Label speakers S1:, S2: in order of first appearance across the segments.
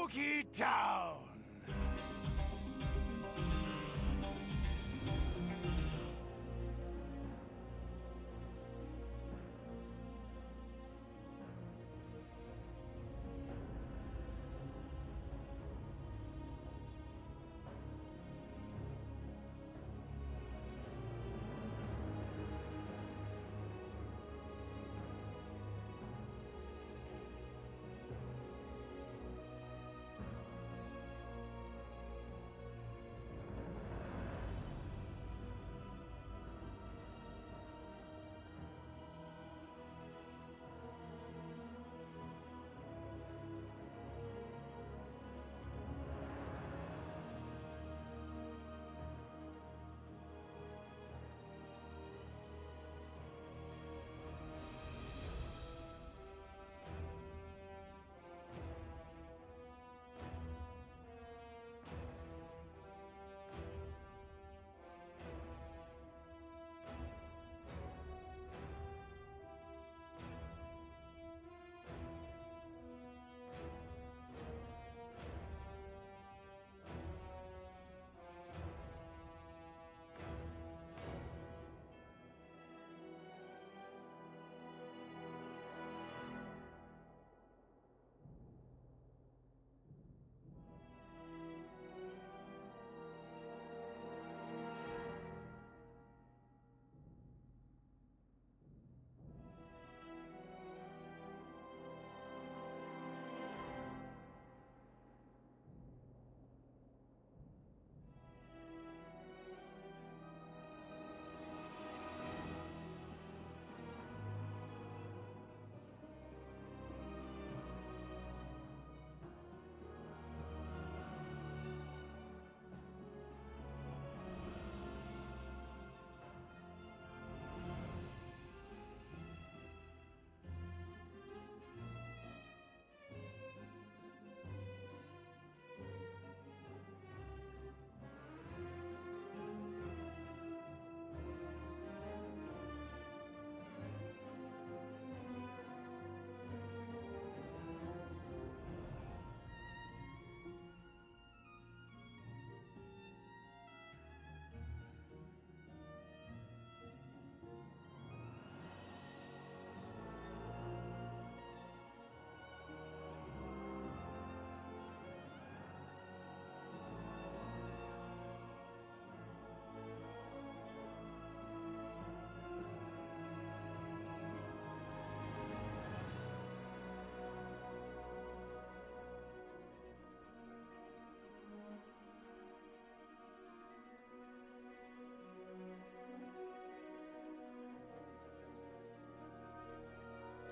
S1: Spooky Town.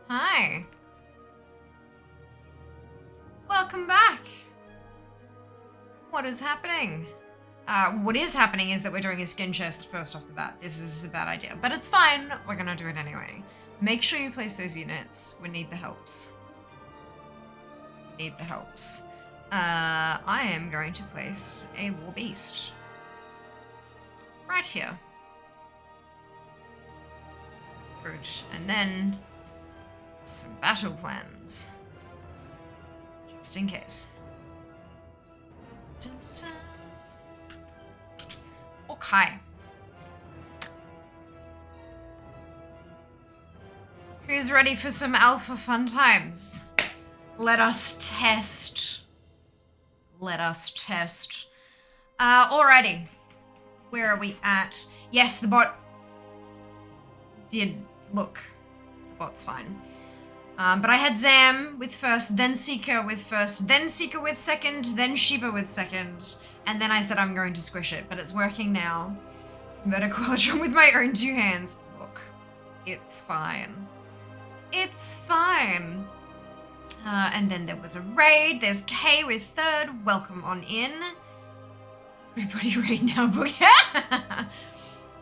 S2: Hi. Welcome back. What is happening? What is happening is that we're doing a skin chest first off the bat. This is a bad idea, but it's fine. We're gonna do it anyway. Make sure you place those units. We need the helps. Need the helps. I am going to place a war beast right here. Good. And then some battle plans. Just in case. Dun, dun. Okay. Who's ready for some alpha fun times? Let us test. Let us test. Alrighty. Where are we at? Yes, the bot did look. The bot's fine. But I had Zam with first, then Seeker with first, then Seeker with second, then Sheba with second, and then I said I'm going to squish it, but it's working now. Murder Cauldron with my own two hands. Look, it's fine. It's fine. And then there was a raid. There's Kay with third. Welcome on in. Everybody raid now, book.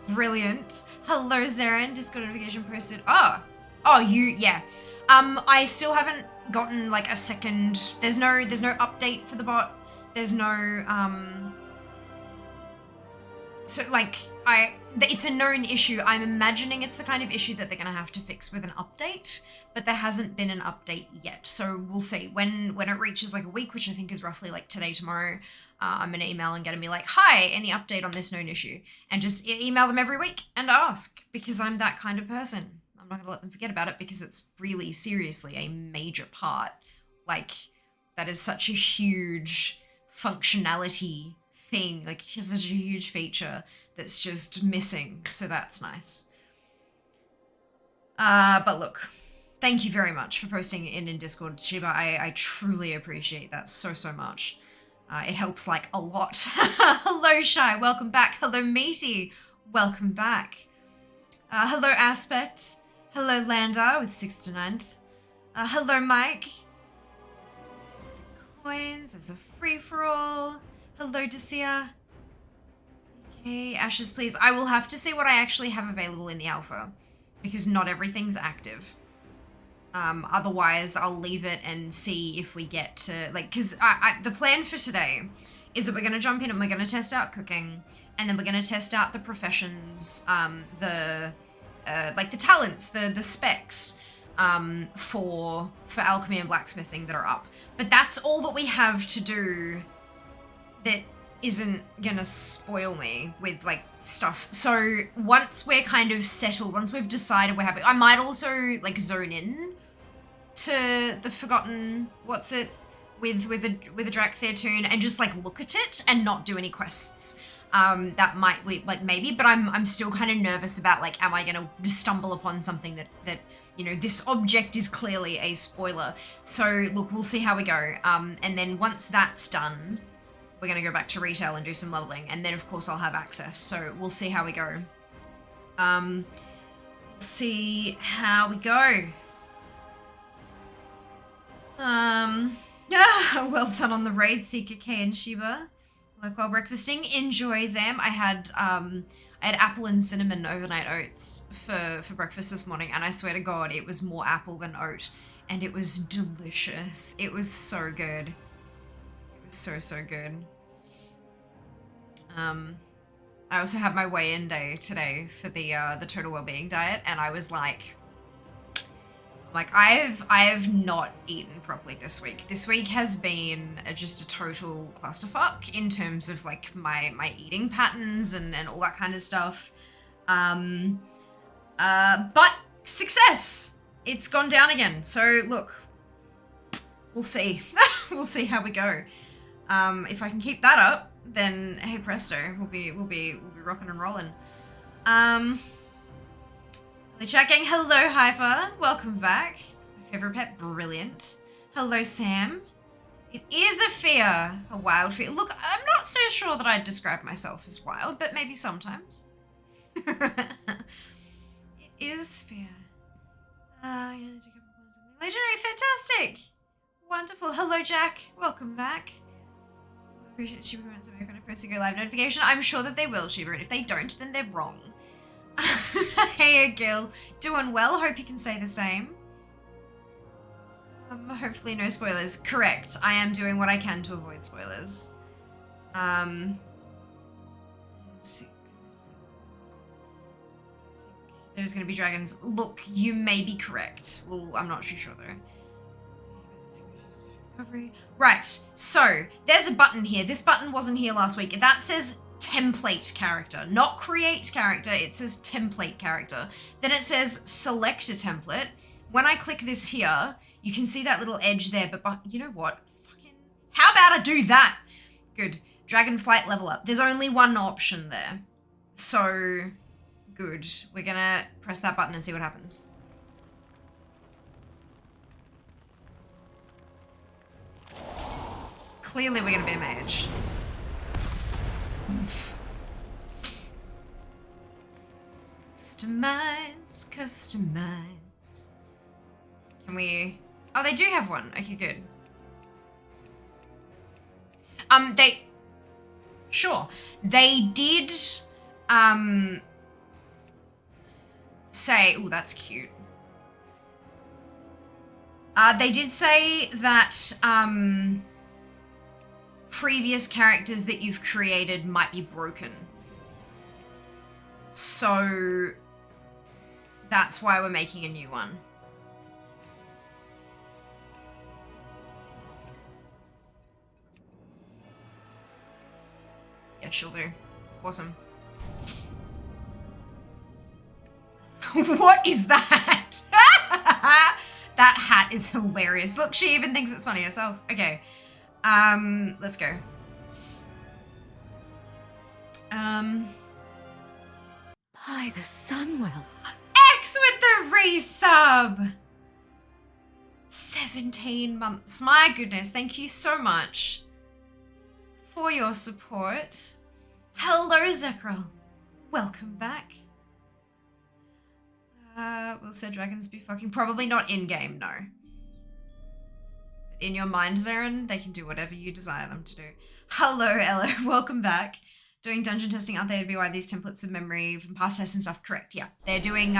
S2: Brilliant. Hello, Zarin. Discord notification posted. Oh, yeah. I still haven't gotten like a second. There's no update for the bot. There's no so like it's a known issue. I'm imagining it's the kind of issue that they're going to have to fix with an update, but there hasn't been an update yet. So we'll see when it reaches like a week, which I think is roughly like today, tomorrow. I'm going to email and get to be like, hi, any update on this known issue? And just email them every week and ask, because I'm that kind of person. I'm not going to let them forget about it because it's really seriously a major part. Like, that is such a huge functionality thing. Like, it's such a huge feature that's just missing. So that's nice. But look, thank you very much for posting it in Discord, Shiba. I truly appreciate that so much. It helps like a lot. Hello, Shy. Welcome back. Hello, Meaty. Welcome back. Hello, Aspect. Hello, Landa with 6th to 9th. Hello, Mike. Let's put the coins as a free-for-all. Hello, Dacia. Okay, Ashes, please. I will have to see what I actually have available in the alpha, because not everything's active. Otherwise, I'll leave it and see if we get to, like, because the plan for today is that we're going to jump in and we're going to test out cooking, and then we're going to test out the professions, like the talents, the specs, for alchemy and blacksmithing that are up. But that's all that we have to do that isn't going to spoil me with, like, stuff. So once we're kind of settled, once we've decided we're happy, I might also, like, zone in to the Forgotten, with a Drakthir tune and just like look at it and not do any quests. That might like maybe, but I'm still kind of nervous about like, am I gonna stumble upon something that you know, this object is clearly a spoiler. So look, we'll see how we go. And then once that's done, we're gonna go back to retail and do some leveling, and then of course I'll have access. So we'll see how we go. See how we go. Yeah, well done on the raid, Seeker K and Shiba. Like while breakfasting, enjoy, Zam. I had apple and cinnamon overnight oats for breakfast this morning, and I swear to God, it was more apple than oat, and it was delicious. It was so good. It was so good. I also had my weigh-in day today for the total wellbeing diet, and I was like I have not eaten properly this week. This week has been just a total clusterfuck in terms of like my eating patterns and all that kind of stuff. But success! It's gone down again. So look, we'll see. We'll see how we go. If I can keep that up, then hey presto, we'll be rocking and rolling. Checking. Hello, Hyper. Welcome back. My favorite pet, brilliant. Hello, Sam. It is a fear, a wild fear. Look, I'm not so sure that I'd describe myself as wild, but maybe sometimes. It is fear. Legendary, fantastic. Wonderful. Hello, Jack. Welcome back. Appreciate Shiba comments and going to post a go live notification. I'm sure that they will, Shiba, and if they don't, then they're wrong. Hey, Gil. Doing well. Hope you can say the same. Hopefully no spoilers. Correct. I am doing what I can to avoid spoilers. Let's see. There's going to be dragons. Look, you may be correct. Well, I'm not too sure though. Right. So there's a button here. This button wasn't here last week. That says template character, not create character. It says template character. Then it says select a template. When I click this here, you can see that little edge there, but you know what? Fucking, how about I do that? Good. Dragonflight level up. There's only one option there. So good. We're gonna press that button and see what happens. Clearly we're gonna be a mage. Customize. Can we... Oh, they do have one. Okay, good. Sure. They did, say... Oh, that's cute. They did say that, previous characters that you've created might be broken. So that's why we're making a new one. Yeah, she'll do. Awesome. What is that? That hat is hilarious. Look, she even thinks it's funny herself. Okay. Let's go.
S1: By the Sunwell.
S2: X with the resub. 17 months. My goodness, thank you so much for your support. Hello, Zekral. Welcome back. Will said dragons be fucking? Probably not in-game, no. But in your mind, Zarin, they can do whatever you desire them to do. Hello, Ella. Welcome back. Doing dungeon testing, aren't they, to be why these templates of memory from past tests and stuff? Correct, yeah. They're doing,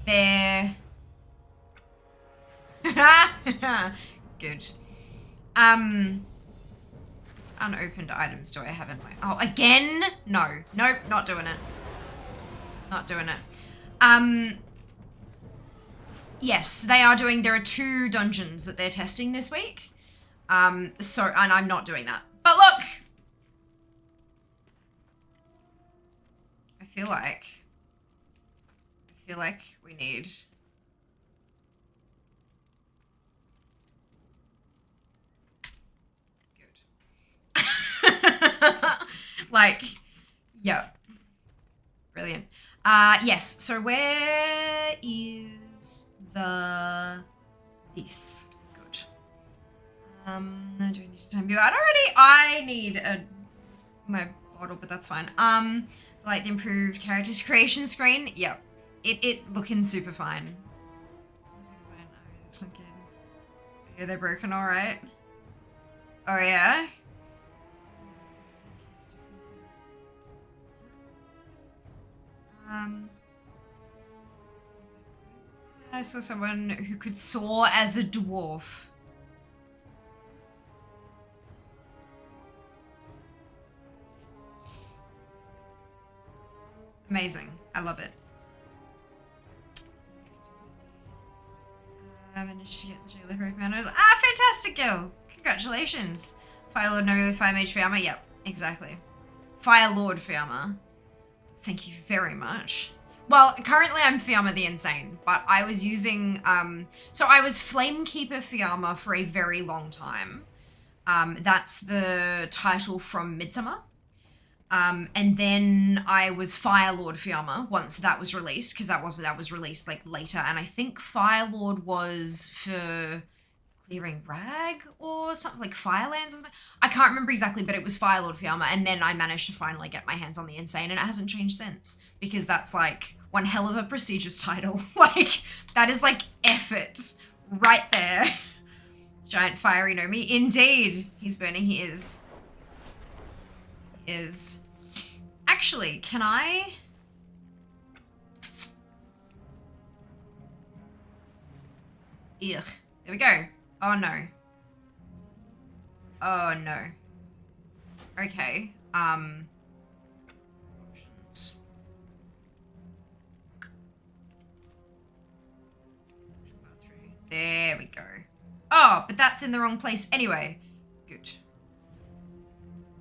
S2: they're... Good. Unopened items do I have in my... Oh, again? No. Nope, not doing it. Not doing it. Yes, they are doing... There are 2 dungeons that they're testing this week. And I'm not doing that. But look! I feel like we need... Like, yeah. Brilliant. Yes, so where is this? Good. Do I need to time you out already? I need my bottle, but that's fine. Like the improved characters creation screen. Yep. It looking super fine. Super fine. Oh, that's not good. Yeah, they're broken, alright. Oh yeah? I saw someone who could soar as a dwarf. Amazing. I love it. I managed to get the jailer recommended. Ah, fantastic, girl. Congratulations. Fire Lord Nomi with 5 HP armor. Yep, exactly. Fire Lord Fiamma. Thank you very much. Well, currently I'm Fiamma the Insane, but I was using, so I was Flamekeeper Fiamma for a very long time. That's the title from Midsummer. And then I was Firelord Fiamma once that was released, because that was released like later, and I think Firelord was for clearing Rag or something, like Firelands or something. I can't remember exactly, but it was Firelord Fiamma, and then I managed to finally get my hands on the Insane, and it hasn't changed since, because that's like one hell of a prestigious title. Like, that is like effort right there. Giant fiery Nomi. Indeed, he's burning, he is. He is. Actually, can I? Ugh. There we go. Oh no. Oh no. Okay. Options. There we go. Oh, but that's in the wrong place anyway. Good.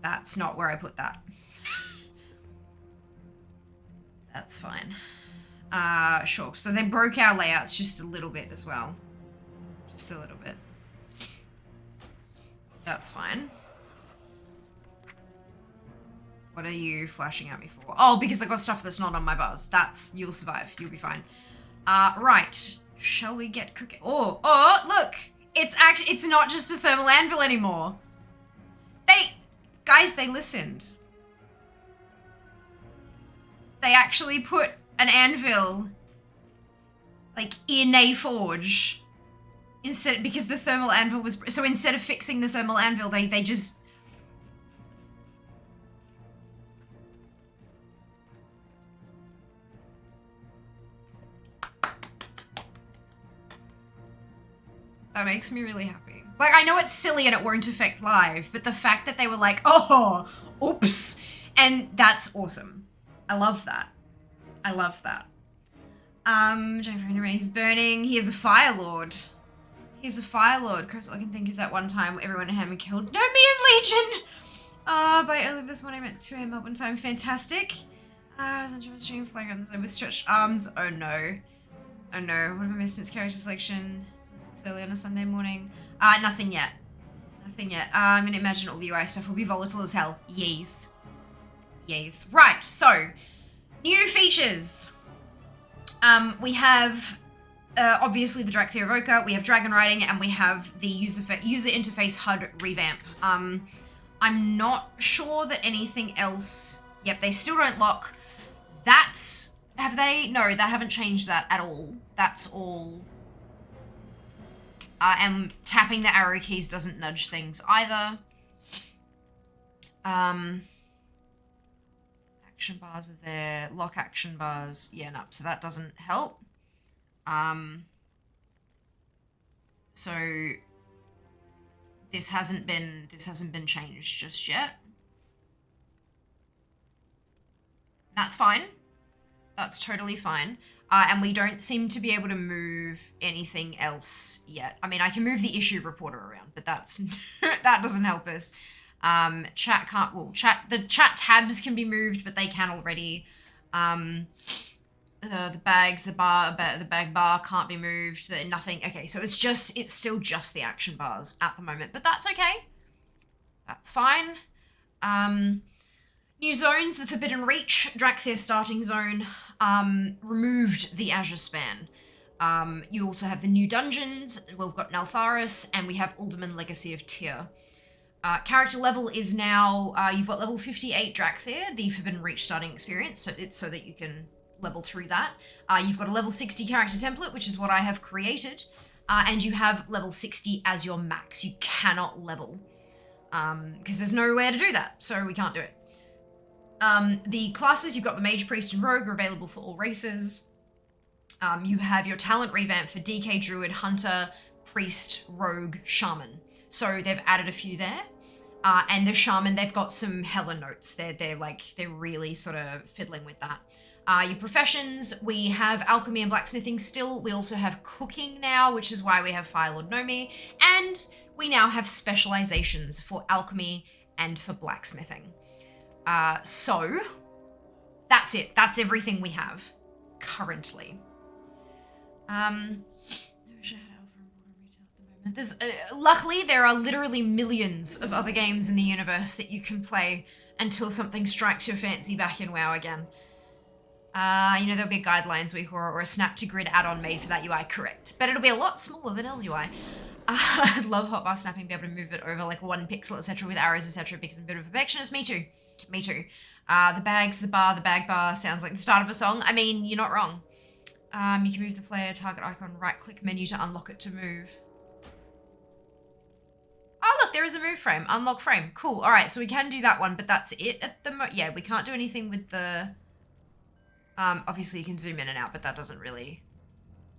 S2: That's not where I put that. That's fine. Sure. So they broke our layouts just a little bit as well. Just a little bit. That's fine. What are you flashing at me for? Oh, because I got stuff that's not on my bars. That's, you'll survive. You'll be fine. Right. Shall we get cooking? Oh, look. It's not just a thermal anvil anymore. Guys, they listened. They actually put an anvil, like, in a forge. Because the thermal anvil was, so instead of fixing the thermal anvil, they just... That makes me really happy. Like, I know it's silly and it won't affect live, but the fact that they were like, oh, oops, and that's awesome. I love that. I love that. He's burning. He is a Fire Lord. He's a Fire Lord. Chris, all I can think is that one time everyone had him killed. No, me and Legion! By early this morning, I went to 2 a.m. Melbourne time. Fantastic. I was on stream flying around the zone with stretched arms. Oh no. Oh no. What have I missed since character selection? It's early on a Sunday morning. Nothing yet. Nothing yet. I'm gonna imagine all the UI stuff will be volatile as hell. Yes. Yes. Right, so new features. We have obviously the Drakthir Evoker, we have Dragon Riding, and we have the user interface HUD revamp. I'm not sure that anything else. Yep, they still don't lock. That's, have they? No, they haven't changed that at all. That's all. And tapping the arrow keys doesn't nudge things either. Action bars are there. Lock action bars. Yeah, no, so that doesn't help. So this hasn't been changed just yet. That's fine. That's totally fine. And we don't seem to be able to move anything else yet. I mean, I can move the issue reporter around, but that's that doesn't help us. Chat can't. Well, the chat tabs can be moved, but they can already. The bags, the bag bar can't be moved. Nothing. Okay, so it's still just the action bars at the moment, but that's okay. That's fine. New zones, the Forbidden Reach, Drakthir starting zone, removed the Azure Span. You also have the new dungeons. We've got Naltharis, and we have Uldaman Legacy of Tyr. Character level is now, you've got level 58 Drakthir, the Forbidden Reach starting experience, so it's so that you can level through that. You've got a level 60 character template, which is what I have created, and you have level 60 as your max. You cannot level, because there's nowhere to do that, so we can't do it. The classes, you've got the Mage, Priest, and Rogue are available for all races. You have your talent revamp for DK, Druid, Hunter, Priest, Rogue, Shaman. So they've added a few there. And the Shaman, they've got some hella notes. They're really sort of fiddling with that. Your professions, we have alchemy and blacksmithing still. We also have cooking now, which is why we have Firelord Nomi. And we now have specializations for alchemy and for blacksmithing. So that's it. That's everything we have currently. There's luckily there are literally millions of other games in the universe that you can play until something strikes your fancy back in WoW again. There'll be a guidelines week or a snap to grid add-on made for that UI, correct? But it'll be a lot smaller than LUI. I'd love hotbar snapping, be able to move it over like 1 pixel, etc. with arrows, etc. because I'm a bit of a perfectionist. Me too. Me too. The bags, the bar, the bag bar sounds like the start of a song. I mean, you're not wrong. You can move the player target icon, right-click menu to unlock it to move. Oh, look, there is a move frame. Unlock frame. Cool. All right, so we can do that one, but that's it at the moment. Yeah, we can't do anything with the... obviously, you can zoom in and out, but that doesn't really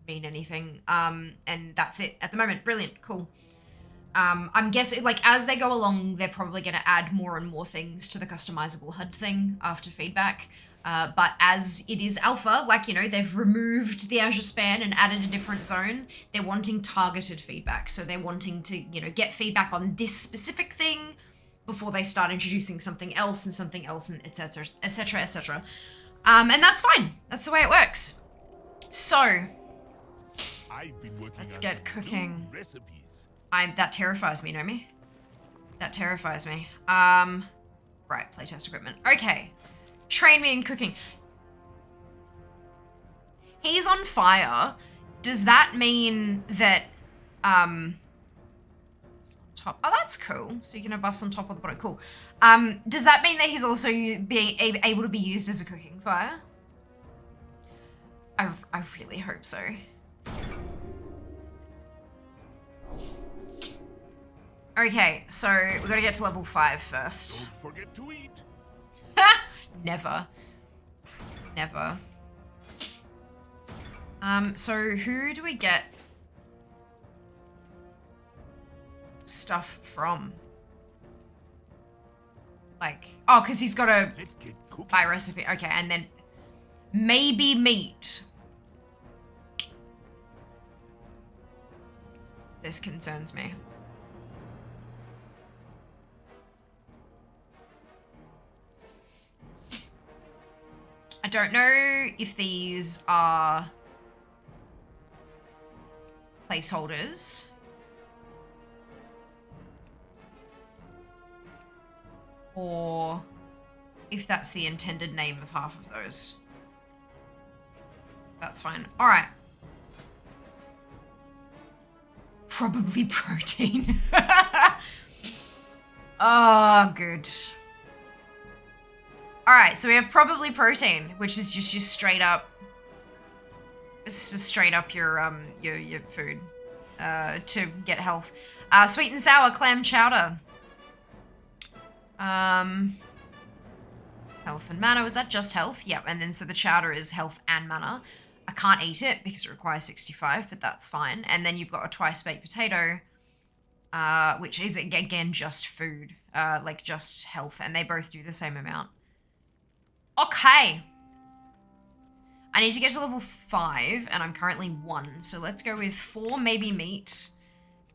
S2: mean anything. And that's it at the moment. Brilliant. Cool. I'm guessing, like, as they go along, they're probably going to add more and more things to the customizable HUD thing after feedback. But as it is alpha, like, they've removed the Azure Span and added a different zone. They're wanting targeted feedback. So they're wanting to, get feedback on this specific thing before they start introducing something else and et cetera, et cetera, et cetera. And that's fine. That's the way it works. So let's get cooking. That terrifies me, Nomi. That terrifies me. Right, playtest equipment. Okay. Train me in cooking. He's on fire. Does that mean that, top? Oh, that's cool. So you can have buffs on top of the bottom. Cool. Does that mean that he's also being able to be used as a cooking fire? I really hope so. Okay, so we gotta get to level 5 first.
S3: Don't forget to eat.
S2: Never. Never. So who do we get stuff from? Like, oh, because he's got to buy recipe. Okay, and then Maybe meat. This concerns me. I don't know if these are placeholders. Or if that's the intended name of half of those. That's fine. All right. Probably protein. Oh, good. All right, so we have probably protein, which is just your straight up. It's just straight up your food to get health. Sweet and sour clam chowder. Health and mana. Was that just health? Yep. And then so the chowder is health and mana. I can't eat it because it requires 65, but that's fine. And then you've got a twice baked potato, which is again just food, like just health, and they both do the same amount. Okay. I need to get to level 5, and I'm currently 1. So let's go with 4 maybe meat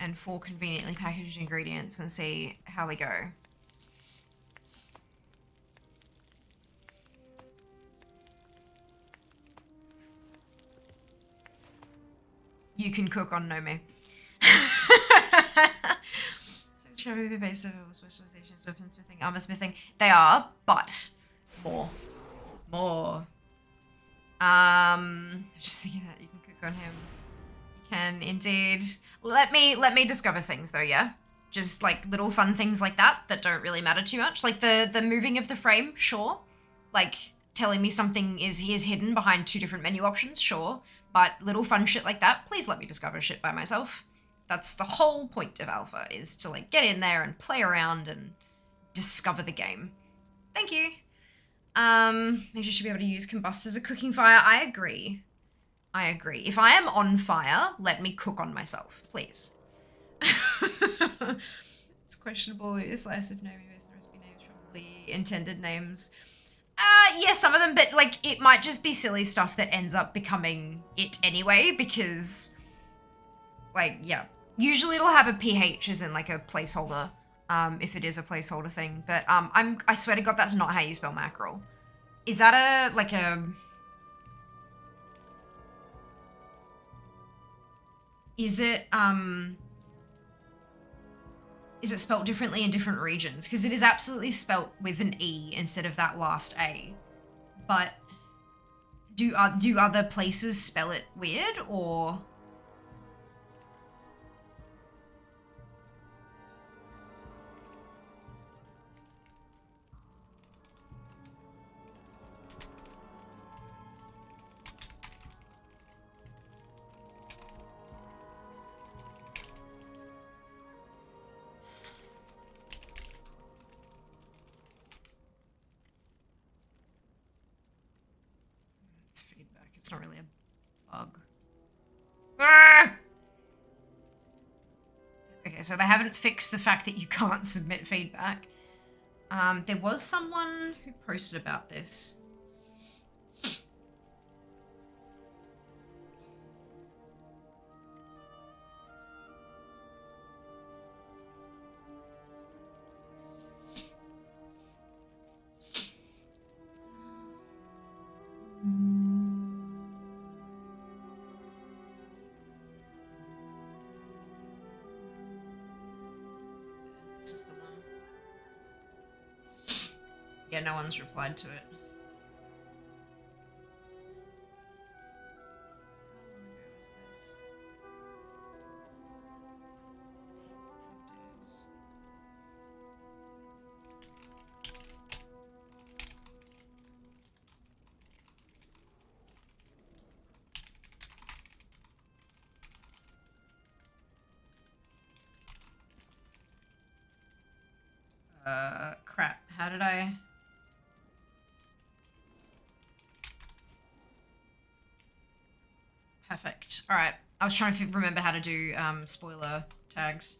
S2: and 4 conveniently packaged ingredients and see how we go. You can cook on Nomi. So it's trying to be based on specializations, weaponsmithing, armor smithing. They are, but more. Just thinking that you can cook on him. You can indeed. Let me discover things though, yeah? Just like little fun things like that don't really matter too much. Like the moving of the frame, sure. Like telling me something is hidden behind 2 different menu options, sure. But little fun shit like that, please let me discover shit by myself. That's the whole point of Alpha, is to like get in there and play around and discover the game. Thank you. Maybe you should be able to use combust as a cooking fire. I agree. If I am on fire, let me cook on myself, please. It's questionable. It's less if Nomi based on recipe names, probably intended names. Yeah, some of them, but like it might just be silly stuff that ends up becoming it anyway, because like, yeah. Usually it'll have a PH as in like a placeholder, if it is a placeholder thing. But I swear to God, that's not how you spell mackerel. Is that is it spelt differently in different regions? Because it is absolutely spelt with an E instead of that last A. But do other places spell it weird, or? It's not really a bug. Ah! Okay, so they haven't fixed the fact that you can't submit feedback. There was someone who posted about this. This is the one. Yeah, no one's replied to it. Crap. How did I? Perfect. All right. I was trying to remember how to do spoiler tags.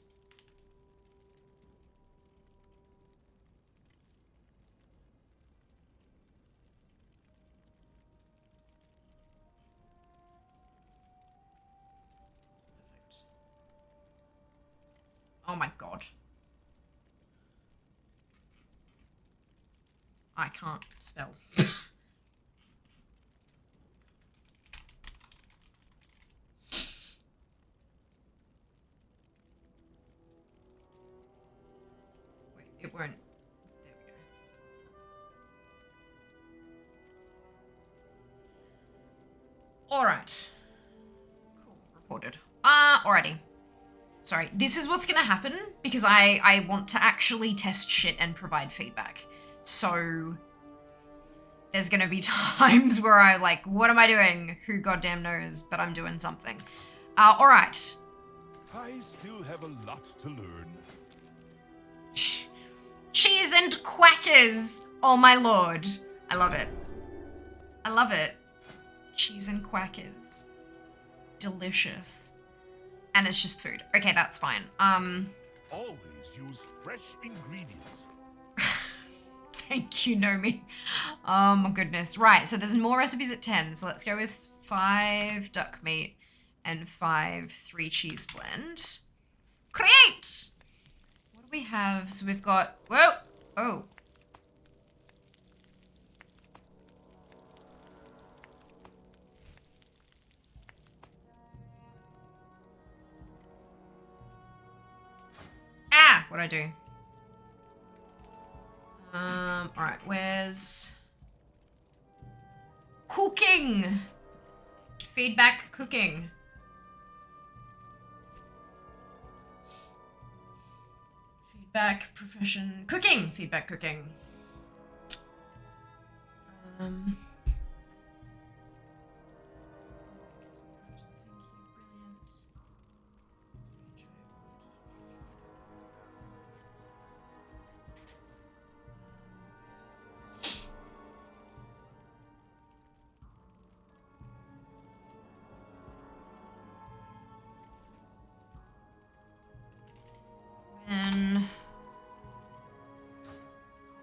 S2: Oh my god. I can't spell. Wait, it won't. There we go. Alright. Cool. Reported. Alrighty. Sorry, this is what's gonna happen because I want to actually test shit and provide feedback. So there's gonna be times where I like, what am I doing? Who goddamn knows, but I'm doing something. Alright.
S3: I still have a lot to learn.
S2: Cheese and quackers! Oh my lord. I love it. I love it. Cheese and quackers. Delicious. And it's just food. Okay, that's fine.
S3: Always use fresh ingredients.
S2: Thank you, Nomi. Oh my goodness. Right, so there's more recipes at 10. So let's go with 5 duck meat and 5 3-cheese blend. Create! What do we have? So we've got, whoa, oh. Ah, what'd I do? Alright, where's cooking? Feedback cooking. Feedback profession cooking. Feedback cooking. And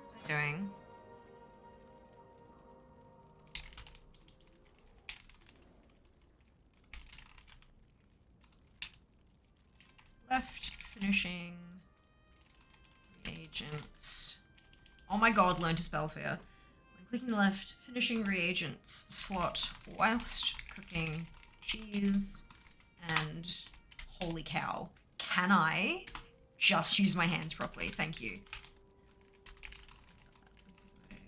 S2: what's I doing? Left finishing reagents. Oh my god, learn to spell fear. When clicking the left finishing reagents slot whilst cooking cheese and holy cow. Can I just use my hands properly? Thank you. Okay,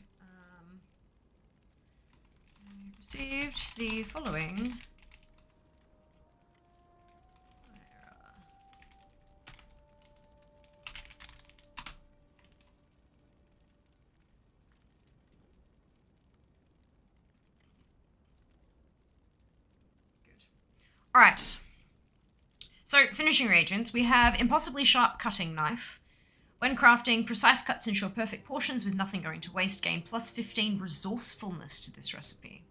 S2: I received the following error. Good. All right. So, finishing reagents, we have impossibly sharp cutting knife. When crafting, precise cuts ensure perfect portions with nothing going to waste. Gain plus 15 resourcefulness to this recipe.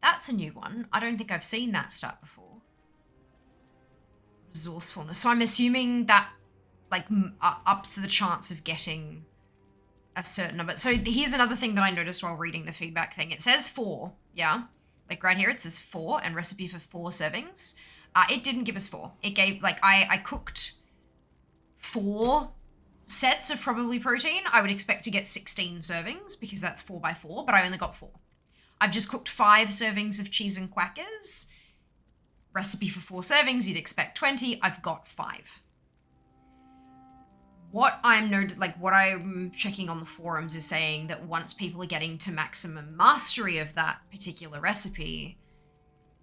S2: That's a new one. I don't think I've seen that stat before. Resourcefulness. So I'm assuming that like ups the chance of getting a certain number. So here's another thing that I noticed while reading the feedback thing. It says 4, yeah? Like right here it says 4 and recipe for 4 servings. It didn't give us 4. It gave, like, I cooked 4 sets of probably protein. I would expect to get 16 servings because that's 4 by 4, but I only got 4. I've just cooked 5 servings of cheese and quackers. Recipe for 4 servings, you'd expect 20. I've got 5. What I'm checking on the forums is saying that once people are getting to maximum mastery of that particular recipe,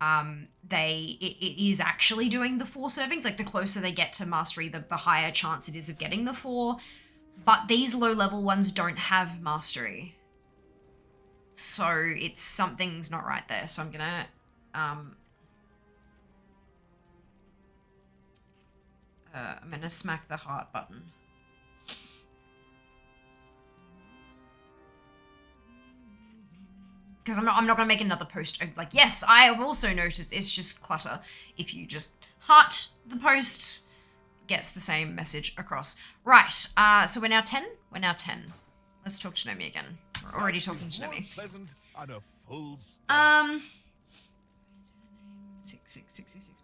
S2: it is actually doing the 4 servings. Like the closer they get to mastery, the higher chance it is of getting the 4. But these low level ones don't have mastery. So it's something's not right there. So I'm gonna smack the heart button. Because I'm not gonna make another post. Like, yes, I have also noticed it's just clutter. If you just heart the post, gets the same message across. Right, so we're now 10? We're now 10. Let's talk to Nomi again. We're already talking to Nomi. 66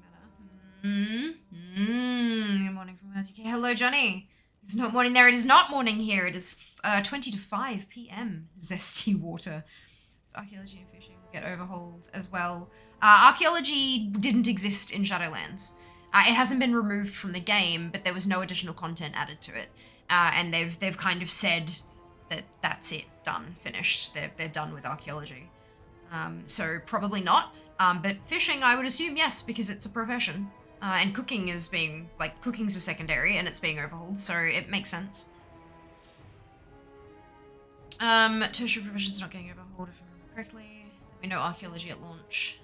S2: matter. Good morning from UK. Hello, Hello, Johnny. It's not morning there. It is not morning here. It is 20 to 5 p.m. Zesty water. Archaeology and fishing get overhauled as well. Archaeology didn't exist in Shadowlands. It hasn't been removed from the game, but there was no additional content added to it. And they've kind of said that that's it, done, finished. They're done with archaeology. So probably not. But fishing, I would assume yes, because it's a profession. And cooking is being, like, cooking's a secondary and it's being overhauled, so it makes sense. Tertiary profession's not getting overhauled if I remember correctly. We know archaeology at launch.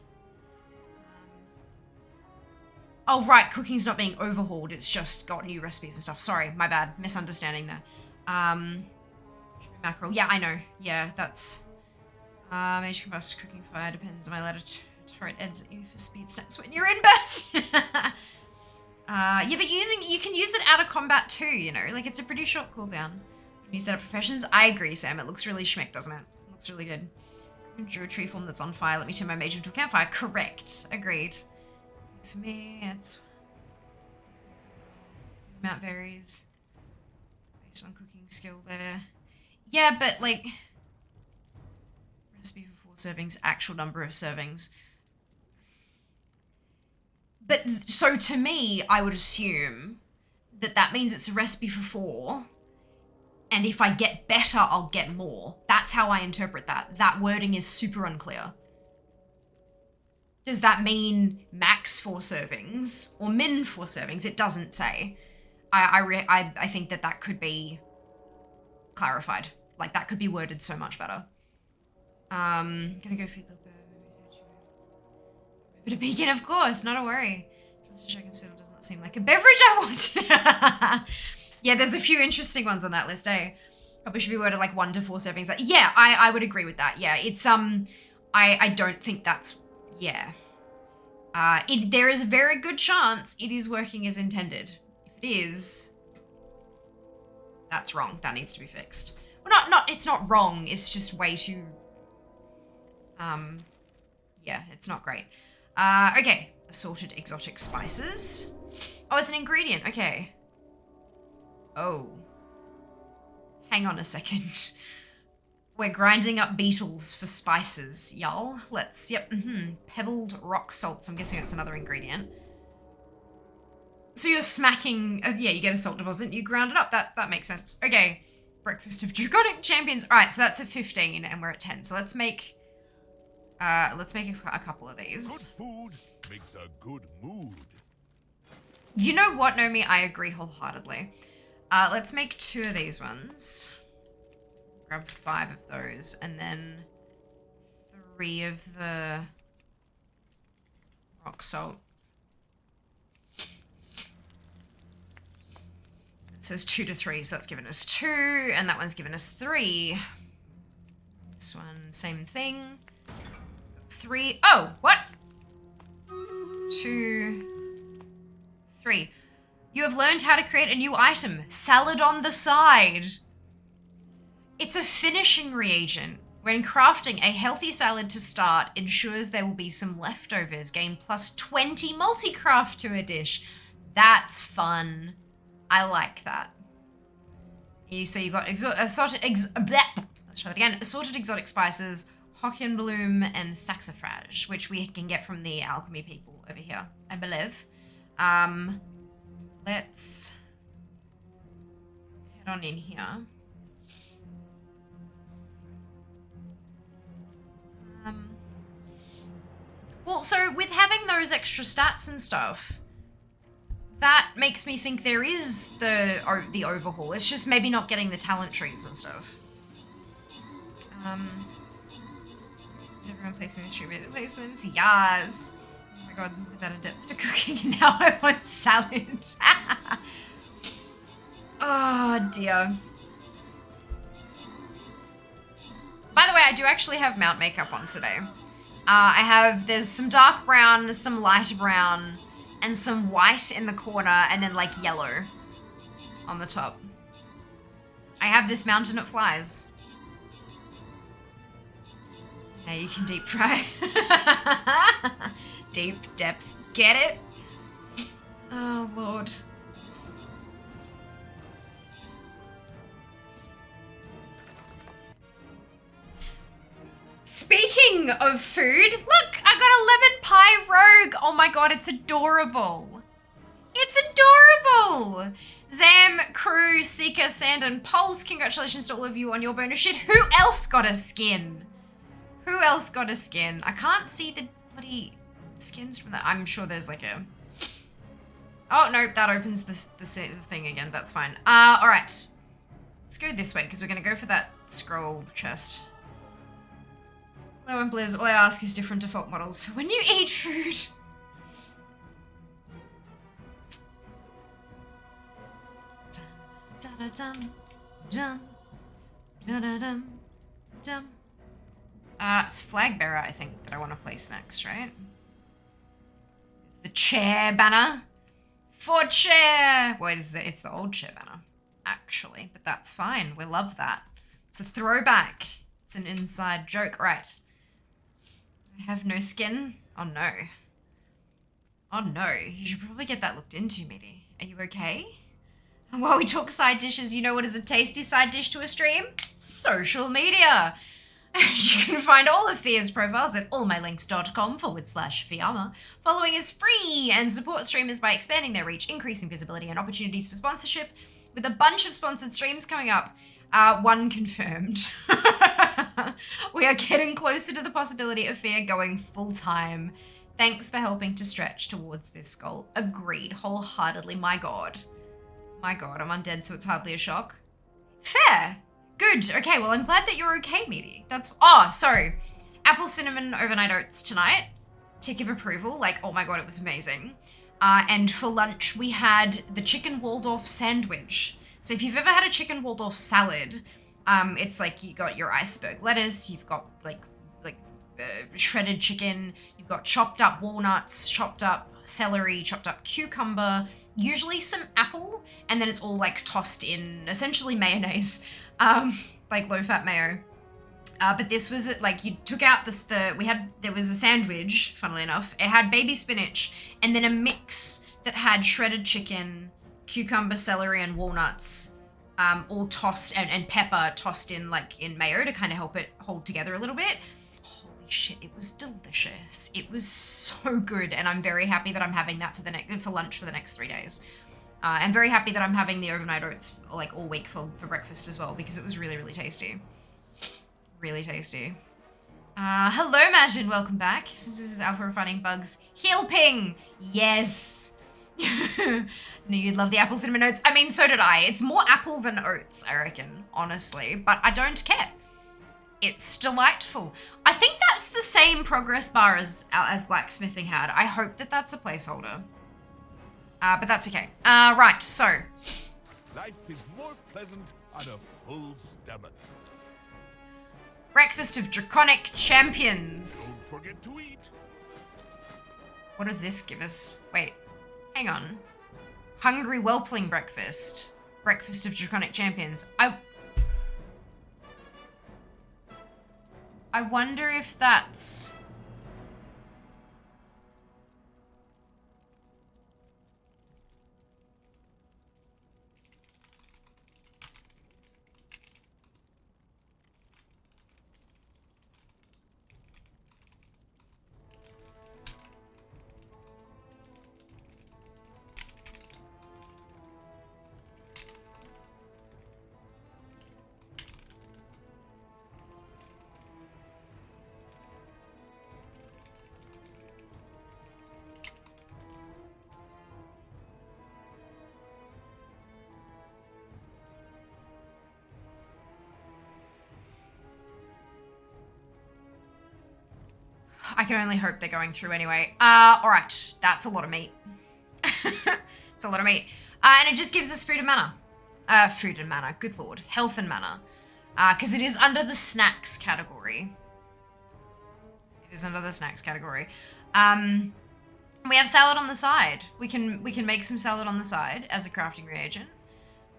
S2: Oh, right, cooking's not being overhauled, it's just got new recipes and stuff. Sorry, my bad, misunderstanding there. Should be mackerel. Yeah, I know. Yeah, that's... Mage combust, cooking fire, depends on my ladder. Turret ends at you for speed snacks when you're in burst. Yeah, but you can use it out of combat too, you know? Like, it's a pretty short cooldown. Can you set up professions? I agree, Sam. It looks really schmick, doesn't it? It looks really good. Drew a tree form that's on fire. Let me turn my mage into a campfire. Correct. Agreed. To me, it's... Amount varies. Based on cooking skill there. Yeah, but, like... Recipe for 4 servings. Actual number of servings. But, so to me, I would assume that means it's a recipe for 4. And if I get better, I'll get more. That's how I interpret that. That wording is super unclear. Does that mean max 4 servings or min 4 servings? It doesn't say. I think that could be clarified. Like, that could be worded so much better. Gonna go feed the bird. But a beacon, of course, not a worry. Just a Dragon's Fiddle does not seem like a beverage I want. Yeah, there's a few interesting ones on that list, eh? Probably should be worded like 1 to 4 servings. Yeah, I would agree with that. Yeah, it's, I don't think that's, yeah. There is a very good chance it is working as intended. If it is, that's wrong. That needs to be fixed. Well, it's not wrong. It's just way too, yeah, it's not great. Okay, assorted exotic spices. Oh, it's an ingredient. Okay. Oh. Hang on a second. We're grinding up beetles for spices, y'all. Let's, yep, Pebbled rock salts. I'm guessing that's another ingredient. So you're smacking, yeah, you get a salt deposit, you ground it up. That makes sense. Okay. Breakfast of Draconic Champions. All right, so that's at 15 and we're at 10. So let's make a couple of these.
S3: Good food makes a good mood.
S2: You know what, Nomi? I agree wholeheartedly. Let's make 2 of these ones. Grab 5 of those, and then 3 of the rock salt. It says 2 to 3, so that's given us 2, and that one's given us 3. This one, same thing. 3. Oh, what? 2, 3. You have learned how to create a new item. Salad on the side. It's a finishing reagent. When crafting a healthy salad to start, ensures there will be some leftovers. Gain plus 20 multi-craft to a dish. That's fun. I like that. So you've got assorted exotic spices, Hokkien bloom, and saxifrage, which we can get from the alchemy people over here, I believe. Let's head on in here. Well, so with having those extra stats and stuff, that makes me think there is the overhaul. It's just maybe not getting the talent trees and stuff. Is everyone placing distributed placements? Yes. Oh my god, without a depth to cooking, and now I want salad. Oh dear. By the way, I do actually have mount makeup on today. There's some dark brown, some light brown, and some white in the corner, and then like yellow on the top. I have this mount and it flies. Now you can deep fry. Deep depth, get it? Oh lord. king of food. Look, I got a lemon pie rogue. Oh my god, it's adorable. It's adorable. Zam, Crew, Seeker, Sand, and Pulse, congratulations to all of you on your bonus shit. Who else got a skin? Who else got a skin? I can't see the bloody skins from that. I'm sure there's like a... Oh, no, that opens the thing again. That's fine. All right. Let's go this way, because we're going to go for that scroll chest. Hello and Blizz, all I ask is different default models for when you eat food. It's Flag Bearer, I think, that I want to place next, right? The chair banner. For chair! Well, it's the old chair banner, actually, but that's fine. We love that. It's a throwback. It's an inside joke, right? I have no skin? Oh no. Oh no, you should probably get that looked into, Mitty. Are you okay? And while we talk side dishes, you know what is a tasty side dish to a stream? Social media. You can find all of Fia's profiles at allmylinks.com/Fiamma. Following is free and support streamers by expanding their reach, increasing visibility and opportunities for sponsorship with a bunch of sponsored streams coming up. One confirmed. We are getting closer to the possibility of Fia going full-time. Thanks for helping to stretch towards this goal. Agreed, wholeheartedly. My god. My god, I'm undead, so it's hardly a shock. Fair. Good. Okay, well, I'm glad that you're okay, Meaty. That's... Oh, so apple cinnamon overnight oats tonight. Tick of approval. Like, oh my god, it was amazing. And for lunch, we had the chicken Waldorf sandwich. So if you've ever had a chicken Waldorf salad, it's like you got your iceberg lettuce, you've got like shredded chicken, you've got chopped up walnuts, chopped up celery, chopped up cucumber, usually some apple, and then it's all like tossed in essentially mayonnaise, like low-fat mayo. But this was like you took out there was a sandwich, funnily enough. It had baby spinach and then a mix that had shredded chicken, cucumber, celery, and walnuts, all tossed and pepper tossed in like in mayo to kind of help it hold together a little bit. Holy shit, it was delicious. It was so good, and I'm very happy that I'm having that for lunch for the next 3 days. I'm very happy that I'm having the overnight oats like all week for breakfast as well, because it was really, really tasty. Really tasty. Hello, Majin, welcome back. Since this is Alpha Refining Bugs, heal ping! Yes! Knew you'd love the apple cinnamon oats. I mean, so did I. It's more apple than oats, I reckon, honestly, but I don't care. It's delightful. I think that's the same progress bar as blacksmithing had. I hope that that's a placeholder. But that's okay. Right, so.
S3: Life is more pleasant on a full stomach.
S2: Breakfast of Draconic Champions.
S3: Don't forget to eat.
S2: What does this give us? Wait, hang on. Hungry Whelpling Breakfast. Breakfast of Draconic Champions. I wonder if that's... I can only hope they're going through anyway. All right, that's a lot of meat. It's a lot of meat. And it just gives us food and mana. Food and mana, good lord. Health and mana. Because it is under the snacks category. It is under the snacks category. We have salad on the side. We can make some salad on the side as a crafting reagent.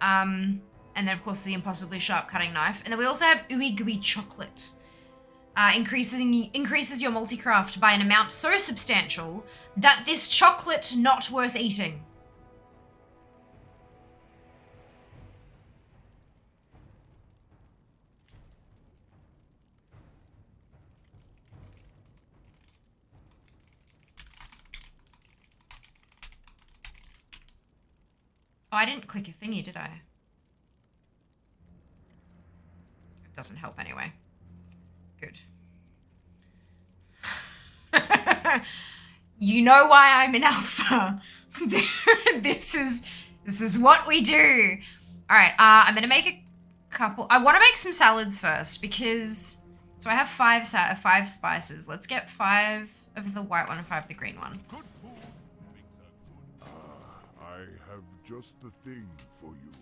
S2: And then of course the impossibly sharp cutting knife. And then we also have ooey gooey chocolate. Increases your multi-craft by an amount so substantial that this chocolate not worth eating. Oh, I didn't click a thingy, did I? It doesn't help anyway. Good. You know why I'm in alpha. This is what we do. All right, I'm gonna make a couple. I want to make some salads first because so I have five spices. Let's get 5 of the white one and 5 of the green one.
S3: Good food makes a good. I have just the thing for you.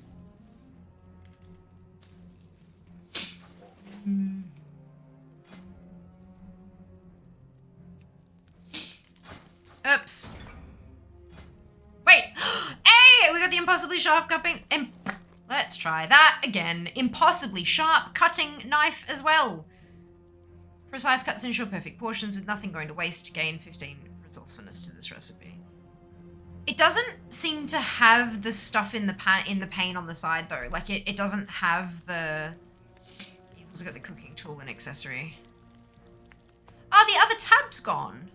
S2: Oops. Wait. Hey, we got the impossibly sharp cutting. Let's try that again. Impossibly sharp cutting knife as well. Precise cuts ensure perfect portions with nothing going to waste. Gain 15 resourcefulness to this recipe. It doesn't seem to have the stuff in the pane on the side though. Like it doesn't have the. You've also got the cooking tool and accessory. Oh, the other tab's gone.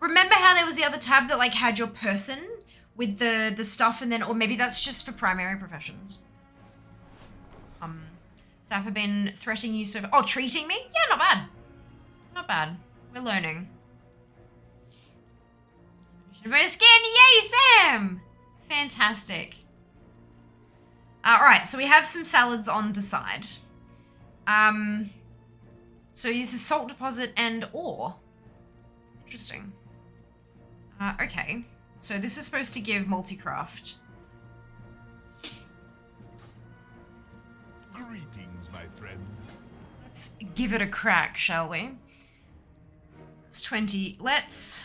S2: Remember how there was the other tab that like had your person with the stuff and then, or maybe that's just for primary professions. Staff have been threatening you so far. Oh, treating me? Yeah, not bad. Not bad. We're learning. Bonus skin, yay, Sam! Fantastic. Alright, so we have some salads on the side. So this is salt deposit and ore. Interesting. Okay, so this is supposed to give multi-craft.
S3: Greetings, my friend.
S2: Let's give it a crack, shall we? It's 20. Let's...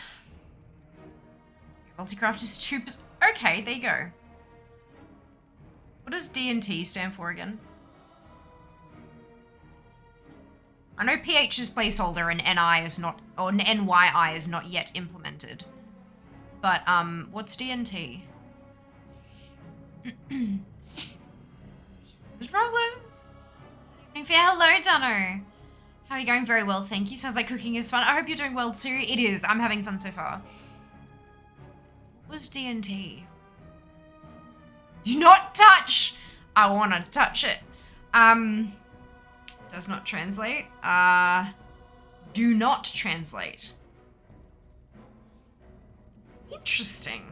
S2: Multi-craft is 2%. Okay, there you go. What does D&T stand for again? I know pH is placeholder and NI is not, or NYI is not yet implemented. But, what's D&T? There's problems? Hello, Dunno. How are you going? Very well, thank you. Sounds like cooking is fun. I hope you're doing well too. It is. I'm having fun so far. What's D&T? Do not touch! I want to touch it. Does not translate. Do not translate. Interesting.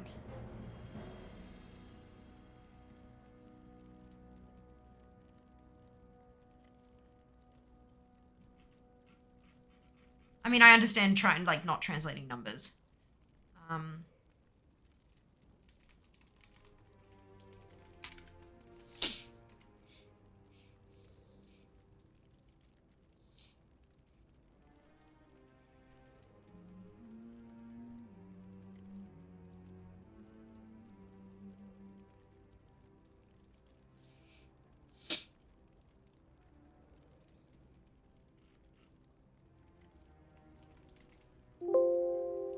S2: I mean, I understand trying, like, not translating numbers.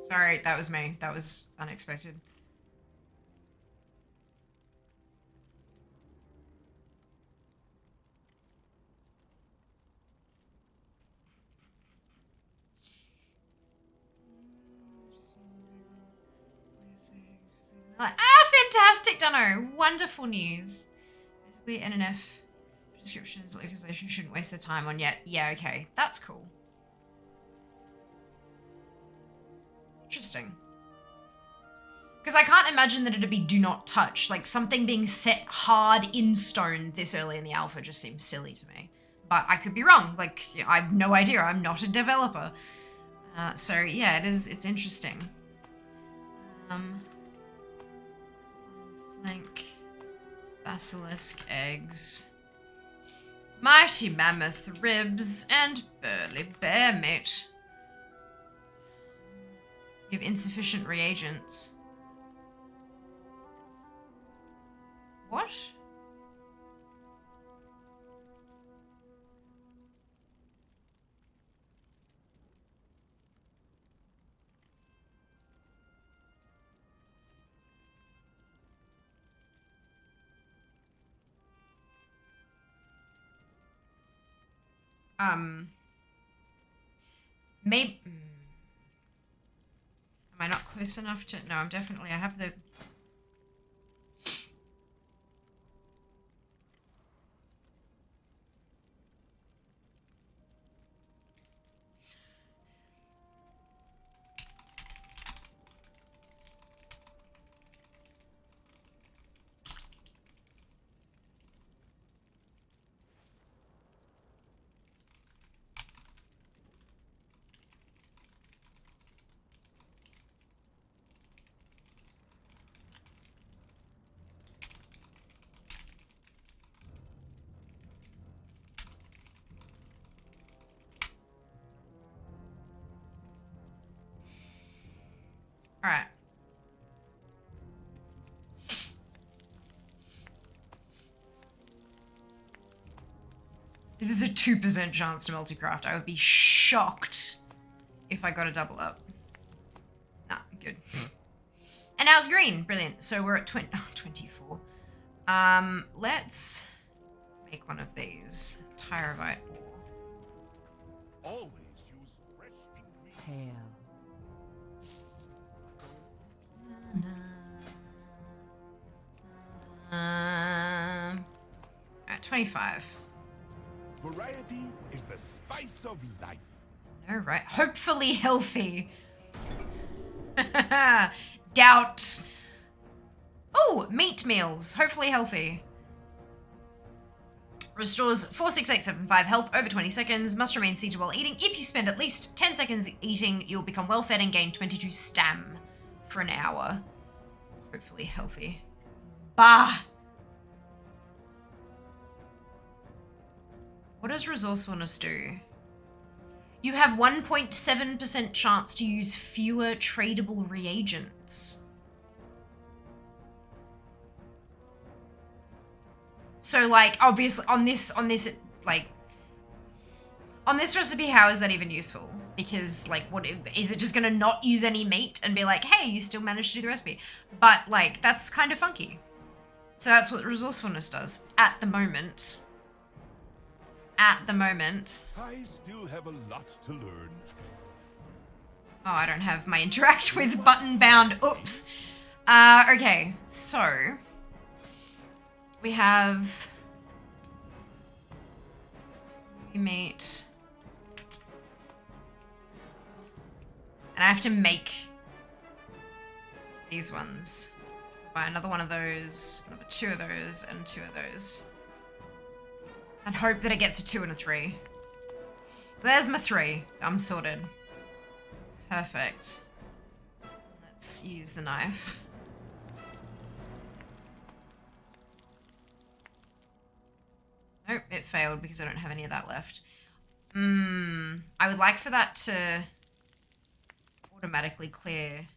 S2: Sorry, that was me. That was unexpected. Fantastic, Dunno. Wonderful news. Basically, NNF descriptions, localization shouldn't waste their time on yet. Yeah, okay. That's cool. Interesting. Because I can't imagine that it'd be do not touch. Like, something being set hard in stone this early in the alpha just seems silly to me. But I could be wrong. Like, I have no idea. I'm not a developer. So, yeah, it's interesting. Flank. Basilisk eggs. Mighty mammoth ribs and burly bear meat. You have insufficient reagents. What? Maybe... Am I not close enough to... No, I'm definitely... I have the... This is a 2% chance to multi-craft. I would be shocked if I got a double up. Nah, good. And now it's green. Brilliant. So we're at 24. Let's make one of these. Tyrivite ore.
S3: Always use fresh ingredients.
S1: Pale.
S2: Alright, 25.
S3: Variety is the spice of life.
S2: No, right? Hopefully healthy. Doubt. Oh, meat meals. Hopefully healthy. Restores 46875 health over 20 seconds. Must remain seated while eating. If you spend at least 10 seconds eating, you'll become well fed and gain 22 stam for an hour. Hopefully healthy. Bah! What does resourcefulness do? You have 1.7% chance to use fewer tradable reagents. So, like, obviously, on this recipe, how is that even useful? Because, like, what is it just gonna not use any meat and be like, hey, you still managed to do the recipe? But, like, that's kind of funky. So that's what resourcefulness does at the moment. At the moment.
S3: I still have a lot to learn.
S2: Oh, I don't have my interact with button bound. Oops. Okay, so we have meat. And I have to make these ones. So buy another one of those, another 2 of those, and 2 of those. And hope that it gets a 2 and a 3. There's my 3. I'm sorted. Perfect. Let's use the knife. Nope, it failed because I don't have any of that left. I would like for that to automatically clear.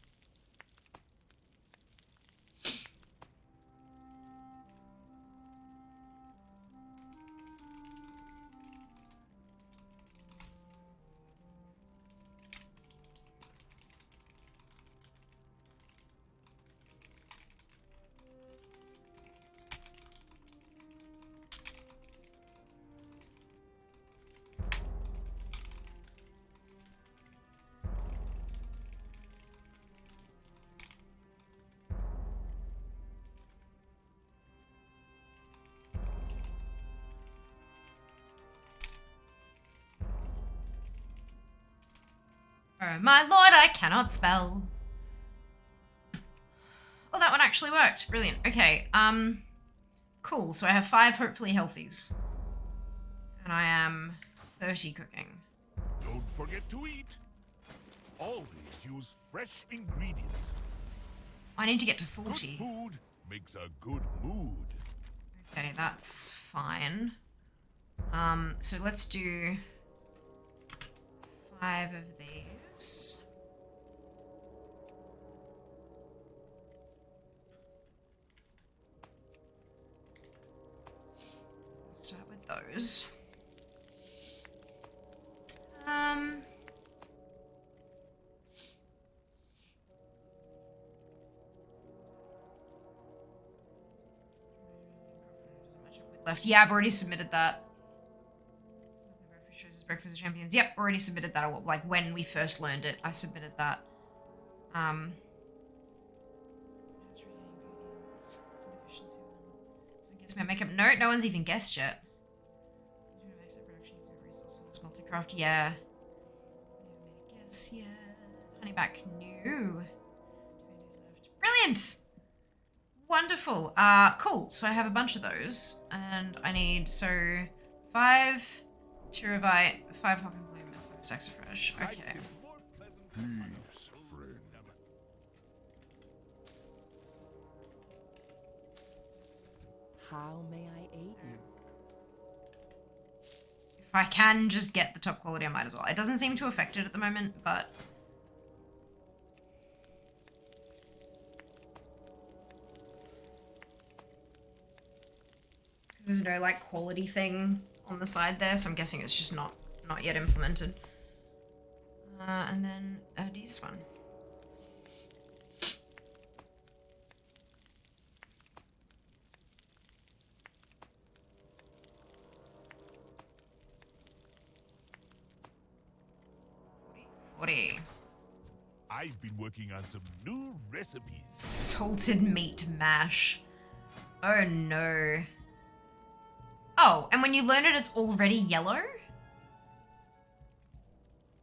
S2: Oh my lord, I cannot spell. Oh, that one actually worked. Brilliant. Okay, cool. So I have 5 hopefully healthies. And I am 30 cooking.
S3: Don't forget to eat. Always use fresh ingredients.
S2: I need to get to
S3: Good
S2: 40.
S3: food makes a good mood.
S2: Okay, that's fine. So let's do 5 of these. Start with those. Left. Yeah, I've already submitted that. Breakfast of Champions. Yep, already submitted that. Like when we first learned it, I submitted that. I guess my makeup. No one's even guessed yet. Multicraft. Yeah. Guess. Yeah. Honeyback. No. Brilliant. Wonderful. Cool. So I have a bunch of those, and I need 5 Tyrivite, 5 Hock and Bloom, and 5 Saxifrage. Okay.
S3: Peace, friend.
S1: How may I aid you?
S2: If I can just get the top quality, I might as well. It doesn't seem to affect it at the moment, but there's no like quality thing on the side there, so I'm guessing it's just not yet implemented. And then this one.
S3: I've been working on some new recipes.
S2: Salted meat mash. Oh no. Oh, and when you learn it, it's already yellow?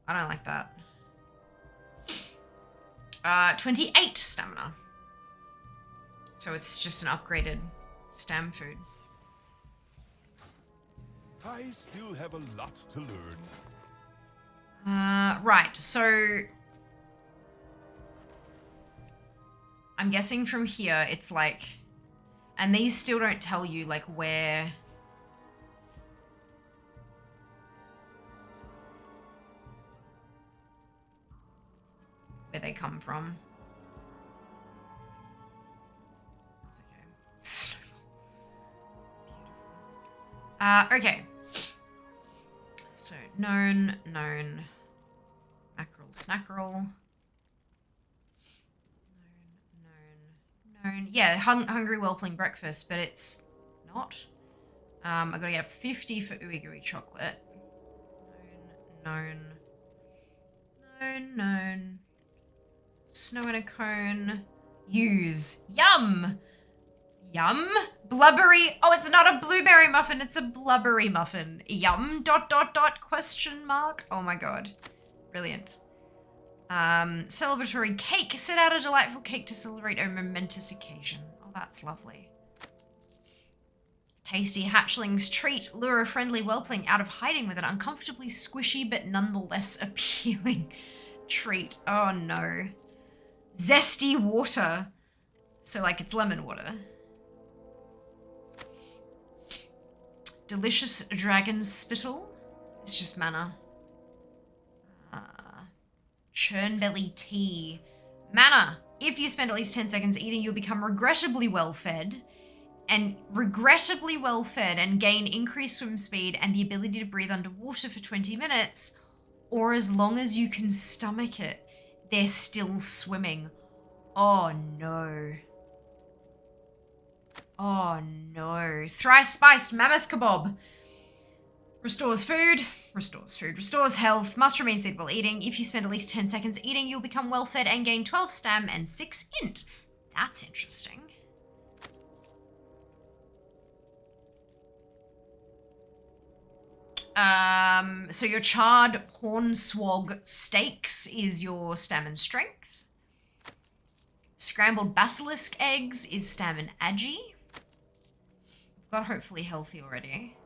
S2: I don't like that. 28 stamina. So it's just an upgraded stam food.
S3: I still have a lot to learn.
S2: Right, so I'm guessing from here it's like, and these still don't tell you like where they come from. It's okay. Beautiful. Okay. So known, mackerel, snackerel. Known. Yeah, hungry whelpling breakfast, but it's not. I gotta get 50 for ooey gooey chocolate. Known. Snow in a cone. Use. Yum. Blubbery. Oh, it's not a blueberry muffin. It's a blubbery muffin. Yum. ... Question mark. Oh my god. Brilliant. Celebratory cake. Set out a delightful cake to celebrate a momentous occasion. Oh, that's lovely. Tasty hatchling's treat. Lure a friendly whelpling out of hiding with an uncomfortably squishy but nonetheless appealing treat. Oh no. Zesty water. So like it's lemon water. Delicious dragon spittle. It's just mana. Churnbelly tea. Mana. If you spend at least 10 seconds eating, you'll become regrettably well fed and gain increased swim speed and the ability to breathe underwater for 20 minutes, or as long as you can stomach it. They're still swimming. Oh no. Oh no. Thrice spiced mammoth kebab. Restores food, restores health, must remain seated while eating. If you spend at least 10 seconds eating, you'll become well fed and gain 12 stam and 6 int. That's interesting. So your charred hornswog steaks is your stam and strength. Scrambled basilisk eggs is stam and agi. We've got hopefully healthy already.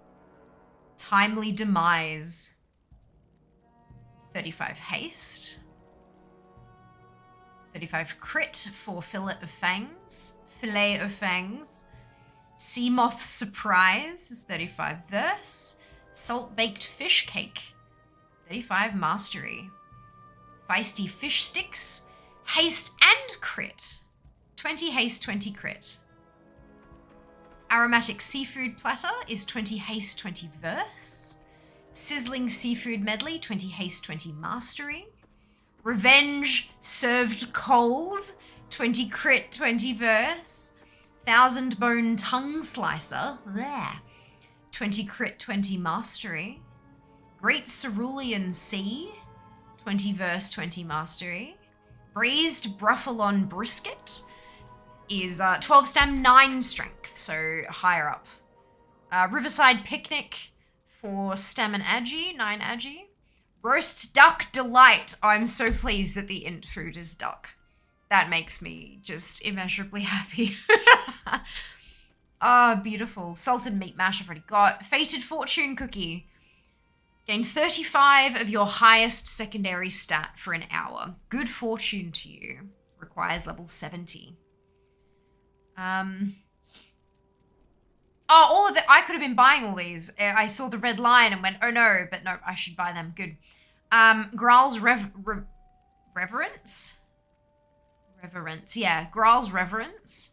S2: Timely demise. 35 haste. 35 crit for fillet of fangs. Sea moth surprise is 35 verse. Salt baked fish cake. 35 mastery. Feisty fish sticks. Haste and crit. 20 haste, 20 crit. Aromatic seafood platter is 20 haste, 20 verse. Sizzling seafood medley, 20 haste, 20 mastery. Revenge served cold, 20 crit, 20 verse. Thousand bone tongue slicer, there. 20 crit, 20 mastery. Great Cerulean Sea, 20 verse, 20 mastery. Braised Bruffalon Brisket is 12 stam, 9 strength, so higher up. Riverside Picnic for stam and agi, 9 agi. Roast Duck Delight. Oh, I'm so pleased that the int food is duck. That makes me just immeasurably happy. Ah, beautiful. Salted meat mash I've already got. Fated Fortune Cookie. Gain 35 of your highest secondary stat for an hour. Good fortune to you. Requires level 70. Oh, all of it. I could have been buying all these. I saw the red line and went, oh no, but no, I should buy them. Good. Graal's Reverence? Reverence, yeah. Graal's Reverence.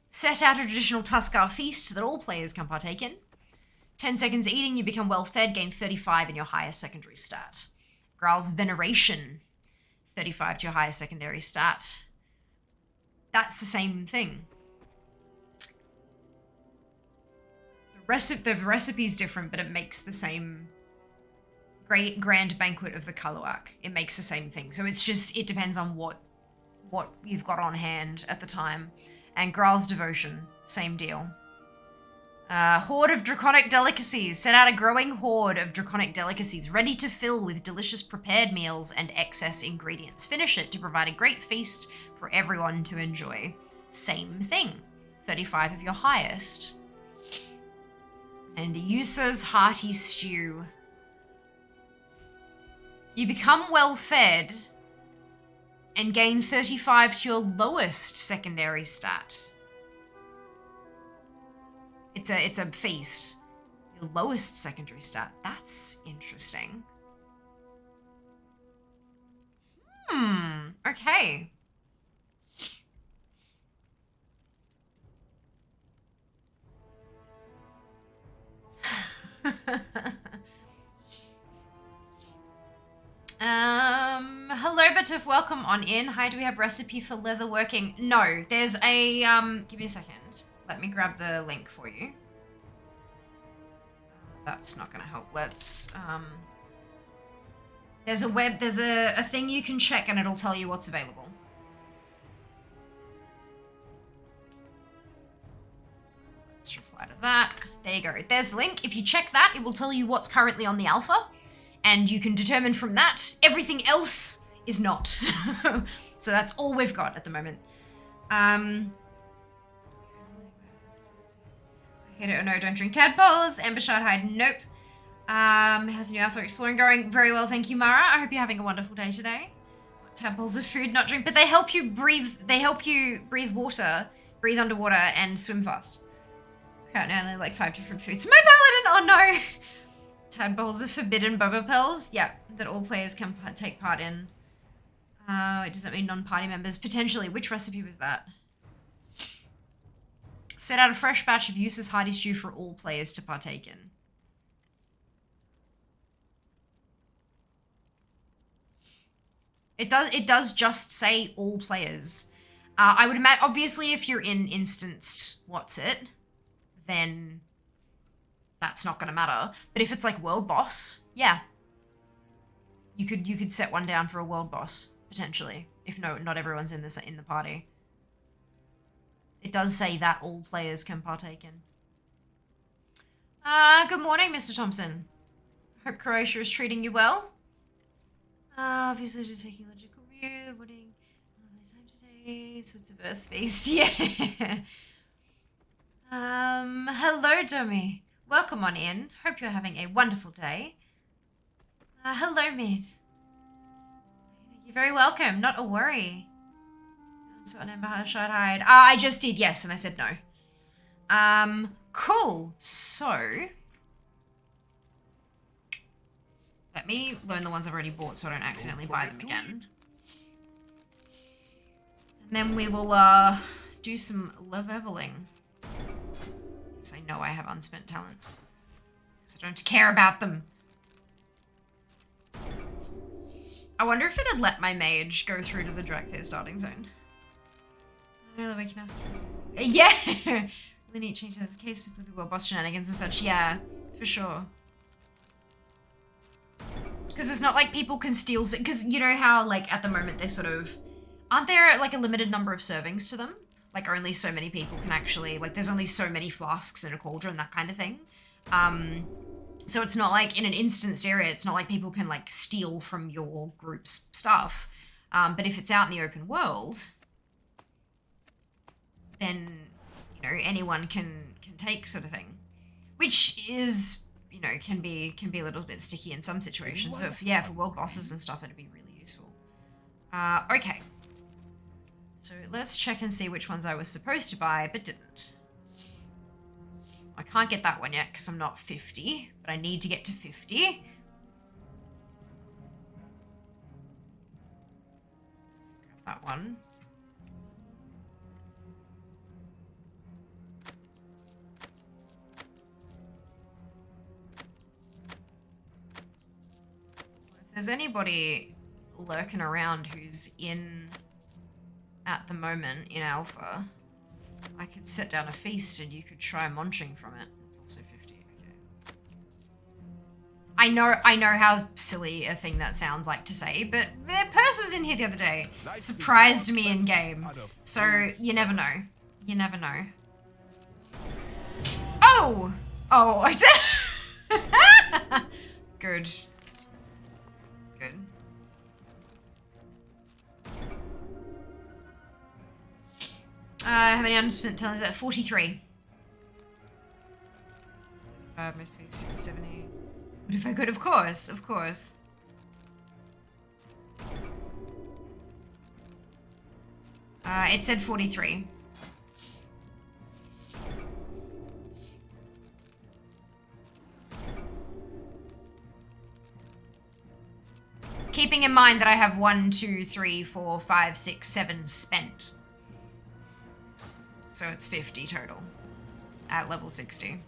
S2: Set out a traditional Tuskar feast that all players can partake in. 10 seconds eating, you become well fed, gain 35 in your highest secondary stat. Growl's Veneration, 35 to your highest secondary stat. That's the same thing. The recipe's different, but it makes the same great grand banquet of the Kaluak. It makes the same thing. So it's just, it depends on what you've got on hand at the time. And Graal's Devotion, same deal. Horde of Draconic Delicacies. Set out a growing horde of Draconic Delicacies ready to fill with delicious prepared meals and excess ingredients. Finish it to provide a great feast for everyone to enjoy. Same thing. 35 of your highest. And Yusa's Hearty Stew. You become well fed and gain 35 to your lowest secondary stat. It's a feast. Your lowest secondary stat. That's interesting. Okay. Hello, Batuf, welcome on in. Hi, do we have recipe for leatherworking? No, there's a, give me a second. Let me grab the link for you. That's not gonna help. Let's, there's a thing you can check and it'll tell you what's available. Let's reply to that. There you go. There's the link. If you check that, it will tell you what's currently on the alpha. And you can determine from that, everything else is not. So that's all we've got at the moment. I hate it or no, don't drink tadpoles. Amber Shard Hide, nope. How's the new alpha exploring going? Very well, thank you, Mara. I hope you're having a wonderful day today. Tadpoles are food, not drink, but they help you breathe. They help you breathe water, breathe underwater, and swim fast. Currently, like 5 different foods. My paladin, oh no! Tadpoles are forbidden boba pills. Yeah, that all players can take part in. Does that mean non-party members? Potentially. Which recipe was that? Set out a fresh batch of Yusa's Hearty Stew for all players to partake in. It does just say all players. I would imagine, obviously, if you're in instanced what's it, then that's not going to matter. But if it's like world boss, yeah. You could set one down for a world boss, potentially. If not everyone's in the party. It does say that all players can partake in. Good morning, Mr. Thompson. Hope Croatia is treating you well. Obviously just taking a logical view, putting my time today, so it's a verse based, yeah. Hello, Dummy. Welcome on in. Hope you're having a wonderful day. Hello, mate. You're very welcome. Not a worry. So an Ember Shard Hide. I just did yes, and I said no. Cool. So let me learn the ones I've already bought so I don't accidentally buy them again. And then we will do some leveling. Because I know I have unspent talents. Because I don't care about them. I wonder if it'd let my mage go through to the Drakthir starting zone. I don't know, waking up. Yeah! Really need to change that as a case, specifically well boss shenanigans and such. Yeah, for sure. Because it's not like people can steal... Because you know how, like, at the moment they're sort of... Aren't there, like, a limited number of servings to them? Like, only so many people can actually... Like, there's only so many flasks in a cauldron, that kind of thing. So it's not like, in an instanced area, it's not like people can, like, steal from your group's stuff. But if it's out in the open world, then, you know, anyone can take sort of thing. Which is... You know, can be a little bit sticky in some situations, but for, yeah, for world bosses and stuff, it'd be really useful. Okay. So let's check and see which ones I was supposed to buy, but didn't. I can't get that one yet because I'm not 50, but I need to get to 50. Grab that one. there's anybody lurking around who's in at the moment in alpha, I could set down a feast and you could try munching from it. It's also 50. Okay. I know how silly a thing that sounds like to say, but their purse was in here the other day. Surprised me in game. So you never know. You never know. Oh! Oh, I said. Good. Good. How many 100% tell is that? 43. Most be super 70. What if I could? Of course, of course. It said 43. Keeping in mind that I have 1, 2, 3, 4, 5, 6, 7 spent. So it's 50 total at level 60.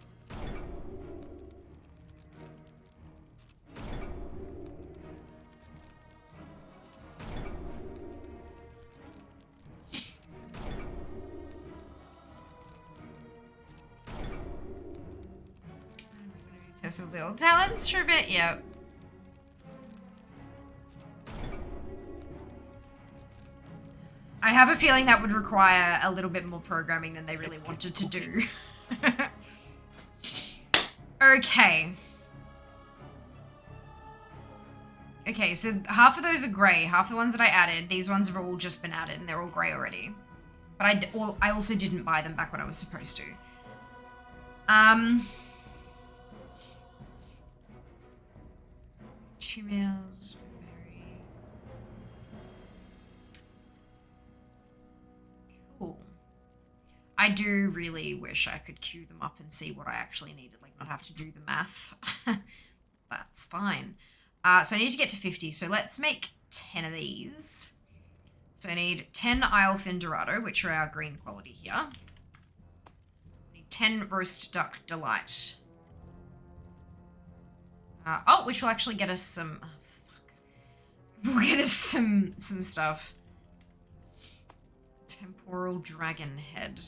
S2: Test of little talents for a bit, yep. I have a feeling that would require a little bit more programming than they really wanted to do. Okay. Okay, so half of those are grey. Half the ones that I added, these ones have all just been added and they're all grey already. But I also didn't buy them back when I was supposed to. 2 meals. Cool. I do really wish I could queue them up and see what I actually needed, like not have to do the math. That's fine. So I need to get to 50, so let's make 10 of these. So I need 10 Islefin Dorado, which are our green quality here. I need 10 Roast Duck Delight. Which will actually get us some... Oh, fuck. Will get us some stuff. Temporal Dragon Head.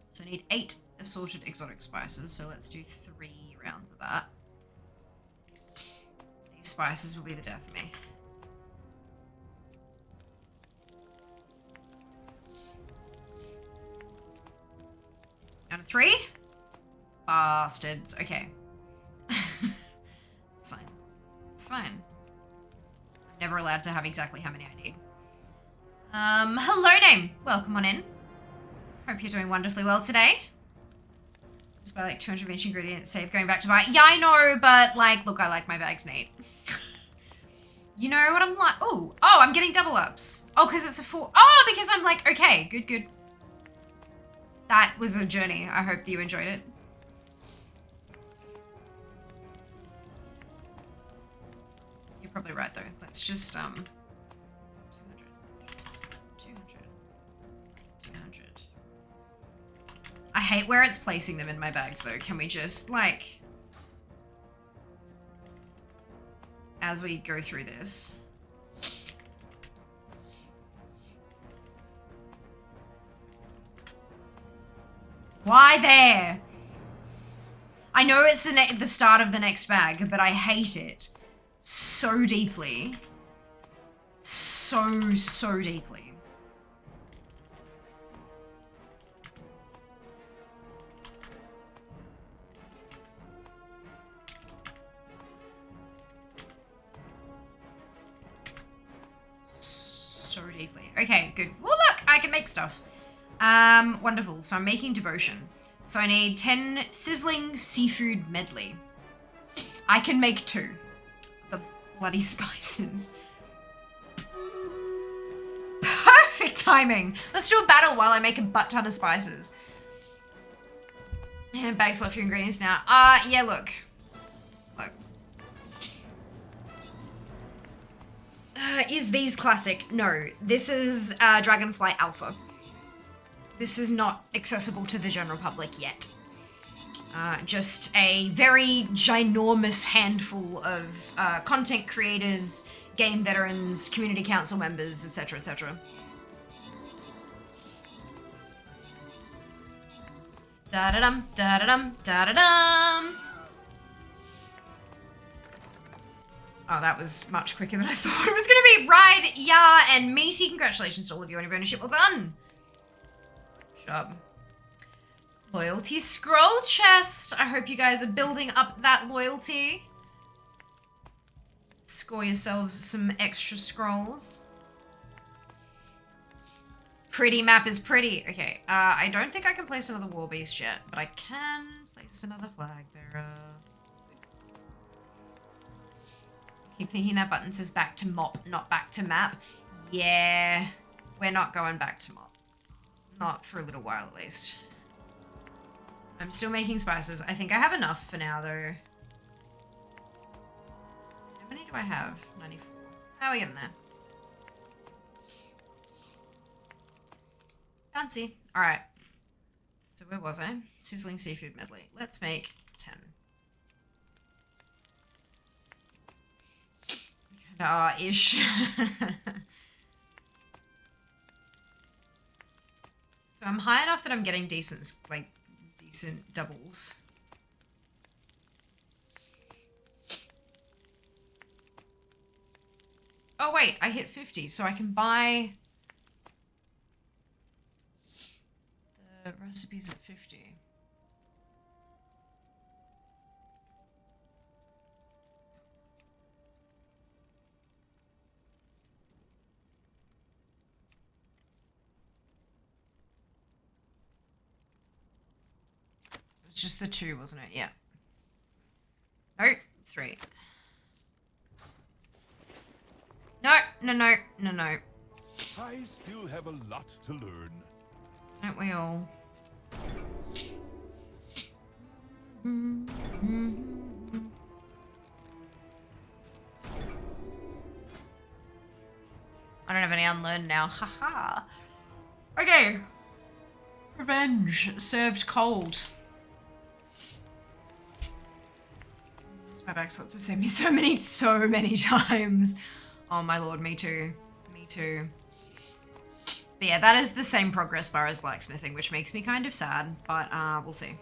S2: So I need 8 assorted exotic spices, so let's do 3 rounds of that. These spices will be the death of me. Out of 3? Bastards. Okay. It's fine. It's fine. I'm never allowed to have exactly how many I need. Hello name. Welcome on in. Hope you're doing wonderfully well today. Just buy like 200 each ingredient, save going back to buy. Yeah, I know, but like, look, I like my bags neat. You know what I'm like? Oh, I'm getting double ups. Oh, because it's a 4. Oh, because I'm like, okay, good. That was a journey. I hope that you enjoyed it. You're probably right though. Let's just 200. I hate where it's placing them in my bags though. Can we just like, as we go through this. Why there? I know it's the start of the next bag, but I hate it so deeply. So deeply. So deeply. Okay, good. Well, look, I can make stuff. Wonderful. So I'm making devotion. So I need 10 sizzling seafood medley. I can make 2. The bloody spices. Perfect timing. Let's do a battle while I make a butt ton of spices. And bag slot for your ingredients now. Yeah, look. Is these classic? No. This is Dragonflight Alpha. This is not accessible to the general public yet. Just a very ginormous handful of content creators, game veterans, community council members, etc., etc. Da-da-dum, da-da-dum, da-da-dum. Oh, that was much quicker than I thought it was going to be. Ride, Ya, and Meaty. Congratulations to all of you on your ownership. Well done. Good job. Loyalty scroll chest. I hope you guys are building up that loyalty. Score yourselves some extra scrolls. Pretty map is pretty. Okay, I don't think I can place another war beast yet, but I can place another flag bearer. Keep thinking that button says back to mop, not back to map. Yeah, we're not going back to mop. Not for a little while at least. I'm still making spices. I think I have enough for now though. How many do I have? 94. How are we getting there? Fancy. Alright. So where was I? Sizzling seafood medley. Let's make 10. Ish. So I'm high enough that I'm getting decent doubles. Oh wait, I hit 50, so I can buy the recipes at 50. It's just the 2, wasn't it? Yeah. No, 3. No, no, no, no, no.
S3: I still have a lot to learn.
S2: Don't we all? I don't have any unlearned now. Haha. Okay. Revenge served cold. My back slots have saved me so many times. Oh my lord, me too. Me too. But yeah, that is the same progress bar as blacksmithing, which makes me kind of sad, but we'll see.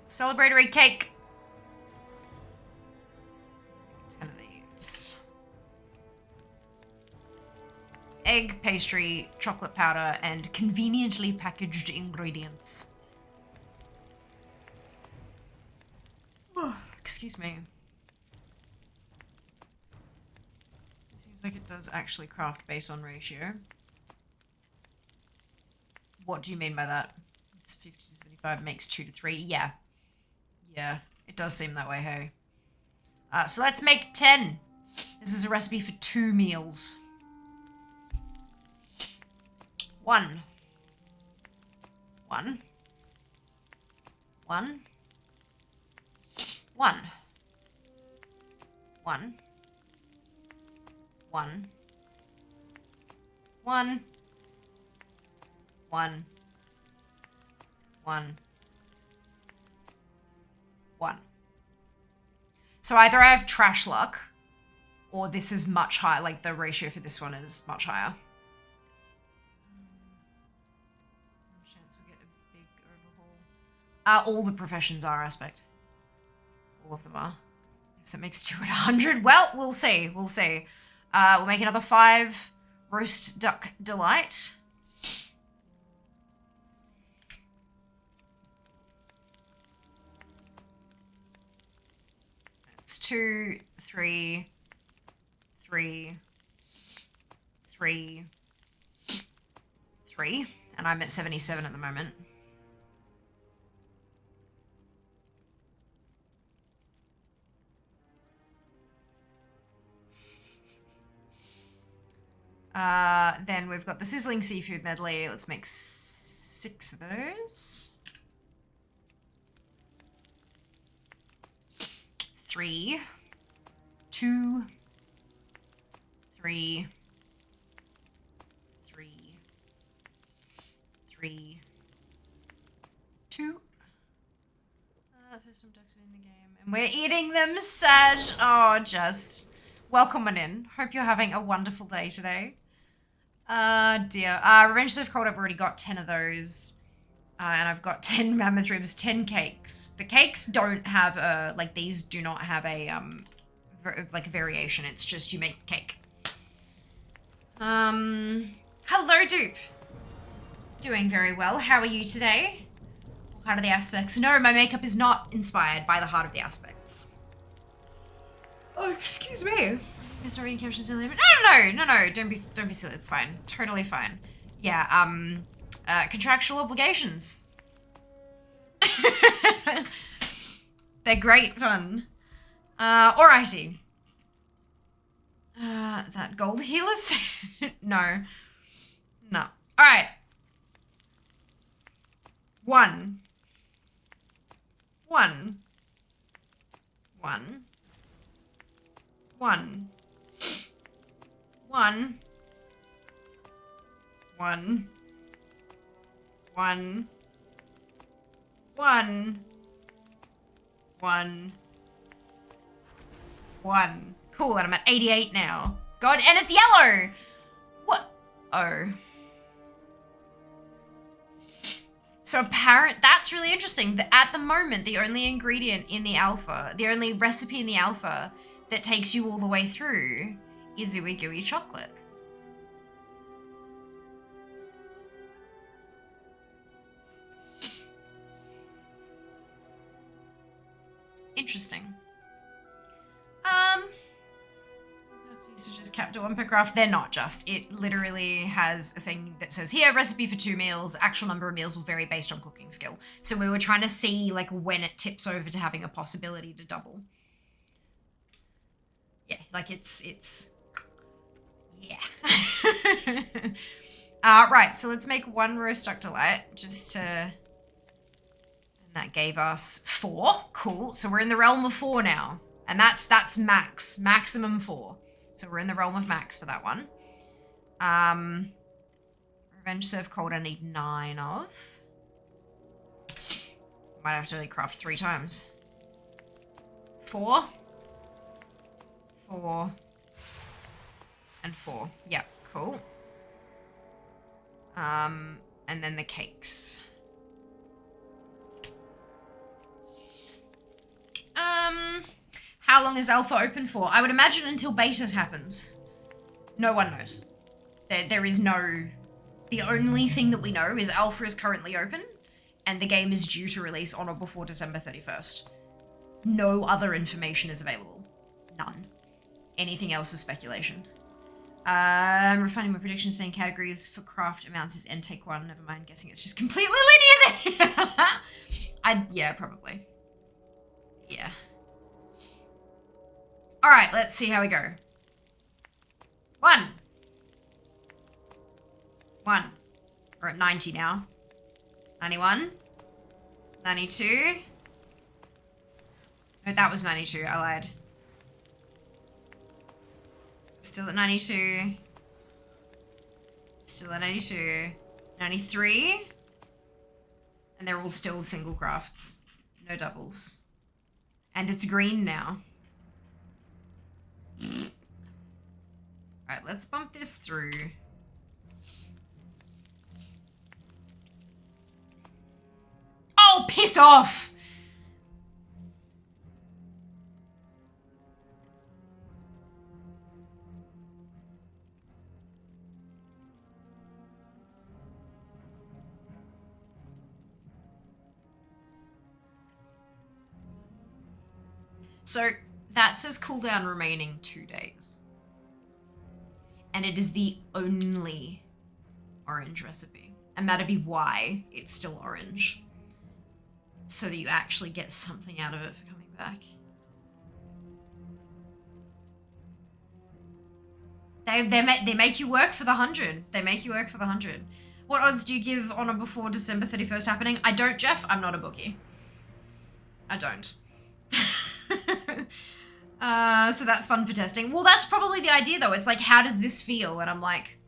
S2: Celebratory cake. 10 of these. Egg, pastry, chocolate powder, and conveniently packaged ingredients. Oh, excuse me. Seems like it does actually craft based on ratio. What do you mean by that? It's 50 to 75 makes 2 to 3. Yeah. Yeah, it does seem that way, hey. So let's make 10. This is a recipe for 2 meals. 1. 1. 1. 1. 1. 1. 1. 1. 1. 1. So either I have trash luck, or this is much higher, like the ratio for this one is much higher. Chance we get a big overhaul. All the professions are aspect. All of them are. Yes, that makes 2 at 100. Well, we'll see. We'll see. We'll make another 5 roast duck delight. It's 2, 3, 3, 3, 3, and I'm at 77 at the moment. Then we've got the sizzling seafood medley. Let's make 6 of those. 3, 2, 3, 3, 3, 2. First time ducks in the game. And we're eating them, Saj. Oh, just welcome on in. Hope you're having a wonderful day today. Dear. Revenge of Cold, I've already got 10 of those. And I've got 10 mammoth ribs, 10 cakes. The cakes don't have a, like, these do not have a, like a variation. It's just you make cake. Hello, Dupe. Doing very well. How are you today? Heart of the Aspects. No, my makeup is not inspired by the Heart of the Aspects. Oh, excuse me. Mr. Reading captions earlier. No. Don't be silly. It's fine. Totally fine. Yeah. Contractual obligations. They're great fun. Alrighty. That gold healer set. No. Alright. 1. 1. 1. 1. 1. 1. 1. 1. 1. 1. Cool, and I'm at 88 now. God, and it's yellow! What? Oh. So that's really interesting. At the moment, the only ingredient in the alpha, the only recipe in the alpha that takes you all the way through is ooey gooey chocolate. Interesting. These are just kept to one per craft. They're not just. It literally has a thing that says here, recipe for 2 meals. Actual number of meals will vary based on cooking skill. So we were trying to see like when it tips over to having a possibility to double. Yeah, like it's yeah. Right, so let's make 1 roast ductilite just to, and that gave us 4. Cool. So we're in the realm of 4 now. And that's maximum 4. So we're in the realm of max for that one. Revenge Serve Cold I need 9 of. Might have to craft 3 times. 4. 4. And 4. Yep, cool. And then the cakes. How long is alpha open for? I would imagine until beta happens. No one knows. There is no... The only thing that we know is alpha is currently open and the game is due to release on or before December 31st. No other information is available. None. Anything else is speculation. I'm refining my predictions, saying categories for craft amounts is N take 1. Never mind, guessing it's just completely linear then. Yeah, probably. Yeah. Alright, let's see how we go. 1. 1. We're at 90 now. 91. 92. No, that was 92. I lied. Still at 92. Still at 92. 93. And they're all still single crafts. No doubles. And it's green now. Alright, let's bump this through. Oh, piss off! So that says cooldown remaining 2 days. And it is the only orange recipe. And that'd be why it's still orange. So that you actually get something out of it for coming back. They make you work for the 100. They make you work for the 100. What odds do you give on or before December 31st happening? I don't, Jeff. I'm not a bookie. I don't. So that's fun for testing. Well, that's probably the idea though. It's like, how does this feel? And I'm like,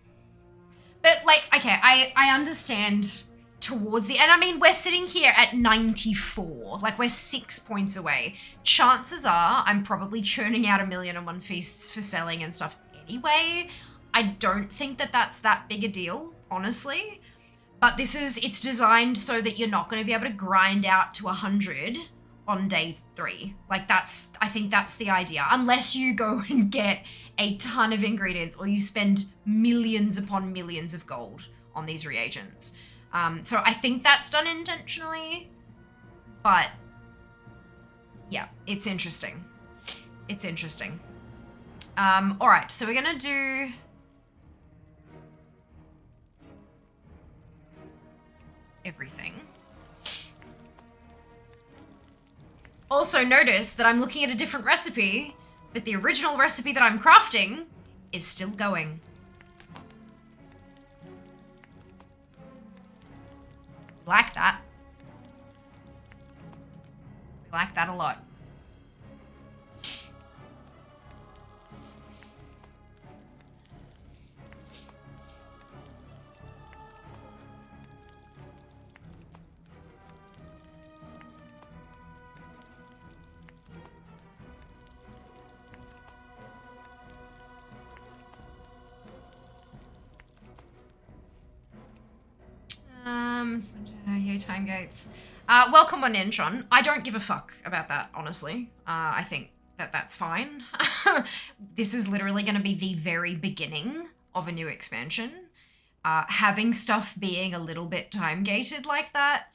S2: but like, okay, I understand towards the, and I mean, we're sitting here at 94, like we're 6 points away. Chances are I'm probably churning out 1,000,001 feasts for selling and stuff anyway. I don't think that that's that big a deal, honestly. But it's designed so that you're not going to be able to grind out to 100 on day 3. Like I think that's the idea. Unless you go and get a ton of ingredients or you spend millions upon millions of gold on these reagents. So I think that's done intentionally, but yeah, it's interesting. It's interesting. All right, so we're gonna do everything. Also notice that I'm looking at a different recipe, but the original recipe that I'm crafting is still going. Like that. We like that a lot. Yay, time gates. Welcome on in, Sean. I don't give a fuck about that, honestly. I think that that's fine. This is literally going to be the very beginning of a new expansion. Having stuff being a little bit time gated like that,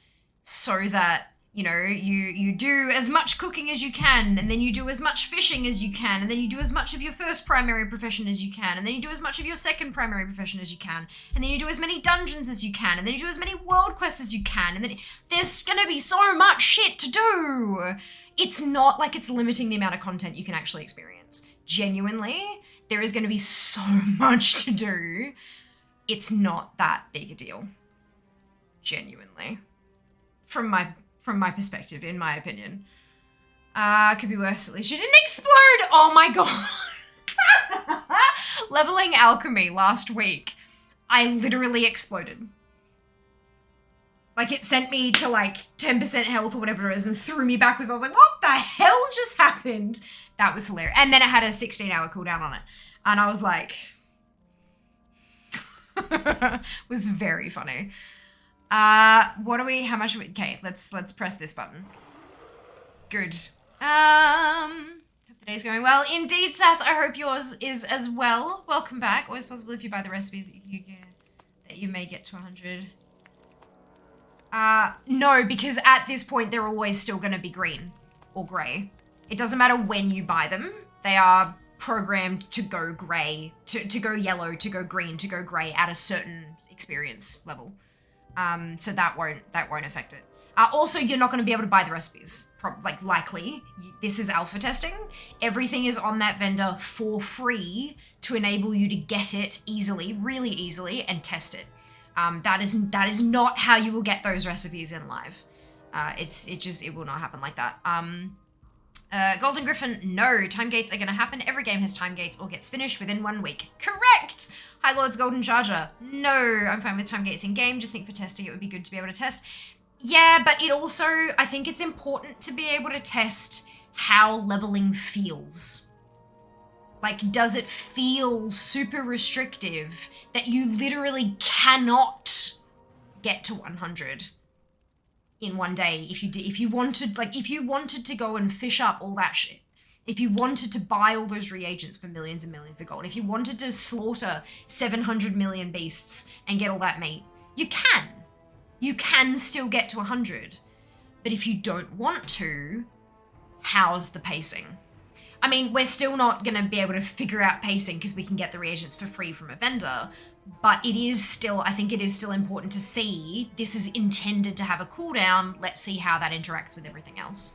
S2: so that, you know, you do as much cooking as you can, and then you do as much fishing as you can, and then you do as much of your first primary profession as you can, and then you do as much of your second primary profession as you can, and then you do as many dungeons as you can, and then you do as many world quests as you can, and then there's gonna be so much shit to do. It's not like it's limiting the amount of content you can actually experience. Genuinely, there is gonna be so much to do. It's not that big a deal. Genuinely. From my perspective, in my opinion. Could be worse, at least. She didn't explode! Oh my god! Leveling alchemy last week, I literally exploded. Like, it sent me to like 10% health or whatever it is and threw me backwards. I was like, what the hell just happened? That was hilarious. And then it had a 16-hour cooldown on it. And I was like... it was very funny. What do we, how much, okay, let's press this button. Good. Hope the day's going well. Indeed, Sass, I hope yours is as well. Welcome back. Always possible if you buy the recipes that you may get to 100. No, because at this point, they're always still going to be green or gray. It doesn't matter when you buy them. They are programmed to go gray, to go yellow, to go green, to go gray at a certain experience level. So that won't affect it. Also, you're not going to be able to buy the recipes, likely. This is alpha testing. Everything is on that vendor for free to enable you to get it easily, really easily, and test it. That is not how you will get those recipes in live. It will not happen like that. Golden Griffin, no, time gates are going to happen. Every game has time gates or gets finished within 1 week. Correct! Hi Lord's Golden Charger, no, I'm fine with time gates in game. Just think for testing it would be good to be able to test. Yeah, but it also, I think it's important to be able to test how leveling feels. Like, does it feel super restrictive that you literally cannot get to 100? In 1 day, if you wanted to go and fish up all that shit, if you wanted to buy all those reagents for millions and millions of gold, if you wanted to slaughter 700 million beasts and get all that meat, you can still get to 100. But if you don't want to, how's the pacing? I mean, we're still not going to be able to figure out pacing because we can get the reagents for free from a vendor. But it is still, I think it is still important to see, this is intended to have a cooldown. Let's see how that interacts with everything else.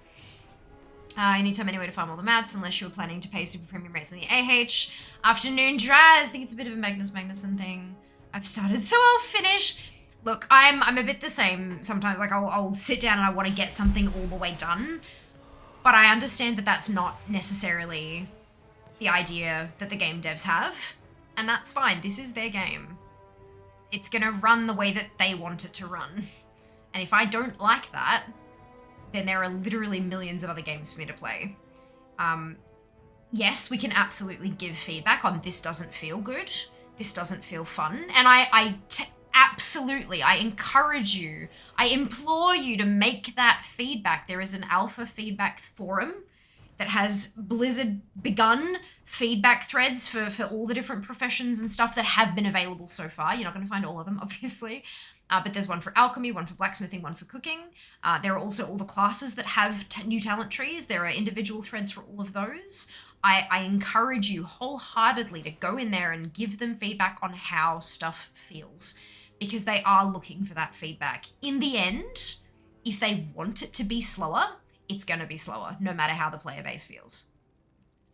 S2: Anytime, anyway to farm all the mats, unless you were planning to pay super premium rates in the AH. Afternoon Draz, I think it's a bit of a Magnus Magnuson thing. I've started, so I'll finish. Look, I'm a bit the same sometimes. Like, I'll sit down and I want to get something all the way done. But I understand that that's not necessarily the idea that the game devs have, and that's fine. This is their game. It's gonna run the way that they want it to run. And if I don't like that, then there are literally millions of other games for me to play. Yes, we can absolutely give feedback on this doesn't feel good, this doesn't feel fun, and absolutely, I encourage you, I implore you to make that feedback. There is an alpha feedback forum that has Blizzard begun feedback threads for all the different professions and stuff that have been available so far. You're not going to find all of them, obviously. But there's one for alchemy, one for blacksmithing, one for cooking. There are also all the classes that have new talent trees. There are individual threads for all of those. I encourage you wholeheartedly to go in there and give them feedback on how stuff feels, because they are looking for that feedback. In the end, if they want it to be slower, it's going to be slower, no matter how the player base feels.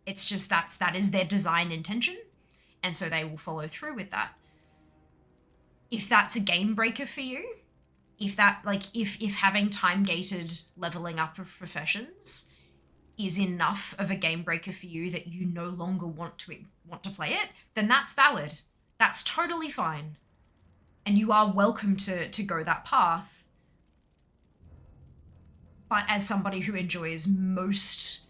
S2: It's just that is their design intention, and so they will follow through with that. If that's a game breaker for you, if having time-gated leveling up of professions is enough of a game breaker for you that you no longer want to play it, then that's valid. That's totally fine. And you are welcome to go that path. But as somebody who enjoys most,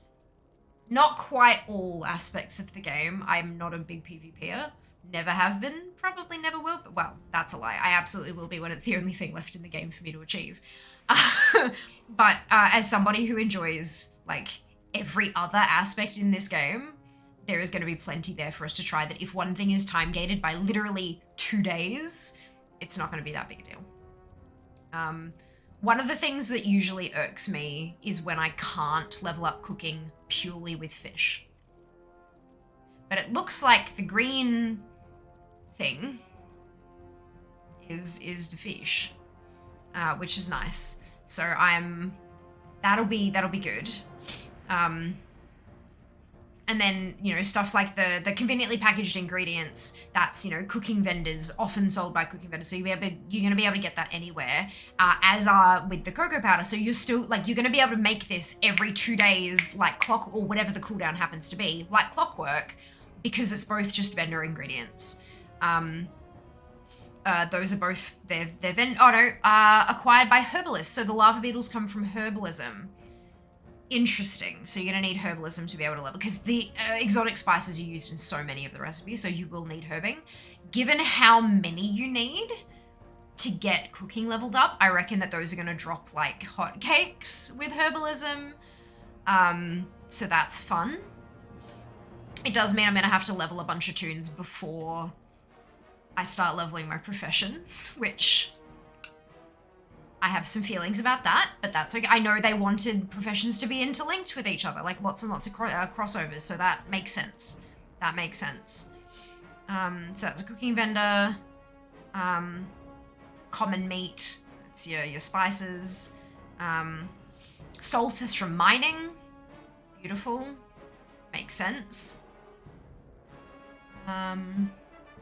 S2: not quite all aspects of the game, I'm not a big PvPer. Never have been, probably never will, but well, that's a lie. I absolutely will be when it's the only thing left in the game for me to achieve. But as somebody who enjoys like every other aspect in this game, there is going to be plenty there for us to try. That if one thing is time gated by literally 2 days, it's not going to be that big a deal. One of the things that usually irks me is when I can't level up cooking purely with fish. But it looks like the green thing is the fish, which is nice. So that'll be good. And then, you know, stuff like the conveniently packaged ingredients, that's, you know, cooking vendors, often sold by cooking vendors. So you're going to be able to get that anywhere, as are with the cocoa powder. So you're still, like, you're going to be able to make this every 2 days, like clock, or whatever the cooldown happens to be, like clockwork, because it's both just vendor ingredients. Those are both, acquired by herbalists. So the lava beetles come from herbalism. Interesting. So you're going to need herbalism to be able to level, because the exotic spices are used in so many of the recipes, so you will need herbing. Given how many you need to get cooking leveled up, I reckon that those are going to drop like hotcakes with herbalism. So that's fun. It does mean I'm going to have to level a bunch of tunes before I start leveling my professions, which I have some feelings about that, but that's okay. I know they wanted professions to be interlinked with each other, like lots and lots of crossovers, so that makes sense. That makes sense. So that's a cooking vendor. Common meat, that's your spices. Salt is from mining. Beautiful. Makes sense. And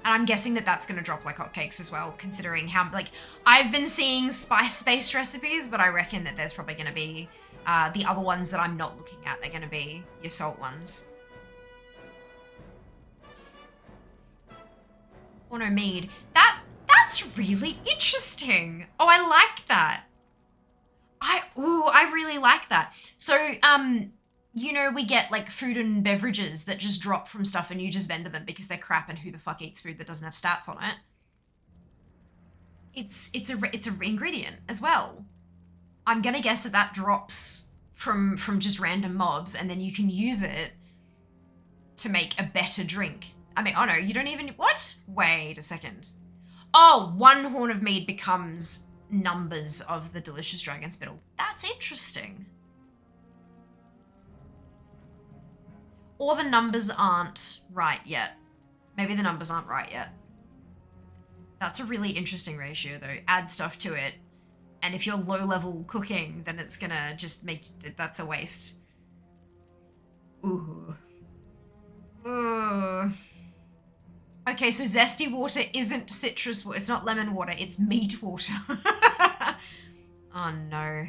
S2: I'm guessing that that's going to drop like hotcakes as well, considering how, like, I've been seeing spice-based recipes, but I reckon that there's probably going to be, the other ones that I'm not looking at are going to be your salt ones. Horno mead. That's really interesting. Oh, I like that. I really like that. So, you know, we get like food and beverages that just drop from stuff and you just vendor them because they're crap, and who the fuck eats food that doesn't have stats on it? It's a ingredient as well. I'm gonna guess that drops from just random mobs, and then you can use it to make a better drink. I mean, oh no, you don't even, what? Wait a second. Oh, 1 horn of mead becomes numbers of the delicious dragon spittle. That's interesting. Or the numbers aren't right yet. Maybe the numbers aren't right yet. That's a really interesting ratio though. Add stuff to it. And if you're low level cooking, then it's gonna just make, that's a waste. Ooh. Ooh. Okay, so zesty water isn't citrus water. It's not lemon water, it's meat water. Oh no.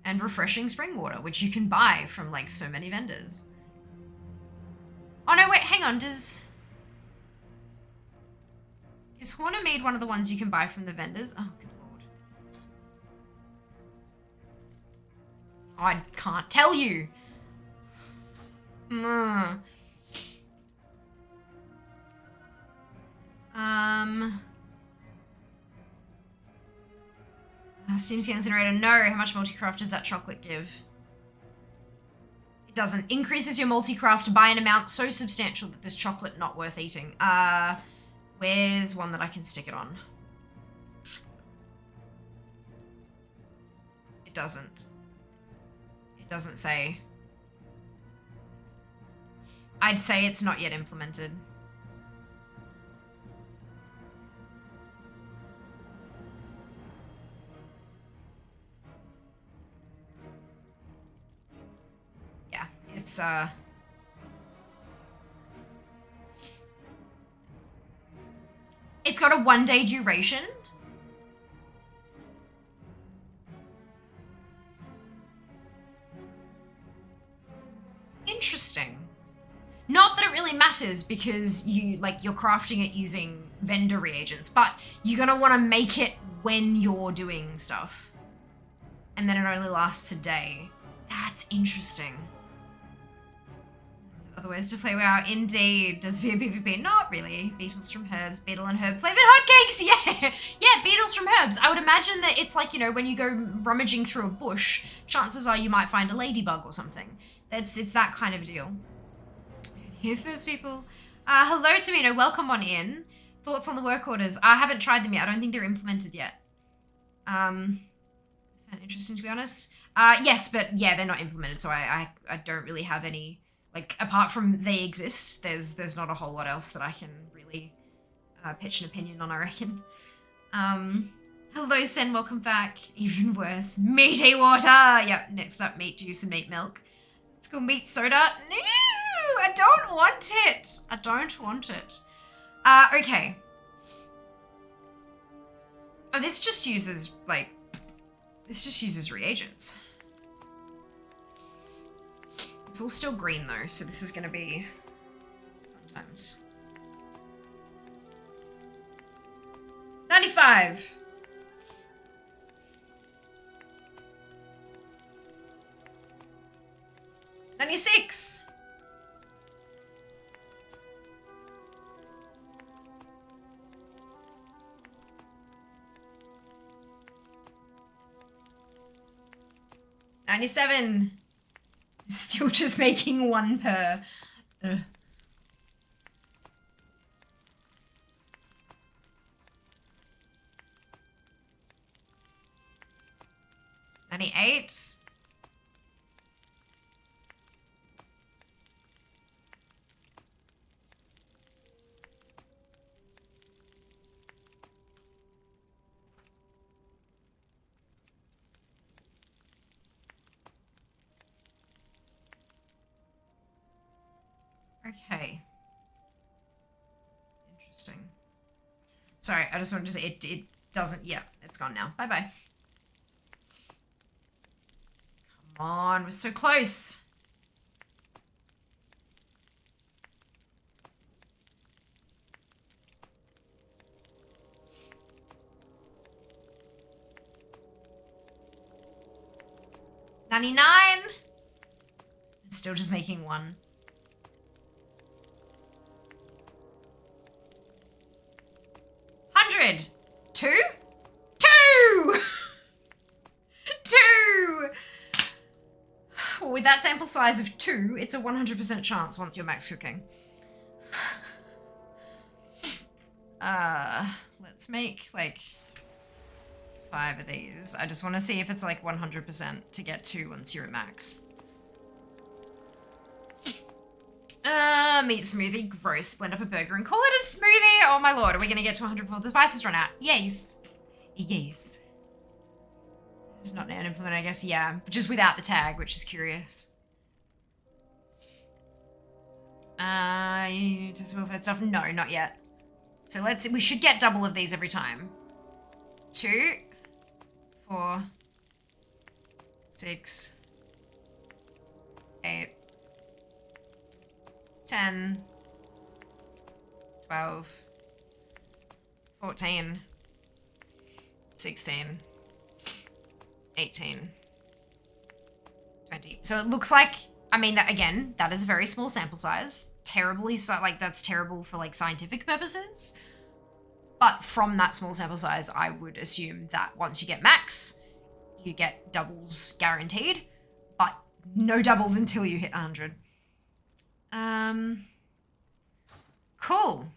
S2: and refreshing spring water, which you can buy from like so many vendors. Oh no, wait, hang on, is Horner Mead one of the ones you can buy from the vendors? Oh, good lord. Oh, I can't tell you. Steam Scan Incinerator, no. How much multi-craft does that chocolate give? It doesn't. Increases your multi-craft by an amount so substantial that this chocolate not worth eating. Where's one that I can stick it on? It doesn't. It doesn't say. I'd say it's not yet implemented. Yeah, it's it's got a 1-day duration. Interesting. Not that it really matters because you're crafting it using vendor reagents, but you're gonna want to make it when you're doing stuff. And then it only lasts a day. That's interesting. Other ways to play WoW, indeed. Does PvP? Not really. Beetles from herbs, beetle and herb flavored hotcakes. Yeah, yeah, beetles from herbs. I would imagine that it's like, you know, when you go rummaging through a bush, chances are you might find a ladybug or something. It's that kind of deal. Here first, people. Hello, Tamino. Welcome on in. Thoughts on the work orders? I haven't tried them yet. I don't think they're implemented yet. Is that interesting, to be honest? Yes, but yeah, they're not implemented, so I don't really have any. Like, apart from they exist, there's not a whole lot else that I can really pitch an opinion on, I reckon. Hello, Sen, welcome back. Even worse, meaty water. Yep, next up, meat juice and meat milk. Let's go meat soda. No, I don't want it. I don't want it. Okay. Oh, this just uses, reagents. It's all still green though, so this is gonna be fun times. 95. $96. $97. Still just making one per. Ugh. $98. Okay. Interesting. Sorry, I just wanted to say it doesn't, yeah, it's gone now. Bye-bye. Come on, we're so close. $99. It's still just making one. $100. Two? With that sample size of 2, it's a 100% chance once you're max cooking. Let's make like 5 of these. I just want to see if it's like 100% to get 2 once you're at max. Meat smoothie, gross. Blend up a burger and call it a smoothie. Oh my lord, are we gonna get to 100 before the spices run out? Yes. Yes. It's not now implemented, I guess. Yeah, just without the tag, which is curious. You need to smell that stuff? No, not yet. So we should get double of these every time. 2, 4, 6, 8, 10, 12, 14, 16, 18, 20. So it looks like, I mean, that again, that is a very small sample size. Terribly, so like that's terrible for like scientific purposes. But from that small sample size, I would assume that once you get max, you get doubles guaranteed, but no doubles until you hit 100. Cool.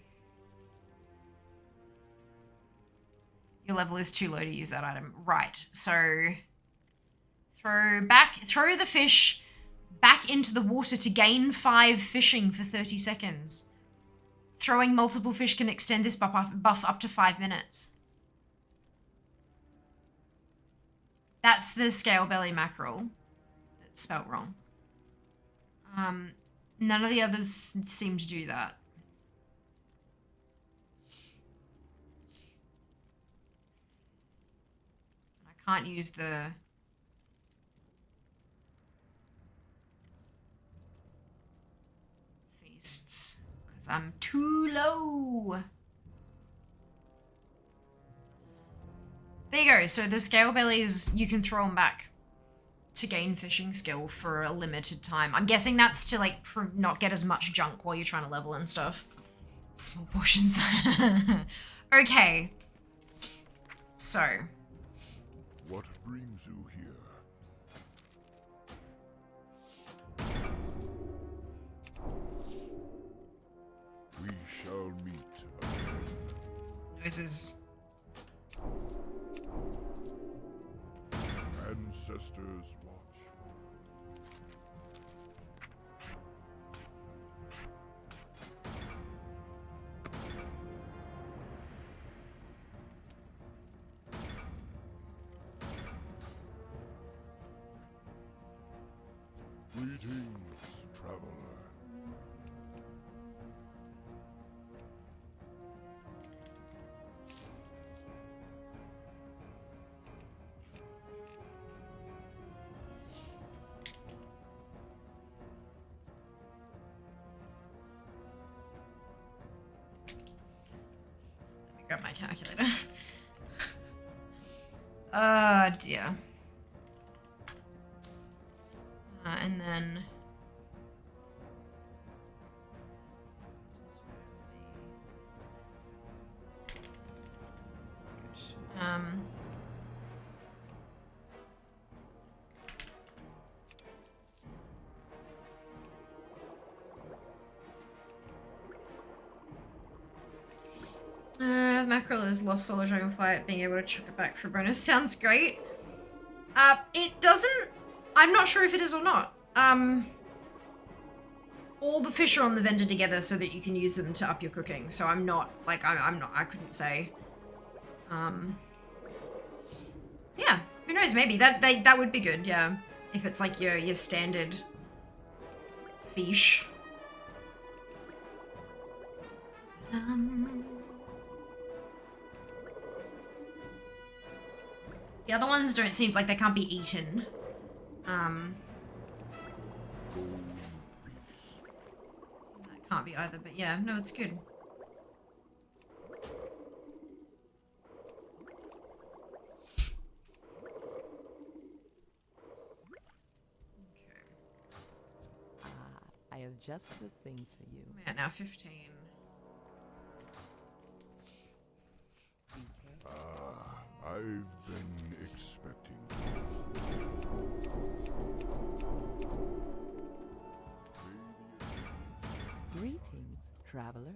S2: Your level is too low to use that item. Right, so throw the fish back into the water to gain 5 fishing for 30 seconds. Throwing multiple fish can extend this buff up to 5 minutes. That's the scale belly mackerel. That's spelt wrong. None of the others seem to do that. I can't use the... feasts because I'm too low. There you go. So the scale bellies, you can throw them back to gain fishing skill for a limited time. I'm guessing that's to like not get as much junk while you're trying to level and stuff. Small portions. Okay. So.
S3: What brings you here? We shall meet again.
S2: Noises.
S3: Ancestors watch. Greetings, traveler.
S2: Let me grab my calculator. Oh dear. And then mackerel is lost solo Dragonflight, being able to chuck it back for a bonus sounds great. It doesn't, I'm not sure if it is or not. All the fish are on the vendor together so that you can use them to up your cooking. So I'm not, like, I couldn't say. Yeah, who knows, maybe. That would be good, yeah. If it's like your standard fish. The other ones don't seem like they can't be eaten. That can't be either, but yeah, no, it's good. Okay.
S1: I have just the thing for you.
S2: Yeah, now 15.
S3: I've been expecting.
S1: Greetings, traveler.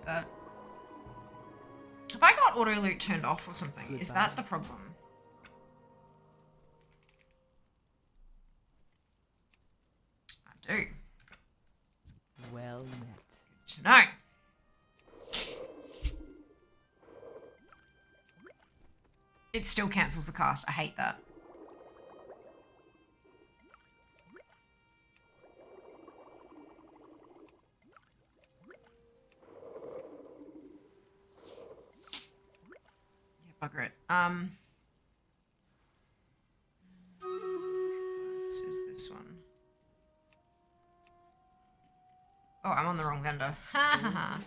S2: that. Have I got auto loot turned off or something? Is that the problem? I do.
S1: Well met.
S2: Good to know. It still cancels the cast. I hate that. Yeah, bugger it. This is this one. Oh, I'm on the wrong vendor. Ha ha ha.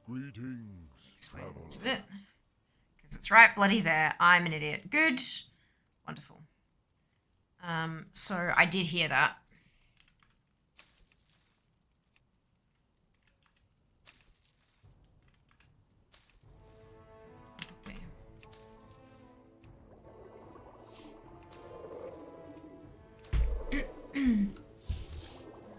S3: Greetings,
S2: Explain
S3: traveler.
S2: this a bit. Because it's right bloody there. I'm an idiot. Good. Wonderful. So I did hear that. Okay.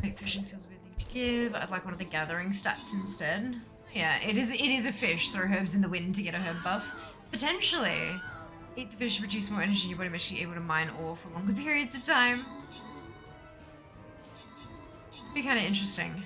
S2: Wait, fishing feels a weird thing to give. I'd like one of the gathering stats instead. Yeah, it is a fish. Throw herbs in the wind to get a herb buff. Potentially. Eat the fish to produce more energy. Your body makes you able to mine ore for longer periods of time. Be kind of interesting.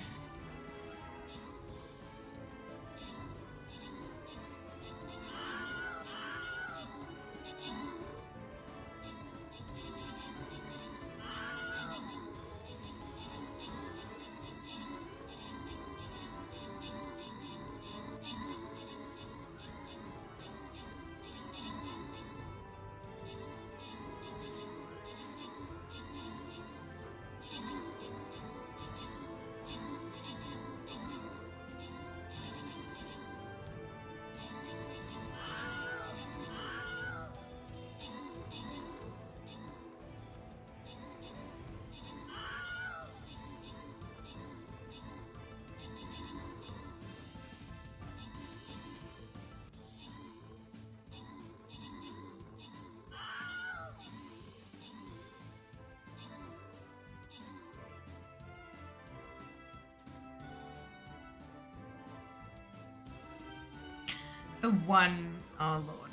S2: The one, oh lord.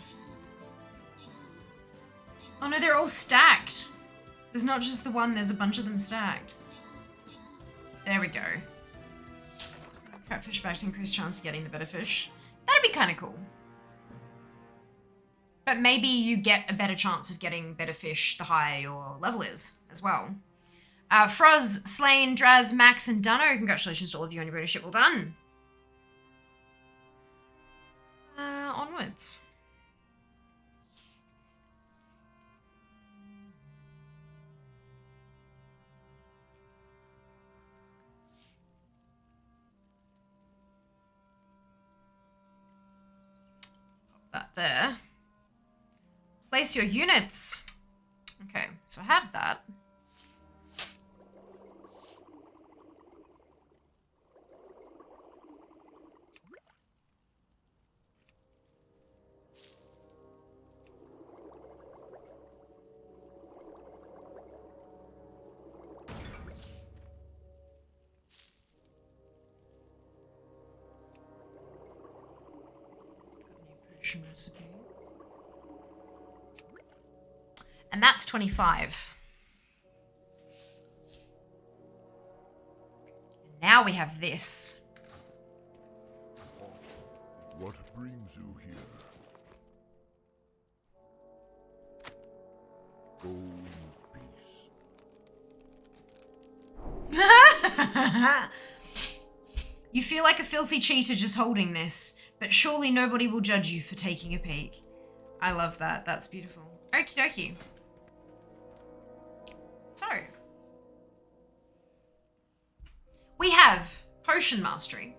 S2: Oh no, they're all stacked. There's not just the one, there's a bunch of them stacked. There we go. Catfish back to increase chance of getting the better fish. That'd be kind of cool. But maybe you get a better chance of getting better fish the higher your level is as well. Froz, Slain, Draz, Max, and Dunno, congratulations to all of you on your ownership. Well done. Onwards. Pop that there. Place your units. Okay, so I have that. Recipe. And that's 25. And now we have this.
S3: What brings you here? Go in peace.
S2: You feel like a filthy cheater just holding this, but surely nobody will judge you for taking a peek. I love that. That's beautiful. Okie dokie. So, we have Potion Mastery,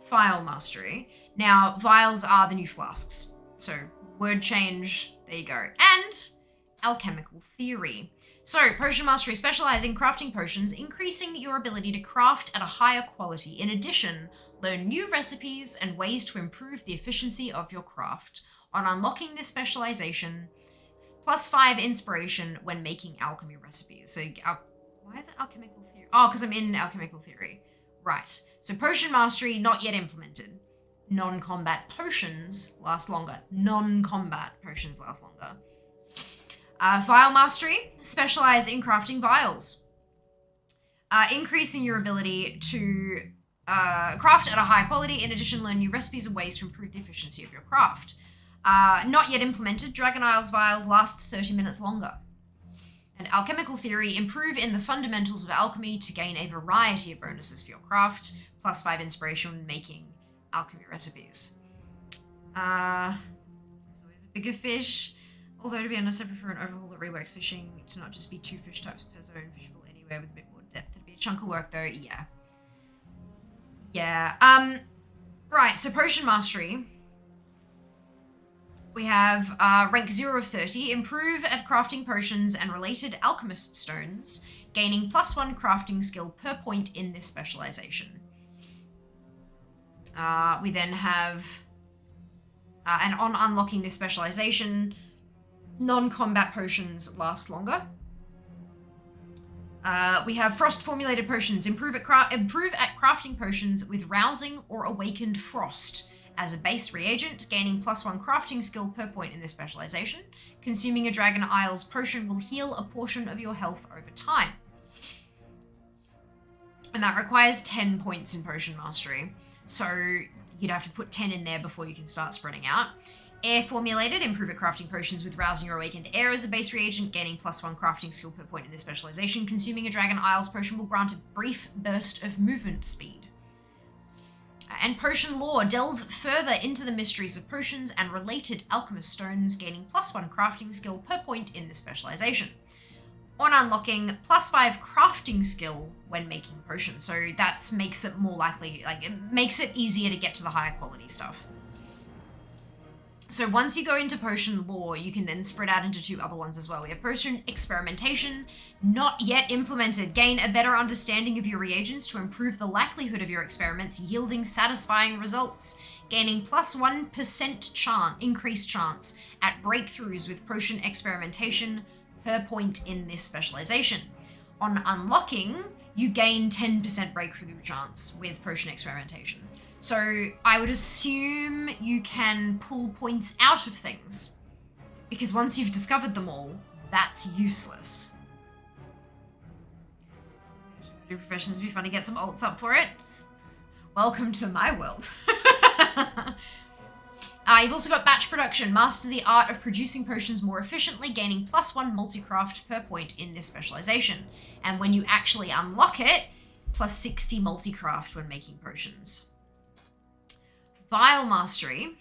S2: Vial Mastery. Now, vials are the new flasks. So, word change, there you go. And Alchemical Theory. So, Potion Mastery, specialize in crafting potions, increasing your ability to craft at a higher quality. In addition, learn new recipes and ways to improve the efficiency of your craft. On unlocking this specialization, +5 inspiration when making alchemy recipes. So, why is it Alchemical Theory? Oh, because I'm in Alchemical Theory. Right. So potion mastery, not yet implemented. Non-combat potions last longer. Non-combat potions last longer. Vial mastery, specialize in crafting vials. Increasing your ability to craft at a high quality. In addition, learn new recipes and ways to improve the efficiency of your craft. Not yet implemented, Dragon Isles vials last 30 minutes longer. And alchemical theory, improve in the fundamentals of alchemy to gain a variety of bonuses for your craft, plus 5 inspiration when making alchemy recipes. There's always a bigger fish. Although, to be honest, I prefer an overhaul that reworks fishing to not just be 2 fish types per zone, fishable anywhere with a bit more depth. It'd be a chunk of work, though. Yeah. Yeah. Right, so potion mastery. We have rank 0 of 30. Improve at crafting potions and related alchemist stones, gaining +1 crafting skill per point in this specialization. We then have, and on unlocking this specialization, non-combat potions last longer. We have frost formulated potions. Improve at crafting potions with rousing or awakened frost as a base reagent, gaining +1 crafting skill per point in this specialization. Consuming a Dragon Isles potion will heal a portion of your health over time. And that requires 10 points in potion mastery. So you'd have to put 10 in there before you can start spreading out. Air formulated, improve at crafting potions with rousing or awakened air as a base reagent, gaining +1 crafting skill per point in this specialization. Consuming a Dragon Isles potion will grant a brief burst of movement speed. And potion lore, delve further into the mysteries of potions and related alchemist stones, gaining +1 crafting skill per point in this specialization. On unlocking, +5 crafting skill when making potions. So that makes it more likely, like it makes it easier to get to the higher quality stuff. So once you go into potion lore, you can then spread out into 2 other ones as well. We have potion experimentation, not yet implemented. Gain a better understanding of your reagents to improve the likelihood of your experiments, yielding satisfying results. Gaining +1% increased chance at breakthroughs with potion experimentation per point in this specialization. On unlocking, you gain 10% breakthrough chance with potion experimentation. So I would assume you can pull points out of things, because once you've discovered them all, that's useless. Do professions would be fun to get some alts up for it. Welcome to my world. You've also got batch production. Master the art of producing potions more efficiently, gaining +1 multicraft per point in this specialization. And when you actually unlock it, +60 multicraft when making potions. Vial mastery.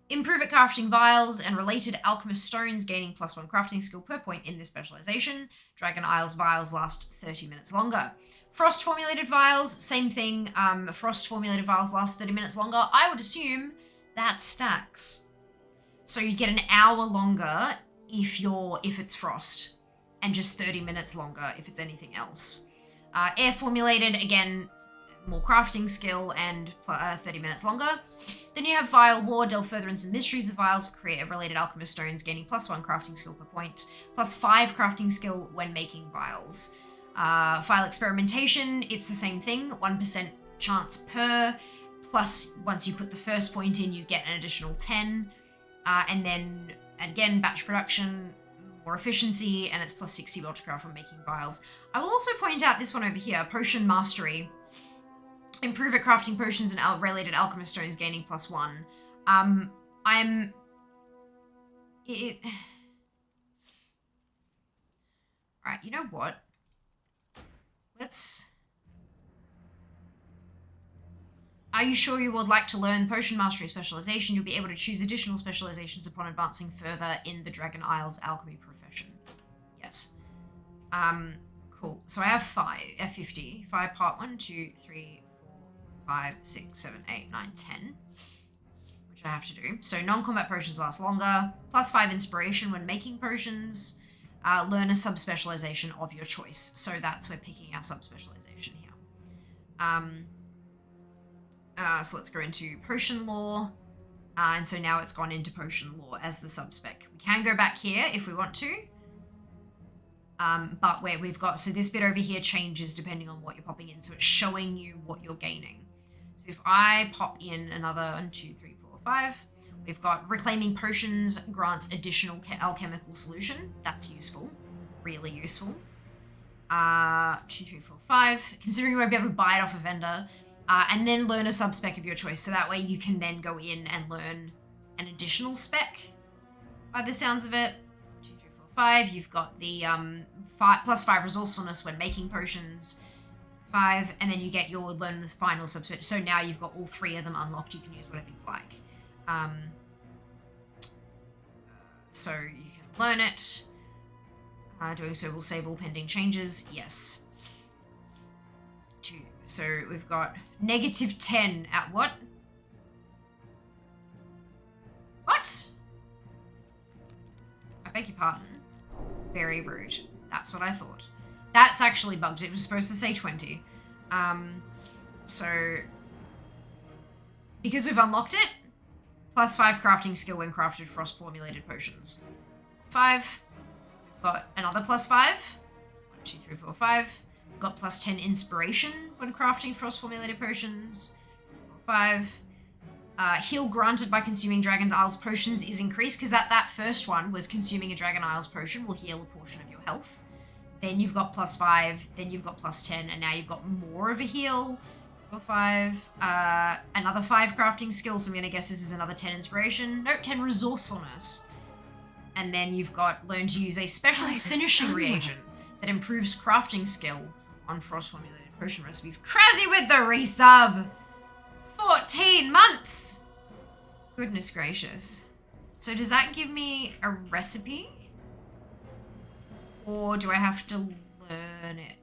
S2: Improve at crafting vials and related alchemist stones, gaining +1 crafting skill per point in this specialization. Dragon Isles vials last 30 minutes longer. Frost formulated vials, same thing. Frost formulated vials last 30 minutes longer. I would assume that stacks. So you get an hour longer if it's frost, and just 30 minutes longer if it's anything else. Air formulated, again, more crafting skill and 30 minutes longer. Then you have vial lore, delve further into the mysteries of vials, create related alchemist stones, gaining +1 crafting skill per point, +5 crafting skill when making vials. Vial experimentation, it's the same thing, 1% chance per, plus once you put the first point in, you get an additional 10. And then again, batch production, more efficiency, and it's +60 multicraft when making vials. I will also point out this one over here, potion mastery. Improve at crafting potions and related alchemist stones, gaining +1. Alright, you know what? Are you sure you would like to learn potion mastery specialization? You'll be able to choose additional specializations upon advancing further in the Dragon Isles alchemy profession. Yes. Cool. So I have 50. 5 part 1, 2, 3, 5, 6, 7, 8, 9, 10, which I have to do. So non-combat potions last longer, +5 inspiration when making potions, learn a subspecialization of your choice. So that's we're picking our subspecialization here. So let's go into potion lore. And so now it's gone into potion lore as the subspec. We can go back here if we want to. But where we've got, so this bit over here changes depending on what you're popping in. So it's showing you what you're gaining. So if I pop in another 1, 2, 3, 4, 5, we've got reclaiming potions grants additional alchemical solution. That's useful, really useful. 2, 3, 4, 5. Considering you won't be able to buy it off a vendor, and then learn a sub-spec of your choice. So that way you can then go in and learn an additional spec. By the sounds of it, 2, 3, 4, 5. You've got the +5 resourcefulness when making potions. 5, and then you get your learn the final sub-spec. So now you've got all 3 of them unlocked. You can use whatever you like. So you can learn it. Doing so will save all pending changes. Yes. 2. So we've got -10 at what? What? I beg your pardon. Very rude. That's what I thought. That's actually bugged. It was supposed to say 20. So because we've unlocked it, +5 crafting skill when crafted frost formulated potions. 5. Got another +5. 1, 2, 3, 4, 5. Got +10 inspiration when crafting frost formulated potions. 4, 5. Heal granted by consuming Dragon Isles potions is increased because that first one was consuming a Dragon Isles potion will heal a portion of your health. Then you've got +5. Then you've got +10, and now you've got more of a heal. 4, 5. Another 5 crafting skill. So I'm gonna guess this is another 10 inspiration. No, 10 resourcefulness. And then you've got learn to use a special finishing reagent that improves crafting skill on frost formulated potion recipes. Crazy with the resub! 14 months! Goodness gracious. So does that give me a recipe? Or do I have to learn it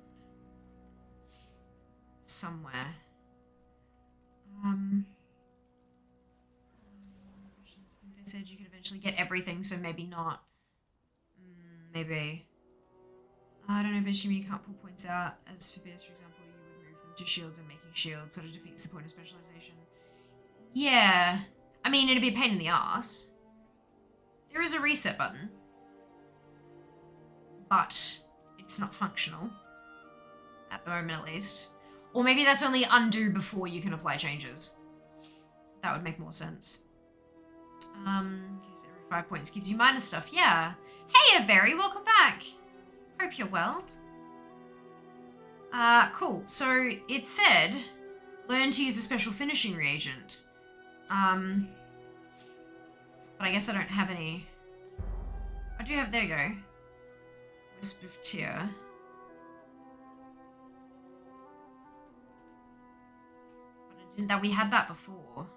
S2: somewhere? They said you could eventually get everything, so maybe not. Maybe. I don't know, but Shimi can't pull points out. As for Bears, for example, you would move them to shields, and making shields sort of defeats the point of specialization. Yeah. I mean, it'd be a pain in the ass. There is a reset button. But it's not functional. At the moment, at least. Or maybe that's only undo before you can apply changes. That would make more sense. Okay, so every 5 points gives you minus stuff. Yeah. Hey, Avery, welcome back. Hope you're well. Cool. So it said, learn to use a special finishing reagent. But I guess I don't have any. I do have, there you go. Wisp of Tear. But I didn't, that we had that before.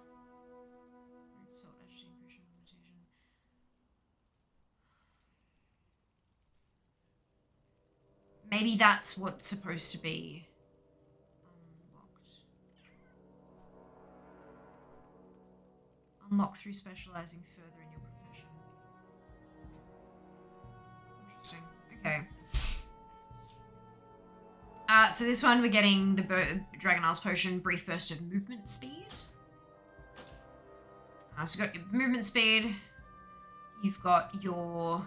S2: Maybe that's what's supposed to be unlocked. Unlock through specializing further in your profession. Interesting. Okay. So this one we're getting the Dragon Isles potion, brief burst of movement speed. So you've got your movement speed. You've got your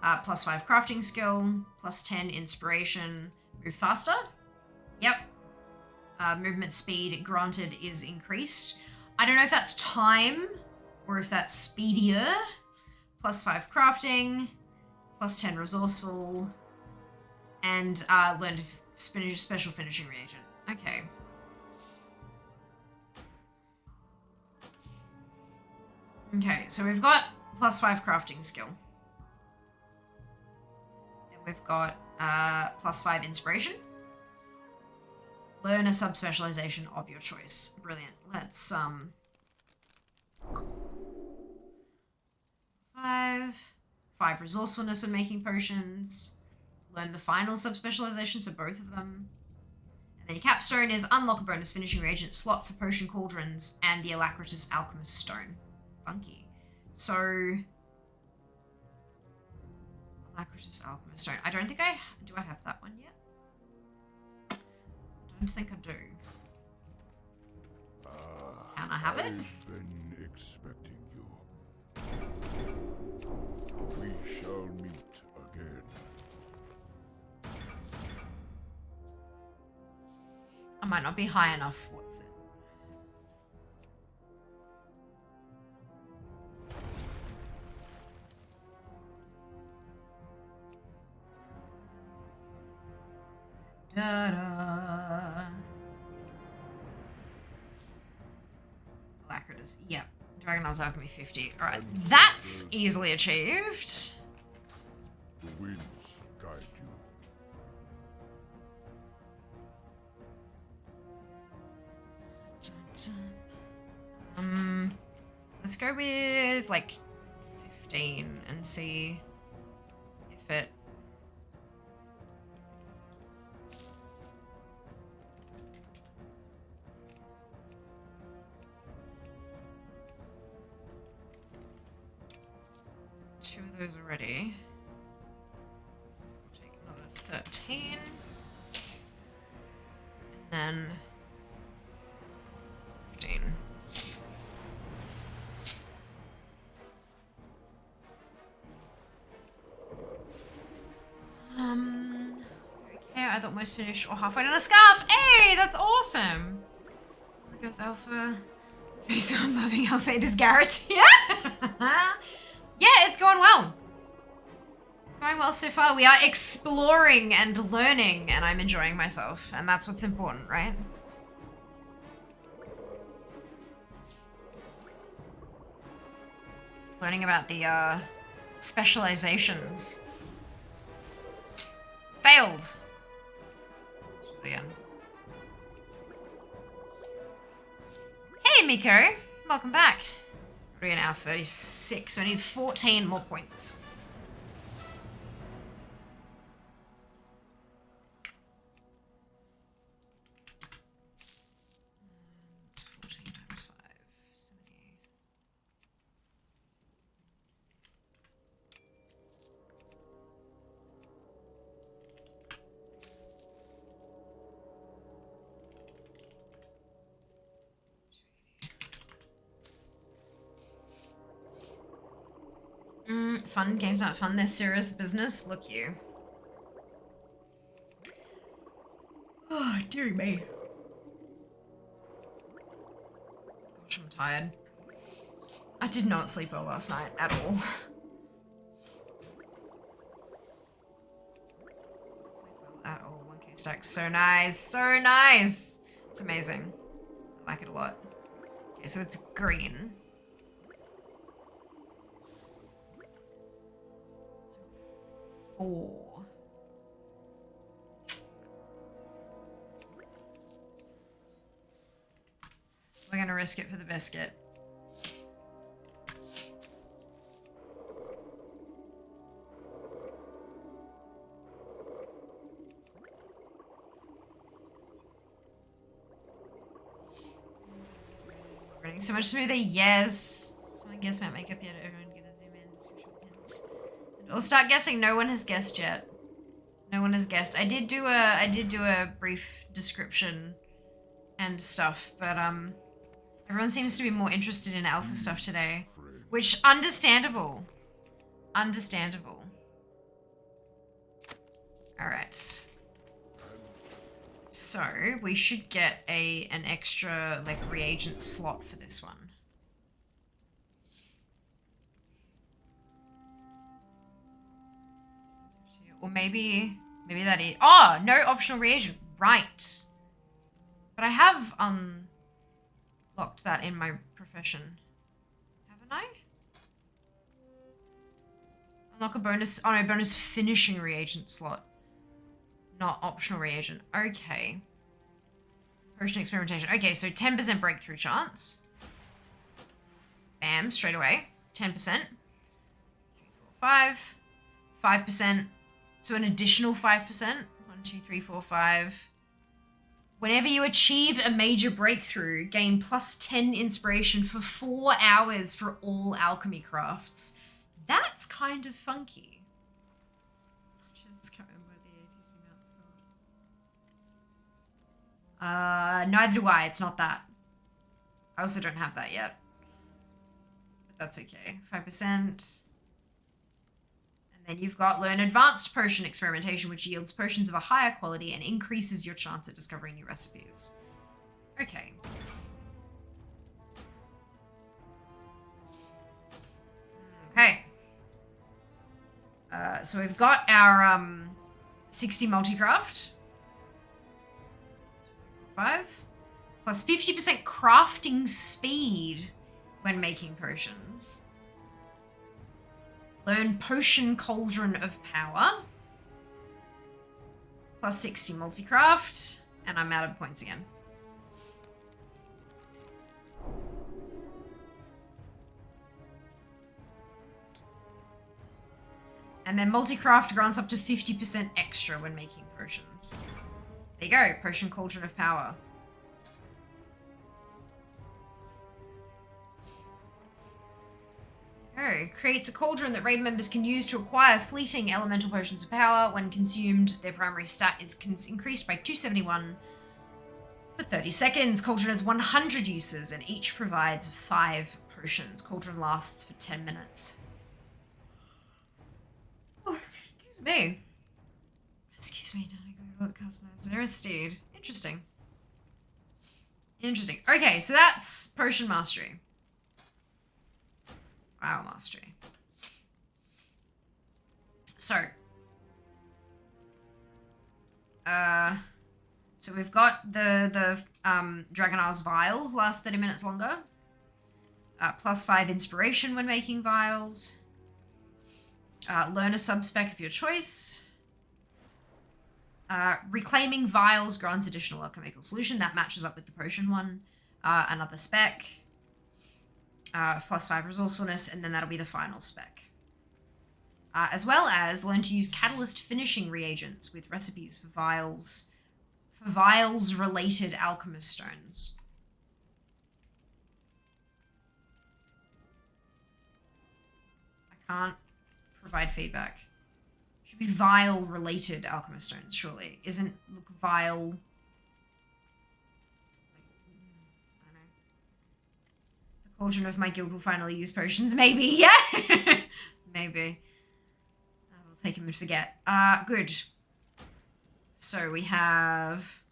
S2: +5 crafting skill, +10 inspiration, move faster. Yep. Movement speed granted is increased. I don't know if that's time or if that's speedier. +5 crafting, +10 resourceful, and learn to special finishing reagent. Okay. Okay, so we've got +5 crafting skill. Then we've got +5 inspiration. Learn a subspecialization of your choice. Brilliant. Let's 5 resourcefulness when making potions. Learn the final subspecialization, so both of them. And then your capstone is unlock a bonus finishing reagent slot for potion cauldrons and the Alacritus alchemist stone. Funky. So Alacritus alchemist stone. I don't think I have that one yet? I don't think I do. Can I have it?
S3: I've been expecting you. We shall meet again.
S2: I might not be high enough. What's it? Da-da. Alacritus. Yep. Dragonflight's Alchemy 50. Alright, that's easily achieved.
S3: The winds guide you.
S2: Let's go with like 15 and see if it. Two of those already. Take another 13. And then 15. Okay, I thought most finished or halfway done a scarf. Hey, that's awesome. There goes Alpha. So I'm loving Alpha. It is Garrett. Yeah. Yeah, it's going well. Going well so far. We are exploring and learning, and I'm enjoying myself, and that's what's important, right? Learning about the specializations. Failed. Again. Hey, Miko. Welcome back. We're now 36, so I need 14 more points. It's 14 times 5, 70. Fun. Games aren't fun. They're serious business. Look you. Oh, dear me. Gosh, I'm tired. I did not sleep well last night at all. Sleep well at all. 1k stack. So nice. So nice. It's amazing. I like it a lot. Okay, so it's green. So 4. We're gonna risk it for the biscuit. Running so much smoother, yes. Someone guess about makeup yet? Everyone get a zoom in description with hints. Or start guessing. No one has guessed yet. No one has guessed. I did do a brief description and stuff, but everyone seems to be more interested in alpha stuff today, which understandable. Understandable. All right. So we should get an extra like reagent slot for this one. Or maybe that is. Oh, no optional reagent. Right. But I have unlocked that in my profession. Haven't I? Unlock a bonus. Oh no, bonus finishing reagent slot. Not optional reagent. Okay. Potion experimentation. Okay, so 10% breakthrough chance. Bam, straight away. 10%. 3, 4, 5. 5%. So an additional 5%. 1, 2, 3, 4, 5. Whenever you achieve a major breakthrough, gain plus 10 inspiration for 4 hours for all alchemy crafts. That's kind of funky. Just can't remember what the ATC mount's called. Neither do I. It's not that. I also don't have that yet. But that's okay. 5%. And And then you've got Learn Advanced Potion Experimentation, which yields potions of a higher quality and increases your chance at discovering new recipes. Okay. Okay. So we've got our 60 multi-craft. 5. Plus 50% crafting speed when making potions. Learn Potion Cauldron of Power. Plus 60 multi-craft. And I'm out of points again. And then multi-craft grants up to 50% extra when making potions. There you go, Potion Cauldron of Power. There. Creates a cauldron that raid members can use to acquire fleeting elemental potions of power. When consumed, their primary stat is increased by 271 for 30 seconds. Cauldron has 100 uses and each provides 5 potions. Cauldron lasts for 10 minutes. Excuse me. Excuse me, did I go to customize? There is Steed. Interesting. Interesting. Okay, so that's Potion Mastery. Wow, Mastery. So we've got the Dragonar's Vials last 30 minutes longer. Plus 5 inspiration when making vials. Learn a subspec of your choice. Reclaiming vials grants additional alchemical solution. That matches up with the potion one. Another spec. Plus 5 resourcefulness, and then that'll be the final spec. As well as learn to use catalyst finishing reagents with recipes for vials related alchemist stones. I can't provide feedback. Should be vial related alchemist stones, surely. Isn't vial... I don't know. The cauldron of my guild will finally use potions, maybe, yeah? Maybe. I'll take him and forget. Good. So we have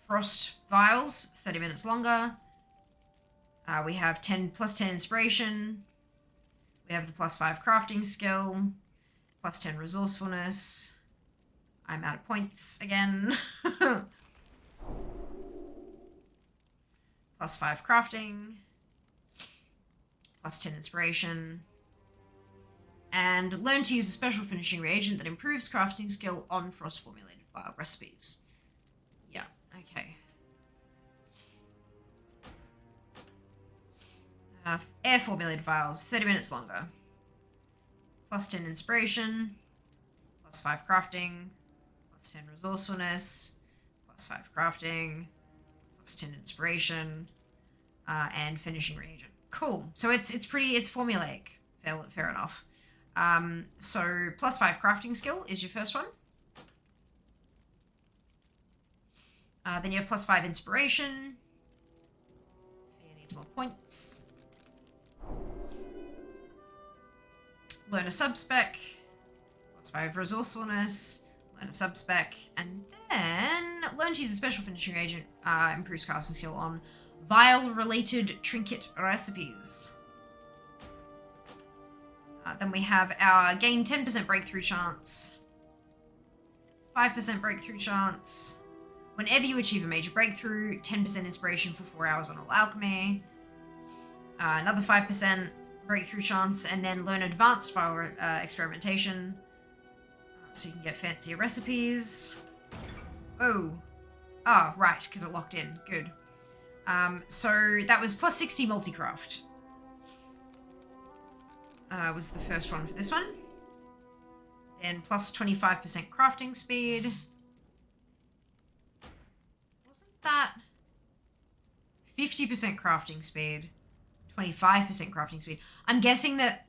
S2: frost vials, 30 minutes longer. We have 10 plus 10 inspiration. We have the plus 5 crafting skill, plus 10 resourcefulness. I'm out of points again. Plus 5 crafting, plus 10 inspiration. And learn to use a special finishing reagent that improves crafting skill on frost formulated vial recipes. Yeah, okay. Air formulated vials, 30 minutes longer. Plus 10 inspiration, plus 5 crafting, plus 10 resourcefulness, plus 5 crafting, plus 10 inspiration, and finishing reagent. Cool. So it's formulaic. Fair enough. So plus 5 crafting skill is your first one. Then you have plus 5 inspiration. Fear needs more points. Learn a subspec, plus 5 resourcefulness, learn a subspec, and then learn to use a special finishing agent, improves casting skill on vial-related trinket recipes. Then we have our gain 10% breakthrough chance, 5% breakthrough chance. Whenever you achieve a major breakthrough, 10% inspiration for 4 hours on all alchemy. Another 5% breakthrough chance, and then learn advanced vial experimentation, so you can get fancier recipes. Oh, right, because it locked in. Good. So that was plus 60 multi-craft. Was the first one for this one. Then plus 25% crafting speed. Wasn't that 50% crafting speed? 25% crafting speed. I'm guessing that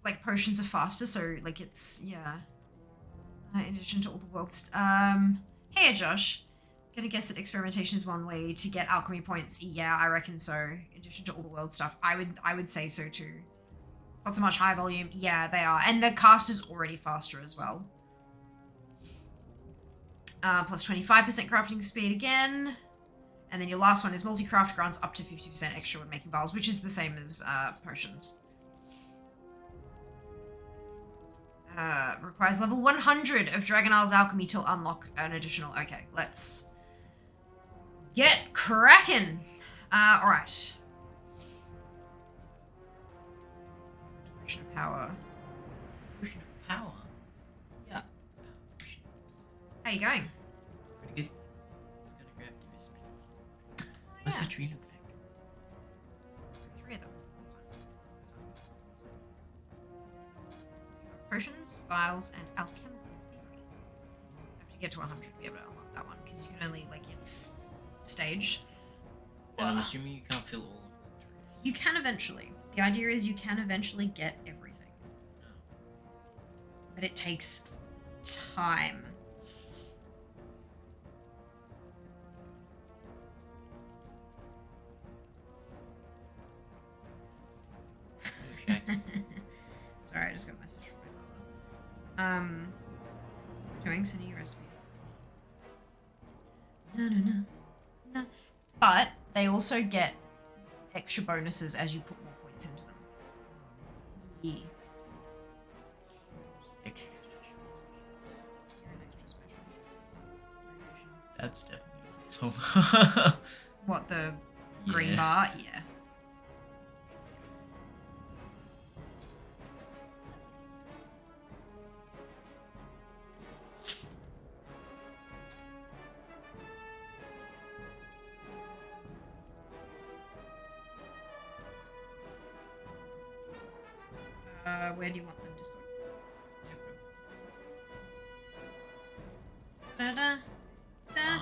S2: like potions are faster, so like it's, yeah. In addition to all the world's hey Josh. Gonna guess that experimentation is one way to get alchemy points. Yeah, I reckon so. In addition to all the world stuff. I would say so too. Pots are much higher volume. Yeah, they are. And the cast is already faster as well. Plus 25% crafting speed again. And then your last one is multi-craft grants up to 50% extra when making vials, which is the same as potions. Requires level 100 of Dragon Isle's alchemy to unlock an additional. Okay, let's get cracking. Alright. Potion of power.
S4: Potion of power. Yeah.
S2: How you going?
S4: Pretty good. Just gonna grab the recipe. What's the tree look like?
S2: Three of them. This one. This one. This one. So you got potions, vials, and alchemical theory. You have to get to 100 to be able to unlock that one because you can only it's staged.
S4: And I'm assuming you can't fill all of the trees.
S2: You can eventually. The idea is you can eventually get everything.
S4: No.
S2: But it takes time.
S4: Okay.
S2: Sorry, I just got a message from my father. Doing some new recipe. No. But they also get extra bonuses as you put more points into them. Yeah.
S4: Extra special.
S2: You're an extra special. Motivation.
S4: That's definitely sold.
S2: What, the green
S4: Yeah.
S2: bar? Yeah. Where do you want them to go? Da da da.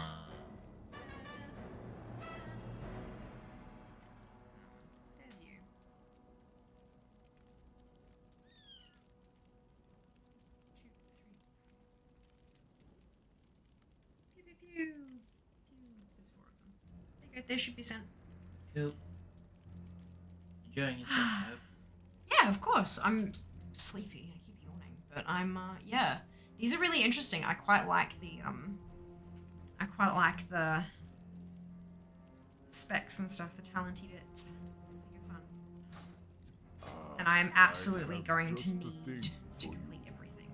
S2: There's you. Pew pew pew. Pew. There's 4 of them. There you go. They should be sent.
S4: Cool. Enjoying yourself, Hope?
S2: Yeah, of course. I'm sleepy. I keep yawning, but I'm yeah. These are really interesting. I quite like the specs and stuff, the talenty bits. I think are fun. And I am absolutely going to need to complete everything.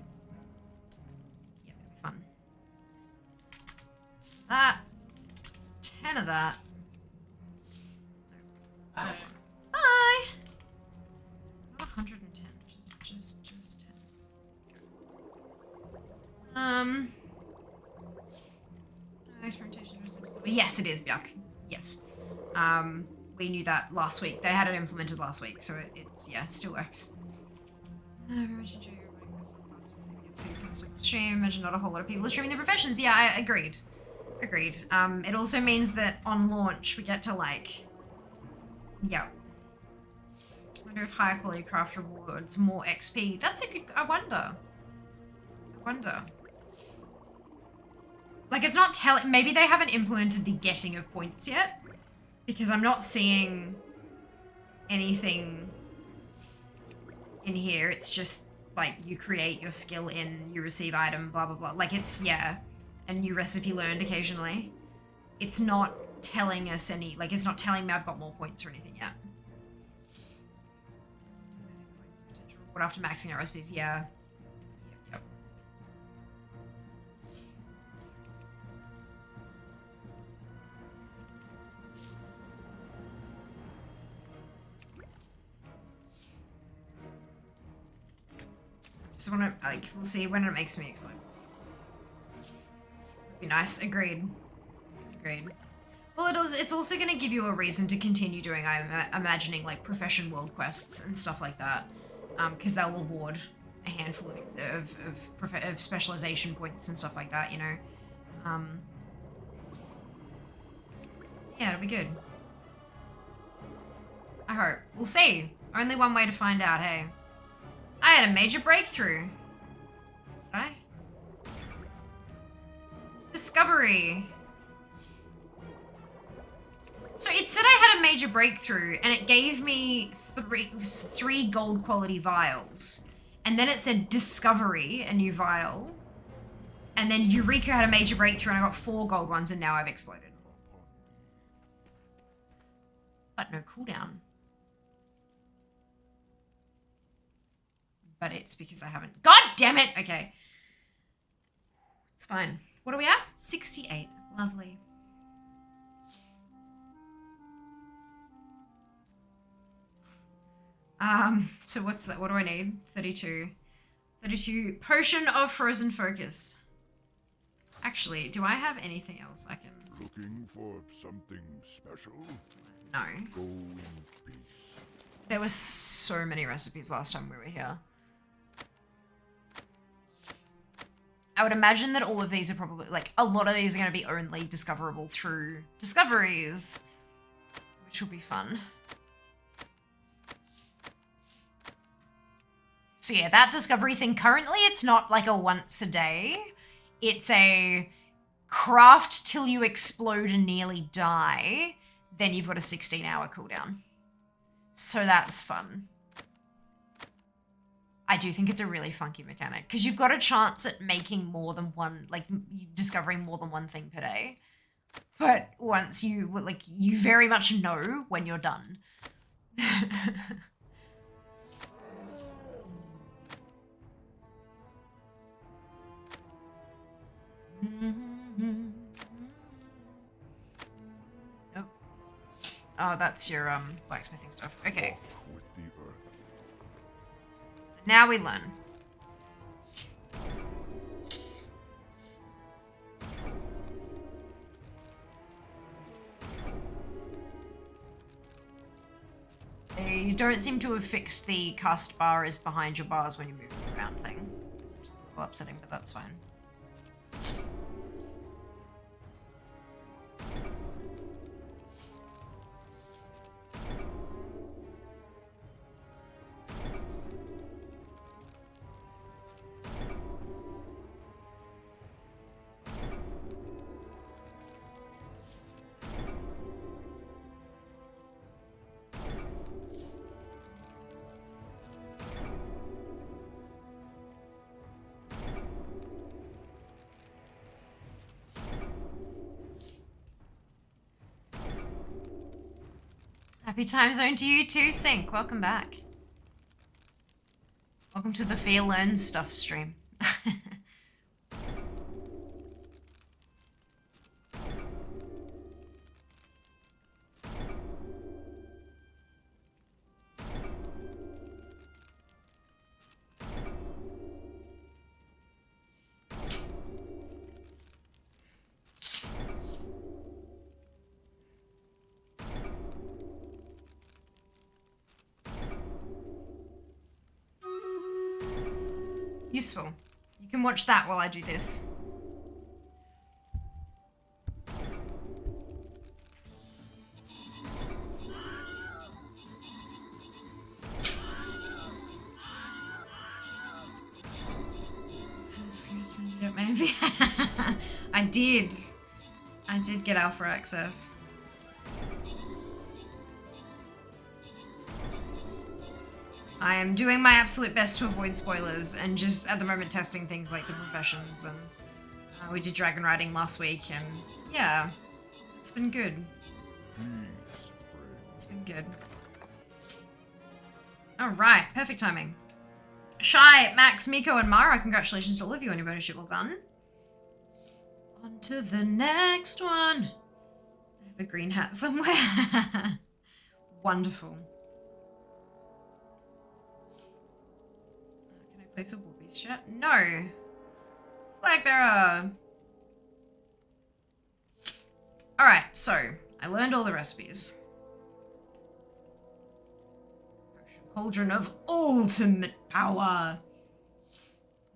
S2: Yeah, it'll be fun. That 10 of that.
S4: Bye.
S2: Bye. Not 110, just 10. Experimentation. Yes, it is, Bjark. Yes. We knew that last week. They had it implemented last week, so it's yeah, still works. Very much enjoy stream. Imagine not a whole lot of people are streaming their professions. Yeah, I agreed. It also means that on launch we get to yeah. I wonder if higher quality craft rewards more XP. That's a good. I wonder. Like, it's not telling. Maybe they haven't implemented the getting of points yet, because I'm not seeing anything in here. It's just like you create your skill in, you receive item, blah blah blah. Like, it's yeah, a new recipe learned occasionally. It's not telling us any. Like, it's not telling me I've got more points or anything yet. What after maxing out recipes? Yeah. Yep. Just want to we'll see when it makes me explode. Be nice. Agreed. Well, it's also going to give you a reason to continue doing. I'm imagining profession world quests and stuff like that. Because they'll award a handful of specialization points and stuff like that, you know. Yeah, it'll be good. I hope. We'll see. Only one way to find out, hey. I had a major breakthrough. Did I? Discovery. So it said I had a major breakthrough, and it gave me three gold quality vials. And then it said discovery, a new vial. And then Eureka had a major breakthrough, and I got 4 gold ones, and now I've exploded. But no cooldown. But it's because I haven't. God damn it! Okay. It's fine. What are we at? 68. Lovely. So what's that? What do I need? 32. 32. Potion of Frozen Focus. Actually, do I have anything else I can...
S3: Looking for something special?
S2: No.
S3: Go in peace.
S2: There were so many recipes last time we were here. I would imagine that all of these are probably, like, a lot of these are going to be only discoverable through discoveries, which will be fun. So yeah, that discovery thing, currently it's not like a once a day. It's a craft till you explode and nearly die, then you've got a 16-hour cooldown. So that's fun. I do think it's a really funky mechanic because you've got a chance at making more than one, like discovering more than one thing per day. But once you, like, you very much know when you're done. Oh. Oh, that's your blacksmithing stuff. Okay.
S3: With the earth.
S2: Now we learn. You don't seem to have fixed the cast bar is behind your bars when you move around thing, which is a little upsetting, but that's fine. Happy time zone to you too, Sync. Welcome back. Welcome to the Fear Learn Stuff stream. Useful. You can watch that while I do this. Maybe. I did get alpha access. I am doing my absolute best to avoid spoilers and just at the moment testing things like the professions, and we did dragon riding last week, and yeah, it's been good. It's been good. Alright, perfect timing. Shy, Max, Miko, and Mara, congratulations to all of you on your bonus ship. Well done. On to the next one. I have a green hat somewhere. Wonderful. Can I place a Warbeast chat? No. Flag bearer. Alright, so I learned all the recipes. Cauldron of ultimate power.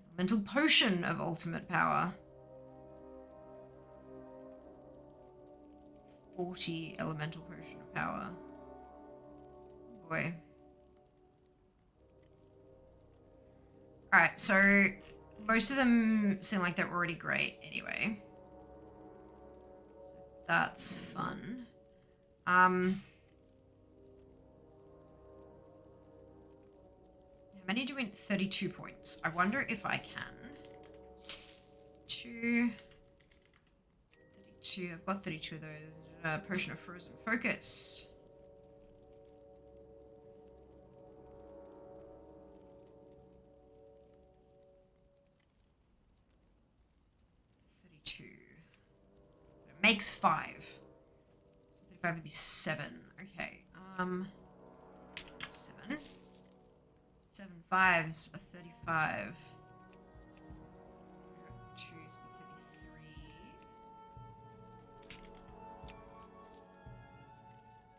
S2: Elemental potion of ultimate power. 40 elemental potion of power. Boy. Alright, so most of them seem like they're already great anyway. So that's fun. How many do we... 32 points. I wonder if I can. 32. I've got 32 of those. Potion of Frozen Focus. It makes 5. So 35 would be 7. Okay. 7. 7 5s are 35. 2s would be 33.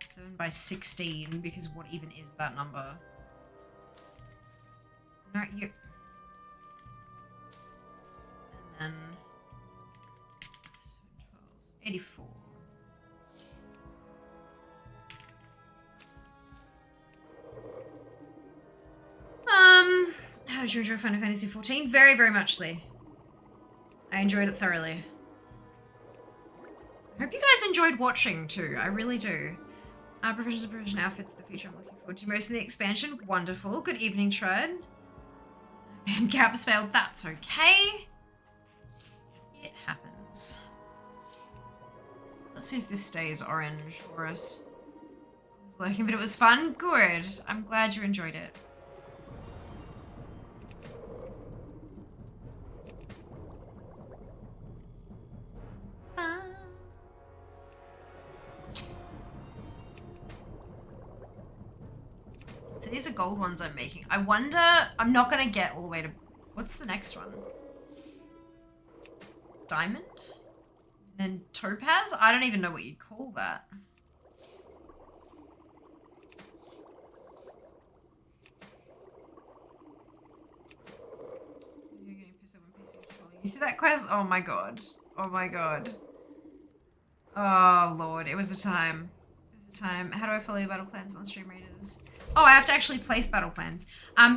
S2: 7 by 16, because what even is that number? No, you... And then... 84. How did you enjoy Final Fantasy XIV? Very, very muchly. I enjoyed it thoroughly. I hope you guys enjoyed watching too. I really do. Provisions and provision outfits the future I'm looking forward to most in the expansion. Wonderful. Good evening, Tread. And caps failed. That's okay. It happens. Let's see if this stays orange for us. I was looking, but it was fun. Good. I'm glad you enjoyed it. So these are gold ones I'm making. I wonder... I'm not going to get all the way to... What's the next one? Diamond? And topaz? I don't even know what you'd call that. You're getting pissed at when PC control. You see that quest? Oh my god. Oh my god. Oh lord, it was a time. It was a time. How do I follow your battle plans on Stream Raiders? Oh, I have to actually place battle plans.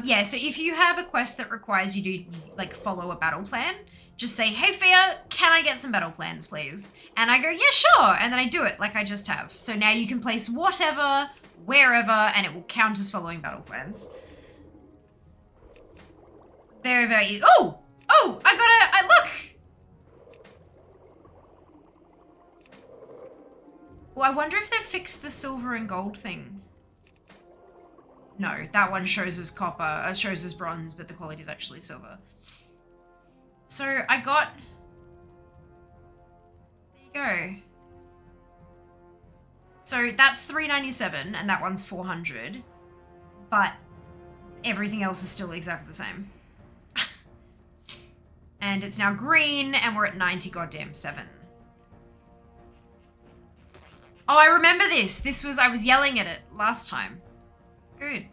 S2: Yeah, so if you have a quest that requires you to, like, follow a battle plan, just say, hey, Fia, can I get some battle plans, please? And I go, yeah, sure. And then I do it like I just have. So now you can place whatever, wherever, and it will count as following battle plans. Very, very easy. Oh! Oh! Look! Oh, I wonder if they've fixed the silver and gold thing. No, that one shows as copper, shows as bronze, but the quality is actually silver. So I got... There you go. So that's 397 and that one's 400. But everything else is still exactly the same. And it's now green and we're at 90 goddamn 7. Oh, I remember this. This was... I was yelling at it last time. Good.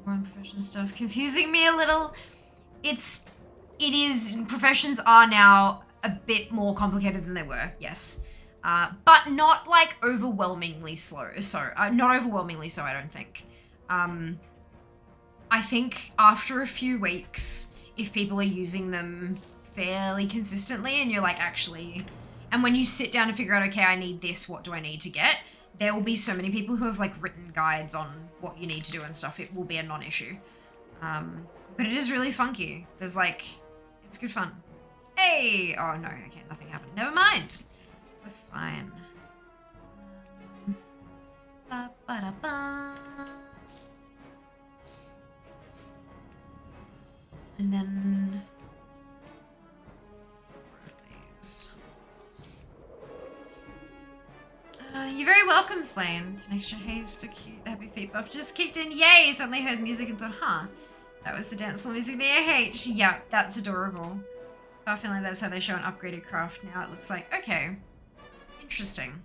S2: More on profession stuff. Confusing me a little. It is, professions are now a bit more complicated than they were, yes. But not like overwhelmingly slow. So, not overwhelmingly so, I don't think. I think after a few weeks, if people are using them fairly consistently and you're like actually, and when you sit down and figure out, okay, I need this, what do I need to get? There will be so many people who have like written guides on what you need to do and stuff. It will be a non-issue. But it is really funky. There's like, it's good fun. Hey! Oh no, okay, nothing happened. Never mind. We're fine. Ba-ba-da-ba. And then... these. You're very welcome, Slain. An extra haze to cute. The happy feet buff just kicked in. Yay! Suddenly heard music and thought, huh, that was the dance music the AH. Yeah, that's adorable. I feel like that's how they show an upgraded craft now. It looks like, okay. Interesting.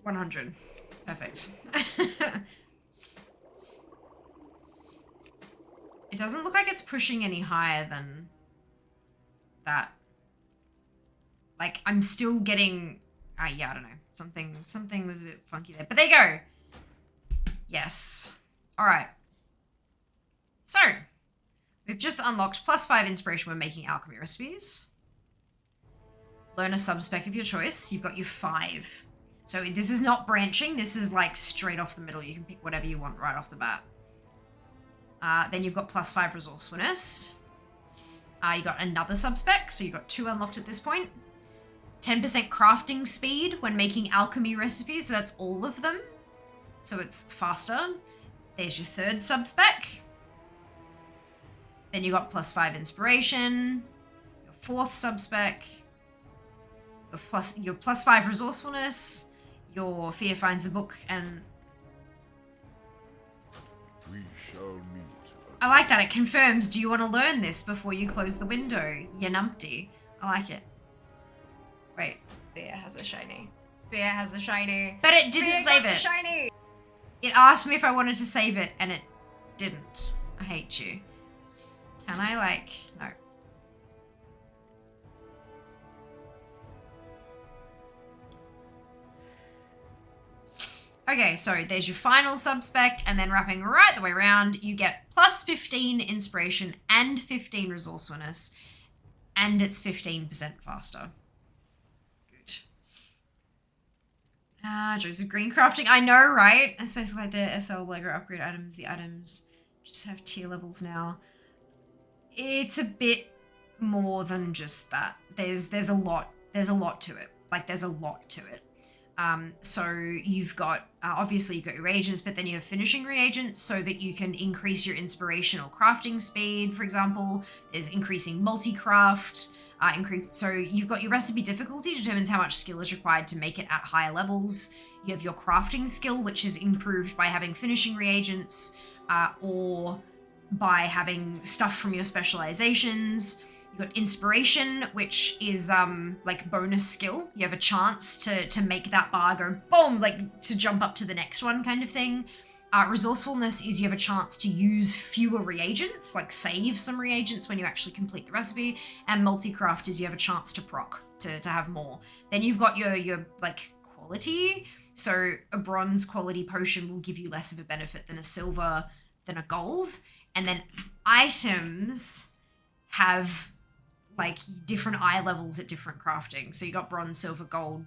S2: 100. Perfect. It doesn't look like it's pushing any higher than that. Like, I'm still getting... yeah, I don't know. Something was a bit funky there. But there you go. Yes. All right. So, we've just unlocked +5 inspiration when making alchemy recipes. Learn a subspec of your choice. You've got your 5. So this is not branching. This is like straight off the middle. You can pick whatever you want right off the bat. Then you've got +5 resourcefulness. You got another subspec. So you've got 2 unlocked at this point. 10% crafting speed when making alchemy recipes. So that's all of them. So it's faster. There's your 3rd subspec. Then you got +5 inspiration. Your 4th subspec. Your +5 resourcefulness. Your fear finds the book and...
S3: We shall meet.
S2: I like that. It confirms, do you want to learn this before you close the window? You numpty. I like it. Wait. Fear has a shiny. Fear has a shiny. But it didn't save it. Shiny. It asked me if I wanted to save it and it didn't. I hate you. Can I like... No. Okay, so there's your final subspec, and then wrapping right the way around, you get +15 inspiration and 15 resourcefulness, and it's 15% faster. Good. Joseph Green crafting. I know, right? It's basically like the SL Lego upgrade items. The items just have tier levels now. It's a bit more than just that. There's a lot to it. Like, there's a lot to it. So you've got, obviously you've got your reagents, but then you have finishing reagents so that you can increase your inspiration or crafting speed, for example. There's increasing multi-craft, so you've got your recipe difficulty, determines how much skill is required to make it at higher levels. You have your crafting skill, which is improved by having finishing reagents, or by having stuff from your specializations. You've got inspiration, which is like bonus skill. You have a chance to make that bar go boom, like to jump up to the next one kind of thing. Resourcefulness is you have a chance to use fewer reagents, like save some reagents when you actually complete the recipe. And multi-craft is you have a chance to proc, to have more. Then you've got your like quality. So a bronze quality potion will give you less of a benefit than a silver, than a gold. And then items have like different eye levels at different crafting. So you got bronze, silver, gold,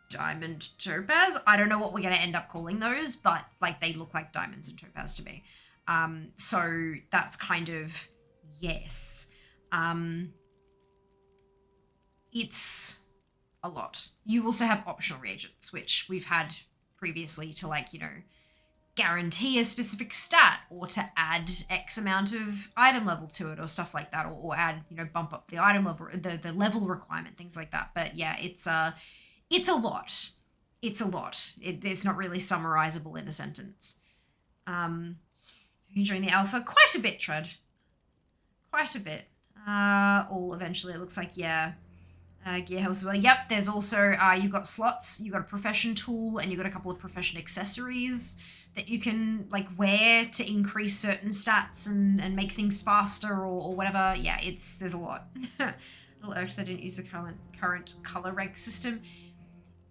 S2: diamond, topaz. I don't know what we're going to end up calling those, but like they look like diamonds and topaz to me. So that's kind of, yes. It's a lot. You also have optional reagents, which we've had previously to like, you know, guarantee a specific stat or to add X amount of item level to it or stuff like that, or add, you know, bump up the item level, the level requirement, things like that. But yeah, it's a lot. It's a lot. It's not really summarizable in a sentence. You join the alpha quite a bit, Trud. Quite a bit. All eventually it looks like, yeah. Gear helps as well. Yep, there's also, you've got slots, you've got a profession tool, and you've got a couple of profession accessories that you can like wear to increase certain stats and make things faster or whatever. Yeah, there's a lot. Little irks they didn't use the current color rank system.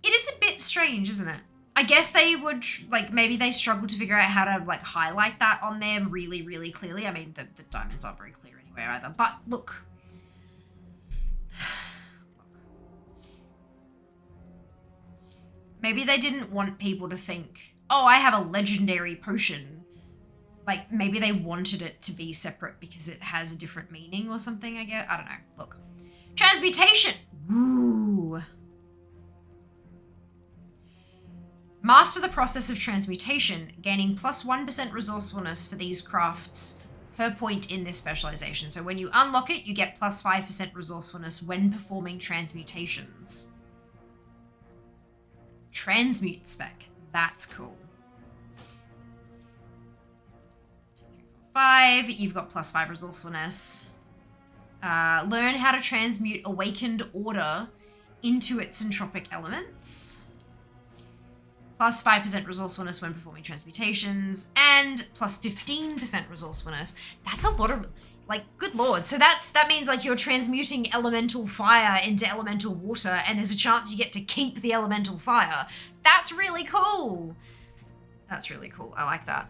S2: It is a bit strange, isn't it? I guess they would, like, maybe they struggle to figure out how to like highlight that on there really, really clearly. I mean, the diamonds aren't very clear anyway either, but look. Maybe they didn't want people to think, oh, I have a legendary potion. Like, maybe they wanted it to be separate because it has a different meaning or something, I guess. I don't know. Look. Transmutation! Ooh. Master the process of transmutation, gaining +1% resourcefulness for these crafts per point in this specialization. So when you unlock it, you get +5% resourcefulness when performing transmutations. Transmute spec. That's cool. 2, 3, 4, 5. You've got +5 resourcefulness. Learn how to transmute awakened order into its entropic elements. plus 5% resourcefulness when performing transmutations, and plus 15% resourcefulness. That's a lot of, like, good lord. So that means, like, you're transmuting elemental fire into elemental water, and there's a chance you get to keep the elemental fire. That's really cool. That's really cool. I like that.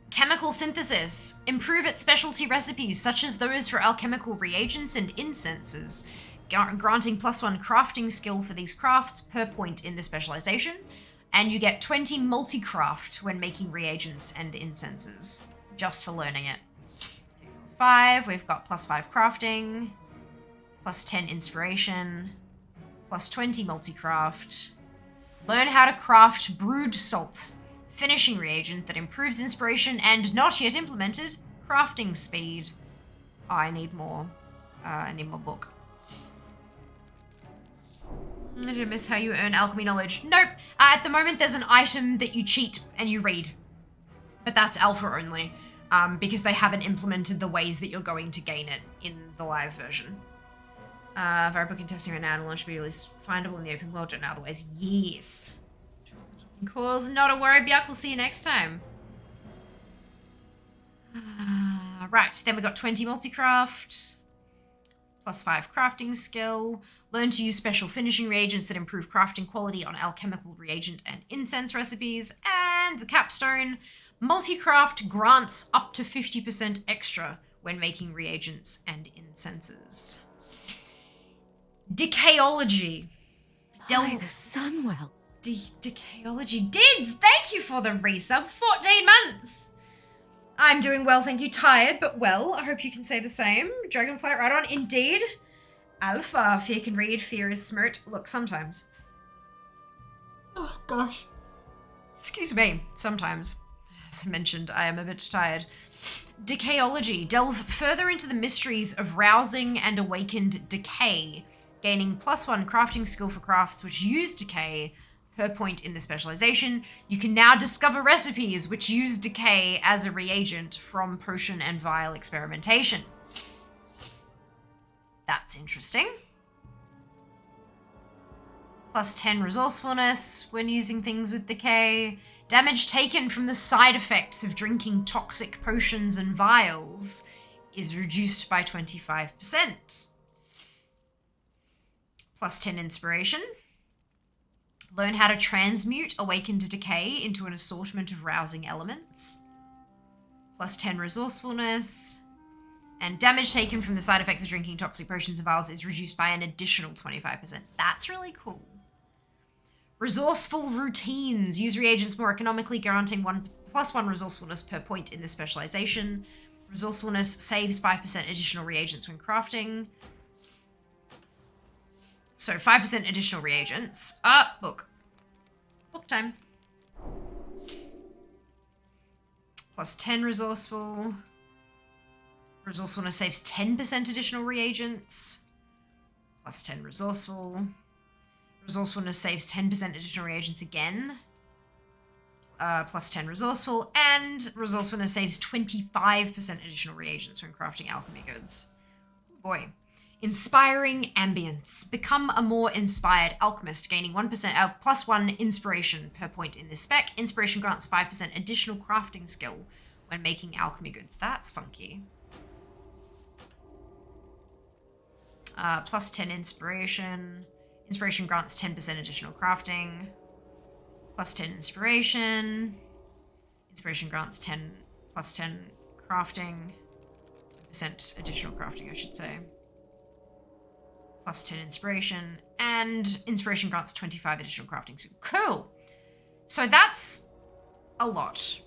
S2: Chemical synthesis. Improve its specialty recipes, such as those for alchemical reagents and incenses, granting +1 crafting skill for these crafts per point in the specialization, and you get 20 multi-craft when making reagents and incenses, just for learning it. 5, we've got +5 crafting, +10 inspiration, +20 multi-craft. Learn how to craft brewed salt, finishing reagent that improves inspiration and not yet implemented crafting speed. Oh, I need more. I need more book. I did miss how you earn alchemy knowledge. Nope. At the moment, there's an item that you cheat and you read. But that's alpha only, because they haven't implemented the ways that you're going to gain it in the live version. Via book and testing right now and launch video is findable in the open world and otherwise. Yes. Calls, not a worry, Byak. We'll see you next time. Right, then we got 20 multi-craft, +5 crafting skill. Learn to use special finishing reagents that improve crafting quality on alchemical reagent and incense recipes. And the capstone, multi-craft grants up to 50% extra when making reagents and incenses. Decayology.
S1: By the Sunwell.
S2: Decayology. Dids, thank you for the resub. 14 months. I'm doing well, thank you. Tired, but well. I hope you can say the same. Dragonflight right on. Indeed. Alpha. Fear can read. Fear is smirt. Look, sometimes. Oh, gosh. Excuse me. Sometimes. As I mentioned, I am a bit tired. Decayology. Delve further into the mysteries of rousing and awakened decay, gaining +1 crafting skill for crafts which use decay per point in the specialization. You can now discover recipes which use decay as a reagent from potion and vial experimentation. That's interesting. +10 resourcefulness when using things with decay. Damage taken from the side effects of drinking toxic potions and vials is reduced by 25%. +10 inspiration. Learn how to transmute awakened decay into an assortment of rousing elements. +10 resourcefulness. And damage taken from the side effects of drinking toxic potions and vials is reduced by an additional 25%. That's really cool. Resourceful routines. Use reagents more economically, granting +1 resourcefulness per point in the specialization. Resourcefulness saves 5% additional reagents when crafting. So 5% additional reagents. Book. Book time. +10 resourceful. Resourcefulness saves 10% additional reagents. +10 resourceful. Resourcefulness saves 10% additional reagents again. +10 resourceful. And resourcefulness saves 25% additional reagents when crafting alchemy goods. Boy. Inspiring ambience. Become a more inspired alchemist, gaining +1 inspiration per point in this spec. Inspiration grants 5% additional crafting skill when making alchemy goods. That's funky. +10 inspiration. Inspiration grants 10% additional crafting. +10 inspiration. Inspiration grants +10 crafting. 10% additional crafting, I should say. +10 inspiration. And inspiration grants 25 additional crafting. So cool. So that's a lot.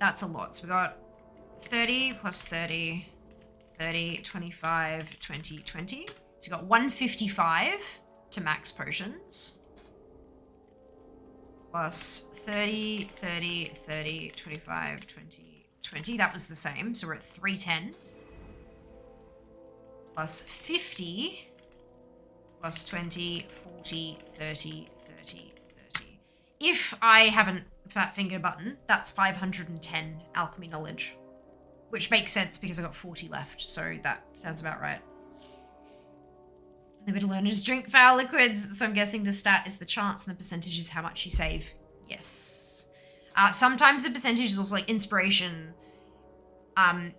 S2: That's a lot. So we got 30 + 30. 30, 25, 20, 20. So you got 155 to max potions. Plus 30, 30, 30, 25, 20, 20. That was the same. So we're at 310. Plus 50. Plus 20, 40, 30, 30, 30. If I haven't fat finger button, that's 510 alchemy knowledge. Which makes sense because I got 40 left, so that sounds about right. The way to learn is drink foul liquids. So I'm guessing the stat is the chance and the percentage is how much you save. Yes. Sometimes the percentage is also like inspiration.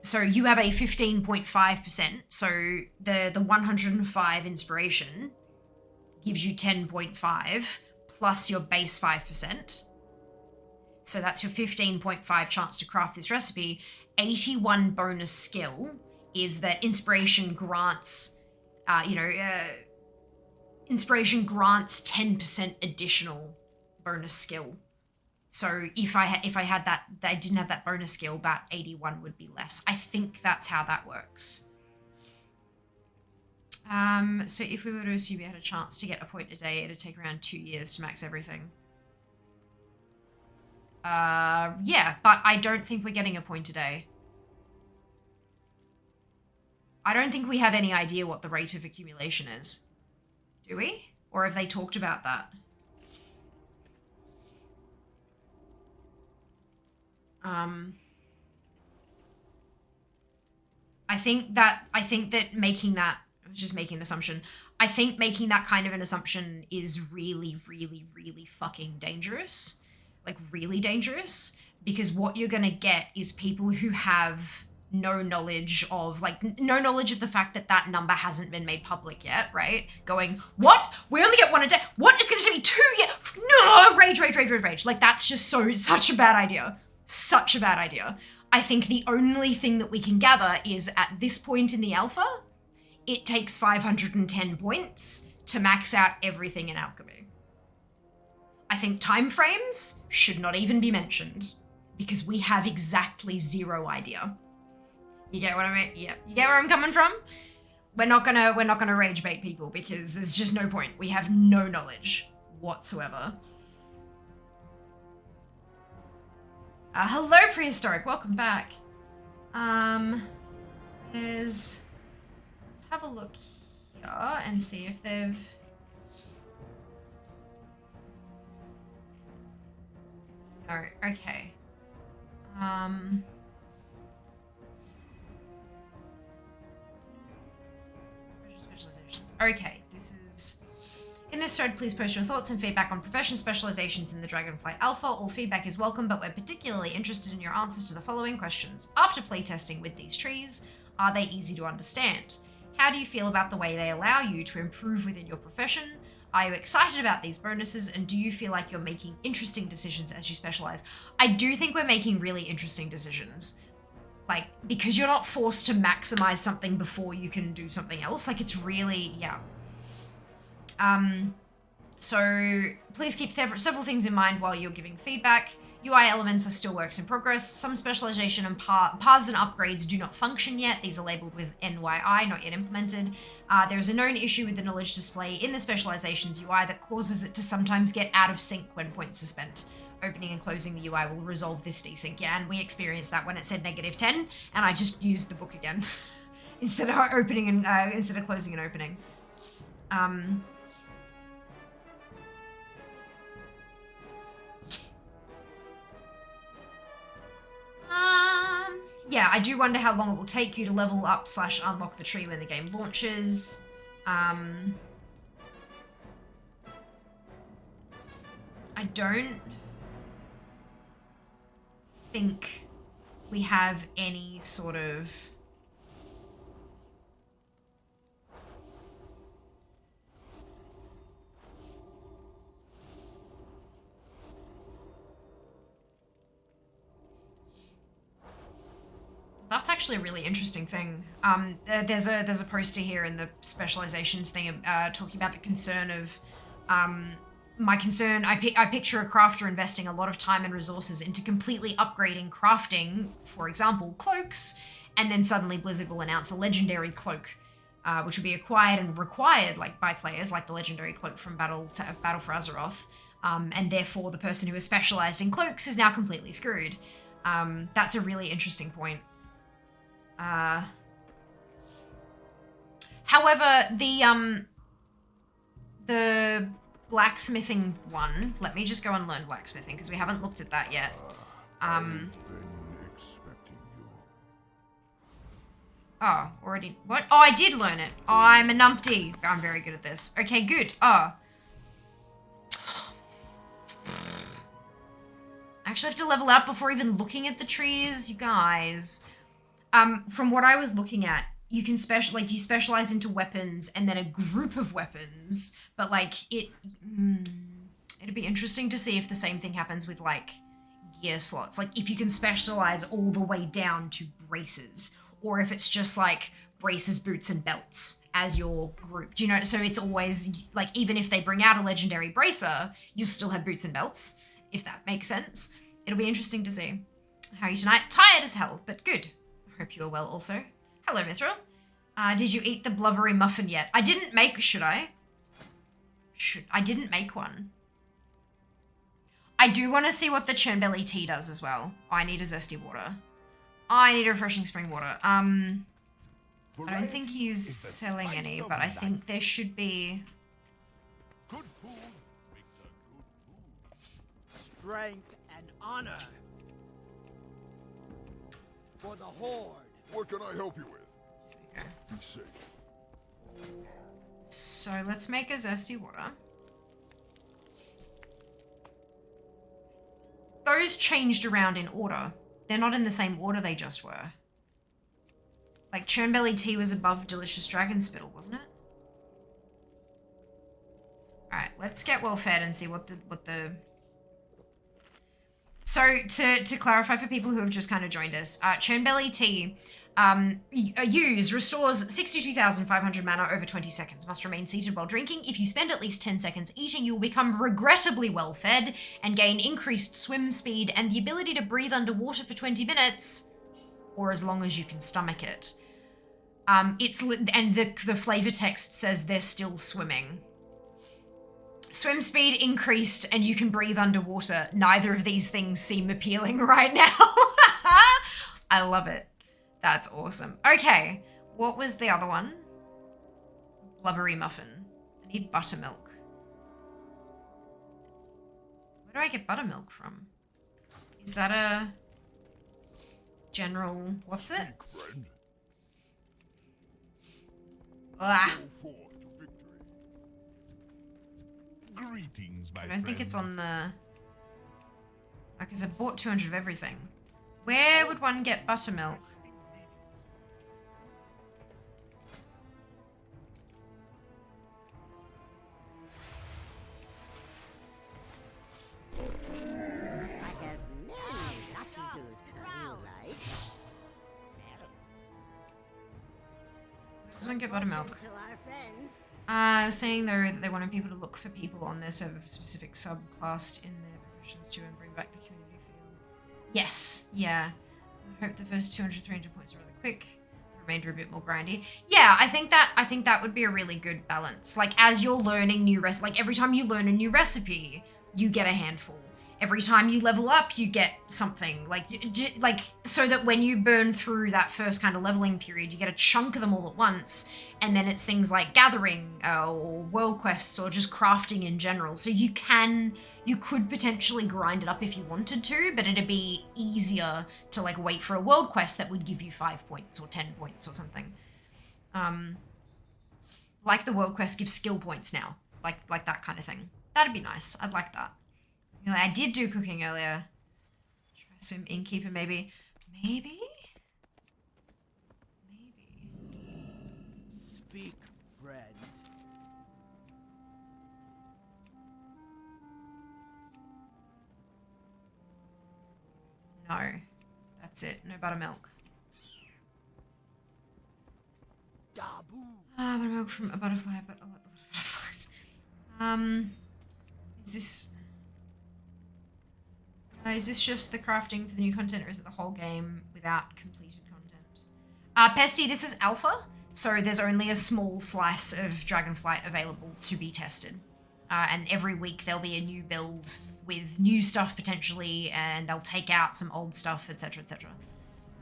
S2: So you have a 15.5%. So the 105 inspiration gives you 10.5 plus your base 5%. So that's your 15.5 chance to craft this recipe. 81 bonus skill is that inspiration grants, inspiration grants 10% additional bonus skill. So if I had that, I didn't have that bonus skill, about 81 would be less. I think that's how that works. So if we were to assume we had a chance to get a point a day, it'd take around 2 years to max everything. Yeah, but I don't think we're getting a point a day. I don't think we have any idea what the rate of accumulation is. Do we? Or have they talked about that? I think that making that, I was just making an assumption. I think making that kind of an assumption is really, really, really fucking dangerous. Like really dangerous, because what you're gonna get is people who have no knowledge of the fact that that number hasn't been made public yet, right? Going, what? We only get one a day. What? It's gonna take me 2 years. No, rage. Like that's just such a bad idea. Such a bad idea. I think the only thing that we can gather is at this point in the alpha, it takes 510 points to max out everything in alchemy. I think timeframes should not even be mentioned because we have exactly zero idea. You get what I mean? Yeah, you get where I'm coming from? We're not gonna rage bait people because there's just no point. We have no knowledge whatsoever. Hello, Prehistoric. Welcome back. Let's have a look here and see if they've. No, okay. Specializations. Okay, this is... In this thread, please post your thoughts and feedback on profession specializations in the Dragonflight Alpha. All feedback is welcome, but we're particularly interested in your answers to the following questions. After playtesting with these trees, are they easy to understand? How do you feel about the way they allow you to improve within your profession? Are you excited about these bonuses, and do you feel like you're making interesting decisions as you specialize? I do think we're making really interesting decisions. Like, because you're not forced to maximize something before you can do something else. Like, it's really, yeah. So please keep several things in mind while you're giving feedback. UI elements are still works in progress. Some specialization and paths and upgrades do not function yet. These are labeled with NYI, not yet implemented. There is a known issue with the knowledge display in the specializations UI that causes it to sometimes get out of sync when points are spent. Opening and closing the UI will resolve this desync. Yeah, and we experienced that when it said -10, and I just used the book again instead of opening and instead of closing and opening. Yeah, I do wonder how long it will take you to level up / unlock the tree when the game launches. I don't think we have any sort of That's actually a really interesting thing. There's a poster here in the specializations thing talking about the concern of my concern. I picture a crafter investing a lot of time and resources into completely upgrading crafting, for example, cloaks, and then suddenly Blizzard will announce a legendary cloak, which will be acquired and required by players, like the legendary cloak from Battle for Azeroth, and therefore the person who is specialized in cloaks is now completely screwed. That's a really interesting point. However, the blacksmithing one, let me just go and learn blacksmithing because we haven't looked at that yet.
S3: I've been expecting you.
S2: Oh, already. What? Oh, I did learn it. I'm a numpty. I'm very good at this. Okay, good. Oh. I actually have to level up before even looking at the trees, you guys. From what I was looking at, you can you specialize into weapons and then a group of weapons, but like it'd be interesting to see if the same thing happens with like gear slots. Like if you can specialize all the way down to braces, or if it's just like braces, boots, and belts as your group. Do you know? So it's always like, even if they bring out a legendary bracer, you'll still have boots and belts, if that makes sense. It'll be interesting to see. How are you tonight? Tired as hell, but good. I hope you are well also. Hello, Mithril. Did you eat the blubbery muffin yet? I didn't make, should I? I didn't make one. I do want to see what the churnbelly tea does as well. I need a zesty water. I need a refreshing spring water. I don't think he's selling any, but I think there should be...
S3: Good food makes a good food.
S5: Strength and honor. For the Horde.
S3: What can I help you with?
S2: Okay.
S3: Be safe.
S2: So let's make a zesty water. Those changed around in order. They're not in the same order they just were. Like churnbelly tea was above delicious dragon spittle, wasn't it? Alright, let's get well fed and see what the... So to clarify for people who have just kind of joined us, churnbelly tea used restores 62,500 mana over 20 seconds. Must remain seated while drinking. If you spend at least 10 seconds eating, you will become regrettably well fed and gain increased swim speed and the ability to breathe underwater for 20 minutes, or as long as you can stomach it. And the flavor text says they're still swimming. Swim speed increased and you can breathe underwater. Neither of these things seem appealing right now. I love it. That's awesome. Okay, what was the other one? Blubbery muffin. I need buttermilk. Where do I get buttermilk from? Is that a general... What's it?
S3: Speak, friend.
S2: Ah,
S3: Go forth to victory. Greetings, my
S2: I
S3: friend.
S2: don't think it's on the... Because I bought 200 of everything. Where would one get buttermilk?
S6: I have many lucky do's. You like?
S2: Does one get buttermilk?
S6: To our friends.
S2: I was saying though that they wanted people to look for people on their server for specific subclass in their professions too and bring back the community feel. Yes, yeah. I hope the first 200, 300 points are really quick. The remainder a bit more grindy. Yeah, I think that would be a really good balance. Like as you're learning new like every time you learn a new recipe, you get a handful. Every time you level up, you get something. Like so that when you burn through that first kind of leveling period, you get a chunk of them all at once. And then it's things like gathering or world quests or just crafting in general. So you could potentially grind it up if you wanted to, but it'd be easier to like wait for a world quest that would give you 5 points or 10 points or something. Like the world quest gives skill points now, like that kind of thing. That'd be nice. I'd like that. You know, I did do cooking earlier. Try swim innkeeper maybe. Maybe?
S5: Speak, friend.
S2: No. That's it. No buttermilk.
S5: Dabu.
S2: Buttermilk from a butterfly, but a lot of butterflies. Is this just the crafting for the new content, or is it the whole game without completed content? Pesty, this is alpha, so there's only a small slice of Dragonflight available to be tested. And every week there'll be a new build with new stuff potentially, and they'll take out some old stuff, etc, etc.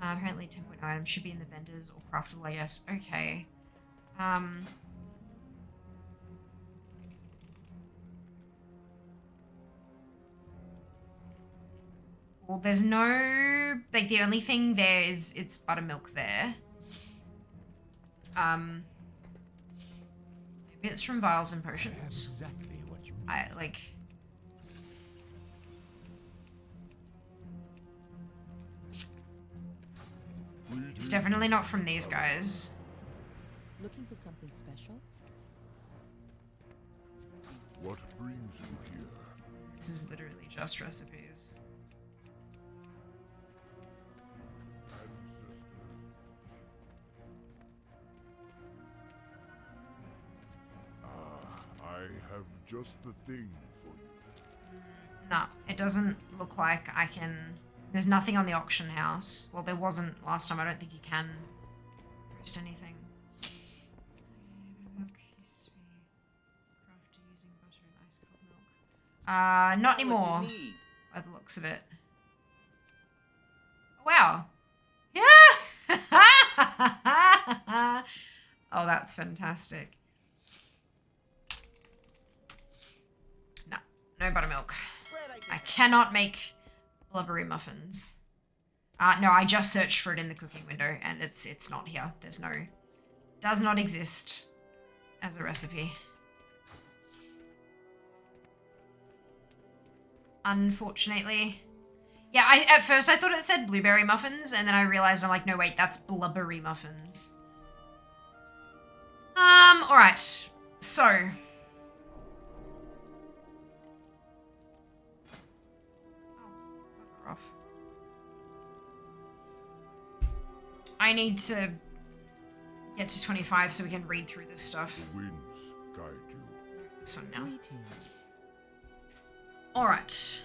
S2: Apparently 10 point items should be in the vendors or craftable, I guess. Okay. Well, there's no... Like, the only thing there is it's buttermilk there. Maybe it's from vials and potions.
S3: Exactly what you need.
S2: I like. It's definitely not from these guys.
S1: Looking for something special?
S3: What brings you here?
S2: This is literally just recipes.
S3: Ancestors. I have just the thing for you.
S2: No, it doesn't look like I can. There's nothing on the auction house. Well, there wasn't last time. I don't think you can roast anything. Milk used to be crafted using butter and ice cold milk. Not anymore. By the looks of it. Wow. Yeah. Oh, that's fantastic. No, no buttermilk. I cannot make blubbery muffins. No, I just searched for it in the cooking window and it's not here. There's no, does not exist as a recipe. Unfortunately. Yeah, at first I thought it said blueberry muffins and then I realized I'm like, no wait, that's blubbery muffins. Alright. So. Off. I need to get to 25 so we can read through this stuff.
S3: The winds guide you.
S2: This one now.
S1: Greetings.
S2: Alright.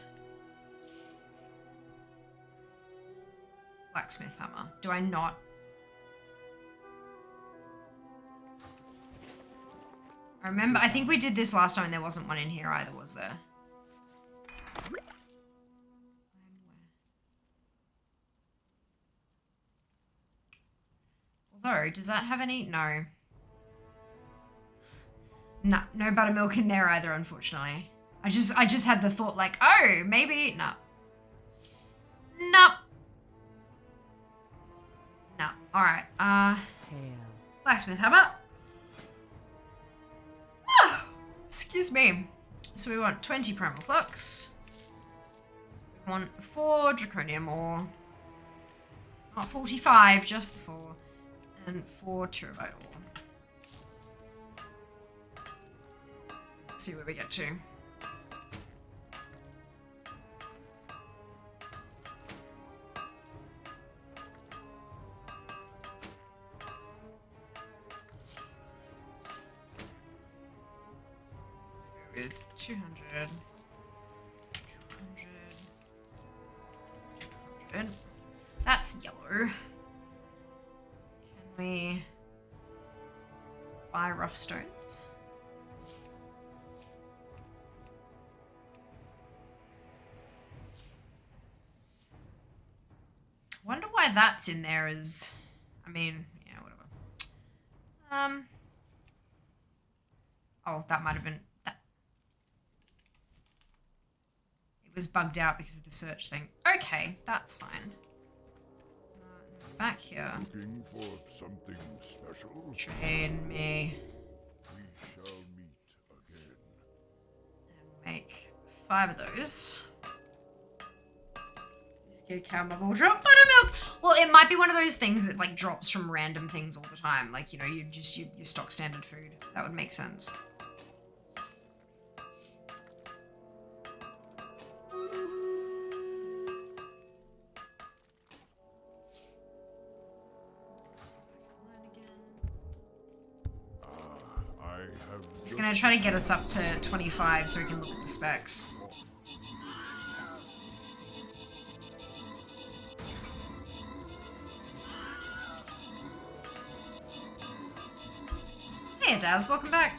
S2: Blacksmith hammer. Do I not? I remember, I think we did this last time and there wasn't one in here either, was there? Although, does that have any? No. No, no buttermilk in there either, unfortunately. I just had the thought like, oh, maybe, no. Nope. No. Alright,
S1: Hail.
S2: blacksmith hammer. Ah, excuse me. So we want 20 primal flux. We want 4 draconium ore. Not 45, just the 4. And 4 terabyte ore. Let's see where we get to. Let's go with 200. 200. That's yellow. Can we buy rough stones? Wonder why that's in there as, I mean, yeah, whatever. Oh, that might have been, that. It was bugged out because of the search thing. Okay, that's fine. Back here.
S3: Looking for something special?
S2: Train me.
S3: We shall meet again.
S2: Make 5 of those. Just get a cow bubble drop buttermilk. Well, it might be one of those things that like drops from random things all the time. Like, you know, you stock standard food. That would make sense. Just gonna try to get us up to 25 so we can look at the specs. Hey Daz, welcome back.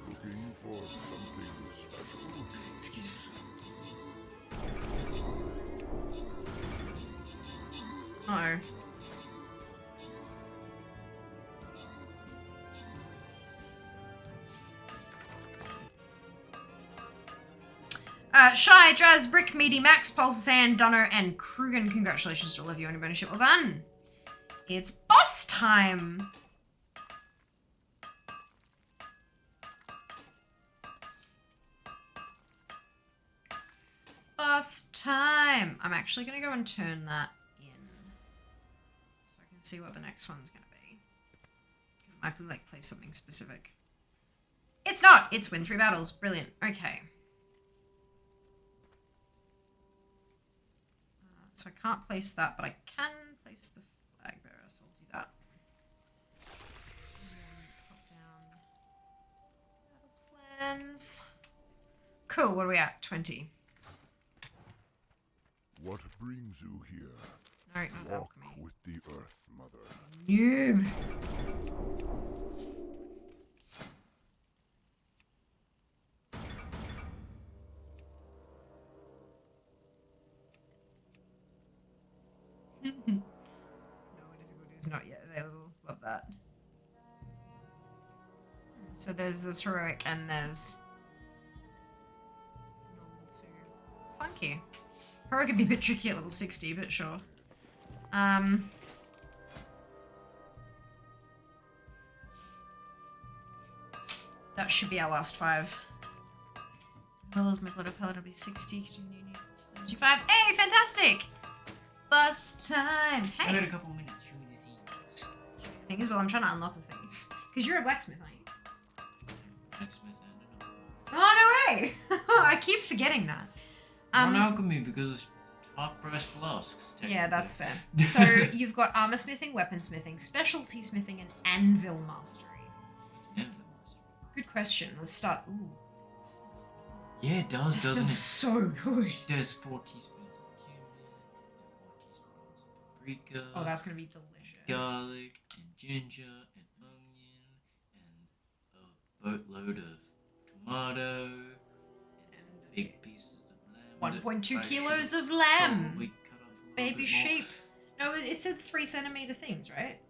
S3: Looking for something special?
S2: Excuse. Oh. Shy, Draz, Brick, Meaty, Max, Pulse, Sand, Dunno, and Krugen. Congratulations to all of you on your bonus ship. Well done. It's boss time. Boss time. I'm actually going to go and turn that in so I can see what the next one's going to be. Because it might be like play something specific. It's not. It's win 3 battles. Brilliant. Okay. So I can't place that, but I can place the flag bearer, so I'll do that. Pop down battle plans. Cool, what are we at? 20.
S3: What brings you here?
S2: No, not
S3: Walk
S2: alchemy.
S3: with the earth, mother.
S2: Noob. No difficulties not yet available. Love that. So there's this heroic and there's normal 2. Funky. Heroic could be a bit tricky at level 60, but sure. That should be our last 5. Well, as my blood pellet will be 60. 25. Hey, fantastic! Bus time.
S4: I
S2: Hey.
S4: got a couple minutes. Show me the things.
S2: Things. Well, I'm trying to unlock the things. Because you're a blacksmith, aren't you?
S4: Blacksmith and
S2: Oh, no way! I keep forgetting that.
S4: an alchemy because it's half-price flasks.
S2: Yeah, that's fair. So you've got armor smithing, weaponsmithing, specialty smithing, and anvil mastery. Good question. Let's start. Ooh,
S4: Yeah, it does,
S2: that
S4: doesn't
S2: smells
S4: it?
S2: so good.
S4: There's 4 teaspoons of cumin, 4 teaspoons of paprika,
S2: Oh, that's gonna be delicious.
S4: garlic, and ginger, and onion, and a boatload of tomato, and some big pieces of lamb.
S2: 1.2 kilos of lamb.
S4: Probably cut off a little
S2: Baby
S4: bit more.
S2: sheep. No, it said 3 centimeter things, right?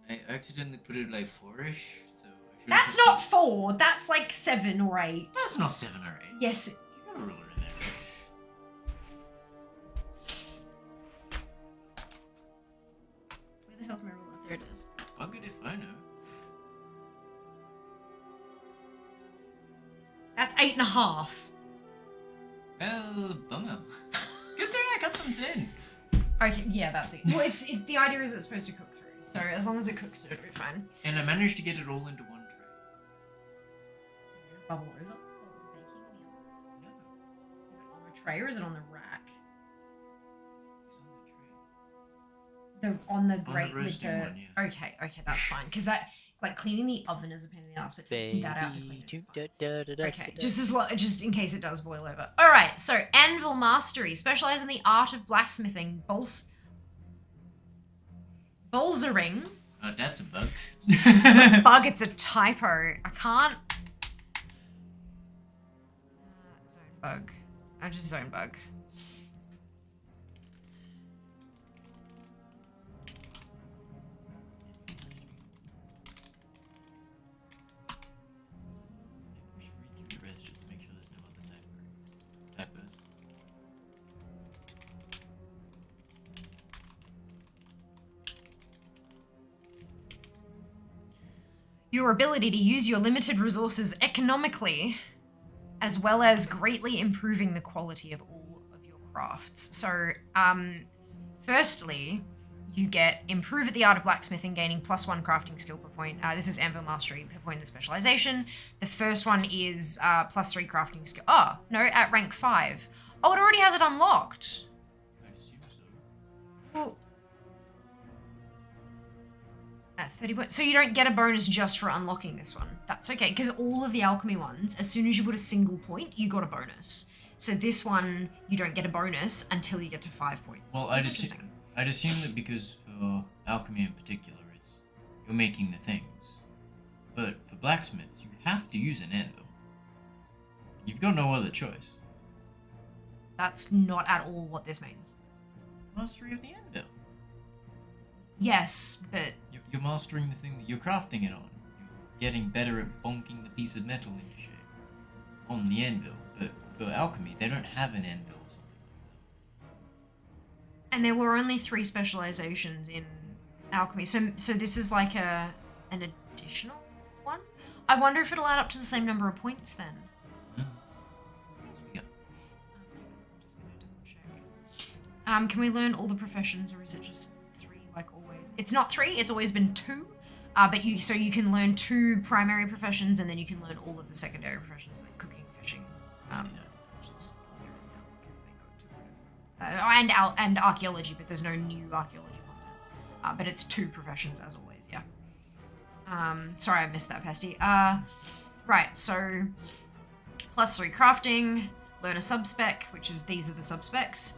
S4: I accidentally put it like 4-ish, so I should.
S2: That's not 4. That's like 7 or 8.
S4: That's not 7 or 8.
S2: Yes.
S4: You got a ruler in there.
S2: Where the hell's my ruler? There it is.
S4: I'll get it if I know.
S2: That's 8.5.
S4: Well, bummer. Good thing I got some tin.
S2: Okay, yeah, that's it. Well, the idea is it's supposed to cook through. So as long as it cooks, it'll be fine.
S4: And I managed to get it all into one tray.
S2: Is it gonna bubble over while it's baking in the oven?
S4: No,
S2: Is it on the tray or is it on the rack?
S4: it's on the tray.
S2: On the grate with
S4: roasting
S2: the.
S4: one, yeah.
S2: Okay, that's fine. Because that, like, cleaning the oven is a pain in the ass, but taking that out to clean it is fine. Okay, just in case it does boil over. All right, so anvil mastery, specialize in the art of blacksmithing, bolzering.
S4: That's a bug.
S2: Bug, it's a typo. I can't. Zone bug. I just zone bug.
S4: We should read through the rest just to make sure there's no other typos.
S2: Your ability to use your limited resources economically, as well as greatly improving the quality of all of your crafts. So, firstly, you get improve at the art of blacksmithing, gaining +1 crafting skill per point. This is anvil mastery per point in the specialization. The first one is +3 crafting skill. Oh, no, at rank 5. Oh, it already has it unlocked.
S4: I'd assume so.
S2: Well, at 30 points. So you don't get a bonus just for unlocking this one. That's okay, because all of the alchemy ones, as soon as you put a single point, you got a bonus. So this one, you don't get a bonus until you get to 5 points.
S4: Well,
S2: That's
S4: I'd
S2: interesting.
S4: assume that because for alchemy in particular, it's you're making the things. But for blacksmiths, you have to use an anvil. You've got no other choice.
S2: That's not at all what this means.
S4: Mastery of the anvil.
S2: Yes, but
S4: You're mastering the thing that you're crafting it on. You're getting better at bonking the piece of metal into shape on the anvil. But for alchemy, they don't have an anvil or something like that.
S2: and there were only 3 specializations in alchemy. So this is like an additional one. I wonder if it'll add up to the same number of points then.
S4: Yeah.
S2: I'm just gonna double check. Can we learn all the professions, or is it just 3 like always? It's not 3. It's always been 2. But you can learn 2 primary professions, and then you can learn all of the secondary professions like cooking, fishing, which is there is now because they got 2. And archaeology, but there's no new archaeology content. But it's 2 professions as always. Yeah. Sorry, I missed that, Pesty. Right. So +3 crafting, learn a subspec, which is these are the subspecs.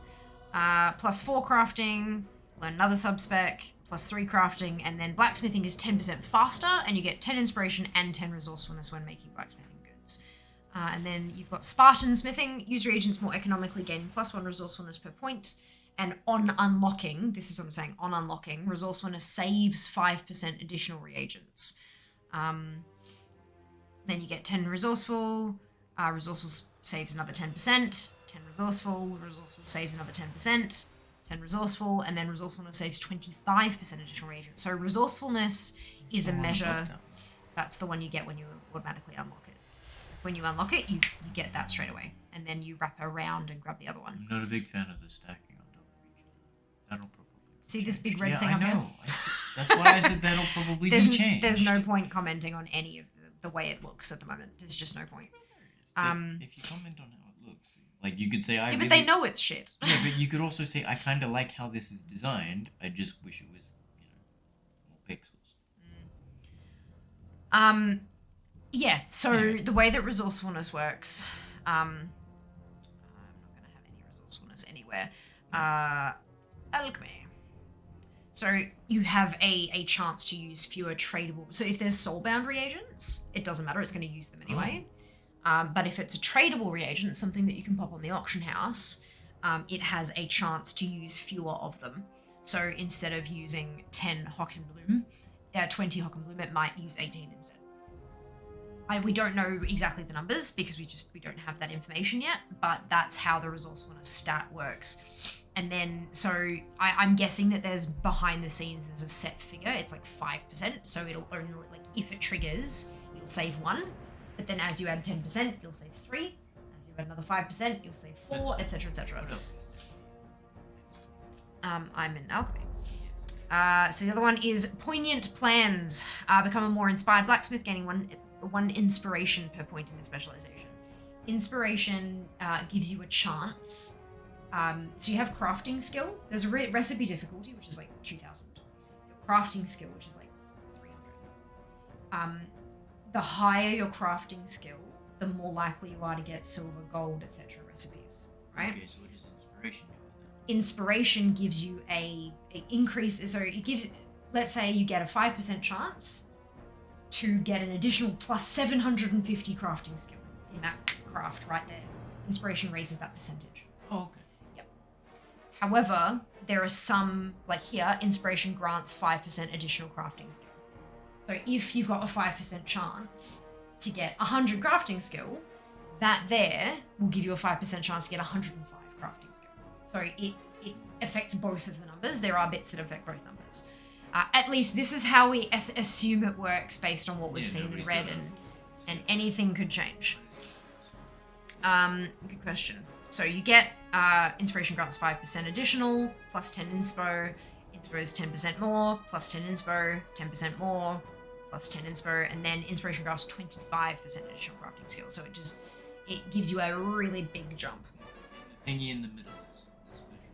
S2: +4 crafting, learn another subspec, +3 crafting, and then blacksmithing is 10% faster, and you get 10 inspiration and 10 resourcefulness when making blacksmithing goods. And then you've got Spartan smithing, use reagents more economically, gaining +1 resourcefulness per point. And on unlocking, this is what I'm saying, on unlocking, resourcefulness saves 5% additional reagents. Then you get 10 resourceful, resourceful saves another 10%, 10 resourceful saves another 10%, 10 resourceful, and then resourcefulness saves 25% additional reagents. So resourcefulness is a measure, that's the one you get when you automatically unlock it. When you unlock it, you get that straight away, and then you wrap around and grab the other one.
S4: I'm not a big fan of the stacking on top of each other. That'll probably
S2: See this big
S4: change.
S2: red
S4: Yeah,
S2: thing
S4: I
S2: up here?
S4: know. That's why I said that'll probably be changed.
S2: There's no point commenting on any of the way it looks at the moment. There's just no point.
S4: If you comment on how it looks, like you could say,
S2: Yeah, but they know it's shit.
S4: Yeah, but you could also say, I kind of like how this is designed. I just wish it was, more pixels.
S2: Yeah, so
S4: Anyway.
S2: the way that resourcefulness works, I'm not going to have any resourcefulness anywhere. Alchemy. So you have a chance to use fewer tradable. So if there's soulbound reagents, it doesn't matter. It's going to use them anyway. But if it's a tradable reagent, something that you can pop on the auction house, it has a chance to use fewer of them. So instead of using 10 Hock and Bloom, 20 Hock and Bloom, it might use 18 instead. We don't know exactly the numbers because we don't have that information yet, but that's how the resourcefulness stat works. And then, so I'm guessing that there's behind the scenes, there's a set figure. It's like 5%. So it'll only, like, if it triggers, you'll save 1. But then as you add 10%, you'll save 3. As you add another 5%, you'll save 4, etc., etc.
S4: What else is
S2: I'm in alchemy. So the other one is poignant plans. Become a more inspired blacksmith, gaining one inspiration per point in the specialization. Inspiration gives you a chance. So you have crafting skill. There's a recipe difficulty, which is like 2,000. Your crafting skill, which is like 300. The higher your crafting skill, the more likely you are to get silver, gold, etc. recipes, right?
S4: Okay, so what does inspiration do?
S2: Inspiration gives you a increase. So it gives, let's say you get a 5% chance to get an additional plus 750 crafting skill in that craft right there. Inspiration raises that percentage.
S4: Oh, okay.
S2: Yep. However, there are some, like here, inspiration grants 5% additional crafting skill. So if you've got a 5% chance to get 100 crafting skill, that there will give you a 5% chance to get 105 crafting skill. So it affects both of the numbers. There are bits that affect both numbers. At least this is how we assume it works based on what we've seen in red, and anything could change. Good question. So you get inspiration grants 5% additional, plus 10 inspo. Inspo is 10% more, plus 10 inspo, 10% more, plus 10 inspo, and then inspiration grants 25% additional crafting skill. So it gives you a really big jump.
S4: The thingy in the middle is the specialization.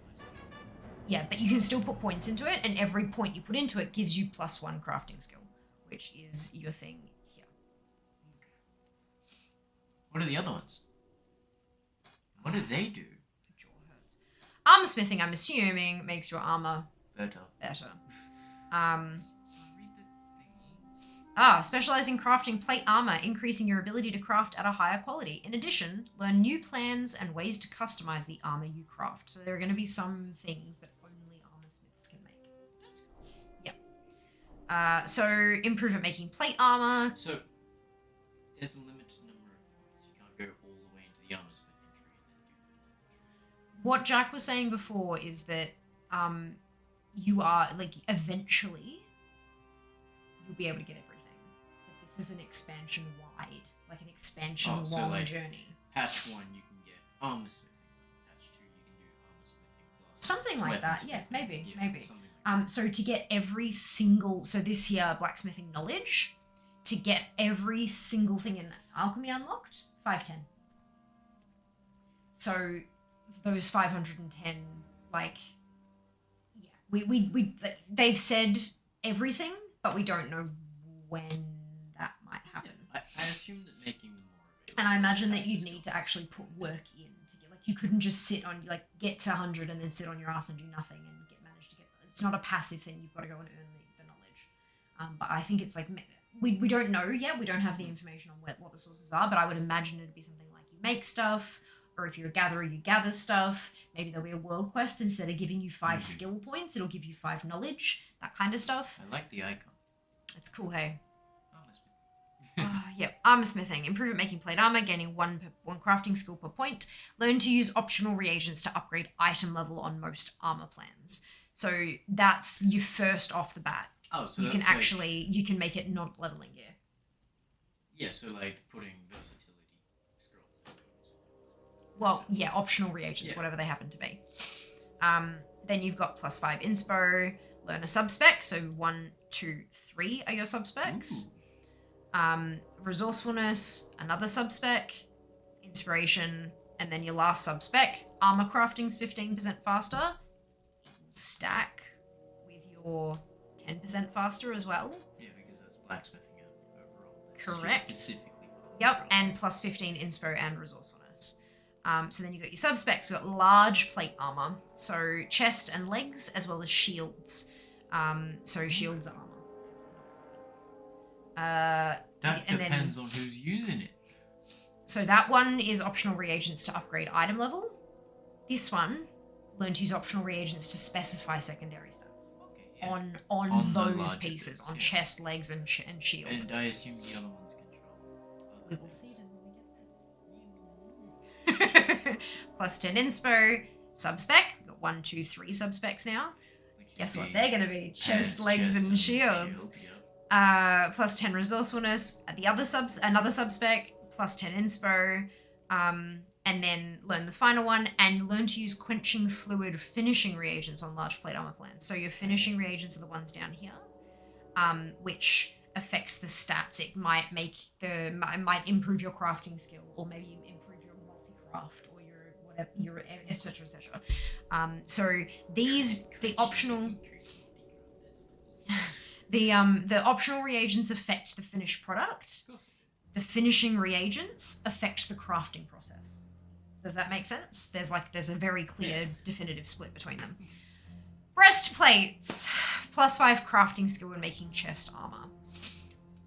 S2: Yeah, but you can still put points into it, and every point you put into it gives you +1 crafting skill, which is your thing here.
S4: What are the other ones? What do they do?
S2: Jaw hurts. Armor smithing, I'm assuming, makes your armor
S4: Better.
S2: better.
S4: Read the thingy.
S2: Specialize in crafting plate armor, increasing your ability to craft at a higher quality. In addition, learn new plans and ways to customize the armor you craft. So there are going to be some things that So improve at making plate armor.
S4: So there's a limited number of points. You can't go all the way into the armor smithing tree and then do
S2: What Jack was saying before is that you are like eventually you'll be able to get everything. But this is an expansion wide, like an expansion
S4: Oh, so,
S2: long
S4: like,
S2: journey.
S4: Patch 1 you can get armor smithing. Patch 2 you can do armor smithing plus
S2: Something like
S4: weapon
S2: that. Yeah,
S4: smithing.
S2: maybe.
S4: Something like
S2: So to get every single, so this here blacksmithing knowledge, to get every single thing in alchemy unlocked, 510. So those 510, like, yeah, we they've said everything, but we don't know when that might happen.
S4: Yeah, I assume that making them more available.
S2: And I imagine that
S4: is
S2: you'd
S4: just
S2: need to actually put work in to get, like, you couldn't just sit on, like, get to 100 and then sit on your ass and do nothing and manage to get, it's not a passive thing, you've got to go and earn the knowledge. But I think it's like, we don't know yet, we don't have the information on what the sources are, but I would imagine it'd be something like you make stuff, or if you're a gatherer, you gather stuff, maybe there'll be a world quest, instead of giving you 5 skill points, it'll give you 5 knowledge, that kind of stuff.
S4: I like the icon.
S2: It's cool, hey?
S4: Armor smithing.
S2: Yep, armor smithing. Improve at making plate armor, gaining one crafting skill per point. Learn to use optional reagents to upgrade item level on most armor plans. So that's you first off the bat.
S4: Oh, so
S2: You can
S4: that's like-
S2: actually, you can make it not leveling gear.
S4: Yeah, so like putting versatility scrolls.
S2: Well, yeah, optional reagents,
S4: Yeah.
S2: whatever they happen to be. Then you've got +5 inspo, learn a subspec, so 1, 2, 3 are your subspecs. Resourcefulness, another subspec, inspiration, and then your last subspec, armor crafting's 15% faster. Stack with your 10% faster as well.
S4: Yeah, because that's blacksmithing overall. It's
S2: Correct.
S4: Just specifically.
S2: Yep, and +15 inspo and resourcefulness. So then you got your subspecs. You got large plate armor, so chest and legs, as well as shields. So shields are armor.
S4: That
S2: and then-
S4: depends on who's using it.
S2: So that one is optional reagents to upgrade item level. This one, learn to use optional reagents to specify secondary stats
S4: Okay. Yeah.
S2: on
S4: On the
S2: those
S4: larger
S2: pieces,
S4: bits,
S2: on
S4: yeah.
S2: chest, legs, and shields.
S4: And I assume the other ones control.
S2: We will see them when we get there. +10 inspo, subspec. We've got 1, 2, 3 subspecs now.
S4: Which
S2: Guess
S4: would
S2: what
S4: be
S2: they're going to be? Chest,
S4: heads,
S2: legs,
S4: chest,
S2: and shields.
S4: shield, yeah.
S2: +10 resourcefulness. The other another subspec. +10 inspo. And then learn the final one and learn to use quenching fluid finishing reagents on large plate armor plans. So your finishing reagents are the ones down here, which affects the stats. It might might improve your crafting skill, or maybe improve your multi-craft, or your whatever, your etc. etc. So these the optional the optional reagents affect the finished product.
S4: Of course.
S2: The finishing reagents affect the crafting process. Does that make sense? There's a very clear, definitive split between them. Breastplates. +5 crafting skill when making chest armor.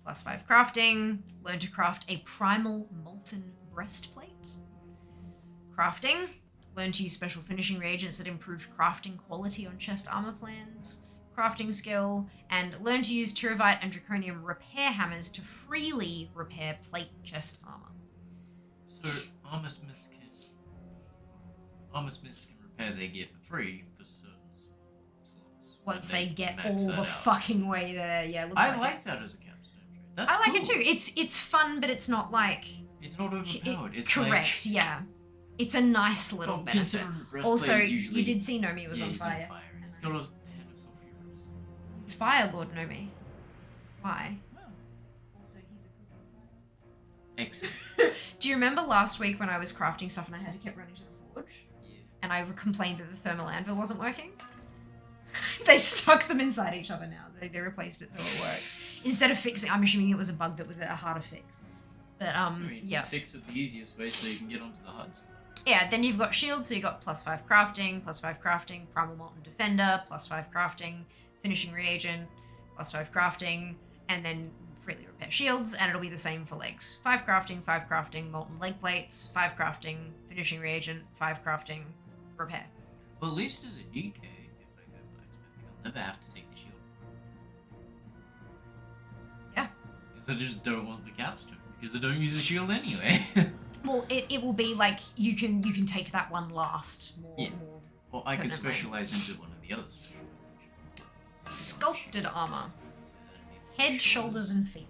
S2: +5 crafting. Learn to craft a primal molten breastplate. Crafting. Learn to use special finishing reagents that improve crafting quality on chest armor plans. Crafting skill, and learn to use Tyrivite and Draconium repair hammers to freely repair plate chest armor.
S4: So armor smiths can repair their gear for free for certain slots.
S2: Once
S4: when
S2: they get
S4: max
S2: all
S4: that
S2: the
S4: out.
S2: fucking way there, yeah. Looks
S4: I
S2: like
S4: like
S2: it.
S4: that as a capstone trait. That's
S2: I like it
S4: cool.
S2: too. It's fun, but it's not like
S4: It's not overpowered. It's
S2: correct. Yeah, it's a nice little
S4: Well,
S2: benefit.
S4: considering the breastplate
S2: Also,
S4: is usually-
S2: you did see Nomi was
S4: yeah,
S2: on
S4: he's
S2: fire.
S4: He's got a hand of sulfurous.
S2: He's Fire Lord Nomi. That's why. Also, he's a
S4: Excellent.
S2: Do you remember last week when I was crafting stuff and I had to keep running to the forge?
S4: Yeah.
S2: And I complained that the thermal anvil wasn't working? They stuck them inside each other now. They replaced it so it works. Instead of fixing, I'm assuming it was a bug that was a harder fix. But
S4: I mean,
S2: yeah.
S4: fix it the easiest way so you can get onto the hard stuff.
S2: Yeah, then you've got shield, so you got +5 crafting, primal molten defender, +5 crafting, finishing reagent, +5 crafting, and then freely repair shields, and it'll be the same for legs. 5 crafting, molten leg plates, 5 crafting, finishing reagent, 5 crafting, repair.
S4: Well, at least as a DK, if I go blacksmithing, I'll never have to take the shield. I just don't want the capstone because I don't use a shield anyway.
S2: Well, it will be like you can take that one last. More.
S4: Well, I could
S2: permanently.
S4: specialize into one of the other specializations.
S2: Sculpted armor. Head, shoulders, and feet.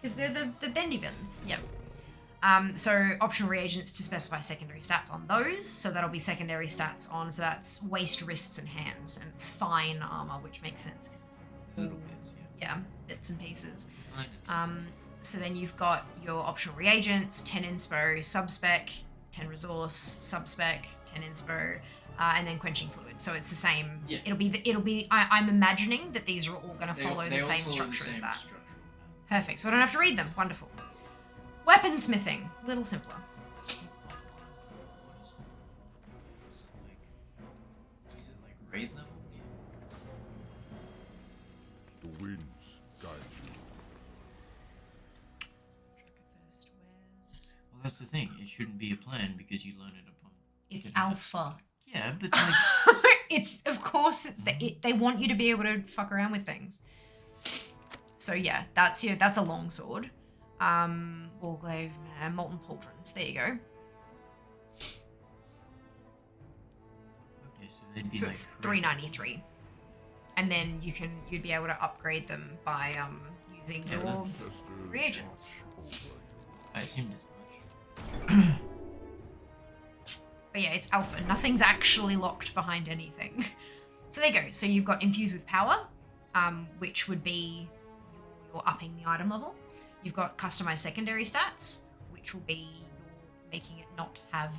S2: Because they're the bendy bins. Yep. So optional reagents to specify secondary stats on those. So that'll be secondary stats on, so that's waist, wrists, and hands. And it's fine armor, which makes sense. 'Cause it's
S4: Little bits, yeah.
S2: yeah, bits and pieces.
S4: Kind of
S2: So then you've got your optional reagents, 10 inspo, subspec, 10 resource, subspec, 10 inspo, and then quenching fluid. So it's the same.
S4: Yeah.
S2: It'll be. I'm imagining that these are all going to follow
S4: They
S2: the same
S4: also
S2: structure
S4: the
S2: as
S4: same
S2: that.
S4: structural pattern.
S2: Perfect. So I don't have to read them. Wonderful. Weaponsmithing, little simpler.
S4: Is it like raid level?
S3: The winds guide you.
S4: Well, that's the thing. It shouldn't be a plan because you learn it upon.
S2: It's
S4: getting it.
S2: alpha.
S4: Yeah, but like,
S2: It's of course it's they want you to be able to fuck around with things. So yeah, that's a longsword. Warglaive, molten pauldrons. There you go.
S4: okay, so they'd be
S2: So
S4: like
S2: it's 393, and then you'd be able to upgrade them by using
S4: Yeah,
S2: your
S3: Ancestors
S2: reagents.
S3: watch over you.
S4: I assumed as much.
S2: But yeah, it's alpha. Nothing's actually locked behind anything. So there you go. So you've got infused with power, which would be you're upping the item level. You've got customized secondary stats, which will be you're making it not have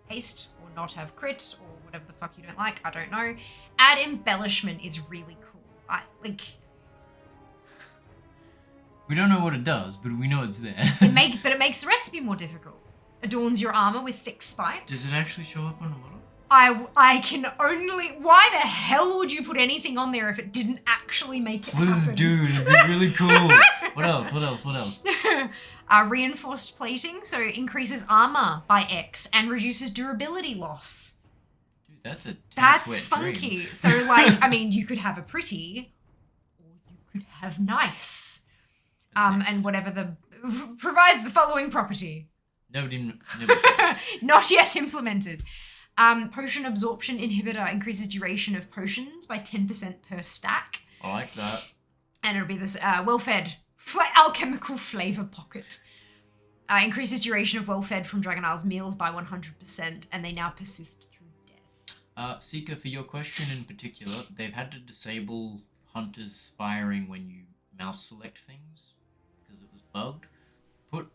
S2: haste or not have crit or whatever the fuck you don't like. I don't know. Add embellishment is really cool.
S4: We don't know what it does, but we know it's there.
S2: But it makes the recipe more difficult. Adorns your armor with thick spikes.
S4: Does it actually show up on a model?
S2: I can only. Why the hell would you put anything on there if it didn't actually make it
S4: Please,
S2: happen?
S4: dude, it'd be really cool. What else? What else? What else?
S2: Reinforced plating, so increases armor by X and reduces durability loss.
S4: Dude, that's a
S2: That's
S4: wet
S2: funky.
S4: dream.
S2: So, like, I mean, you could have a pretty, or you could have nice.
S4: That's nice.
S2: And whatever the provides the following property.
S4: Never.
S2: Not yet implemented. Potion absorption inhibitor increases duration of potions by 10% per stack.
S4: I like that.
S2: And it'll be this well-fed alchemical flavor pocket. Increases duration of well-fed from Dragon Isle's meals by 100%, and they now persist through death.
S4: Seeker, for your question in particular, they've had to disable hunters firing when you mouse select things because it was bugged. Put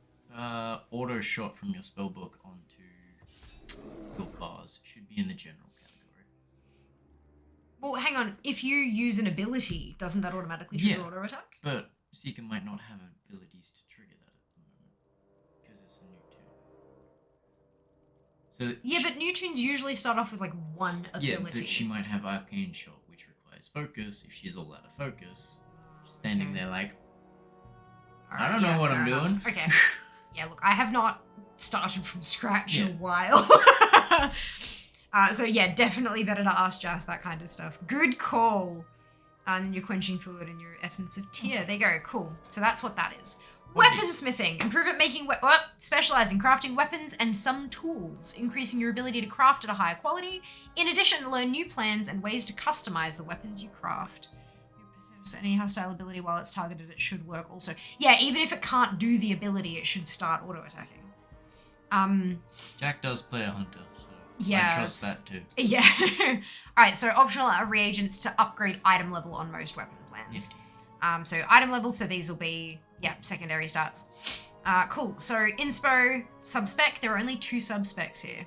S4: auto shot from your spellbook onto your bars. It should be in the general category.
S2: Well, hang on. If you use an ability, doesn't that automatically trigger
S4: Yeah.
S2: auto attack?
S4: But Seeker might not have abilities to trigger that at the moment because it's a new tune. So
S2: Yeah, but new tunes usually start off with like one ability.
S4: yeah, but she might have arcane shot, which requires focus. If she's all out of focus, she's standing
S2: Okay.
S4: there like,
S2: Alright,
S4: I don't know what
S2: fair
S4: I'm
S2: enough.
S4: doing.
S2: Okay. Yeah, look, I have not started from scratch in a
S4: Yeah.
S2: while. So yeah, definitely better to ask Jas that kind of stuff. Good call. And then your quenching fluid and your essence of tear. There you go. Cool. So that's what that is.
S4: What
S2: Weaponsmithing. Improve at making specialize in crafting weapons and some tools, increasing your ability to craft at a higher quality. In addition, learn new plans and ways to customize the weapons you craft. Any hostile ability while it's targeted, it should work also. Yeah, even if it can't do the ability, it should start auto-attacking.
S4: Jack does play a hunter, so
S2: Yeah,
S4: I trust
S2: it's-
S4: that too.
S2: Yeah. Alright, so optional reagents to upgrade item level on most weapon plans. So item level, so these will be, secondary stats. Cool. So inspo, subspec, there are only 2 subspecs here.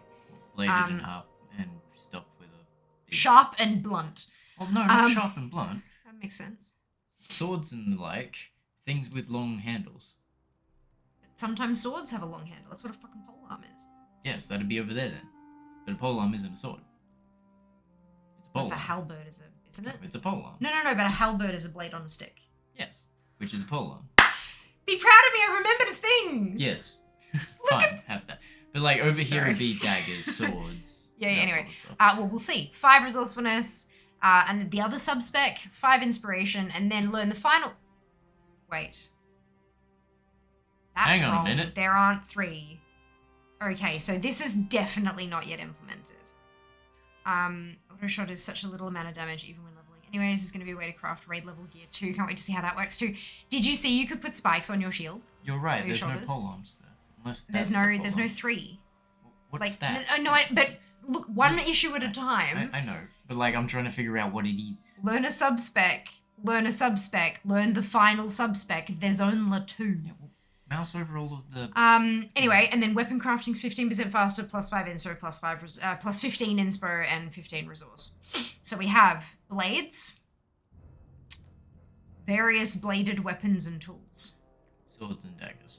S4: Bladed in half and stuff with a...
S2: Sharp and blunt.
S4: Well, no, not sharp and blunt.
S2: That makes sense.
S4: Swords and the like, things with long handles.
S2: Sometimes swords have a long handle. That's what a fucking polearm is.
S4: Yes, that'd be over there then. But a polearm isn't a sword. It's a
S2: What's
S4: polearm.
S2: a halberd, isn't it?
S4: It's a polearm.
S2: No, but a halberd is a blade on a stick.
S4: Yes, which is a polearm.
S2: Be proud of me, I remembered a thing!
S4: Yes. Fine, have that. But like over here
S2: Sorry.
S4: would be daggers, swords.
S2: Yeah,
S4: that
S2: anyway.
S4: sort of stuff.
S2: Well, we'll see. 5 resourcefulness, and the other subspec, 5 inspiration, and then learn the final... Wait. That's
S4: Hang on a
S2: wrong.
S4: minute.
S2: There aren't 3. Okay, so this is definitely not yet implemented. Auto shot is such a little amount of damage even when leveling. Anyways, there's going to be a way to craft raid level gear too. Can't wait to see how that works too. Did you see you could put spikes on your shield?
S4: You're right.
S2: Your
S4: There's
S2: shoulders?
S4: no pole arms there. Unless
S2: There's
S4: that's
S2: no 3.
S4: What's
S2: Like
S4: that?
S2: no, but look, one issue at a time.
S4: I know, but like I'm trying to figure out what it is.
S2: Learn a subspec. Learn a subspec. Learn the final subspec. There's only 2.
S4: Yeah, well, mouse over all of the.
S2: Anyway, and then weapon crafting's 15% faster, plus 5 inspo, plus 15 inspo, and 15 resource. So we have blades, various bladed weapons and tools.
S4: Swords and daggers.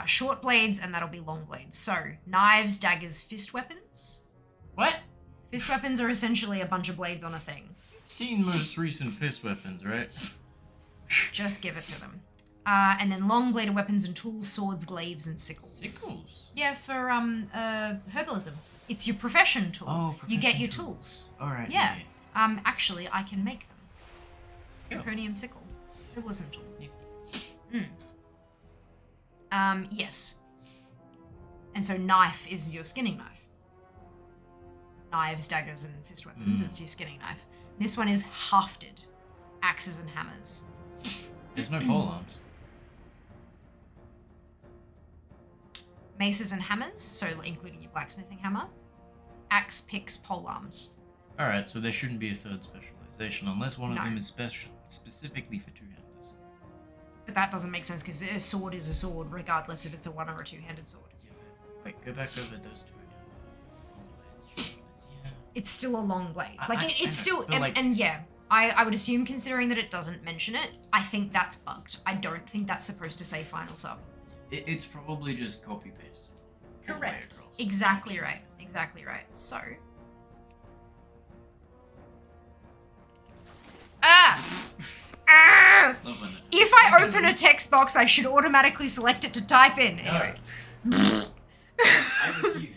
S2: Short blades, and that'll be long blades. So, knives, daggers, fist weapons.
S4: What?
S2: Fist weapons are essentially a bunch of blades on a thing.
S4: You've seen most recent fist weapons, right?
S2: Just give it to them. And then long bladed weapons and tools, swords, glaives, and sickles.
S4: Sickles?
S2: Yeah, for herbalism. It's your profession tool.
S4: Oh,
S2: you get your
S4: profession
S2: tools.
S4: Alright.
S2: Yeah. Actually, I can make them.
S4: Sure.
S2: Draconium sickle. Herbalism tool.
S4: Nifty.
S2: Yes. And so knife is your skinning knife. Knives, daggers, and fist weapons, it's your skinning knife. This one is hafted. Axes and hammers.
S4: There's no pole arms.
S2: Maces and hammers, so including your blacksmithing hammer. Axe, picks, polearms.
S4: Alright, so there shouldn't be a third specialization unless one of
S2: No.
S4: them is specifically for two-handers.
S2: But that doesn't make sense because a sword is a sword, regardless if it's a one or a two-handed sword.
S4: Yeah, but wait, go back over those two again. Yeah.
S2: It's still a long blade. Like
S4: I
S2: it's
S4: know,
S2: still,
S4: but like-
S2: and yeah, I would assume considering that it doesn't mention it, I think that's bugged. I don't think that's supposed to say final sub.
S4: It's probably just copy-paste. all the way
S2: Correct.
S4: across.
S2: Exactly right. Exactly right. So. Ah!
S4: Love when it-
S2: If I open a text box, I should automatically select it to type in.
S4: No.
S2: Anyway.
S4: I refuse.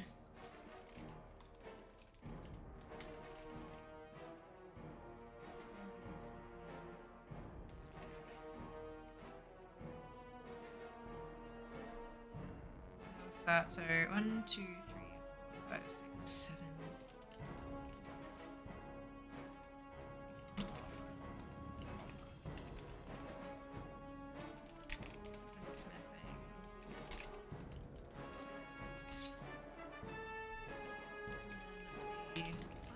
S2: So 1, 2, 3, 4, 5, 6, 7.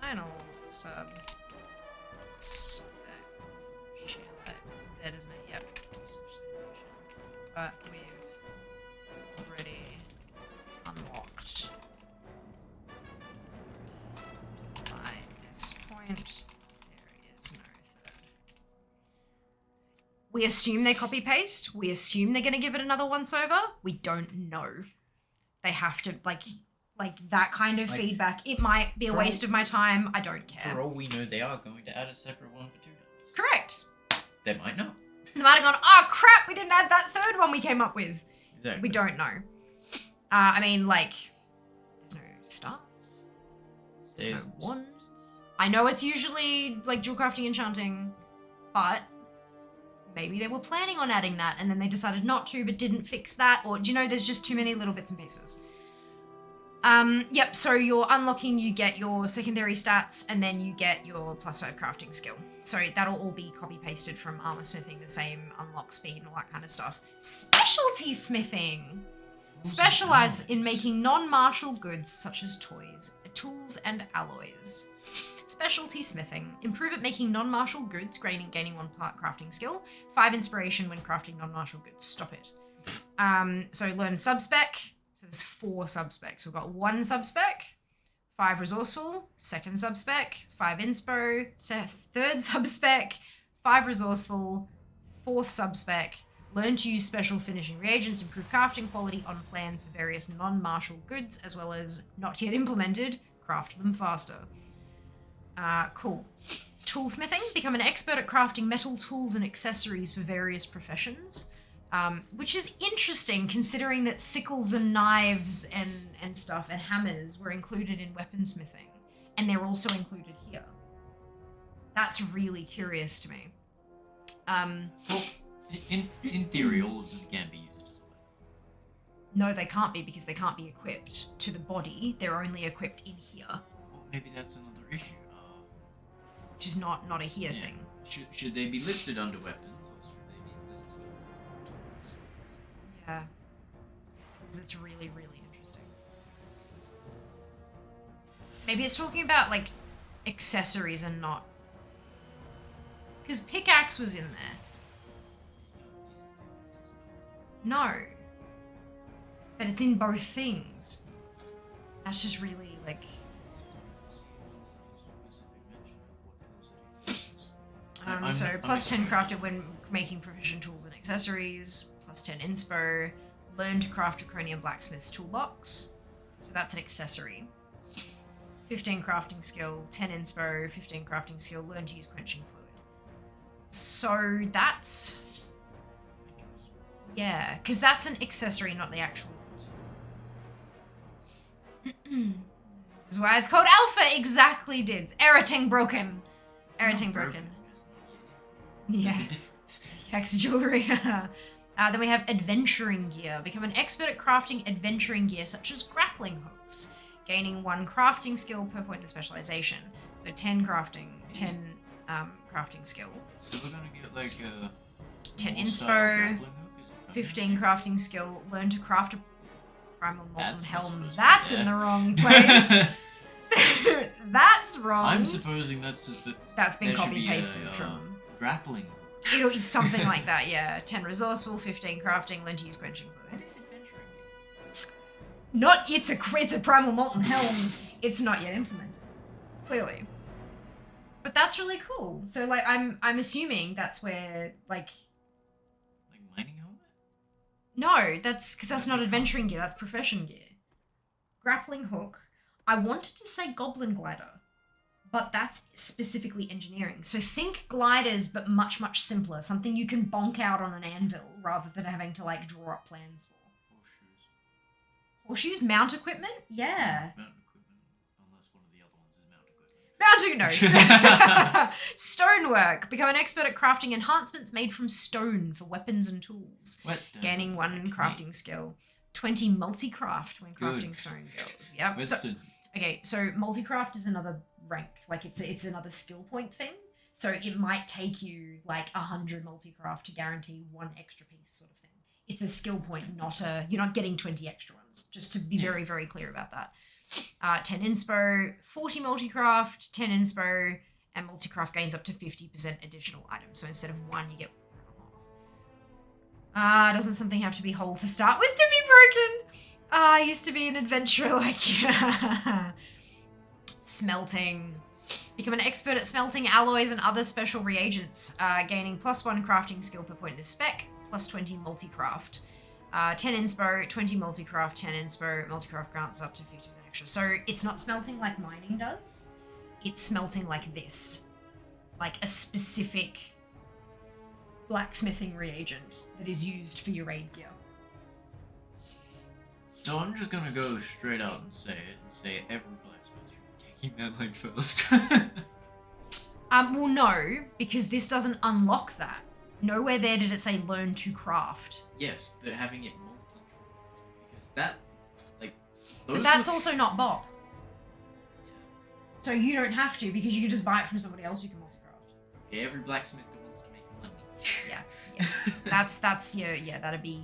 S2: Final sub spec. Z, isn't it? Yep. But we've already unlocked. By this point, there is no third. We assume they copy paste. We assume they're going to give it another once over. We don't know. They have to like that kind of
S4: Like,
S2: feedback. It might be a
S4: for
S2: waste of my time. I don't care.
S4: For all we know, they are going to add a separate one for two-handers.
S2: Correct.
S4: They might not.
S2: They might have gone, oh crap, we didn't add that third one we came up with.
S4: Exactly.
S2: We don't know. I mean, like, there's no staffs. There's no
S4: Stays-
S2: wands. I know it's usually like dual crafting enchanting, but maybe they were planning on adding that and then they decided not to but didn't fix that, or do you know, there's just too many little bits and pieces. Yep, so you're unlocking, you get your secondary stats, and then you get your +5 crafting skill. So that'll all be copy-pasted from armor smithing, the same unlock speed and all that kind of stuff. Specialty smithing! Specialize in making non-martial goods such as toys, tools, and alloys. Specialty smithing. Improve at making non-martial goods, gaining 1 part crafting skill. 5 inspiration when crafting non-martial goods. Stop it. So learn subspec. So there's 4 subspecs. We've got 1 subspec, 5 resourceful, 2nd subspec, 5 inspo, 3rd subspec, 5 resourceful, 4th subspec. Learn to use special finishing reagents, improve crafting quality on plans for various non-martial goods, as well as, not yet implemented, craft them faster. Cool. Toolsmithing. Become an expert at crafting metal tools and accessories for various professions. Which is interesting considering that sickles and knives and stuff and hammers were included in weaponsmithing, and they're also included here. That's really curious to me.
S4: Well, In theory, all of them can be used as a weapon.
S2: No, they can't be because they can't be equipped to the body. They're only equipped in here,
S4: Well, maybe that's another issue.
S2: which is not a here
S4: Yeah.
S2: thing.
S4: Should they be listed under weapons, or should they be listed under tools?
S2: Yeah. Because it's really, really interesting. Maybe it's talking about, like, accessories and not... Because pickaxe was in there. No. But it's in both things. That's just really, like... So plus 10 crafted when making proficient tools and accessories, plus 10 inspo, learn to craft draconian blacksmith's toolbox. So that's an accessory. 15 crafting skill, 10 inspo, 15 crafting skill, learn to use quenching fluid. So that's... Yeah, because that's an accessory, not the actual tool. This is why it's called Alpha, exactly, Dids. Everything broken. Everything broken. Yeah.
S4: There's a difference.
S2: Hex jewelry. Then we have adventuring gear. Become an expert at crafting adventuring gear such as grappling hooks, gaining 1 crafting skill per point of specialization. So 10 crafting, 10 crafting skill.
S4: So we're gonna get like a
S2: 10
S4: more-style
S2: inspo,
S4: grappling hook, is it?
S2: 15 crafting skill. Learn to craft a primal molten
S4: That's not
S2: helm.
S4: supposed to be
S2: That's in
S4: there.
S2: the wrong place. That's wrong.
S4: I'm supposing that's
S2: That's been
S4: there should
S2: copy
S4: be
S2: pasted
S4: a,
S2: from.
S4: grappling.
S2: It's something like that, yeah. 10 resourceful, 15 crafting, learn to use quenching fluid.
S4: What is adventuring?
S2: Not it's a primal molten helm. It's not yet implemented, clearly. But that's really cool. So like I'm assuming that's where like
S4: Mining helmet?
S2: no, that's because that's not adventuring gear. That's profession gear. Grappling hook. I wanted to say goblin glider, but that's specifically engineering. So think gliders, but much simpler. Something you can bonk out on an anvil rather than having to like draw up plans for.
S4: Horseshoes.
S2: Horseshoes, mount equipment, yeah.
S4: Mount equipment, unless one of the other ones is mount equipment.
S2: Mounting no. Stonework. Become an expert at crafting enhancements made from stone for weapons and tools.
S4: Whetstones
S2: Gaining
S4: are
S2: 1
S4: like
S2: crafting skill. 20 multi-craft when crafting
S4: Good.
S2: stone girls. Yep. So,
S4: Whetstone.
S2: okay, so multi-craft is another rank. Like it's another skill point thing. So it might take you like 100 multi-craft to guarantee 1 extra piece sort of thing. It's a skill point, not a... You're not getting 20 extra ones. Just to be very, very clear about that. 10 inspo, 40 multi-craft, 10 inspo, and multi-craft gains up to 50% additional items. So instead of 1, you get 1.5. Doesn't something have to be whole to start with to be broken? I used to be an adventurer like... Smelting. Become an expert at smelting alloys and other special reagents, gaining +1 crafting skill per point in the spec, plus 20 multi-craft. 10 inspo, 20 multi-craft, 10 inspo, multi-craft grants up to 50% extra. So it's not smelting like mining does. It's smelting like this. Like a specific blacksmithing reagent that is used for your raid gear.
S4: So I'm just gonna go straight out and say every blacksmith should be taking that line first.
S2: Well, no, because this doesn't unlock that. Nowhere there did it say learn to craft.
S4: Yes, but having it multi-craft, because that, like, those
S2: But that's
S4: were-
S2: also not Bob. So you don't have to, because you can just buy it from somebody else who can multi-craft.
S4: Okay, every blacksmith that wants to make money.
S2: Yeah. That's that'd be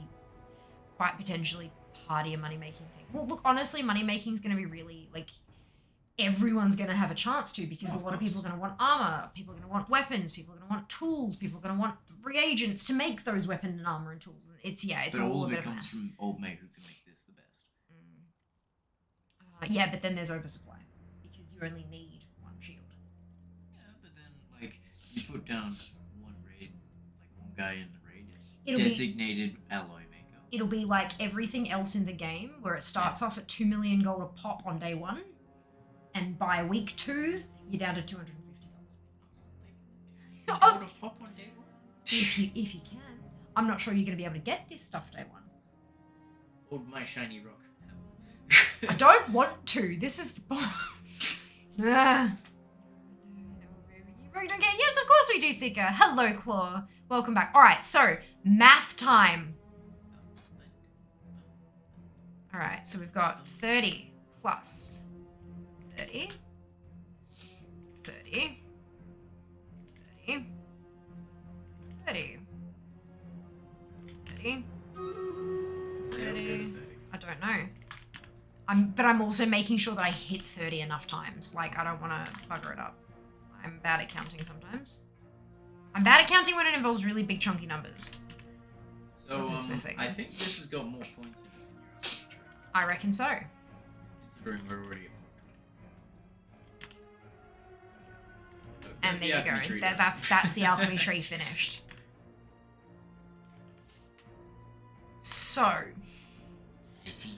S2: quite potentially part of your money-making thing. Well, look, honestly, money-making is going to be really, like, everyone's going to have a chance to, because a lot of people are going to want armor, people are going to want weapons, people are going to want tools, people are going to want reagents to make those weapon and armor and tools. It's
S4: But
S2: all
S4: all
S2: a
S4: of
S2: bit
S4: it
S2: of a
S4: comes
S2: mess.
S4: from old mate who can make this the best.
S2: Yeah, but then there's oversupply, because you only need 1 shield.
S4: Yeah, but then, like, you put down one raid, like one guy in the raid is
S2: It'll be-
S4: designated alloy maker.
S2: It'll be like everything else in the game, where it starts off at 2 million gold a pop on day 1, and by week 2, you're down to $250.
S4: Gold a pop on day one?
S2: If you can. I'm not sure you're going to be able to get this stuff day 1.
S4: Hold my shiny rock.
S2: I don't want to. This is the You really don't get. Yes, of course we do, Seeker. Hello, Claw. Welcome back. All right, so Math time. All right, so we've got 30 plus 30, 30, 30, 30, 30, 30. I don't know. But I'm also making sure that I hit 30 enough times. Like, I don't want to bugger it up. I'm bad at counting sometimes. I'm bad at counting when it involves really big chunky numbers.
S4: So,
S2: Smithing.
S4: I think this has got more points in it than your alchemy tree.
S2: I reckon so.
S4: Considering we're already at 420.
S2: And there you go. That's the alchemy tree finished. So,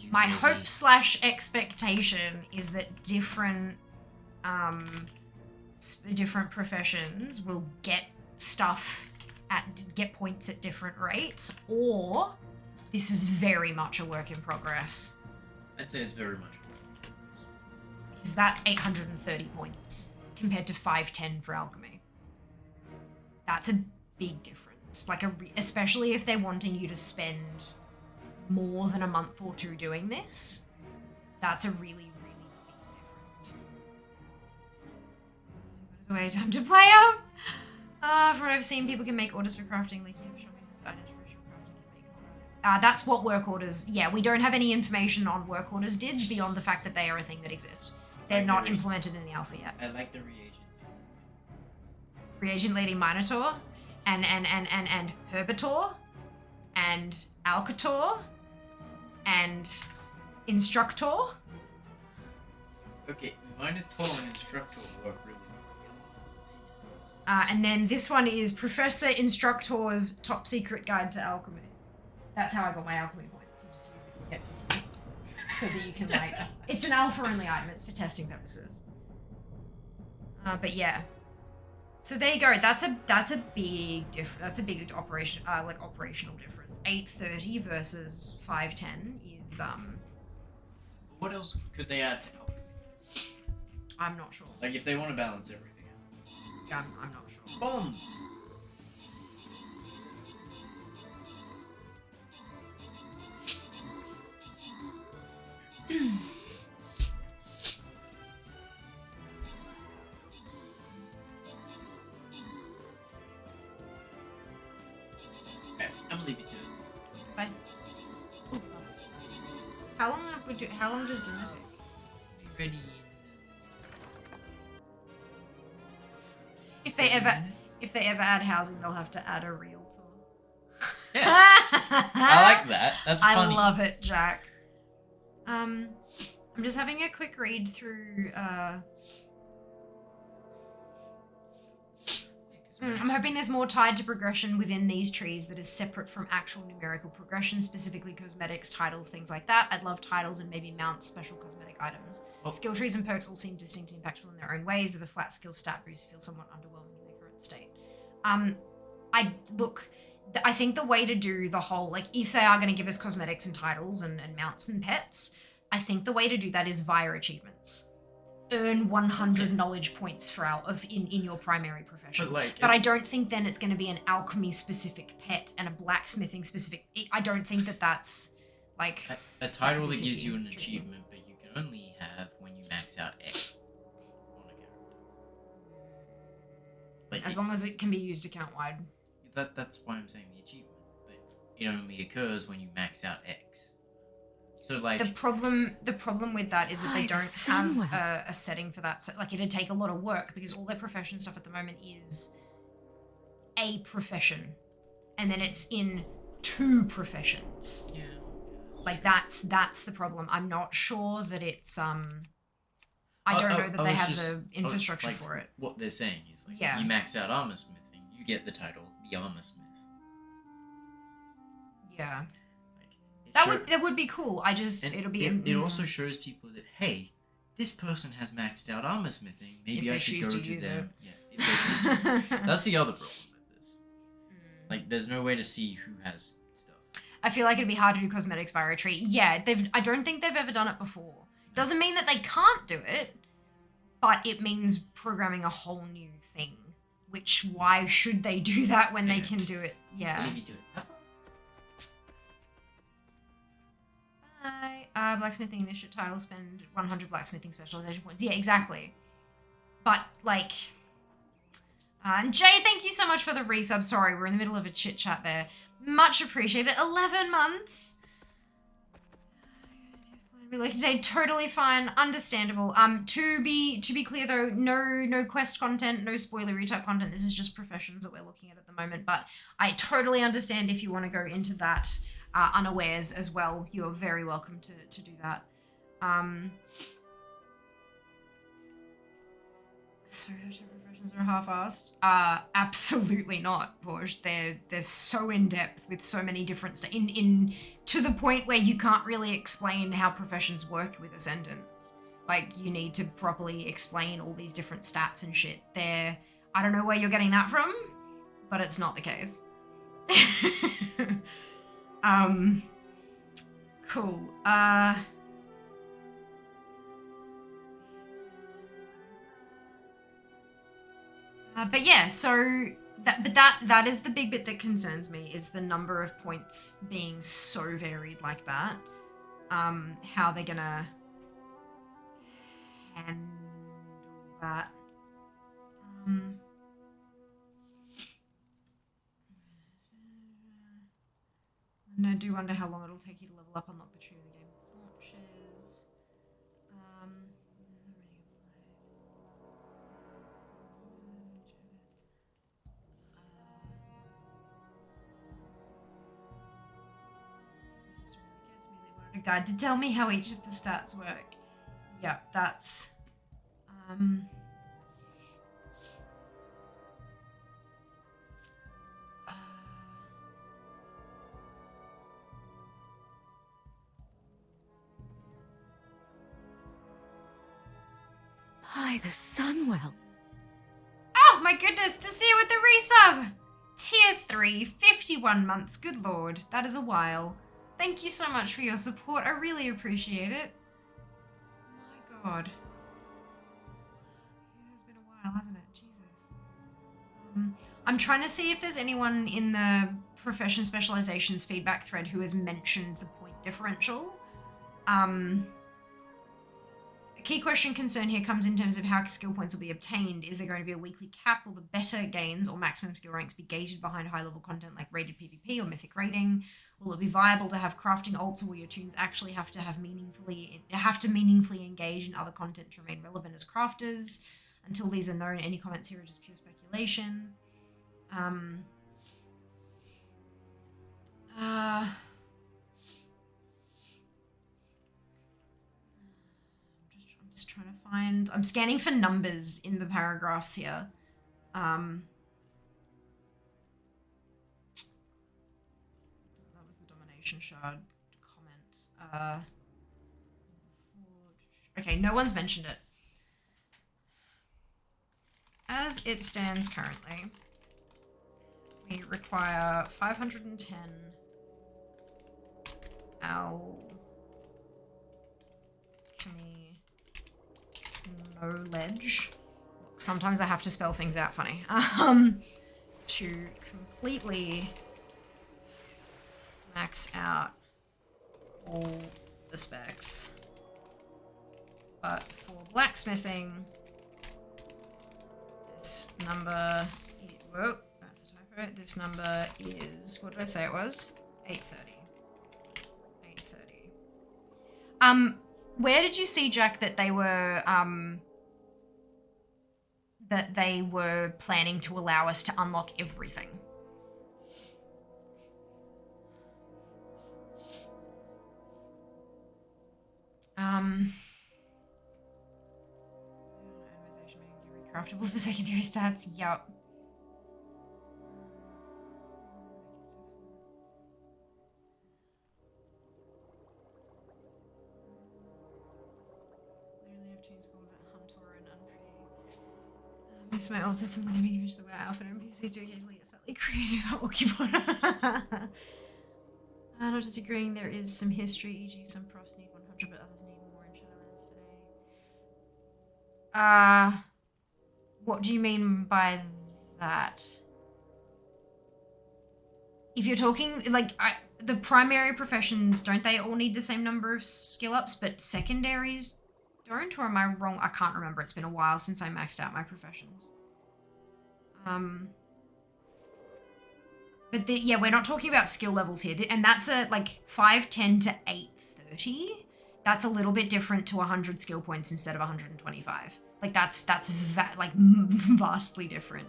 S2: my hope / expectation is that different professions will get stuff get points at different rates, or this is very much a work in progress.
S4: I'd say it's very much a work in progress.
S2: Because that's 830 points compared to 510 for alchemy. That's a big difference. Like especially if they're wanting you to spend more than a month or two doing this, that's a really, really big difference. So what is a way time to play up? From what I've seen, people can make orders for crafting, like you have shopping this item for crafting can make. That's what work orders. Yeah, we don't have any information on work orders dids beyond the fact that they are a thing that exists. They're not implemented in the alpha yet.
S4: I like the reagent things.
S2: Reagent Lady Minotaur, and Herbitor, and Alcator, and Instructor.
S4: Okay, Minotaur and Instructor work really well.
S2: And then this one is Professor Instructor's Top Secret Guide to Alchemy. That's how I got my alchemy points. You just use it so that you can like. It's an alpha only item. It's for testing purposes. But yeah. So there you go. That's a big operation operational difference. 830 versus 510 is
S4: What else could they add to alchemy?
S2: I'm not sure.
S4: Like if they want to balance everything out.
S2: I'm not sure.
S4: Bombs. Okay, I'm gonna leave you to it.
S2: Bye. How long does dinner take?
S4: Be ready.
S2: If they ever add housing, they'll have to add a realtor.
S4: Yes. I like that. That's funny.
S2: I love it, Jack. I'm just having a quick read through. I'm hoping there's more tied to progression within these trees that is separate from actual numerical progression, specifically cosmetics, titles, things like that. I'd love titles and maybe mounts, special cosmetic items.
S4: Well,
S2: skill trees and perks all seem distinct and impactful in their own ways, with a flat skill stat boost feel somewhat underwhelming in their current state. I think the way to do the whole, like, if they are going to give us cosmetics and titles and mounts and pets, I think the way to do that is via achievements. Earn 100 knowledge points in your primary profession. But I don't think then it's going to be an alchemy specific pet and a blacksmithing specific. I don't think that's like
S4: a title that gives you an achievement, but you can only have when you max out X on a character. Like
S2: as long as it can be used account wide.
S4: That's why I'm saying the achievement, but it only occurs when you max out X. So like
S2: the problem with that is that they don't have a setting for that. So like it'd take a lot of work because all their profession stuff at the moment is a profession, and then it's in 2 professions.
S4: Yeah.
S2: Like that's the problem. I'm not sure that it's I don't know that they have the infrastructure
S4: like,
S2: for it.
S4: What they're saying is like
S2: Yeah.
S4: you max out armor smithing, you get the title the armor smith.
S2: Yeah.
S4: Like,
S2: That would be cool.
S4: It also shows people that hey, this person has maxed out armor smithing. Maybe I should go to them. Yeah, if they choose to. That's the other problem with this. Like, there's no way to see who has stuff.
S2: I feel like it'd be hard to do cosmetics via a tree. Yeah, I don't think they've ever done it before. Doesn't mean that they can't do it, but it means programming a whole new thing. Which, why should they do that when they can do it? Yeah.
S4: Maybe do it.
S2: blacksmithing initiate title, spend 100 blacksmithing specialization points. Yeah, exactly. But, like... and Jay, thank you so much for the resub. Sorry, we're in the middle of a chit chat there. Much appreciated. 11 months. Like today, totally fine, understandable. To be clear though, no quest content, no spoilery type content. This is just professions that we're looking at the moment. But I totally understand if you want to go into that unawares as well. You are very welcome to do that. So professions are half-assed. Absolutely not, Porsche. They're so in depth with so many different to the point where you can't really explain how professions work with a sentence. Like, you need to properly explain all these different stats and shit. I don't know where you're getting that from, but it's not the case. Cool. But yeah, so that is the big bit that concerns me, is the number of points being so varied like that. How they're gonna handle that. And I do wonder how long it'll take you to level up, unlock the tree in the game launches. A guide to tell me how each of the stats work. Yep, that's
S6: By the Sunwell.
S2: oh my goodness, to see you with the resub! Tier 3, 51 months, good lord, that is a while. Thank you so much for your support, I really appreciate it. Oh my god. It has been a while, hasn't it? Jesus. I'm trying to see if there's anyone in the profession specializations feedback thread who has mentioned the point differential. A key question concern here comes in terms of how skill points will be obtained. Is there going to be a weekly cap? Will the better gains or maximum skill ranks be gated behind high-level content like rated PvP or mythic rating? Will it be viable to have crafting alts, or will your tunes actually have to meaningfully engage in other content to remain relevant as crafters? Until these are known, any comments here are just pure speculation. I'm just trying to find... I'm scanning for numbers in the paragraphs here. That was the domination shard comment. Okay, no one's mentioned it. As it stands currently, we require 510 alchemy knowledge. Look, sometimes I have to spell things out funny. To completely max out all the specs. But for blacksmithing, this number, whoa, that's a typo. This number is, what did I say it was? 830. 830. Where did you see, Jack, that they were planning to allow us to unlock everything? Craftable for secondary stats, yup. Literally have tunes called Hunter and Unfree. Makes my old system let me use the way alpha NPCs do occasionally get slightly creative at Walkie. Not disagreeing, there is some history, e.g. some profs need 100 but others need more in Shadowlands today. What do you mean by that? If you're talking, like, the primary professions, don't they all need the same number of skill ups, but secondaries don't? Or am I wrong? I can't remember. It's been a while since I maxed out my professions. But yeah, we're not talking about skill levels here. And that's a like 510 to 830. That's a little bit different to 100 skill points instead of 125. Like that's vastly different.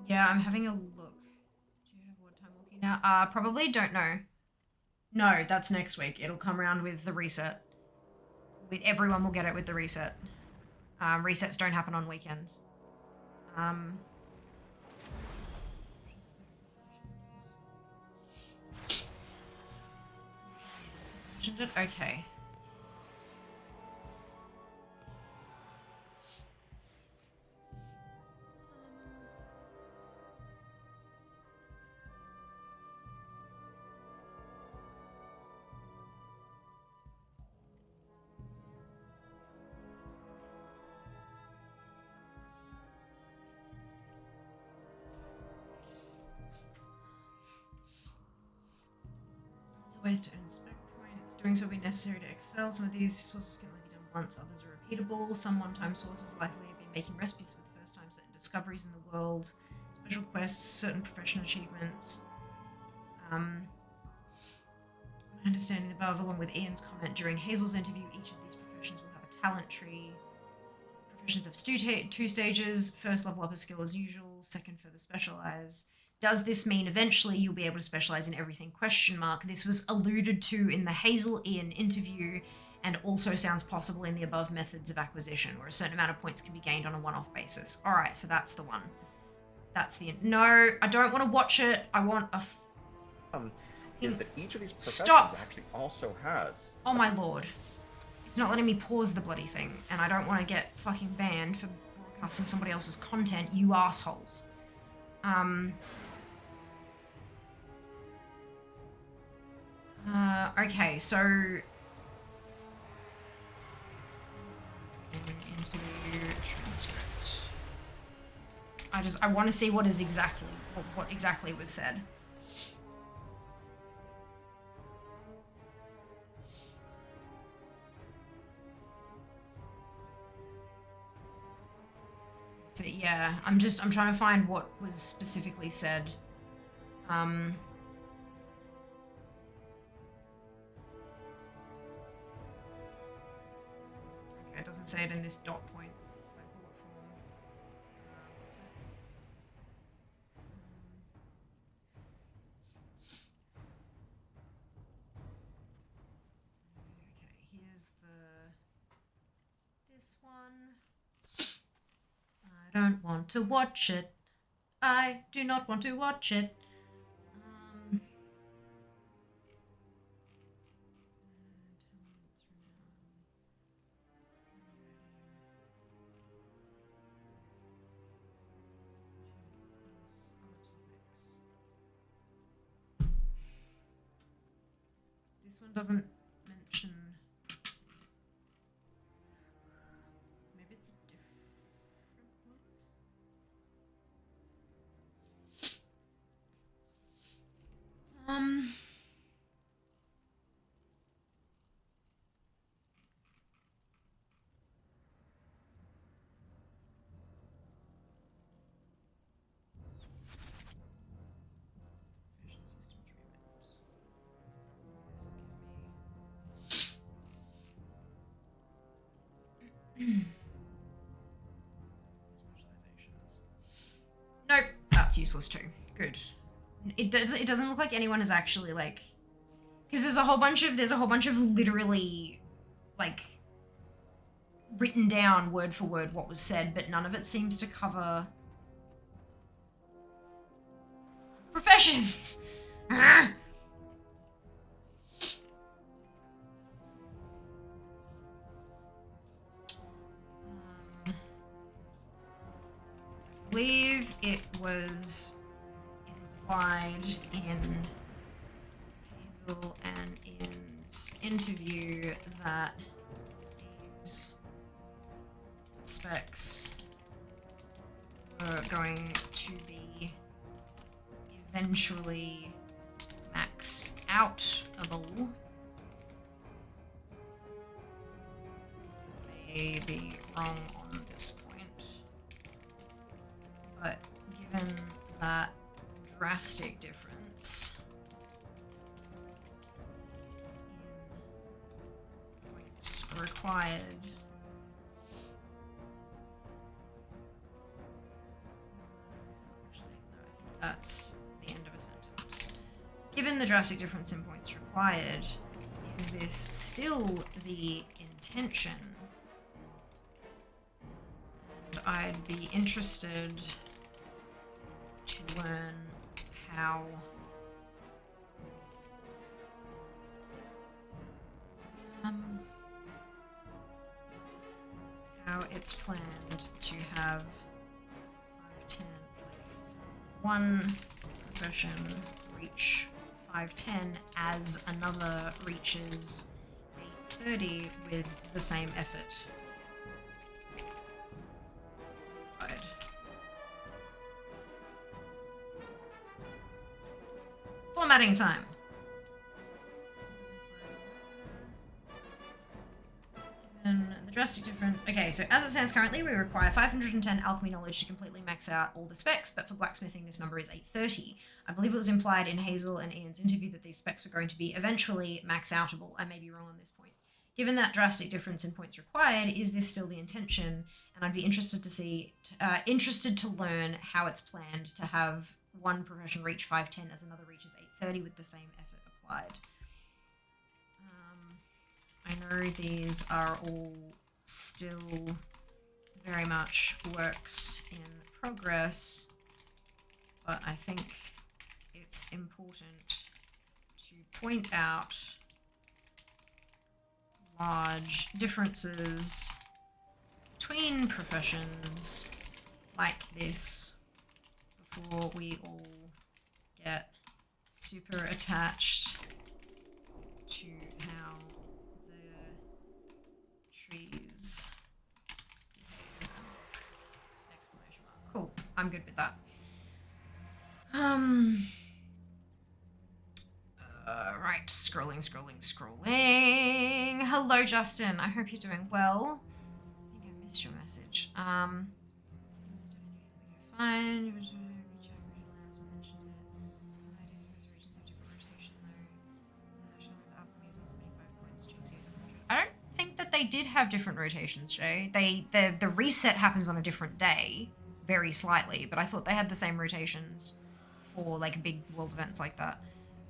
S2: Yeah, I'm having a look. Do you have what time walking now? Probably don't know. No, that's next week. It'll come around with the reset. Everyone will get it with the reset. Resets don't happen on weekends. Okay. Ways to earn spec points. Doing so will be necessary to excel. Some of these sources can only be done once, others are repeatable. Some one-time sources likely have been making recipes for the first time, certain discoveries in the world, special quests, certain professional achievements. My understanding the above, along with Ian's comment during Hazel's interview, each of these professions will have a talent tree. Professions have two stages. First, level up a skill as usual. Second, further specialize. Does this mean eventually you'll be able to specialize in everything? ? This was alluded to in the Hazel Ian interview and also sounds possible in the above methods of acquisition, where a certain amount of points can be gained on a one-off basis. All right, so that's the one. That's the... No, I don't want to watch it. I want a...
S7: Is that each of these professions
S2: Stop.
S7: actually also has...
S2: Oh my lord. It's not letting me pause the bloody thing, and I don't want to get fucking banned for broadcasting somebody else's content, you assholes. Okay, so... Interview transcript. I want to see what exactly was said. So yeah, I'm trying to find what was specifically said. Okay, it doesn't say it in this dot point, like bullet form. What's it? Okay, here's this one. I don't want to watch it. I do not want to watch it. This one doesn't mention... Maybe it's a different one? Vision system tree maps. This will give me... Specializations. Nope, that's useless too. Good. It doesn't look like anyone is actually like, because there's a whole bunch of literally like written down word for word what was said, but none of it seems to cover professions. I believe it was implied in Hazel and Ian's interview that these specs were going to be eventually max outable. May be wrong on this point, but given that drastic difference in points required, that's the end of a sentence. Given the drastic difference in points required, is this still the intention? And I'd be interested to learn how it's planned to have 510, one profession reach 510 as another reaches 830 with the same effort. Right. Formatting time. And the drastic difference. Okay, so as it stands currently, we require 510 alchemy knowledge to completely max out all the specs, but for blacksmithing, this number is 830. I believe it was implied in Hazel and Ian's interview that these specs were going to be eventually max outable. I may be wrong on this point. Given that drastic difference in points required, is this still the intention? And I'd be interested to learn how it's planned to have one profession reach 510 as another reaches 830 with the same effort applied. I know these are all still very much works in progress, but I think it's important to point out large differences between professions like this before we all get super attached to how trees. Exclamation mark. Cool. I'm good with that. Right. Scrolling. Hello, Justin. I hope you're doing well. I think I missed your message. Fine. I don't think that they did have different rotations, Jay. The reset happens on a different day, very slightly, but I thought they had the same rotations for like big world events like that.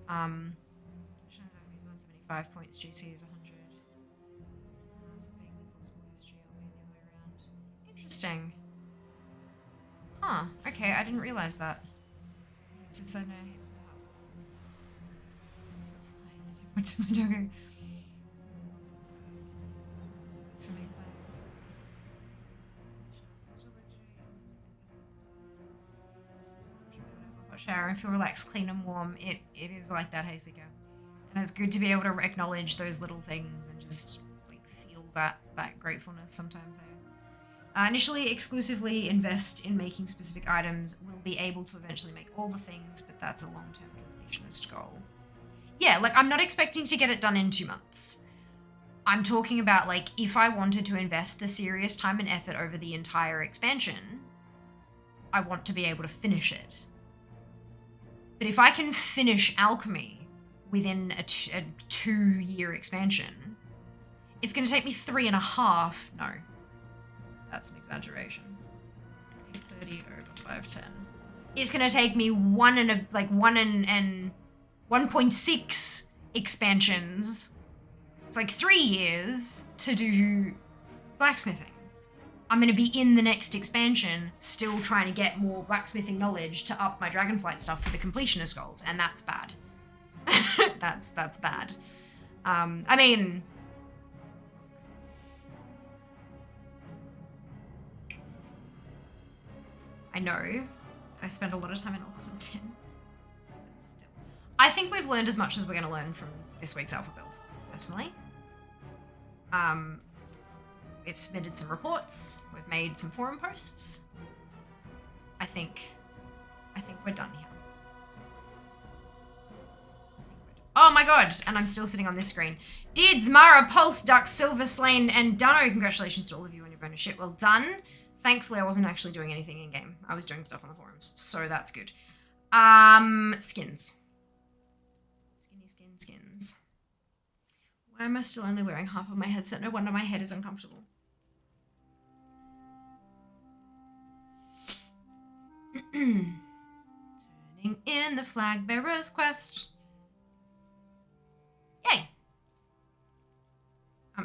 S2: 175 points, GC is 100. Interesting. Huh. Okay, I didn't realize that. Since I know. What am I doing? Shower and feel relaxed, clean and warm. It is like that, Hazica. And it's good to be able to acknowledge those little things and just like feel that gratefulness sometimes. Initially, exclusively invest in making specific items. Will be able to eventually make all the things, but that's a long-term completionist goal. Yeah, like I'm not expecting to get it done in 2 months. I'm talking about like if I wanted to invest the serious time and effort over the entire expansion, I want to be able to finish it. But if I can finish alchemy within a 2-year expansion, it's going to take me 3.5. No, that's an exaggeration. 830 over 510. It's going to take me 1.6 expansions. It's like 3 years to do blacksmithing. I'm going to be in the next expansion still trying to get more blacksmithing knowledge to up my Dragonflight stuff for the Completionist goals, and that's bad. that's bad. I mean... I know I spend a lot of time in all content. But still. I think we've learned as much as we're going to learn from this week's alpha build, personally. We've submitted some reports. We've made some forum posts. I think we're done here. Oh my god, and I'm still sitting on this screen. Dids, Mara, Pulse, Duck, Silver, Slain, and Dunno. Congratulations to all of you on your bonus shit. Well done. Thankfully, I wasn't actually doing anything in game. I was doing stuff on the forums, so that's good. Skins. Skins. Why am I still only wearing half of my headset? No wonder my head is uncomfortable. Turning in the flag bearer's quest. Yay!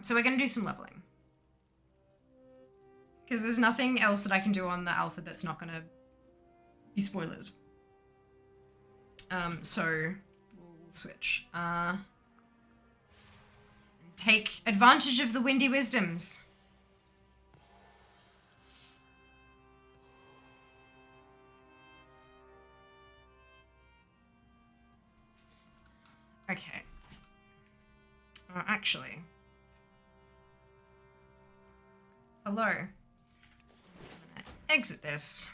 S2: So we're gonna do some leveling. Because there's nothing else that I can do on the alpha that's not gonna be spoilers. So we'll switch. Take advantage of the windy wisdoms. Okay. Actually. Hello. I'm gonna exit this.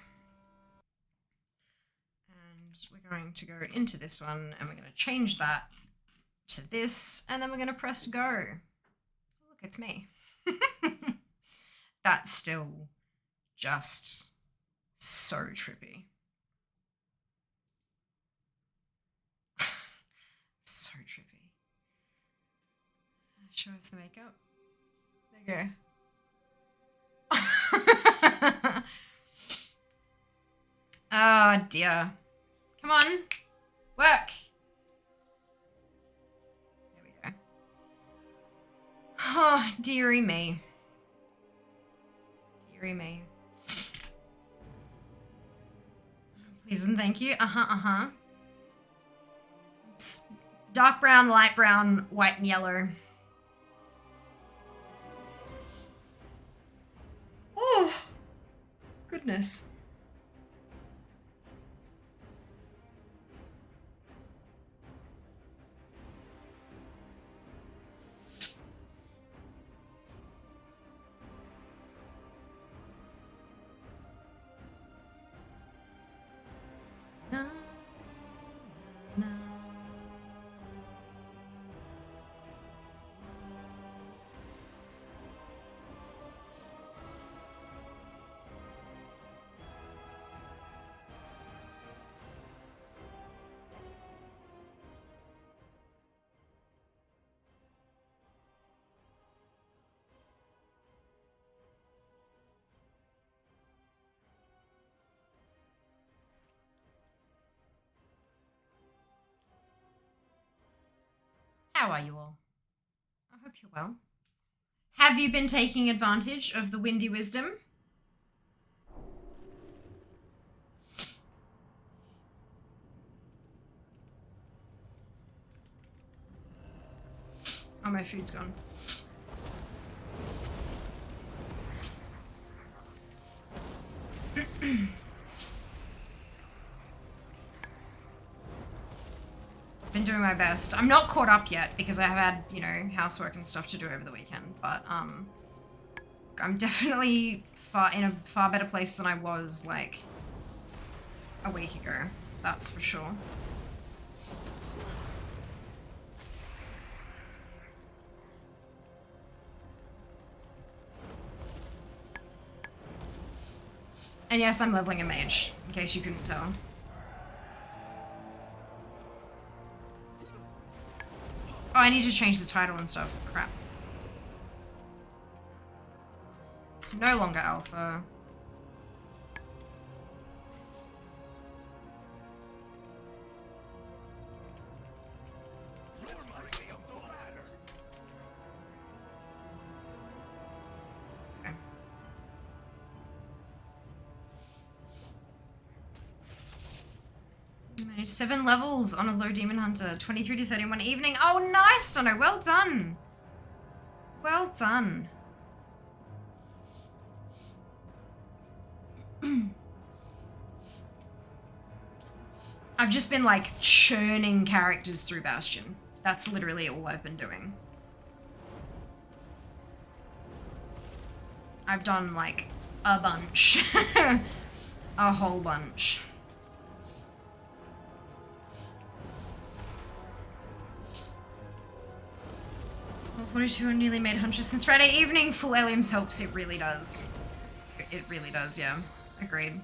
S2: And we're going to go into this one, and we're going to change that to this, and then we're going to press go. Oh, look, it's me. That's still just so trippy. So trippy. Show us the makeup. There you go. Oh dear. Come on. Work. There we go. Oh, dearie me. Dearie me. Please and thank you. It's dark brown, light brown, white and yellow. Oh, goodness. Na, na. How are you all? I hope you're well. Have you been taking advantage of the windy wisdom? Oh, my food's gone. Been doing my best. I'm not caught up yet because I have had, you know, housework and stuff to do over the weekend, but I'm definitely in a far better place than I was like a week ago. That's for sure. And yes, I'm leveling a mage, in case you couldn't tell. Oh, I need to change the title and stuff. Crap. It's no longer alpha. You managed 7 levels on a low demon hunter, 23 to 31 evening. Oh, nice, Dono. Well done. Well done. I've just been like churning characters through Bastion. That's literally all I've been doing. I've done like a bunch. A whole bunch. Level 42 on newly made Huntress since Friday evening. Full aliens helps. It really does. It really does, yeah. Agreed.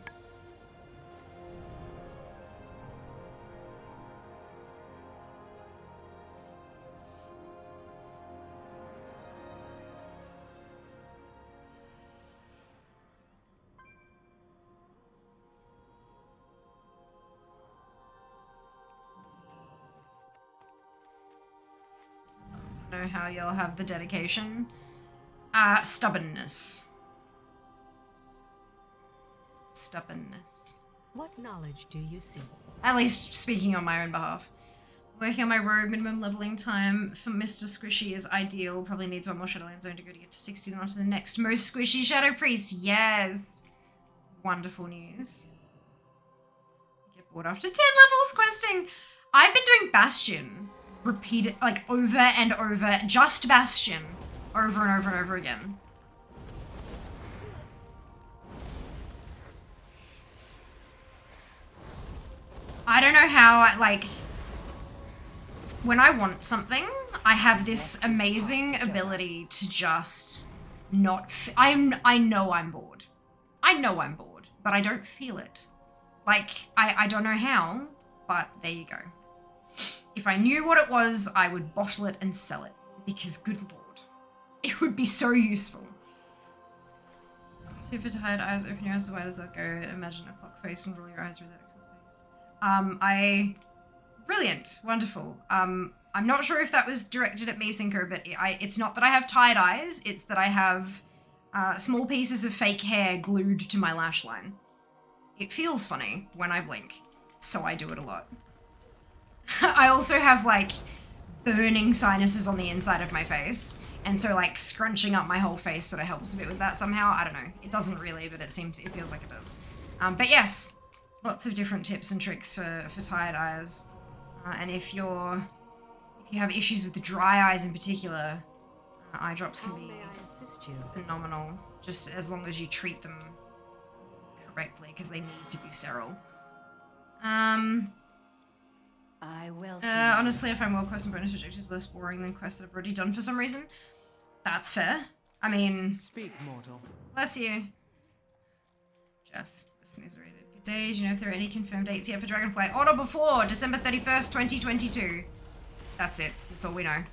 S2: Know how you'll have the dedication. Stubbornness. Stubbornness.
S1: What knowledge do you seek?
S2: At least speaking on my own behalf. Working on my rogue, minimum leveling time for Mr. Squishy is ideal. Probably needs one more Shadowland Zone to go to get to 60 and on to the next most squishy Shadow Priest. Yes! Wonderful news. Get bored after 10 levels questing. I've been doing Bastion. Repeated, like, over and over. Just Bastion. Over and over and over again. I don't know how, like, when I want something, I have this amazing ability to just not, I know I'm bored. I know I'm bored, but I don't feel it. Like, I don't know how, but there you go. If I knew what it was, I would bottle it and sell it, because good lord, it would be so useful. Super tired eyes, open your eyes as wide as they'll go, imagine a clock face and roll your eyes without a clock face. Brilliant, wonderful. I'm not sure if that was directed at me, Cinco, but it's not that I have tired eyes, it's that I have small pieces of fake hair glued to my lash line. It feels funny when I blink, so I do it a lot. I also have, like, burning sinuses on the inside of my face, and so, like, scrunching up my whole face sort of helps a bit with that somehow. I don't know. It doesn't really, but it feels like it does. But yes, lots of different tips and tricks for tired eyes. And if you have issues with the dry eyes in particular, eye drops can be phenomenal, just as long as you treat them correctly, because they need to be sterile.
S1: I will.
S2: Honestly, I find world quests and bonus objectives less boring than quests that I've already done for some reason. That's fair. I mean,
S5: Speak, mortal.
S2: bless you. Just rated. Good day. Do you know if there are any confirmed dates yet for Dragonflight? Order before December 31st, 2022. That's it. That's all we know.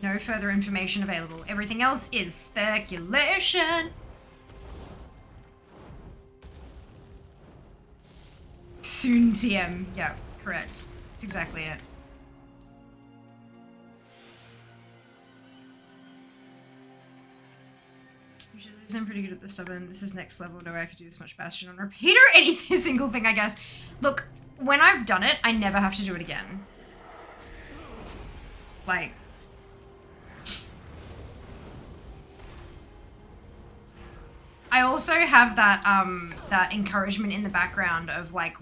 S2: No further information available. Everything else is speculation. Soon TM. Yeah, correct. That's exactly it. Usually I'm pretty good at the stubborn. This is next level. No way I could do this much Bastion on repeat or any single thing, I guess. Look, when I've done it, I never have to do it again. Like, I also have that that encouragement in the background of, like,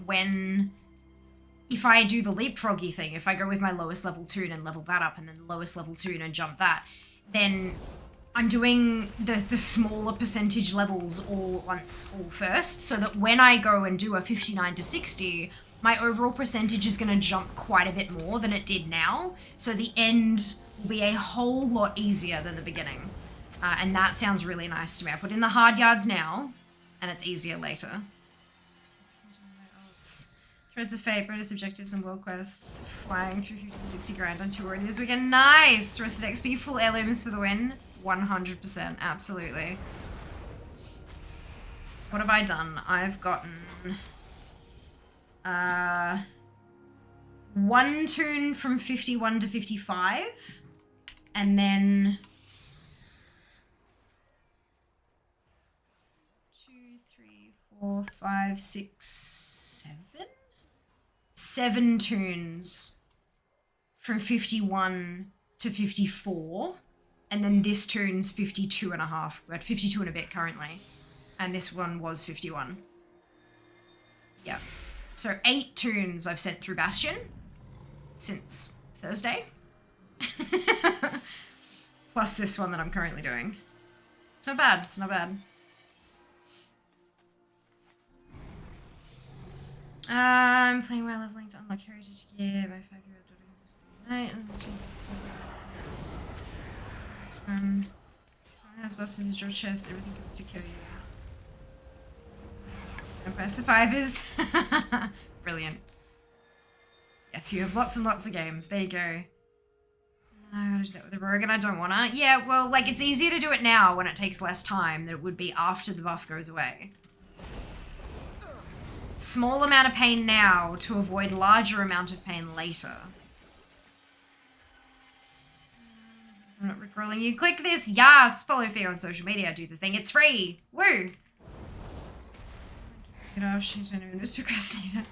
S2: if I do the leapfroggy thing, if I go with my lowest level tune and level that up and then the lowest level tune and jump that, then I'm doing the smaller percentage levels all first, so that when I go and do a 59 to 60, my overall percentage is going to jump quite a bit more than it did now, so the end will be a whole lot easier than the beginning. And that sounds really nice to me. I put in the hard yards now, and it's easier later. Threads of Fate, bonus objectives and world quests. Flying through 50 to 60 grand on 2 already this weekend. Nice! Rested XP, full heirlooms for the win. 100%, absolutely. What have I done? I've gotten... one tune from 51 to 55. And then... 2, 3, 4, 5, 6, 7? 7 tunes from 51 to 54. And then this tune's 52 and a half. We're at 52 and a bit currently. And this one was 51. Yeah. So 8 tunes I've sent through Bastion since Thursday. Plus this one that I'm currently doing. It's not bad, it's not bad. I'm playing while leveling to unlock heritage gear. My 5-year-old daughter has received night and the streets of someone has bosses, draw chest, everything comes to kill you. Vampire Survivors. Brilliant. Yes, you have lots and lots of games. There you go. I gotta do that with a rogue and I don't wanna. Yeah, well, like, it's easier to do it now when it takes less time than it would be after the buff goes away. Small amount of pain now to avoid larger amount of pain later. I'm not rickrolling you. Click this. Yes. Follow Fear on social media. Do the thing. It's free. Woo. Get off. She's been a procrastinator.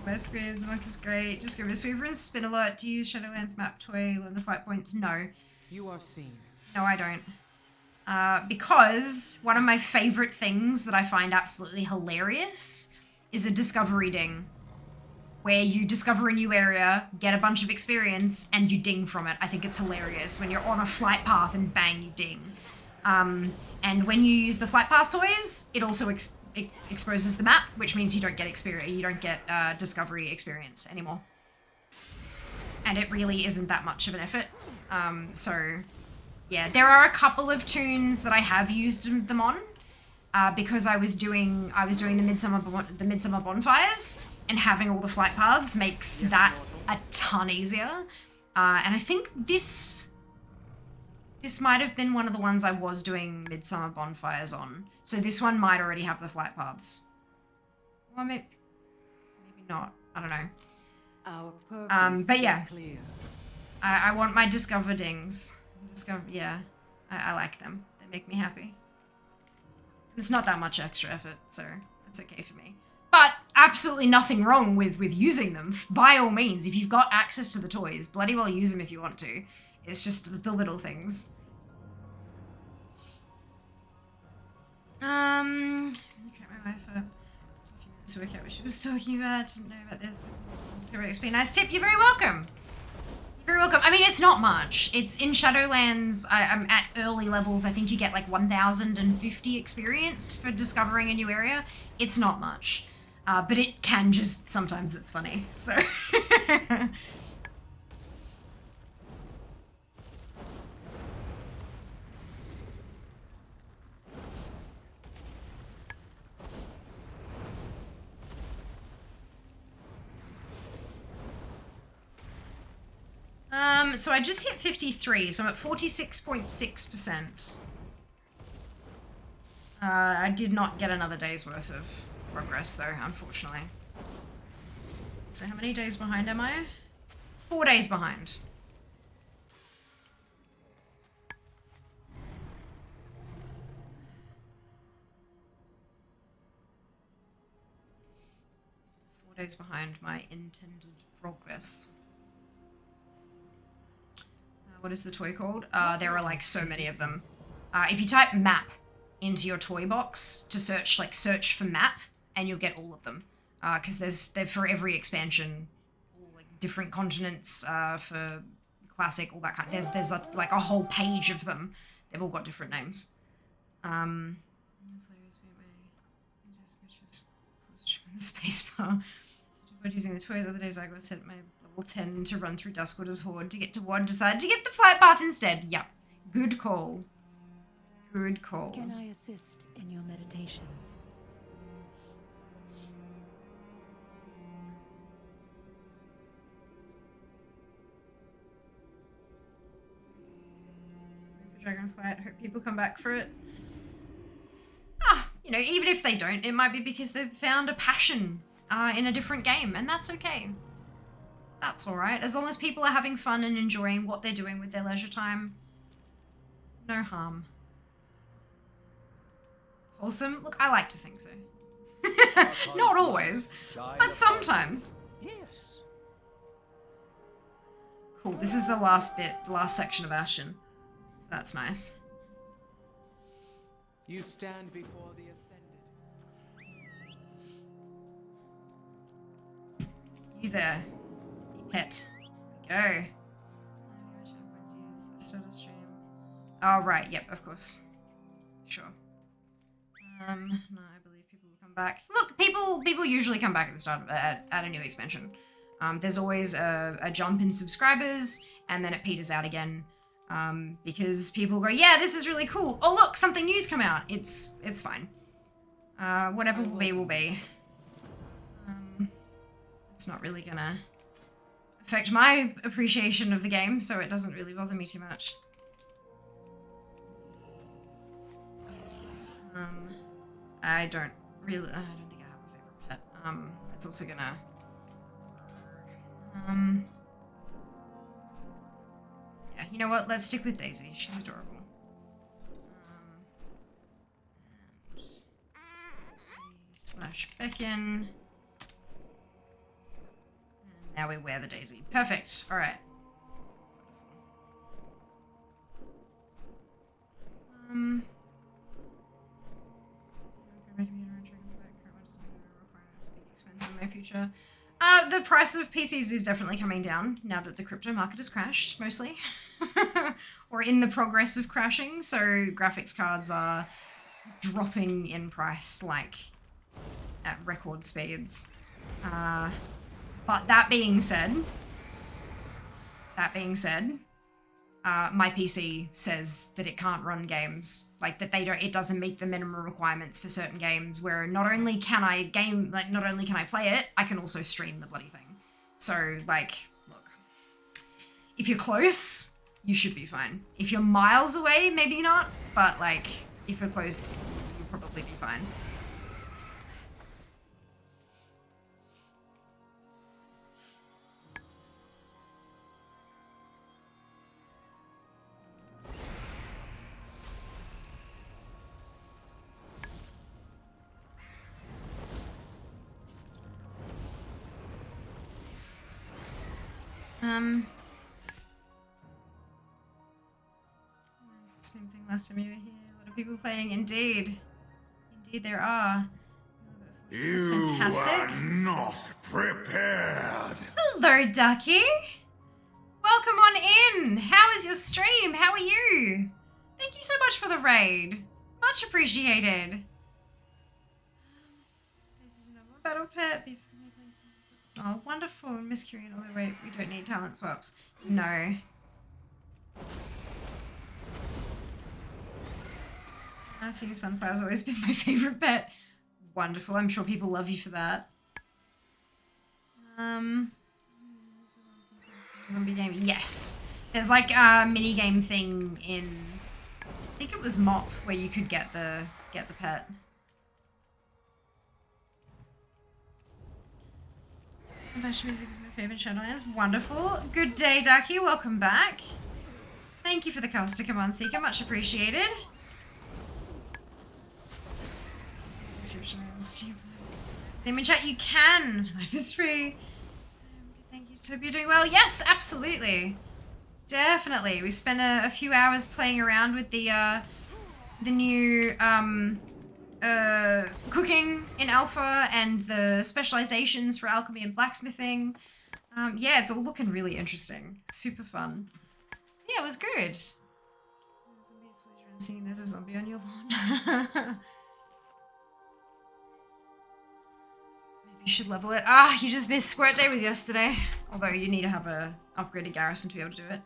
S2: West Grids. Monk is great. Just go to Sweeper and spin a lot. Do you use Shadowlands map toy? Learn the flight points? No.
S1: You are seen.
S2: No, I don't. Because one of my favorite things that I find absolutely hilarious is a discovery ding. Where you discover a new area, get a bunch of experience, and you ding from it. I think it's hilarious when you're on a flight path and bang, you ding. And when you use the flight path toys, it also exposes the map, which means you don't get experience, you don't get discovery experience anymore. And it really isn't that much of an effort. So yeah, there are a couple of tunes that I have used them on because I was doing the Midsummer Bonfires. And having all the flight paths makes that a ton easier. And I think this might have been one of the ones I was doing Midsummer Bonfires on. So this one might already have the flight paths. Well, maybe not. I don't know.
S1: Our purpose
S2: but yeah.
S1: is clear.
S2: I want my Discover dings. Yeah. I like them. They make me happy. It's not that much extra effort, so it's okay for me. But absolutely nothing wrong with using them. By all means, if you've got access to the toys, bloody well use them if you want to. It's just the little things. Crack my wife up. A few minutes to work out what she was talking about. Didn't know about the Discovery XP. Nice tip. You're very welcome. You're very welcome. I mean, it's not much. It's in Shadowlands. I'm at early levels. I think you get like 1,050 experience for discovering a new area. It's not much. But it can just, sometimes it's funny, so. So I just hit 53, so I'm at 46.6%. I did not get another day's worth of progress though, unfortunately. So how many days behind am I? 4 days behind. Days behind my intended progress. What is the toy called? There are like so many of them. If you type map into your toy box to search for map, and you'll get all of them. Because they're for every expansion, all like different continents for classic, all that kind. There's like a whole page of them. They've all got different names. The space bar. Using the toys other days, I got set my level 10 to run through Duskwater's Horde to get to WOD. Decided to get the flight path instead. Yep. Good call. Good call.
S1: Can I assist in your meditations?
S2: Dragonflight. Hope people come back for it. You know, even if they don't, it might be because they've found a passion in a different game, and that's okay. That's alright. As long as people are having fun and enjoying what they're doing with their leisure time, no harm. Wholesome? Look, I like to think so. Not always, but sometimes.
S5: Yes.
S2: Cool, this is the last bit, the last section of Ashen. So that's nice.
S1: You stand before the ascended.
S2: You there, pet. Go. Oh, right, yep, of course. Sure. No, I believe people will come back. Look, people usually come back at the start of, at a new expansion. There's always a jump in subscribers, and then it peters out again. Because people go, yeah, this is really cool. Oh, look, something new's come out. It's fine. Whatever will be, will be. It's not really gonna affect my appreciation of the game, so it doesn't really bother me too much. I don't think I have a favorite pet. It's also gonna... yeah, you know what? Let's stick with Daisy. She's adorable. /Beckon. And now we wear the Daisy. Perfect. All right. In my future. The price of PCs is definitely coming down now that the crypto market has crashed, mostly. Or in the progress of crashing, so graphics cards are dropping in price, like, at record speeds. But that being said, my PC says that it can't run games, like that it doesn't meet the minimum requirements for certain games, where not only can I play it, I can also stream the bloody thing. So, like, look, if you're close, you should be fine. If you're miles away, maybe not, but like, if you're close, you'll probably be fine. Same thing last time you were here. A lot of people playing. Indeed. Indeed there are.
S3: You
S2: fantastic.
S3: are not prepared.
S2: Hello, Ducky. Welcome on in. How is your stream? How are you? Thank you so much for the raid. Much appreciated. Battle pet. Oh, wonderful. Miss Kyrian. Although, wait, we don't need talent swaps. No. Seeing sunflower's always been my favorite pet. Wonderful. I'm sure people love you for that. Zombie game. Yes. There's like a mini game thing in, I think it was Mop, where you could get the pet. Bash music is my favorite channel. It's wonderful. Good day, Ducky. Welcome back. Thank you for the cast to come on, Seeker. Much appreciated. Descriptions. Name in chat, you can. Life is free. Thank you. Hope you're doing well. Yes, absolutely. Definitely. We spent a few hours playing around with the new cooking in alpha and the specializations for alchemy and blacksmithing. Yeah, it's all looking really interesting. Super fun. Yeah, it was good. Seeing there's a zombie on your lawn. You should level it. Ah, you just missed Squirt Day was yesterday. Although you need to have a upgraded garrison to be able to do it.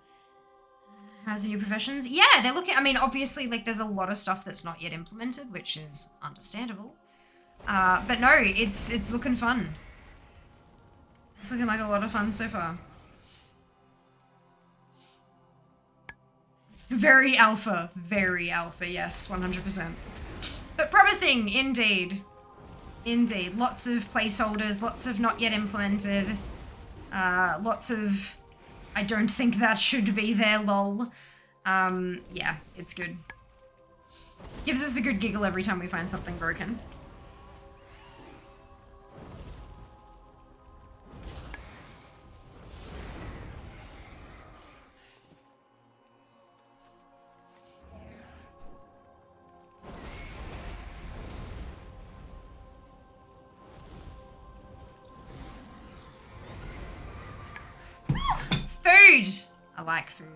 S2: How's the new professions? Yeah, they're looking, I mean, obviously, like, there's a lot of stuff that's not yet implemented, which is understandable. But no, it's looking fun. It's looking like a lot of fun so far. Very alpha, yes, 100%. But promising, indeed. Indeed, lots of placeholders, lots of not yet implemented, lots of I don't think that should be there, lol. Yeah, it's good. Gives us a good giggle every time we find something broken. Food! I like food.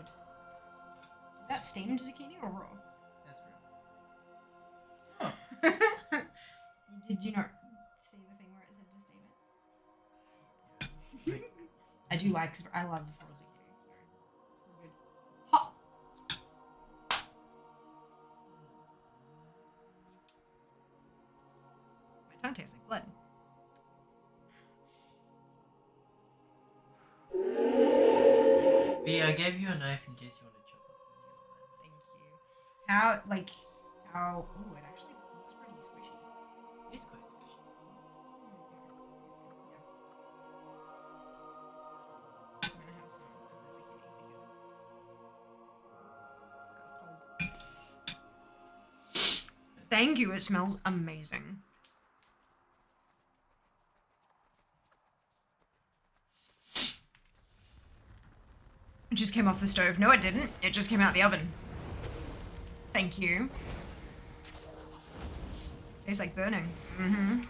S2: Is that steamed zucchini or raw?
S4: That's real.
S2: Did you not see the thing where it said to steam it? I do like, I love raw zucchini, so all good. Hot! My tongue tastes like blood.
S4: B, I gave you a knife in case you want to chop up.
S2: Thank you. How, like, how, ooh, it actually looks pretty squishy.
S4: It's quite squishy.
S2: I'm gonna have some of the zucchini because thank you, it smells amazing. It just came off the stove. No, it didn't. It just came out the oven. Thank you. Tastes like burning. Mm-hmm.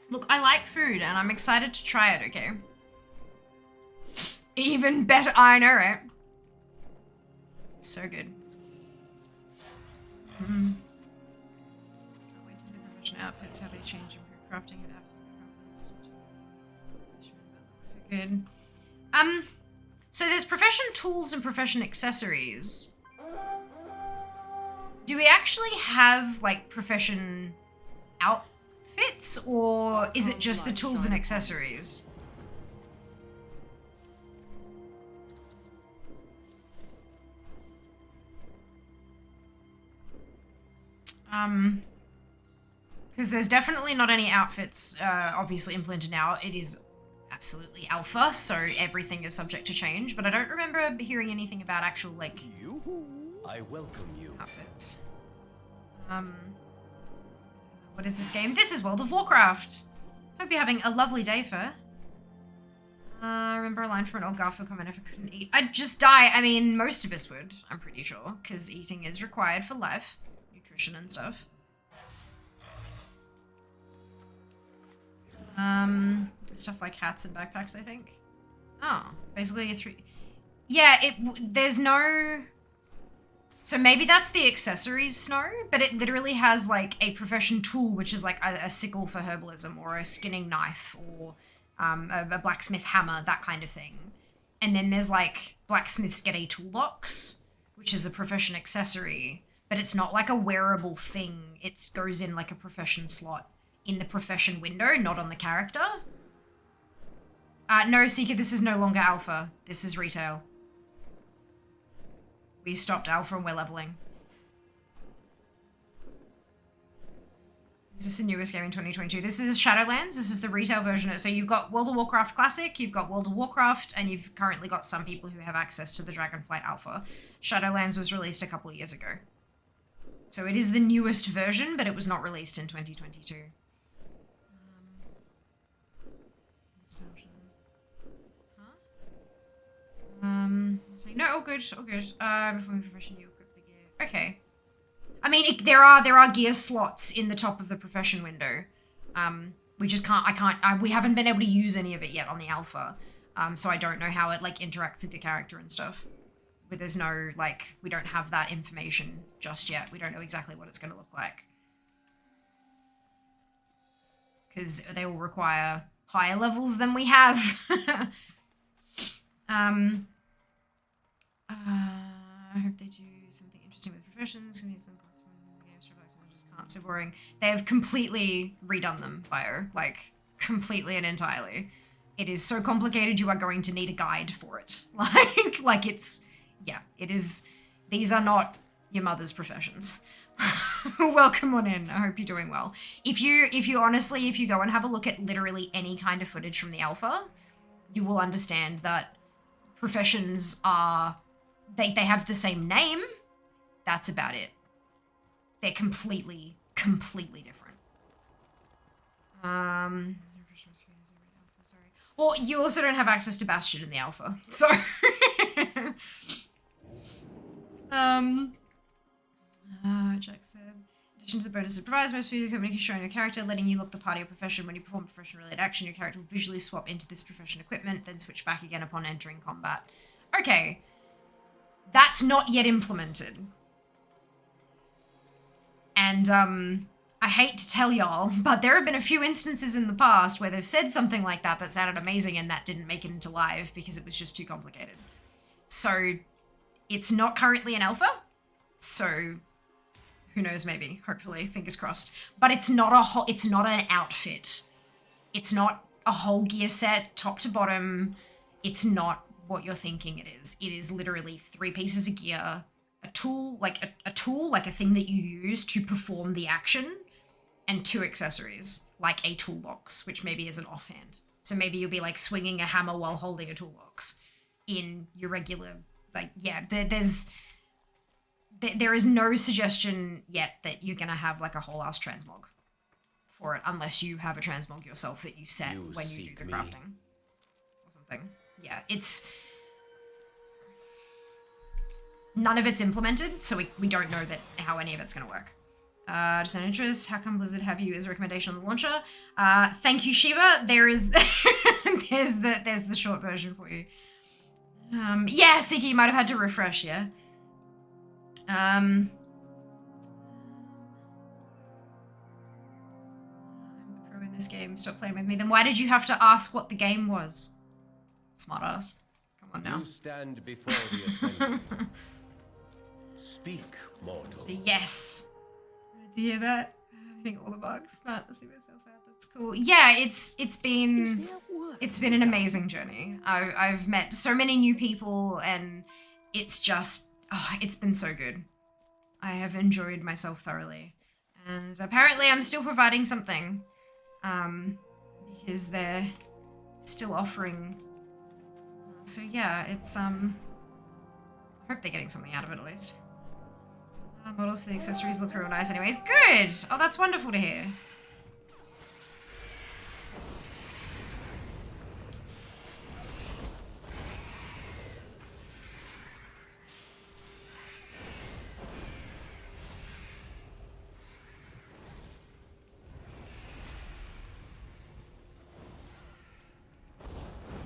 S2: Look, I like food and I'm excited to try it, okay? Even better, I know, right? So good. Mm-hmm. Wait, does the profession outfits, how they change and improve crafting and outfits? So good. So there's profession tools and profession accessories. Do we actually have, like, profession outfits, or is it just the tools and accessories? Because there's definitely not any outfits, obviously implemented now. It is absolutely alpha, so everything is subject to change, but I don't remember hearing anything about actual, like,
S5: I welcome you.
S2: outfits. What is this game? This is World of Warcraft. Hope you're having a lovely day, Fur. I remember a line from an old Garfield comment, if I couldn't eat, I'd just die. I mean, most of us would, I'm pretty sure, because eating is required for life. Nutrition and stuff. Stuff like hats and backpacks, I think. Oh, basically a three. Yeah, there's no. So maybe that's the accessories, Snow, but it literally has like a profession tool, which is like a sickle for herbalism, or a skinning knife, or a blacksmith hammer, that kind of thing. And then there's like blacksmiths get a toolbox, which is a profession accessory, but it's not like a wearable thing. It goes in like a profession slot in the profession window, not on the character. No, Seeker, this is no longer alpha. This is retail. We stopped alpha and we're leveling. Is this the newest game in 2022? This is Shadowlands. This is the retail version. So you've got World of Warcraft Classic, you've got World of Warcraft, and you've currently got some people who have access to the Dragonflight Alpha. Shadowlands was released a couple of years ago. So it is the newest version, but it was not released in 2022. No, all good, all good. Before we profession, you equip the gear. Okay. I mean, there are gear slots in the top of the profession window. We just can't, we haven't been able to use any of it yet on the alpha. So I don't know how it, like, interacts with the character and stuff. But there's no, like, we don't have that information just yet. We don't know exactly what it's going to look like. Because they will require higher levels than we have. I hope they do something interesting with professions. Just can't. So boring. They have completely redone them, Bio. Like, completely and entirely. It is so complicated, you are going to need a guide for it. Like it's, yeah, it is. These are not your mother's professions. Welcome on in. I hope you're doing well. If you honestly, if you go and have a look at literally any kind of footage from the alpha, you will understand that professions are, they have the same name. That's about it. They're completely different. Well, you also don't have access to Bastion in the alpha, so. Jack said, addition to the bonus it provides, most people can show your character, letting you look the party or profession. When you perform a profession-related action, your character will visually swap into this profession equipment, then switch back again upon entering combat. Okay. That's not yet implemented. And, I hate to tell y'all, but there have been a few instances in the past where they've said something like that that sounded amazing and that didn't make it into live because it was just too complicated. So, it's not currently an alpha. So, who knows, maybe, hopefully, fingers crossed. But it's not it's not an outfit. It's not a whole gear set, top to bottom. It's not what you're thinking it is. It is literally 3 pieces of gear, a tool, like a thing that you use to perform the action, and 2 accessories, like a toolbox, which maybe is an offhand. So maybe you'll be like swinging a hammer while holding a toolbox in your regular, like, yeah, there is no suggestion yet that you're going to have like a whole ass transmog for it, unless you have a transmog yourself that you set when you do the crafting or something. Yeah, none of it's implemented, so we don't know how any of it's going to work. Just an interest. How come Blizzard have you as a recommendation on the launcher? Thank you, Shiva. There is there's the short version for you. Yeah, Siki, you might have had to refresh, yeah. I'm a pro in this game. Stop playing with me. Then why did you have to ask what the game was? Smartass. Come on now.
S5: You stand before the ascendant. Speak, mortal.
S2: Yes. Do you hear that? I'm hitting all the bugs. Not to see myself out. That's cool. Yeah, it's been an amazing journey. I've met so many new people, and it's just it's been so good. I have enjoyed myself thoroughly, and apparently I'm still providing something, because they're still offering. So yeah, it's I hope they're getting something out of it at least. Models for the accessories look real nice anyways. Good! Oh, that's wonderful to hear.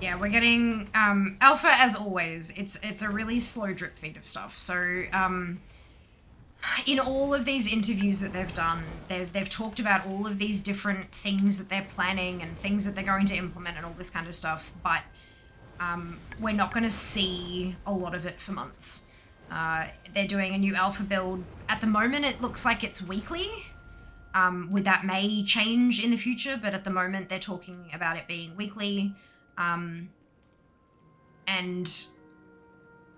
S2: Yeah, we're getting alpha as always. It's a really slow drip feed of stuff. So in all of these interviews that they've done, they've talked about all of these different things that they're planning and things that they're going to implement and all this kind of stuff, but we're not going to see a lot of it for months. They're doing a new alpha build. At the moment, it looks like it's weekly. With that may change in the future, but at the moment they're talking about it being weekly. And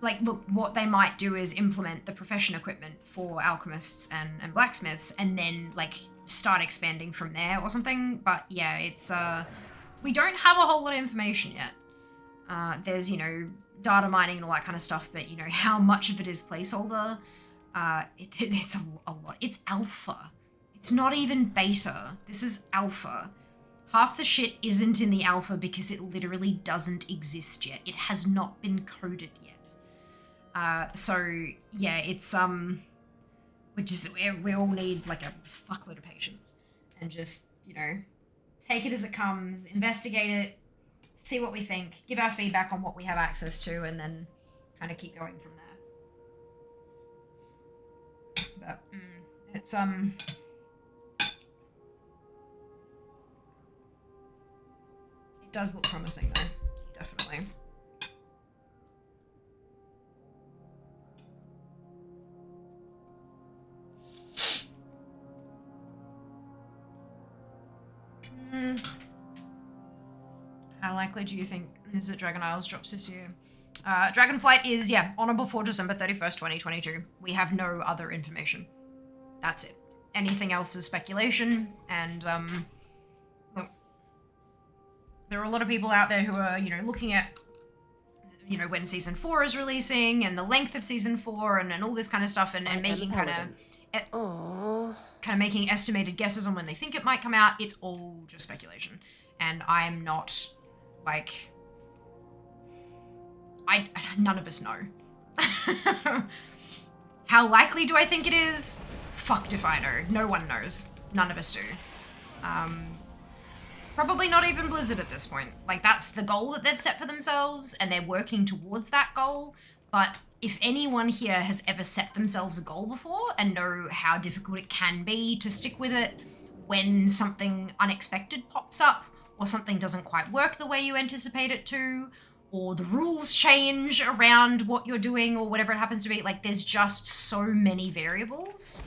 S2: like, look, what they might do is implement the profession equipment for alchemists and blacksmiths, and then like start expanding from there or something. But yeah, it's we don't have a whole lot of information yet. There's, you know, data mining and all that kind of stuff, but you know, how much of it is placeholder? It's a lot. It's alpha. It's not even beta. This is alpha. Half the shit isn't in the alpha because it literally doesn't exist yet. It has not been coded yet. So yeah, it's we all need like a fuckload of patience and just, you know, take it as it comes, investigate it, see what we think, give our feedback on what we have access to, and then kind of keep going from there. But it's it does look promising though, definitely. How likely do you think is that Dragon Isles drops this year? Dragonflight is, yeah, on or before December 31st, 2022. We have no other information. That's it. Anything else is speculation, and look, there are a lot of people out there who are, you know, looking at, you know, when season 4 is releasing and the length of season 4 and all this kind of stuff, and making kind of making estimated guesses on when they think it might come out. It's all just speculation, and I am not like, none of us know. How likely do I think it is? fucked if I know. No one knows. None of us do. Probably not even Blizzard at this point. Like, that's the goal that they've set for themselves, and they're working towards that goal. But if anyone here has ever set themselves a goal before and know how difficult it can be to stick with it when something unexpected pops up, or something doesn't quite work the way you anticipate it to, or the rules change around what you're doing, or whatever it happens to be, like, there's just so many variables.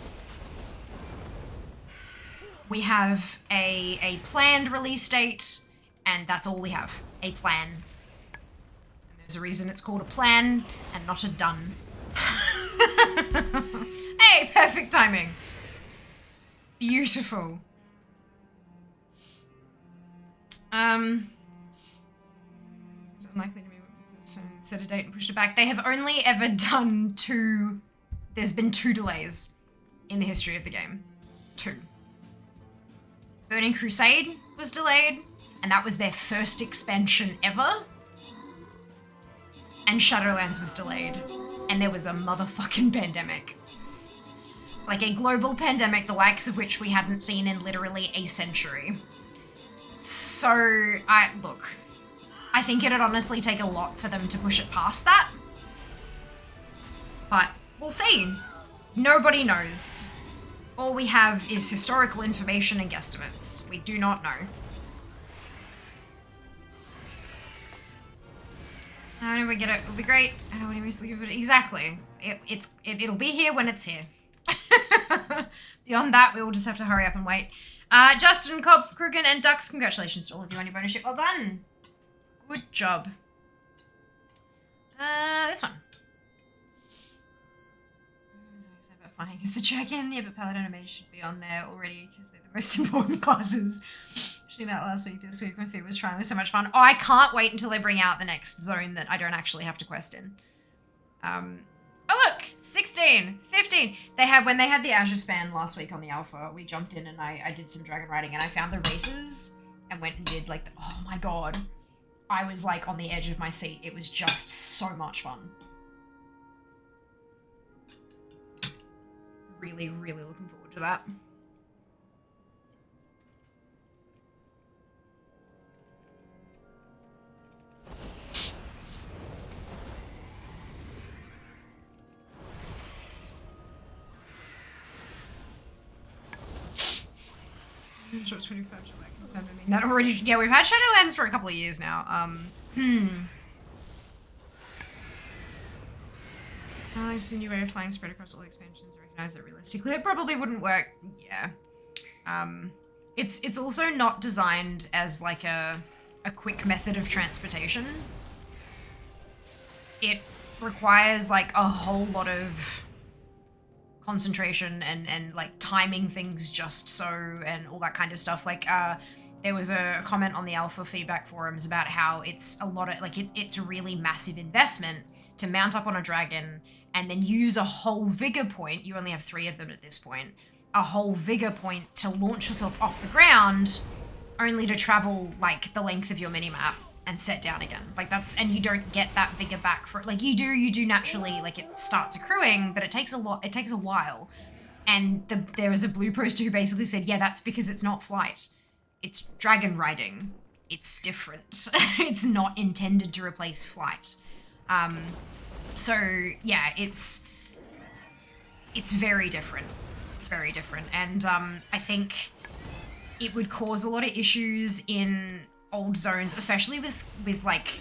S2: We have a planned release date, and that's all we have. A plan. And there's a reason it's called a plan and not a done. Hey, perfect timing. Beautiful. It's unlikely to be so set a date and pushed it back. They have only ever done 2. There's been 2 delays in the history of the game. 2. Burning Crusade was delayed, and that was their first expansion ever. And Shadowlands was delayed, and there was a motherfucking pandemic. Like a global pandemic, the likes of which we hadn't seen in literally a century. So, look, I think it'd honestly take a lot for them to push it past that. But we'll see. Nobody knows. All we have is historical information and guesstimates. We do not know. Whenever we get it, it'll be great. I don't want to miss looking for it. Exactly. It'll be here when it's here. Beyond that, we will just have to hurry up and wait. Justin, Cobb, Krugen, and Dux, congratulations to all of you on your bonus ship. Well done. Good job. This one. Flying as the dragon. Yeah, but Paladin and Mage should be on there already because they're the most important classes. Actually, that last week, this week, my favorite was trying. It was so much fun. Oh, I can't wait until they bring out the next zone that I don't actually have to quest in. Oh, look, 16, 15. When they had the Azure Span last week on the alpha, we jumped in and I did some dragon riding and I found the races and went and did like, oh my God. I was like on the edge of my seat. It was just so much fun. Really, really looking forward to that. Short 25 July. That already, yeah, we've had Shadowlands for a couple of years now. It's a new way of flying spread across all expansions. I recognize that realistically it probably wouldn't work. Yeah. It's also not designed as like a quick method of transportation. It requires like a whole lot of concentration and like timing things just so and all that kind of stuff. Like there was a comment on the alpha feedback forums about how it's a lot of like it's a really massive investment to mount up on a dragon and then use a whole vigor point. You only have 3 of them at this point. A whole vigor point to launch yourself off the ground, only to travel like the length of your minimap and set down again. Like that's, and you don't get that vigor back for, like you do naturally, like it starts accruing, but it takes a while. And there was a blue poster who basically said, yeah, that's because it's not flight. It's dragon riding. It's different. It's not intended to replace flight. So yeah, it's very different. It's very different. And I think it would cause a lot of issues in old zones, especially with like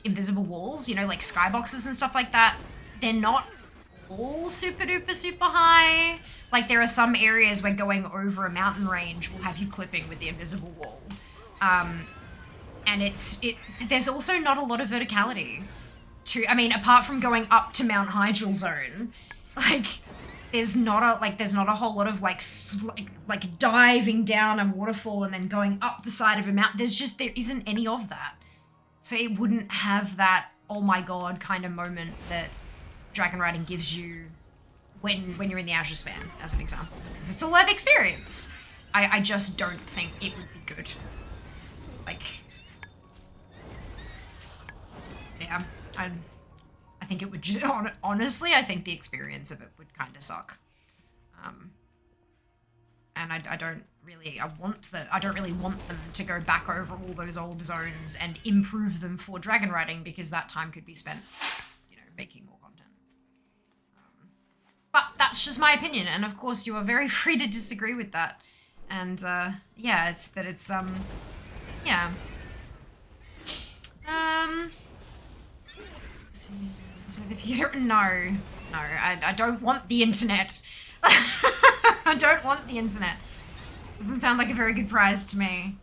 S2: invisible walls, you know, like skyboxes and stuff like that. They're not all super duper super high. Like there are some areas where going over a mountain range will have you clipping with the invisible wall. And there's also not a lot of verticality. I mean, apart from going up to Mount Hyjal zone, like there's not a whole lot of like diving down a waterfall and then going up the side of a mountain. There isn't any of that. So it wouldn't have that, oh my God, kind of moment that dragon riding gives you when you're in the Azure Span, as an example. Because it's all I've experienced. I just don't think it would be good. Like, yeah. I think it would just, honestly, I think the experience of it would kind of suck. and I don't really want them to go back over all those old zones and improve them for dragon riding, because that time could be spent, you know, making more content. But that's just my opinion, and of course you are very free to disagree with that. And yeah, yeah. So if you don't know, I don't want the internet. I don't want the internet. Doesn't sound like a very good prize to me.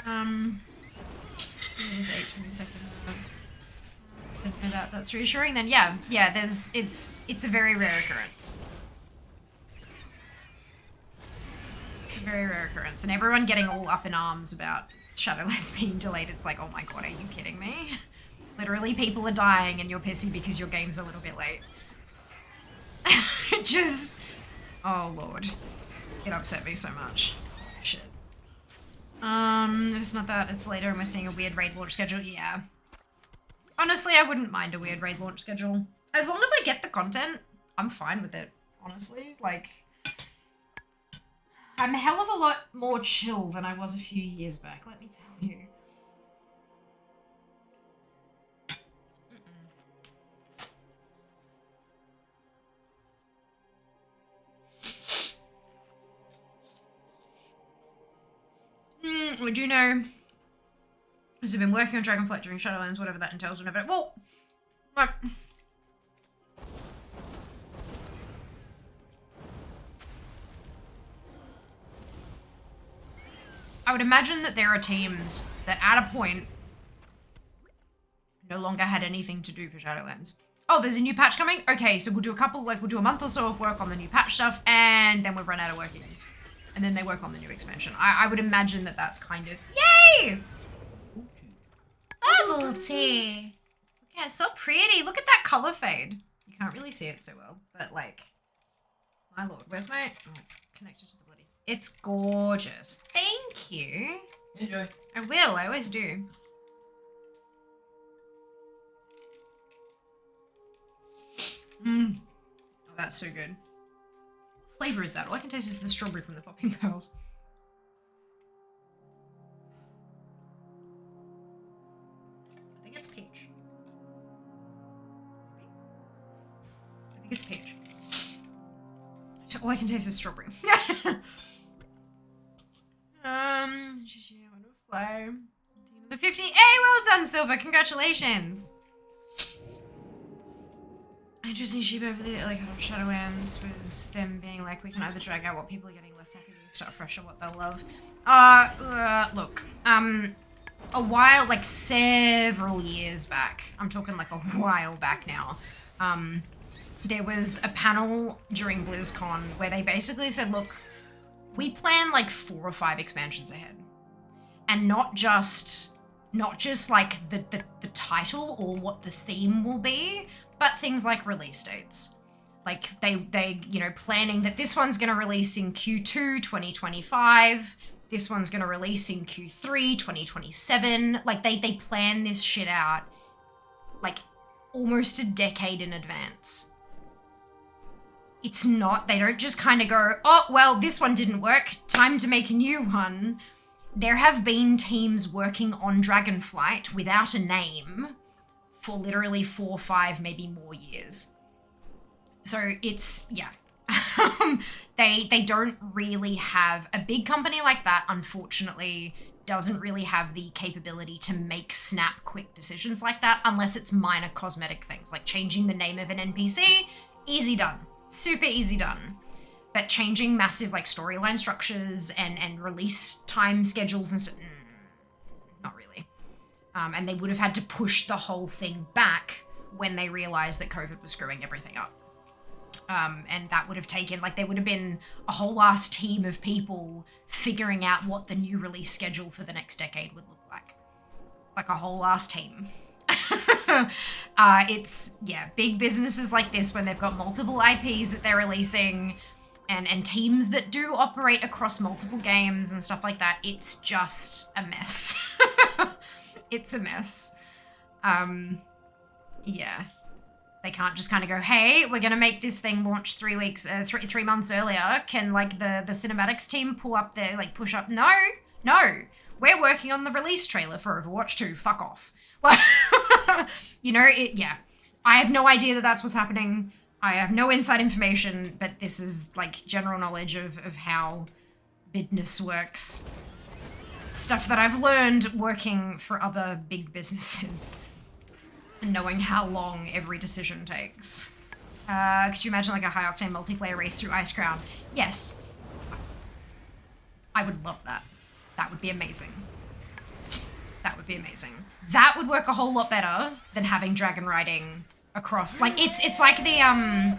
S2: It is 8:22. Didn't know that. That's reassuring. Then yeah, it's a very rare occurrence. It's a very rare occurrence, and everyone getting all up in arms about Shadowlands being delayed. It's like, oh my god, are you kidding me? Literally, people are dying, and you're pissy because your game's a little bit late. Just, oh lord, it upset me so much. Shit. It's not that, it's later and we're seeing a weird raid launch schedule. Yeah. Honestly, I wouldn't mind a weird raid launch schedule. As long as I get the content, I'm fine with it. Honestly, like, I'm a hell of a lot more chill than I was a few years back, let me tell you. We do know, as we've been working on Dragonflight during Shadowlands, whatever that entails, whatever. Well, right. I would imagine that there are teams that at a point no longer had anything to do for Shadowlands. Oh, there's a new patch coming? Okay, so we'll do we'll do a month or so of work on the new patch stuff, and then we've run out of work again. And then they work on the new expansion. I would imagine that that's kind of... Yay! Bubble tea! Yeah, it's so pretty. Look at that color fade. You can't really see it so well, but like... My lord, where's my... Oh, it's connected to the bloody... It's gorgeous. Thank you.
S4: Enjoy.
S2: I will, I always do. Oh, that's so good. What flavor is that? All I can taste is the strawberry from the popping pearls. I think it's peach. I think it's peach. All I can taste is strawberry. Fly. The 50. Hey, well done, Silver. Congratulations. Interesting sheep over there, like on Shadowlands, was them being like, we can either drag out what people are getting less happy with, start fresh, or what they'll love. Look, a while, like several years back, I'm talking like a while back now, there was a panel during BlizzCon where they basically said, look, we plan like 4 or 5 expansions ahead. And not just like the title or what the theme will be, but things like release dates. Like they you know, planning that this one's going to release in Q2 2025, this one's going to release in Q3 2027. Like they plan this shit out like almost a decade in advance. It's not, they don't just kind of go, oh, well, this one didn't work, time to make a new one. There have been teams working on Dragonflight without a name for literally 4, 5, maybe more years. So it's, yeah. They don't really have, a big company like that, unfortunately, doesn't really have the capability to make snap quick decisions like that unless it's minor cosmetic things, like changing the name of an NPC, easy done. Super easy done. But changing massive like storyline structures and release time schedules and stuff, not really. And they would have had to push the whole thing back when they realized that COVID was screwing everything up. And that would have taken, like, there would have been a whole ass team of people figuring out what the new release schedule for the next decade would look like. Like a whole ass team. It's, yeah, big businesses like this when they've got multiple IPs that they're releasing and teams that do operate across multiple games and stuff like that, it's just a mess. It's a mess. Yeah. They can't just kind of go, hey, we're going to make this thing launch 3 months earlier. Can, like, the cinematics team pull up their, like, push up? No. We're working on the release trailer for Overwatch 2. Fuck off. You know, yeah. I have no idea that that's what's happening. I have no inside information, but this is, like, general knowledge of how business works. Stuff that I've learned working for other big businesses. And knowing how long every decision takes. Could you imagine, like, a high-octane multiplayer race through Ice Crown? Yes. I would love that. That would be amazing. That would be amazing. That would work a whole lot better than having dragon riding across. Like, it's like the,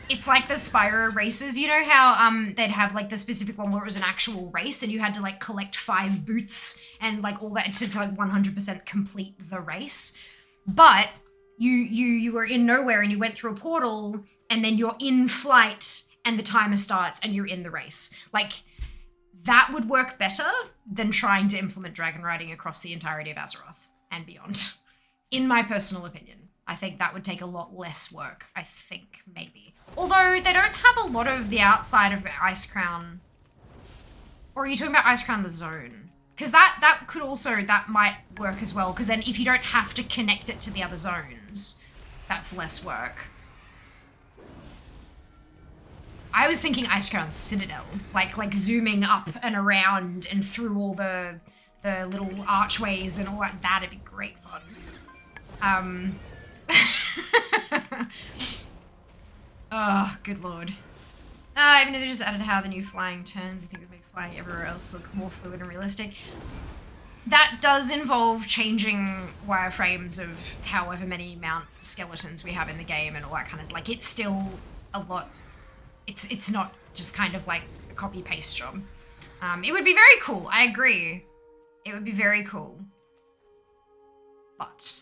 S2: it's like the Spyro races. You know how, they'd have, like, the specific one where it was an actual race and you had to, like, collect 5 boots and, like, all that to, like, 100% complete the race. But you were in nowhere and you went through a portal and then you're in flight and the timer starts and you're in the race. Like, that would work better than trying to implement dragon riding across the entirety of Azeroth and beyond. In my personal opinion. I think that would take a lot less work. I think, maybe. Although, they don't have a lot of the outside of Ice Crown. Or are you talking about Ice Crown the zone? Because that could also, that might work as well. Because then if you don't have to connect it to the other zones, that's less work. I was thinking Ice Crown Citadel. Like zooming up and around and through all the little archways and all that. That'd be great fun. Oh, good lord. Even if they just added how the new flying turns, I think it would make flying everywhere else look more fluid and realistic. That does involve changing wireframes of however many mount skeletons we have in the game and all that kind of, like, it's still a lot. It's not just kind of like a copy-paste job. It would be very cool, I agree. It would be very cool. But.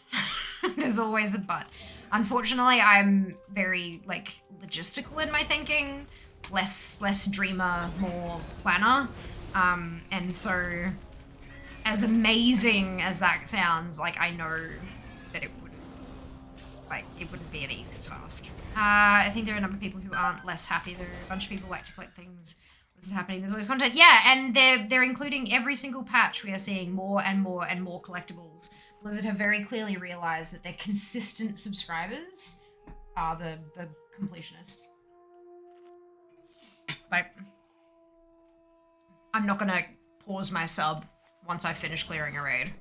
S2: There's always a but. Unfortunately, I'm very, like, logistical in my thinking. Less dreamer, more planner. And so, as amazing as that sounds, like, I know that it wouldn't be an easy task. I think there are a number of people who aren't less happy. There are a bunch of people who like to collect things. This is happening. There's always content. Yeah, and they're including every single patch. We are seeing more and more and more collectibles. Blizzard have very clearly realized that their consistent subscribers are the completionists. Like, I'm not gonna pause my sub once I finish clearing a raid.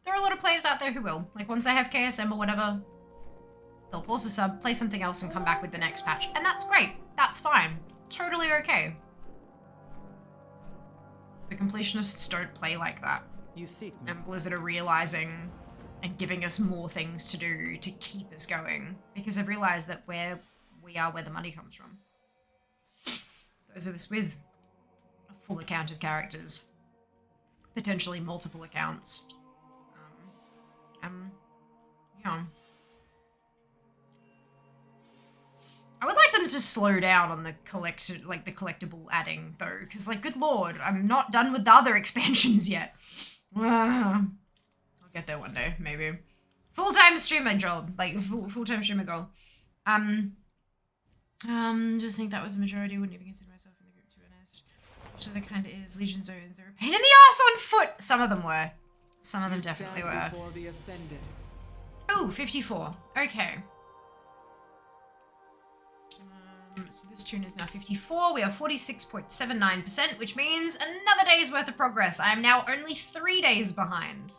S2: There are a lot of players out there who will. Like, once they have KSM or whatever, they'll pause the sub, play something else, and come back with the next patch. And that's great. That's fine. Totally okay. The completionists don't play like that.
S1: You seek me.
S2: And Blizzard are realizing and giving us more things to do to keep us going. Because they've realized that we are where the money comes from. Those of us with a full account of characters. Potentially multiple accounts. You know. I would like them to slow down on the collectible adding though. Because, like, good lord, I'm not done with the other expansions yet. I'll get there one day, maybe. Full-time streamer job, like full-time streamer goal. Just think that was a majority. Wouldn't even consider myself in the group, to be honest. Which other kind is Legion zones are a pain in the ass on foot. Some of them were. Some of them definitely were. Oh, 54. Okay. So this tune is now 54. We are 46.79%, which means another day's worth of progress. I am now only 3 days behind.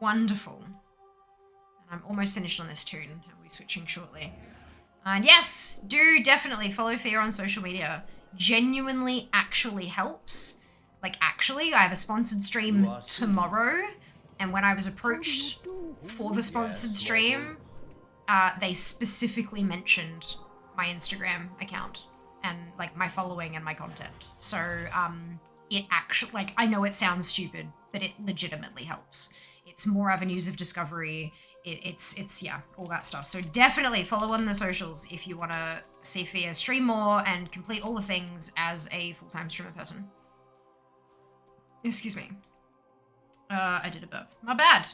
S2: Wonderful. And I'm almost finished on this tune. I'll be switching shortly. And yes, do definitely follow Fear on social media. Genuinely actually helps. Like, actually, I have a sponsored stream tomorrow. And when I was approached for the sponsored stream, they specifically mentioned my Instagram account and, like, my following and my content. So, it actually, like, I know it sounds stupid, but it legitimately helps. It's more avenues of discovery. It's yeah, all that stuff. So definitely follow on the socials if you want to see Fia stream more and complete all the things as a full-time streamer person. Excuse me. I did a burp. My bad.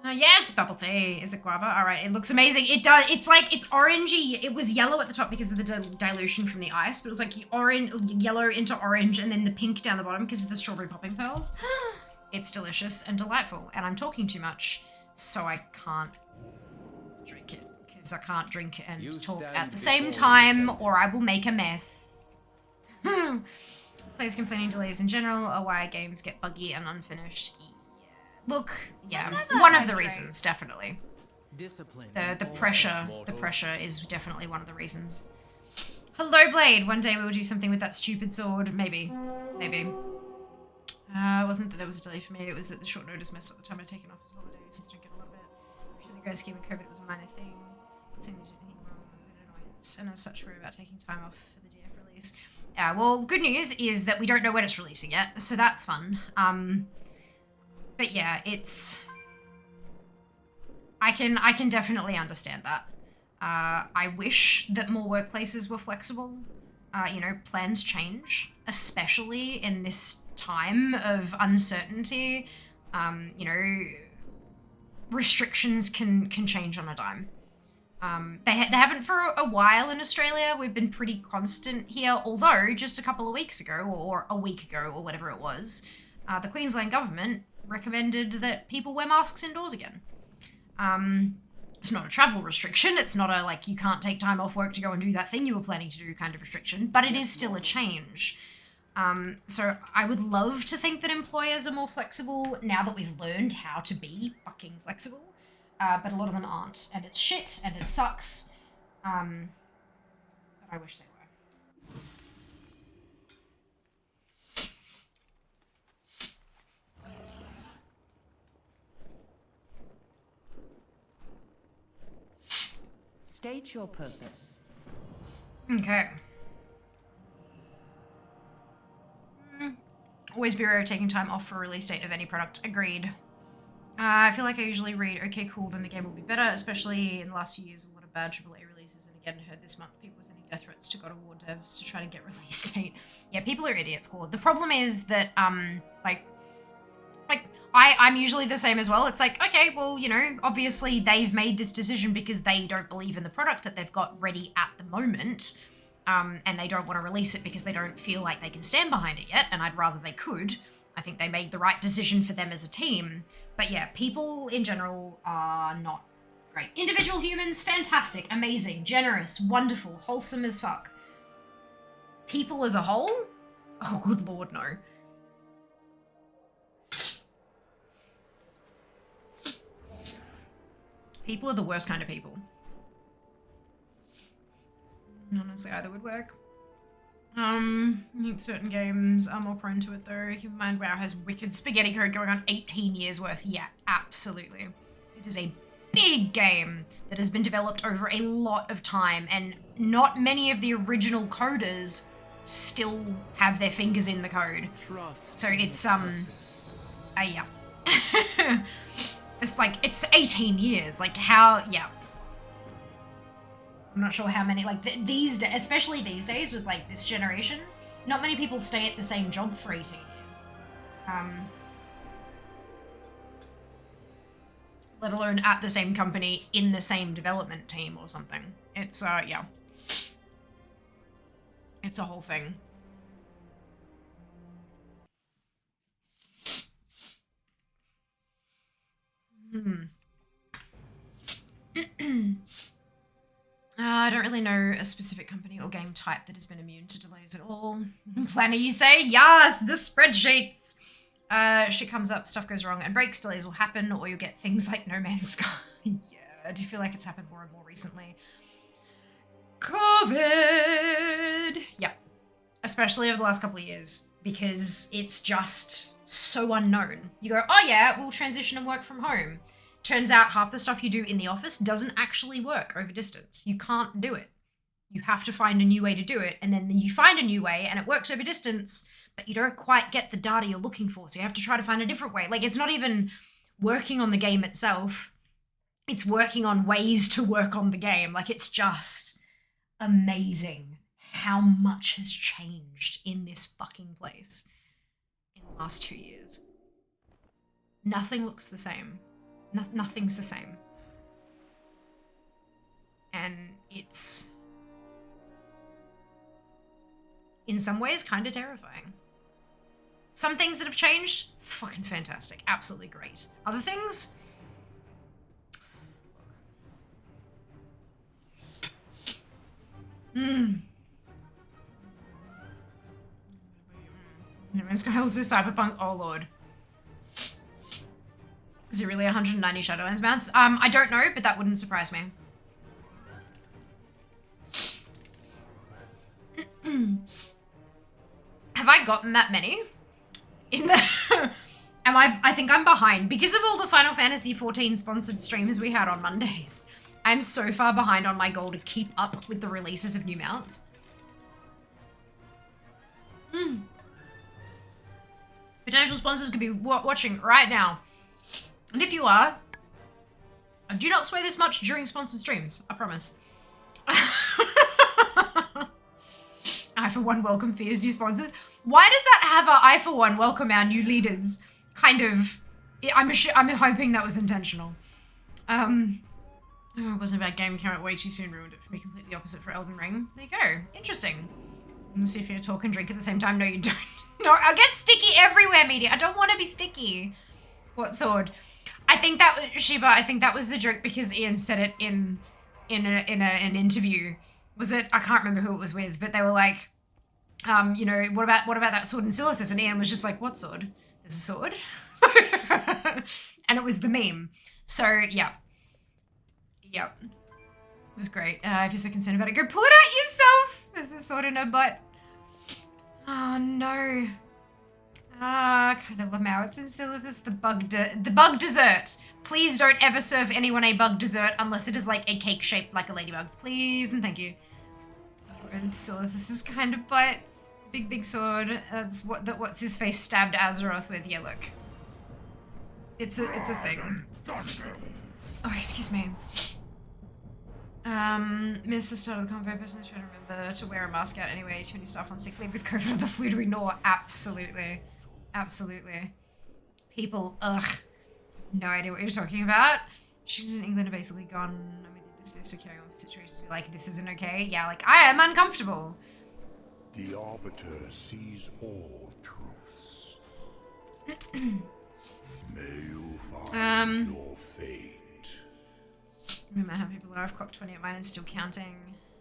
S2: Yes, bubble tea. Is it guava? All right, it looks amazing. It does. It's like, it's orangey. It was yellow at the top because of the dilution from the ice, but it was like orange, yellow into orange, and then the pink down the bottom because of the strawberry popping pearls. It's delicious and delightful, and I'm talking too much, so I can't drink it because I can't drink and talk at the same time, or I will make a mess. Players complaining delays in general, or why games get buggy and unfinished. Look, yeah, one of the reasons, definitely.
S1: Discipline.
S2: The pressure is definitely one of the reasons. Hello, Blade. One day we will do something with that stupid sword. Maybe. Maybe. It wasn't that there was a delay for me, it was that the short notice messed up the time I'd taken off as holidays since I don't get a lot of it. I'm sure the grand scheme of COVID was a minor thing. Saying they did anything wrong was an annoyance. And as such, we're about taking time off for the DF release. Yeah, well, good news is that we don't know when it's releasing yet, so that's fun. But yeah, it's... I can definitely understand that. I wish that more workplaces were flexible. You know, plans change, especially in this time of uncertainty. You know, restrictions can change on a dime. They haven't for a while in Australia. We've been pretty constant here, although just a couple of weeks ago, or a week ago, or whatever it was, the Queensland government recommended that people wear masks indoors again. It's not a travel restriction. It's not a, like, you can't take time off work to go and do that thing you were planning to do kind of restriction, but it is still a change. So I would love to think that employers are more flexible now that we've learned how to be fucking flexible, but a lot of them aren't, and it's shit, and it sucks, but I wish they were.
S1: State your purpose.
S2: Okay. Always be wary of taking time off for release date of any product. Agreed. I feel like I usually read, okay, cool, then the game will be better, especially in the last few years, a lot of bad AAA releases, and again, heard this month people were sending death threats to God of War devs to try to get release date. Yeah, people are idiots, Claude. The problem is that, I'm usually the same as well. It's like, okay, well, you know, obviously they've made this decision because they don't believe in the product that they've got ready at the moment, and they don't want to release it because they don't feel like they can stand behind it yet, and I'd rather they could. I think they made the right decision for them as a team. But yeah, people in general are not great. Individual humans, fantastic, amazing, generous, wonderful, wholesome as fuck. People as a whole? Oh, good lord, no. People are the worst kind of people. Honestly, either would work. I think certain games are more prone to it though. Keep in mind, WoW has wicked spaghetti code going on 18 years worth. Yeah, absolutely. It is a big game that has been developed over a lot of time, and not many of the original coders still have their fingers in the code. So it's, yeah. It's like, it's 18 years. Like, how, yeah. I'm not sure how many, like, these days, especially these days with, like, this generation, not many people stay at the same job for 18 years. Let alone at the same company in the same development team or something. It's, yeah. It's a whole thing. I don't really know a specific company or game type that has been immune to delays at all. Planner, you say? Yes, the spreadsheets! Shit comes up, stuff goes wrong, and breaks, delays will happen, or you'll get things like No Man's Sky. Yeah, I do feel like it's happened more and more recently. COVID! Yeah. Especially over the last couple of years, because it's just so unknown. You go, oh yeah, we'll transition and work from home. Turns out half the stuff you do in the office doesn't actually work over distance. You can't do it. You have to find a new way to do it, and then you find a new way and it works over distance, but you don't quite get the data you're looking for, so you have to try to find a different way. Like, it's not even working on the game itself. It's working on ways to work on the game. Like, it's just amazing how much has changed in this fucking place in the last 2 years. Nothing looks the same. Nothing's the same. And it's, in some ways, kind of terrifying. Some things that have changed, fucking fantastic. Absolutely great. Other things... Also Cyberpunk, oh lord. Is it really 190 Shadowlands mounts? I don't know, but that wouldn't surprise me. Have I gotten that many? In the I think I'm behind because of all the Final Fantasy XIV sponsored streams we had on Mondays. I'm so far behind on my goal to keep up with the releases of new mounts. Potential sponsors could be watching right now. And if you are, I do not sway this much during sponsored streams, I promise. I for one welcome Fear's new sponsors. Why does that have a I for one welcome our new leaders? Kind of, I'm hoping that was intentional. Oh, it wasn't a bad game, came out way too soon, ruined it for me, completely opposite for Elden Ring. There you go, interesting. I'm gonna see if you talk and drink at the same time. No, you don't. No, I get sticky everywhere, media. I don't want to be sticky. What sword? I think that was Sheba. I think that was the joke because Ian said it in an interview. Was it? I can't remember who it was with, but they were like, you know, what about that sword in Silithus? And Ian was just like, what sword? There's a sword, and it was the meme. So yeah, it was great. If you're so concerned about it, go pull it out yourself. There's a sword in her butt. Oh no. Kind of Lamau, it's in Silithus, the bug dessert. Please don't ever serve anyone a bug dessert unless it is like a cake shaped like a ladybug. Please and thank you. And Silithus is kind of butt. Big sword. That's what's his face stabbed Azeroth with. Yeah, look. It's a thing. Oh, excuse me. Missed the start of the convo. Personally trying to remember to wear a mask out anyway. Too many staff on sick leave with COVID or the flu to ignore. Absolutely. Absolutely. People, no idea what you're talking about. She's in England are basically gone. I mean, this is to carry on for situations like this isn't okay. Yeah, like I am uncomfortable.
S3: The Arbiter sees all truths. May you find your fate.
S2: Remember how people are. I've clocked 20 at mine and still counting.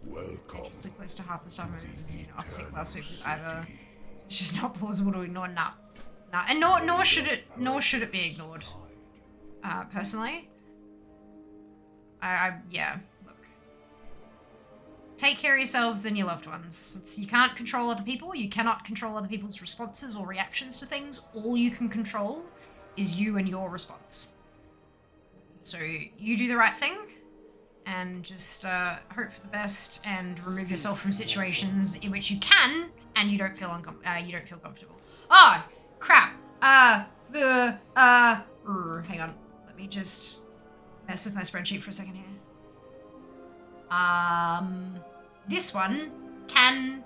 S3: Welcome.
S2: Just close to half the staff members is off sick last week with either. It's just not plausible to ignore. Nah. And nor should it be ignored. Personally. Yeah, look. Take care of yourselves and your loved ones. You can't control other people. You cannot control other people's responses or reactions to things. All you can control is you and your response. So you do the right thing and just hope for the best and remove yourself from situations in which you can and you don't feel comfortable. Oh, crap. Hang on. Let me just mess with my spreadsheet for a second here. This one can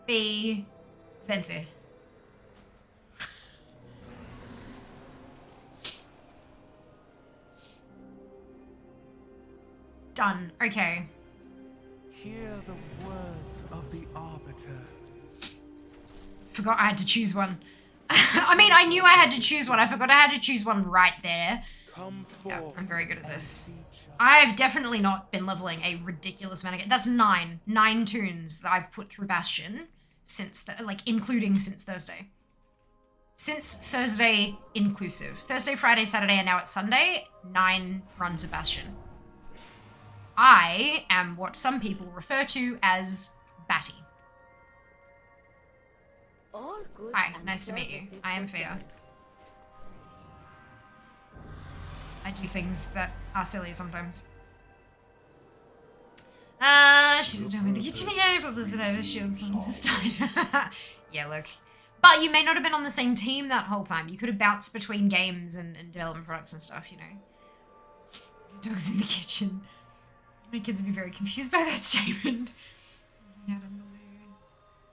S2: be Venthyr. Done. Okay.
S1: Hear the words of the Arbiter.
S2: Forgot I had to choose one. I mean, I knew I had to choose one. I forgot I had to choose one right there. Yeah, I'm very good at this. I've definitely not been leveling a ridiculous amount of... That's 9 tunes that I've put through Bastion since, including since Thursday. Since Thursday inclusive. Thursday, Friday, Saturday, and now it's Sunday. 9 runs of Bastion. I am what some people refer to as Batty. Hi, nice to meet you. I am Fia. I do things that are silly sometimes. She was doing the kitchen again, but Blizzard over shields from the Steiner. Yeah, look. But you may not have been on the same team that whole time. You could have bounced between games and development products and stuff, you know. Your dog's in the kitchen. My kids would be very confused by that statement.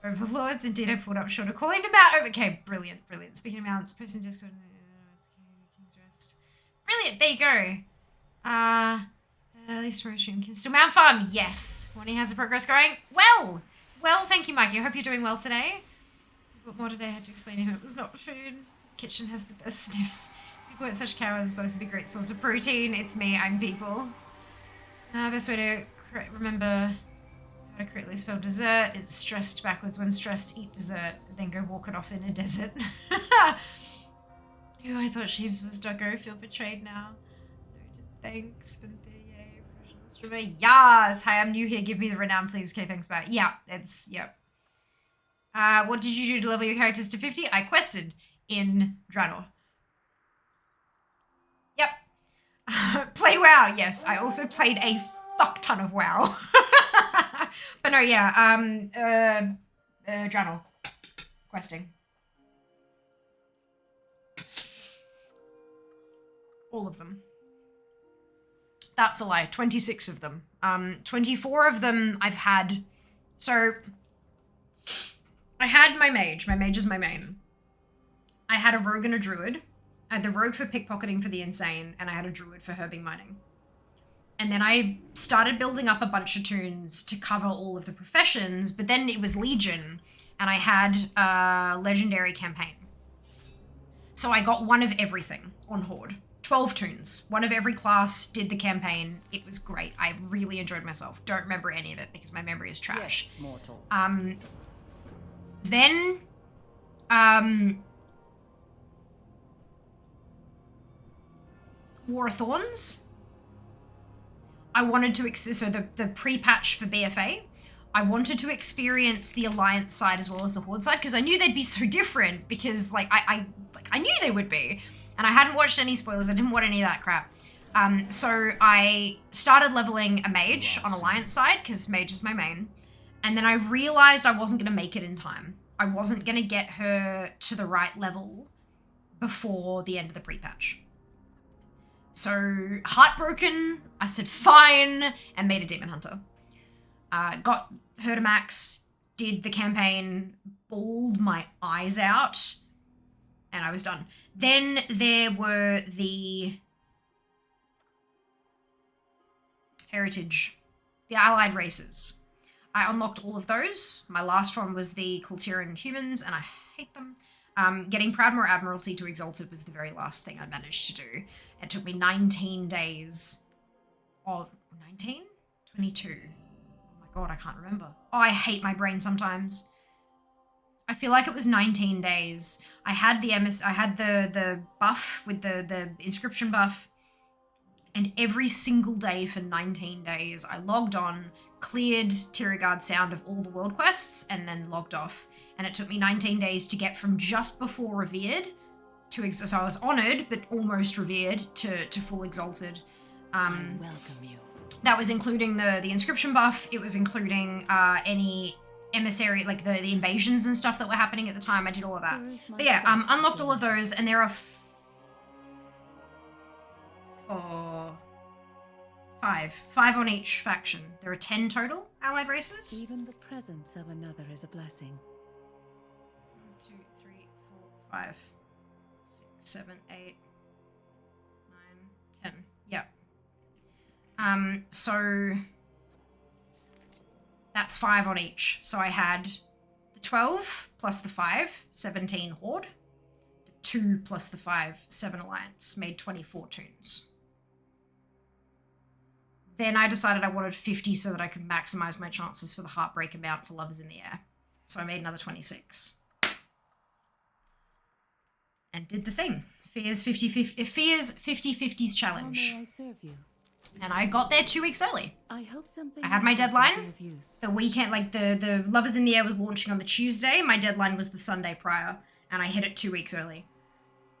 S2: Overlords, indeed, I pulled up short of calling them out. Okay, brilliant. Speaking of mounts, post in Discord. King's Rest. it. There you go. At least stream can still mount farm. Yes. Warning, how's the progress going? Well, thank you, Mikey. I hope you're doing well today. What more did I have to explain to him? It was not food. Kitchen has the best sniffs. People with such cows are supposed to be a great source of protein. It's me. I'm people. Best way to remember how to correctly spell dessert is stressed backwards. When stressed, eat dessert, then go walk it off in a desert. Oh, I thought Sheeves was Doggo. Feel betrayed now. Thanks for the yes. Hi, I'm new here. Give me the renown, please. Okay, thanks, bye. Yeah, it's, yep. What did you do to level your characters to 50? I quested in Draenor. Yep. Play WoW, yes. I also played a fuck ton of WoW. But no, yeah, Draenor. Questing. All of them. That's a lie. 26 of them. 24 of them I've had. So, I had my mage. My mage is my main. I had a rogue and a druid. I had the rogue for pickpocketing for the insane, and I had a druid for herbing mining. And then I started building up a bunch of toons to cover all of the professions, but then it was Legion, and I had a legendary campaign. So I got one of everything on Horde. 12 toons. One of every class, did the campaign. It was great. I really enjoyed myself. Don't remember any of it because my memory is trash.
S6: Yes, mortal.
S2: Then, War of Thorns. I wanted to, so the pre-patch for BFA, I wanted to experience the Alliance side as well as the Horde side because I knew they'd be so different because like I knew they would be. And I hadn't watched any spoilers. I didn't want any of that crap. So I started leveling a mage on Alliance side because mage is my main. And then I realized I wasn't going to make it in time. I wasn't going to get her to the right level before the end of the pre-patch. So heartbroken, I said fine and made a demon hunter. Got her to max, did the campaign, bawled my eyes out, and I was done. Then there were the heritage, the allied races. I unlocked all of those. My last one was the Kultiran humans, and I hate them. Getting Proudmoore Admiralty to Exalted was the very last thing I managed to do. It took me 19 days. Oh, 19? 22. Oh my god, I can't remember. Oh, I hate my brain sometimes. I feel like it was 19 days. I had the buff with the inscription buff, and every single day for 19 days I logged on, cleared Tirigard Sound of all the world quests, and then logged off. And it took me 19 days to get from just before Revered to so I was honored but almost revered to full exalted.
S1: I welcome you.
S2: That was including the inscription buff. It was including any emissary, like the invasions and stuff that were happening at the time. I did all of that. But yeah, unlocked all of those, and there are five on each faction. There are 10 total allied races.
S1: Even the presence of another is a blessing.
S2: 1, 2, 3, 4, 5, 6, 7, 8, 9, 10. Yeah. So that's 5 on each. So I had the 12 plus the 5, 17 Horde. The 2 plus the 5, 7 Alliance. Made 24 toons. Then I decided I wanted 50 so that I could maximize my chances for the Heartbreak amount for Lovers in the Air. So I made another 26. And did the thing. Fears 50-50's challenge.
S1: How may I serve you?
S2: And I got there 2 weeks early.
S1: I hope something.
S2: I had my deadline.
S1: Of use.
S2: The weekend, like the Lovers in the Air was launching on the Tuesday. My deadline was the Sunday prior, and I hit it 2 weeks early.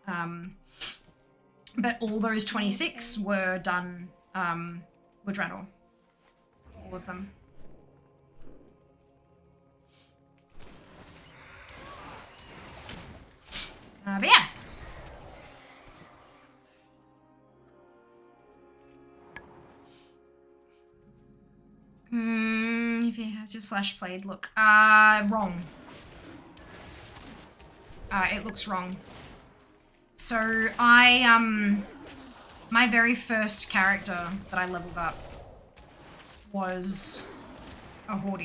S2: But all those 26 were done, were Draenor. All of them. But yeah. If he has your slash played, look. Wrong. It looks wrong. So I my very first character that I leveled up was a Horde.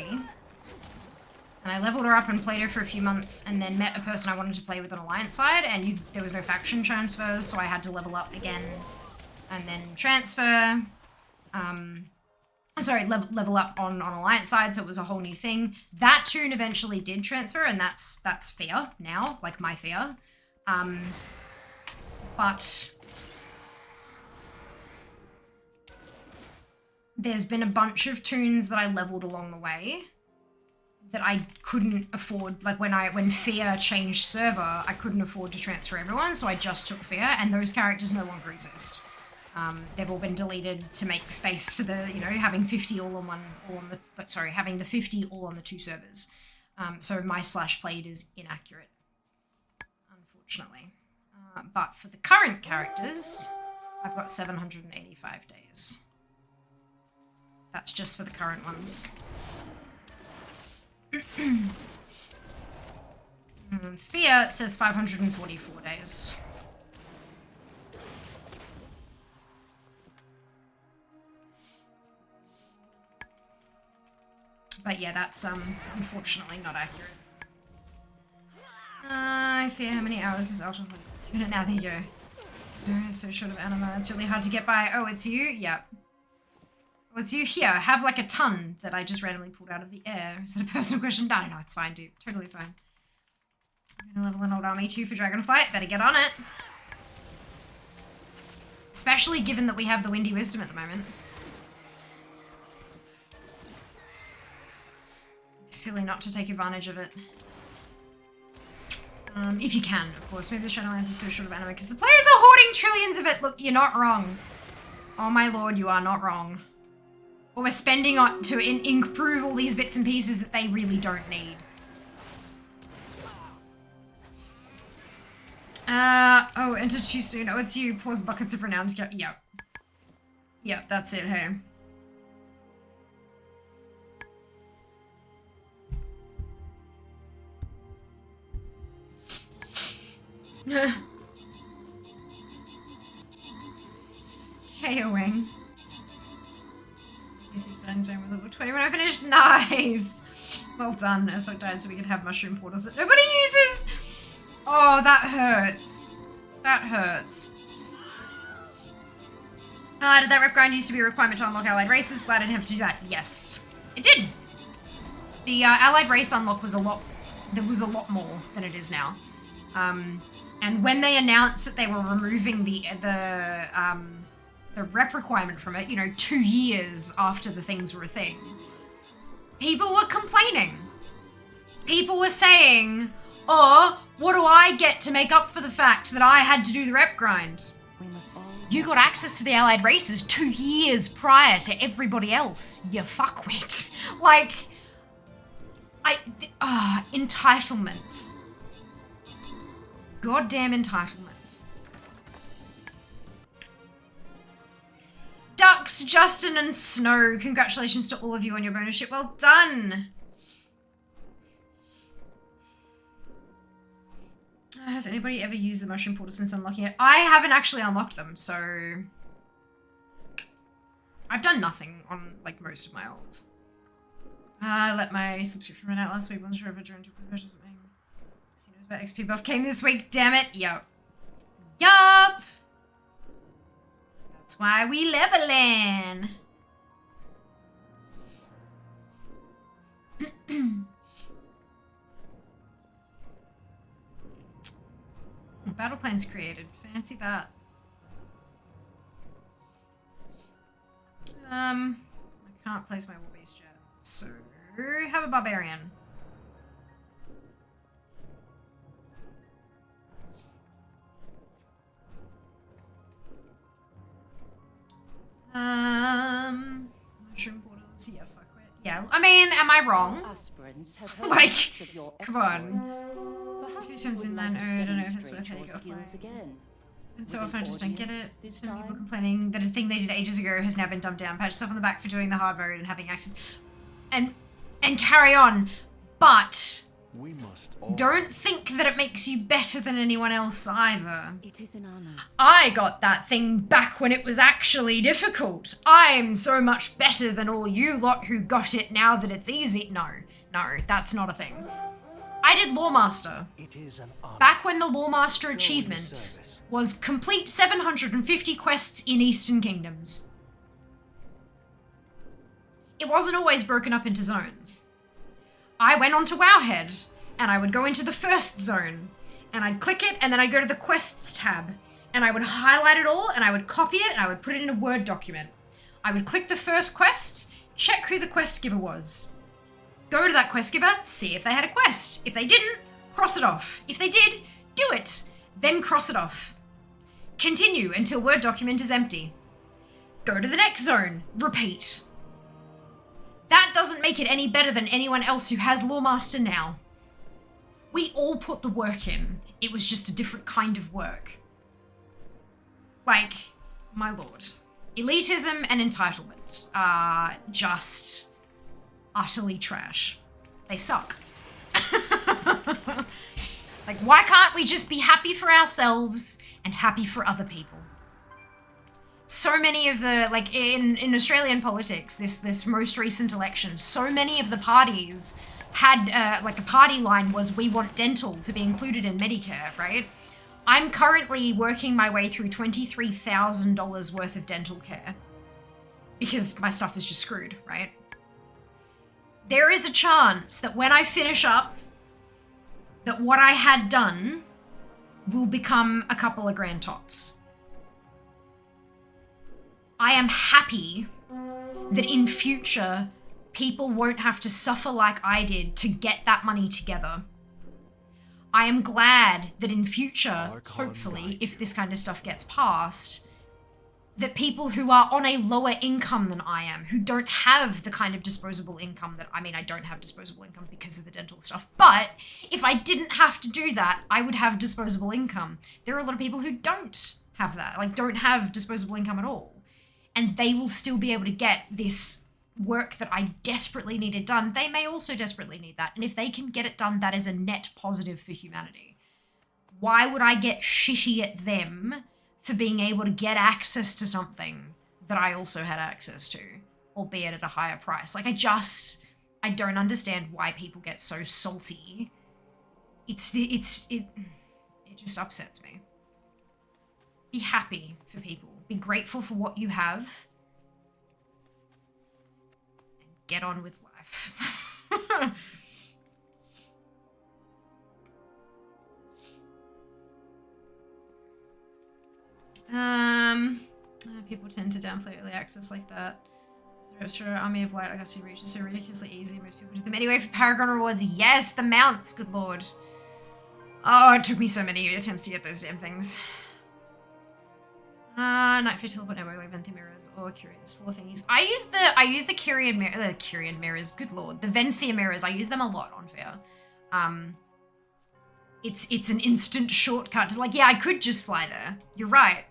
S2: And I leveled her up and played her for a few months, and then met a person I wanted to play with on Alliance side, and there was no faction transfers, so I had to level up again and then transfer. Level up on Alliance side, so it was a whole new thing. That tune eventually did transfer, and that's fair now, like my fear. But there's been a bunch of tunes that I leveled along the way that I couldn't afford. Like when Fear changed server, I couldn't afford to transfer everyone, so I just took Fear, and those characters no longer exist. They've all been deleted to make space for the, having 50 having the 50 all on the 2 servers. So my /played is inaccurate, unfortunately. But for the current characters, I've got 785 days. That's just for the current ones. Fear says 544 days. But yeah, that's unfortunately not accurate. I fear how many hours is Ultra? Now there you go. Oh, so short of anima. It's really hard to get by. Oh, it's you? Yep. Oh, it's you here. I have like a ton that I just randomly pulled out of the air. Is that a personal question? No, it's fine, dude. Totally fine. I'm gonna level an old army too for Dragonflight. Better get on it. Especially given that we have the Windy Wisdom at the moment. Silly not to take advantage of it. If you can, of course. Maybe the Shadowlands is so short of anima because the players are hoarding trillions of it. Look, you're not wrong. Oh my lord, you are not wrong. Or we're spending on to improve all these bits and pieces that they really don't need. Oh, enter too soon. Oh, it's you. Pause buckets of renown. Yep. Yep, that's it, hey. Hey, Wing. Zone with level 20 when I finished. Nice! Well done. Eso died so we could have mushroom portals that nobody uses! Oh, that hurts. That hurts. Did that rep grind used to be a requirement to unlock allied races? Glad I didn't have to do that. Yes. It did. The allied race unlock was a lot more than it is now. And when they announced that they were removing the rep requirement from it, 2 years after the things were a thing, people were complaining. People were saying, oh, what do I get to make up for the fact that I had to do the rep grind? You got access to the allied races 2 years prior to everybody else, you fuckwit. Like, entitlement. Goddamn entitlement. Ducks, Justin, and Snow. Congratulations to all of you on your bonus ship. Well done. Has anybody ever used the mushroom portal since unlocking it? I haven't actually unlocked them, so I've done nothing on like most of my olds. I let my subscription run out last week. Wasn't sure if I joined to purchase something. Casinos about XP buff came this week. Damn it. Yup. Yup. That's why we leveling. Battle plans created. Fancy that. I can't place my war beast yet. So, have a barbarian. Mushroom portals. Yeah, fuck it. Yeah, I mean, am I wrong? Like, come on. Sometimes in 9.0, I don't know if it's worth it. And so often I just don't get it. Some people complaining that a thing they did ages ago has now been dumbed down. Pat yourself on the back for doing the hard mode and having access. And carry on. But
S5: We must all
S2: Don't think that it makes you better than anyone else either.
S1: It is an honor.
S2: I got that thing back when it was actually difficult. I'm so much better than all you lot who got it now that it's easy. No, that's not a thing. I did Lawmaster.
S5: It is an honor.
S2: Back when the Lawmaster achievement
S5: service.
S2: was complete 750 quests in Eastern Kingdoms. It wasn't always broken up into zones. I went onto Wowhead, and I would go into the first zone, and I'd click it, and then I'd go to the quests tab, and I would highlight it all, and I would copy it, and I would put it in a Word document. I would click the first quest, check who the quest giver was. Go to that quest giver, see if they had a quest. If they didn't, cross it off. If they did, do it. Then cross it off. Continue until Word document is empty. Go to the next zone, repeat. That doesn't make it any better than anyone else who has Lawmaster now. We all put the work in. It was just a different kind of work. Like, my lord. Elitism and entitlement are just utterly trash. They suck. Like, why can't we just be happy for ourselves and happy for other people? So many of the, like, in Australian politics, this most recent election, so many of the parties had, like, a party line was, we want dental to be included in Medicare, right? I'm currently working my way through $23,000 worth of dental care because my stuff is just screwed, right? There is a chance that when I finish up, that what I had done will become a couple of grand tops. I am happy that in future, people won't have to suffer like I did to get that money together. I am glad that in future, hopefully, if this kind of stuff gets passed, that people who are on a lower income than I am, who don't have the kind of disposable income that, I mean, I don't have disposable income because of the dental stuff, but if I didn't have to do that, I would have disposable income. There are a lot of people who don't have that, like don't have disposable income at all. And they will still be able to get this work that I desperately needed done. They may also desperately need that. And if they can get it done, that is a net positive for humanity. Why would I get shitty at them for being able to get access to something that I also had access to, albeit at a higher price? Like, I don't understand why people get so salty. It just upsets me. Be happy for people. Be grateful for what you have. And get on with life. People tend to downplay early access like that. The extra army of light I got to reach is so ridiculously easy. Most people do them anyway for Paragon rewards. Yes, the mounts, good lord. Oh, it took me so many attempts to get those damn things. Night Fair Teleport Network, like Venthy mirrors or Curians, 4 thingies. I use the Curian mirrors, good lord. The Venthia mirrors, I use them a lot on Fair. It's an instant shortcut. It's like, yeah, I could just fly there. You're right.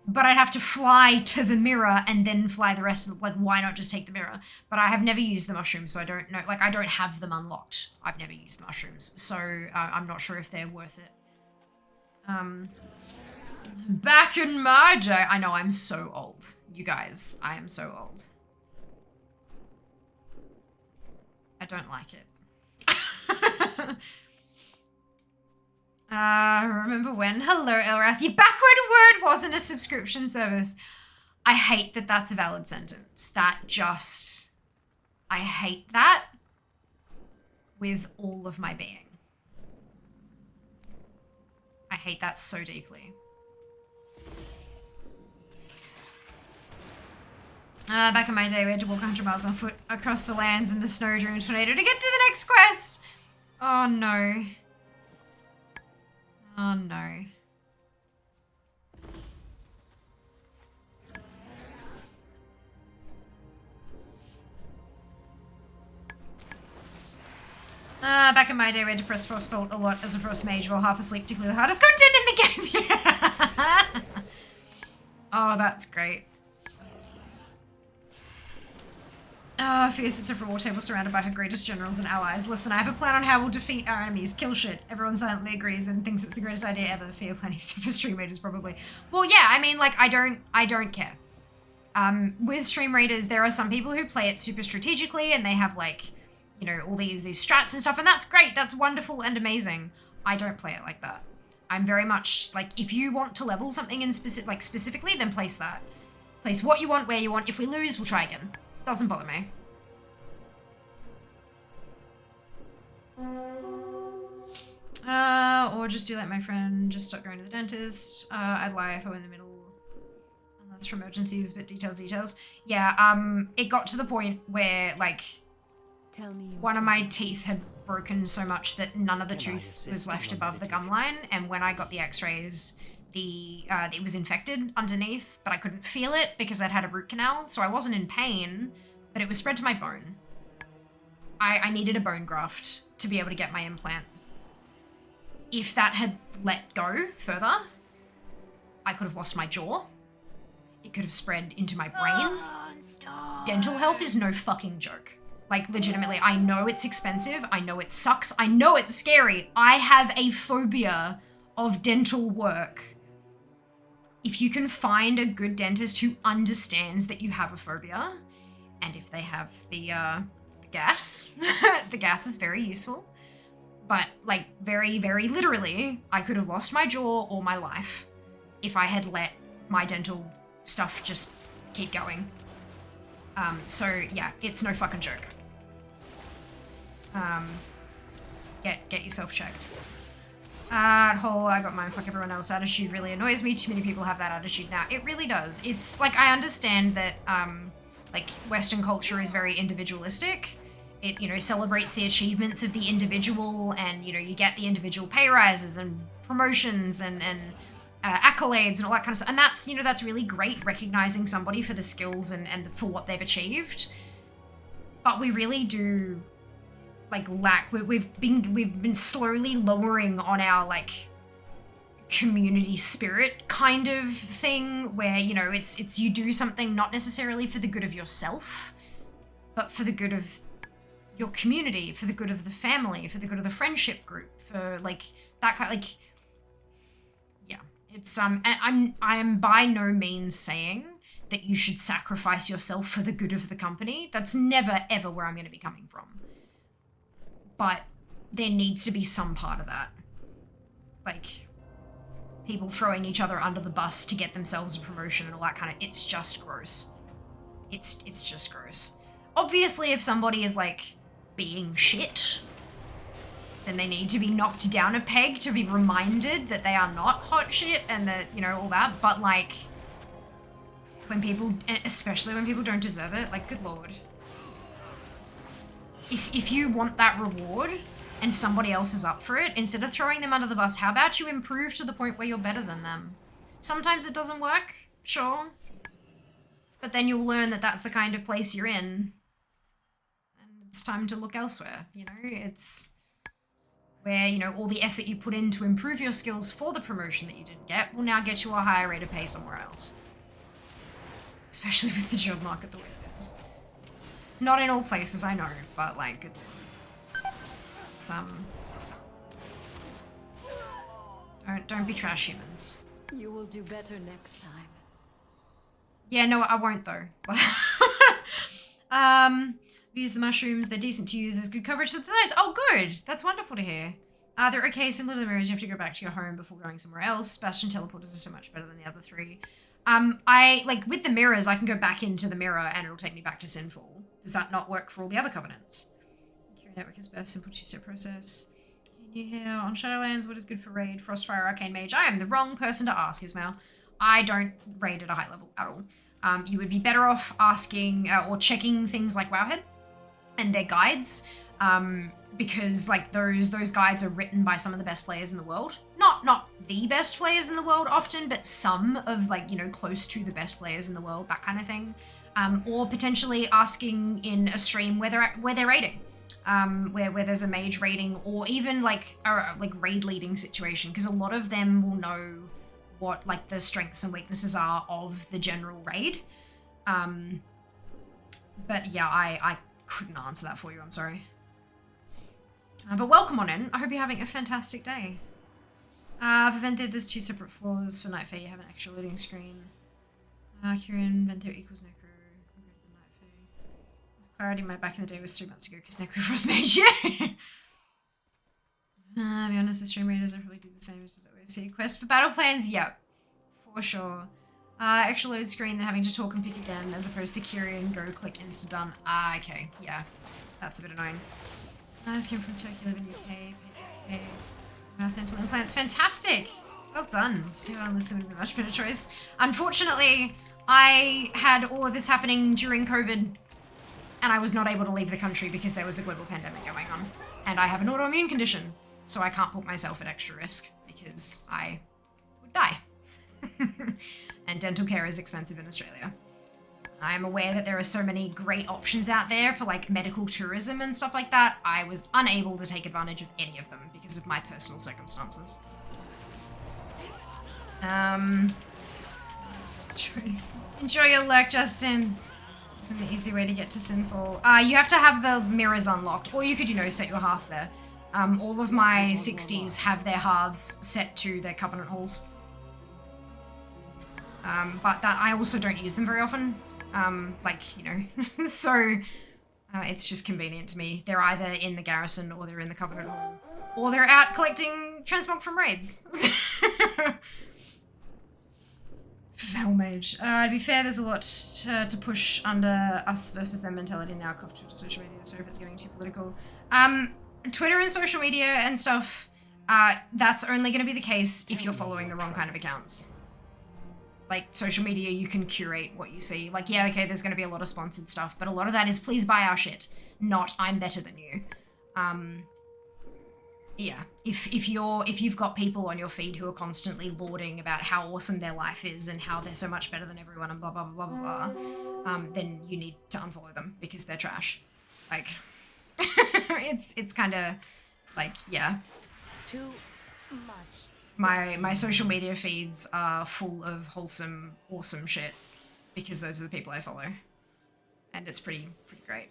S2: But I'd have to fly to the mirror and then fly the rest of the, like, why not just take the mirror? But I have never used the mushrooms, so I don't know. Like, I don't have them unlocked. I've never used the mushrooms, so I'm not sure if they're worth it. Back in my day, I know I'm so old. You guys, I am so old. I don't like it. Remember when? Hello, Elrath. Your backward word wasn't a subscription service. I hate that that's a valid sentence. I hate that with all of my being. I hate that so deeply. Back in my day, we had to walk 100 miles on foot across the lands in the snow during a tornado to get to the next quest. Oh no. Oh no. Back in my day, we had to press Frostbolt a lot as a Frost Mage while half asleep to clear the hardest content in the game. Oh, that's great. Fierce sits over a war table surrounded by her greatest generals and allies. Listen, I have a plan on how we'll defeat our enemies. Kill shit. Everyone silently agrees and thinks it's the greatest idea ever. Fear planning for stream raiders, probably. Well, yeah, I mean, like, I don't care. With stream raiders, there are some people who play it super strategically and they have, like, you know, all these strats and stuff, and that's great. That's wonderful and amazing. I don't play it like that. I'm very much, like, if you want to level something in specifically, then place that. Place what you want, where you want. If we lose, we'll try again. Doesn't bother me. Or just do like my friend, just stop going to the dentist. I'd lie if I were in the middle, unless for emergencies, but details. Yeah, it got to the point where, like,
S1: Tell me
S2: one of my teeth had broken so much that none of the tooth was left above the gum line, and when I got the x-rays, it was infected underneath, but I couldn't feel it because I'd had a root canal, so I wasn't in pain, but it was spread to my bone. I needed a bone graft to be able to get my implant. If that had let go further, I could have lost my jaw. It could have spread into my brain. Dental health is no fucking joke. Like, legitimately, I know it's expensive. I know it sucks. I know it's scary. I have a phobia of dental work. If you can find a good dentist who understands that you have a phobia, and if they have the gas, the gas is very useful. But, like, very, very literally, I could have lost my jaw or my life if I had let my dental stuff just keep going. So, yeah, it's no fucking joke. Get yourself checked. Whole I got mine, fuck everyone else attitude really annoys me. Too many people have that attitude now. It really does. It's like, I understand that like Western culture is very individualistic. It, you know, celebrates the achievements of the individual, and, you know, you get the individual pay rises and promotions and accolades and all that kind of stuff. And that's, you know, that's really great, recognizing somebody for the skills and for what they've achieved. But we really do, like, lack. We've been slowly lowering on our, like, community spirit kind of thing, where, you know, it's you do something not necessarily for the good of yourself, but for the good of your community, for the good of the family, for the good of the friendship group, for, like, that kind, like, yeah. It's and I am by no means saying that you should sacrifice yourself for the good of the company. That's never ever where I'm going to be coming from. But there needs to be some part of that. Like, people throwing each other under the bus to get themselves a promotion and all that kind of, it's just gross. It's just gross. Obviously, if somebody is, like, being shit, then they need to be knocked down a peg to be reminded that they are not hot shit and that, you know, all that. But, like, when people, especially when people don't deserve it, like, good lord. If you want that reward and somebody else is up for it, instead of throwing them under the bus, how about you improve to the point where you're better than them? Sometimes it doesn't work, sure. But then you'll learn that that's the kind of place you're in. And it's time to look elsewhere, you know? It's where, you know, all the effort you put in to improve your skills for the promotion that you didn't get will now get you a higher rate of pay somewhere else. Especially with the job market the way it is. Not in all places, I know, but, like, it's, don't be trash humans.
S1: You will do better next time.
S2: Yeah, no, I won't, though. Use the mushrooms. They're decent to use. There's good coverage for the sides. Oh, good. That's wonderful to hear. They're okay. Similar to the mirrors, you have to go back to your home before going somewhere else. Bastion teleporters are so much better than the other three. Like, with the mirrors, I can go back into the mirror and it'll take me back to Sinful. Does that not work for all the other covenants? Your network is best. Simple two-step process. Yeah, on Shadowlands, what is good for raid? Frostfire, Arcane Mage. I am the wrong person to ask, Ismail. I don't raid at a high level at all. You would be better off asking or checking things like Wowhead and their guides, because, like, those guides are written by some of the best players in the world. Not the best players in the world often, but some of, like, you know, close to the best players in the world, that kind of thing. Or potentially asking in a stream where they're raiding. Where there's a mage raiding, or even like a raid leading situation, because a lot of them will know what, like, the strengths and weaknesses are of the general raid. But yeah, I couldn't answer that for you, I'm sorry. But welcome on in. I hope you're having a fantastic day. For Venthyr, there's 2 separate floors. For Night Fae, you have an extra loading screen. Kyrian, Venthyr equals Necro. Clarity, my back in the day was 3 months ago because Necro Frost Mage, yeah! To be honest, the stream readers I probably do the same as always see. Quest for battle plans, yep. For sure. Extra load screen, then having to talk and pick again, as opposed to Kyrian, go, click, insta done. Okay, yeah. That's a bit annoying. I just came from Turkey, live in UK, mouth dental implants. Fantastic! Well done. Still Unlisted would be a much better choice. Unfortunately, I had all of this happening during COVID, and I was not able to leave the country because there was a global pandemic going on. And I have an autoimmune condition, so I can't put myself at extra risk because I would die. And dental care is expensive in Australia. I am aware that there are so many great options out there for like medical tourism and stuff like that. I was unable to take advantage of any of them because of my personal circumstances. Choice. Enjoy your lurk, Justin. It's an easy way to get to Sinful. You have to have the mirrors unlocked, or you could, you know, set your hearth there. All of my 60s have their hearths set to their Covenant halls. But that I also don't use them very often. Like, you know, so it's just convenient to me. They're either in the garrison or they're in the Covenant hall, or they're out collecting transmog from raids. Foul mage. To be fair, there's a lot to push under us versus them mentality now. Cough to social media. Sorry if it's getting too political. Twitter and social media and stuff. That's only going to be the case if you're following the wrong kind of accounts. Like, social media, you can curate what you see. Like, yeah, okay, there's going to be a lot of sponsored stuff, but a lot of that is please buy our shit, not I'm better than you. Yeah, if you've got people on your feed who are constantly lauding about how awesome their life is and how they're so much better than everyone and blah, blah, blah, blah, blah, then you need to unfollow them because they're trash. Like, it's kind of, like, yeah.
S6: Too much.
S2: My social media feeds are full of wholesome, awesome shit because those are the people I follow. And it's pretty great.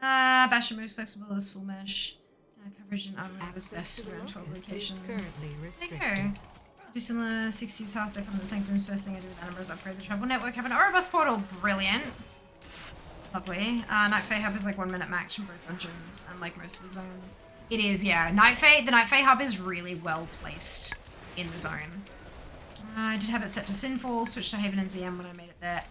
S2: Bash are most flexible as full mesh. Coverage in Armor is best for around 12 locations. There you go. Do similar 60s half there from the Sanctums. First thing I do with Anima is upgrade the travel network. Have an Ouroboros portal. Brilliant. Lovely. Night Fae Hub is like 1 minute max from both dungeons and like most of the zone. It is, yeah. The Night Fae Hub is really well placed in the zone. I did have it set to Sinful, switched to Haven and ZM when I made it there.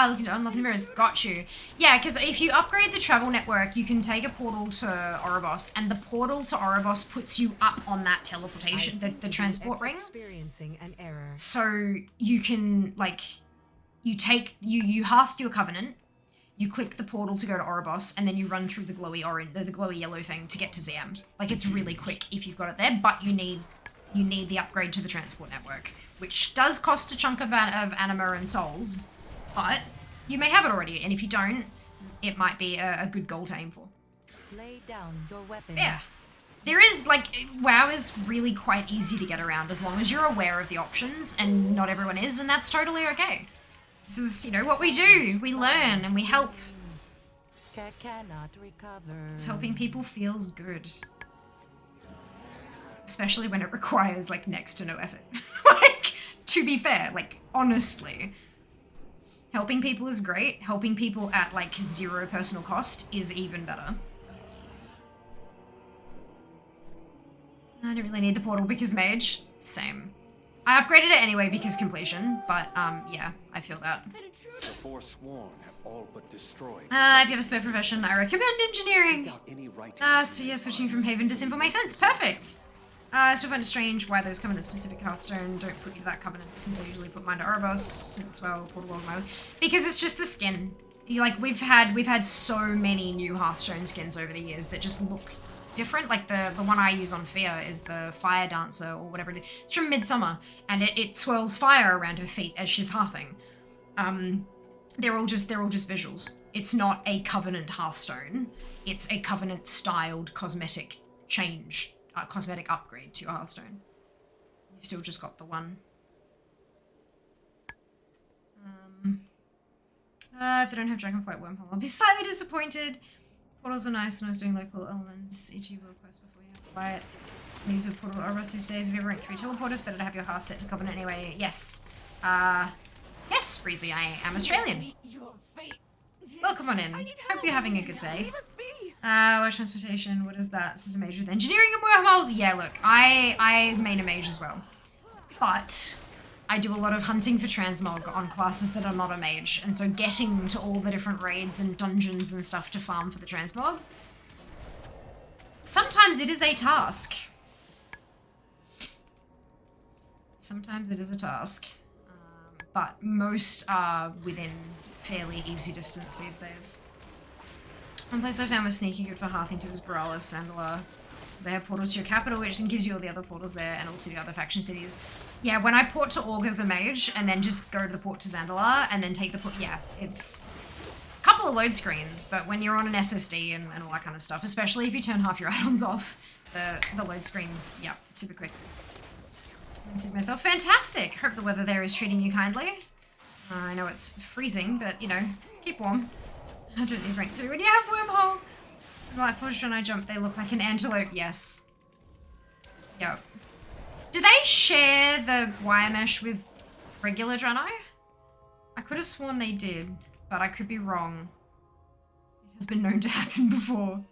S2: Looking to unlock the mirrors. Got you. Yeah, because if you upgrade the travel network, you can take a portal to Ouroboros, and the portal to Ouroboros puts you up on that teleportation, the transport ring.
S8: Experiencing an error.
S2: So you can, like, you hearth your Covenant, you click the portal to go to Ouroboros, and then you run through the glowy orange, the glowy yellow thing to get to ZM. Like, it's really quick if you've got it there, but you need the upgrade to the transport network, which does cost a chunk of anima and souls, but you may have it already, and if you don't, it might be a good goal to aim for.
S8: Lay down your weapons.
S2: Yeah. There is, like, WoW is really quite easy to get around as long as you're aware of the options, and not everyone is, and that's totally okay. This is, you know, what we do. We learn and we help.
S8: Cannot recover.
S2: It's helping people feels good. Especially when it requires, like, next to no effort. Like, to be fair, like, honestly. Helping people is great. Helping people at, like, 0 personal cost is even better. I don't really need the portal because mage. Same. I upgraded it anyway because completion, but, yeah, I feel that.
S5: The Forsworn have all but destroyed.
S2: If you have a spare profession, I recommend engineering. So yeah, switching from Haven to Sinful makes sense. Perfect. I still find it strange why those come in a specific Hearthstone don't put you to that Covenant, since I usually put mine to Ouroboros, since, well, portal on my... Because it's just a skin. Like, we've had so many new Hearthstone skins over the years that just look different. Like, the one I use on Fia is the Fire Dancer, or whatever it is. It's from Midsummer, and it swirls fire around her feet as she's hearthing. They're all just visuals. It's not a Covenant Hearthstone. It's a Covenant-styled cosmetic change. Cosmetic upgrade to your Hearthstone. You've still just got the one. If they don't have Dragonflight Wormhole, I'll be slightly disappointed. Portals are nice when I was doing local elements, e.g. World Quest before you have quiet. Use of portal Oros these days. If you ever rank 3 teleporters, better to have your heart set to Covenant anyway. Yes. Yes, Breezy, I am Australian. Welcome on in. Hope you're having a good day. West transportation, what is that? This is a mage with engineering and wormholes. Yeah, look, I main a mage as well. But I do a lot of hunting for transmog on classes that are not a mage, and so getting to all the different raids and dungeons and stuff to farm for the transmog, sometimes it is a task. Sometimes it is a task. But most are within fairly easy distance these days. One place I found was sneaky good for Hearthington was Borealis, Sandala. Because they have portals to your capital, which then gives you all the other portals there, and also the other faction cities. Yeah, when I port to Org as a mage, and then just go to the port to Zandalar, and then take the port, yeah, it's a couple of load screens, but when you're on an SSD and all that kind of stuff, especially if you turn half your add-ons off, the load screens, yeah, super quick. I see myself, fantastic! Hope the weather there is treating you kindly. I know it's freezing, but, you know, keep warm. I don't need rank 3 when you have wormhole. Like Fortune when I jump, they look like an antelope, yes. Yep. Do they share the wire mesh with regular Draenei? I could have sworn they did, but I could be wrong. It has been known to happen before.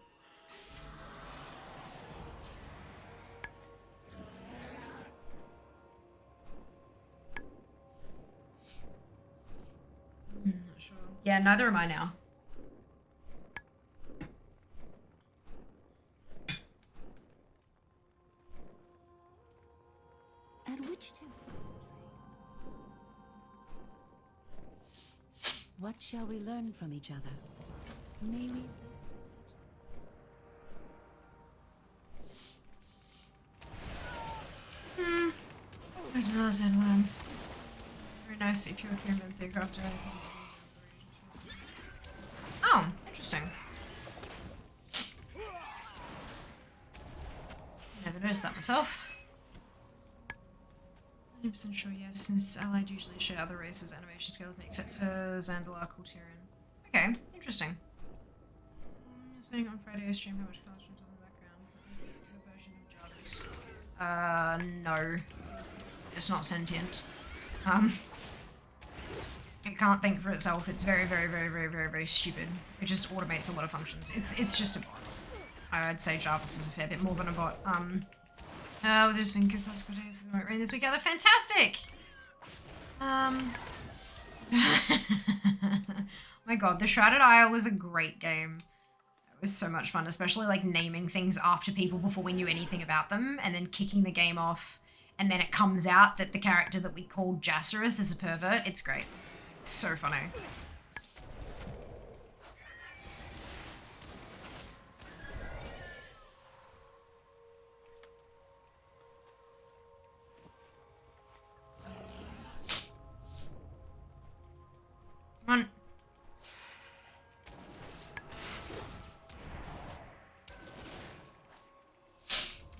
S2: Not sure. Yeah, neither am I now.
S6: At which temple? What shall we learn from each other? Maybe.
S2: As well as anyone. Very nice if you're here in the craft. Oh, interesting. Never noticed that myself. 100% sure, yes, since Allied usually share other races' animation skeleton except for Zandalar, Cauldron. Okay, interesting. Saying on Friday I stream how much Cauldron on the background. Is that her version of Jarvis? No. It's not sentient. It can't think for itself. It's very, very, very, very, very, very stupid. It just automates a lot of functions. It's just a bot. I'd say Jarvis is a fair bit more than a bot. Oh, there's been good classical days. It won't rain this week either. Fantastic! My god, the Shrouded Isle was a great game. It was so much fun, especially like naming things after people before we knew anything about them, and then kicking the game off, and then it comes out that the character that we called Jassereth is a pervert. It's great. So funny. Come on.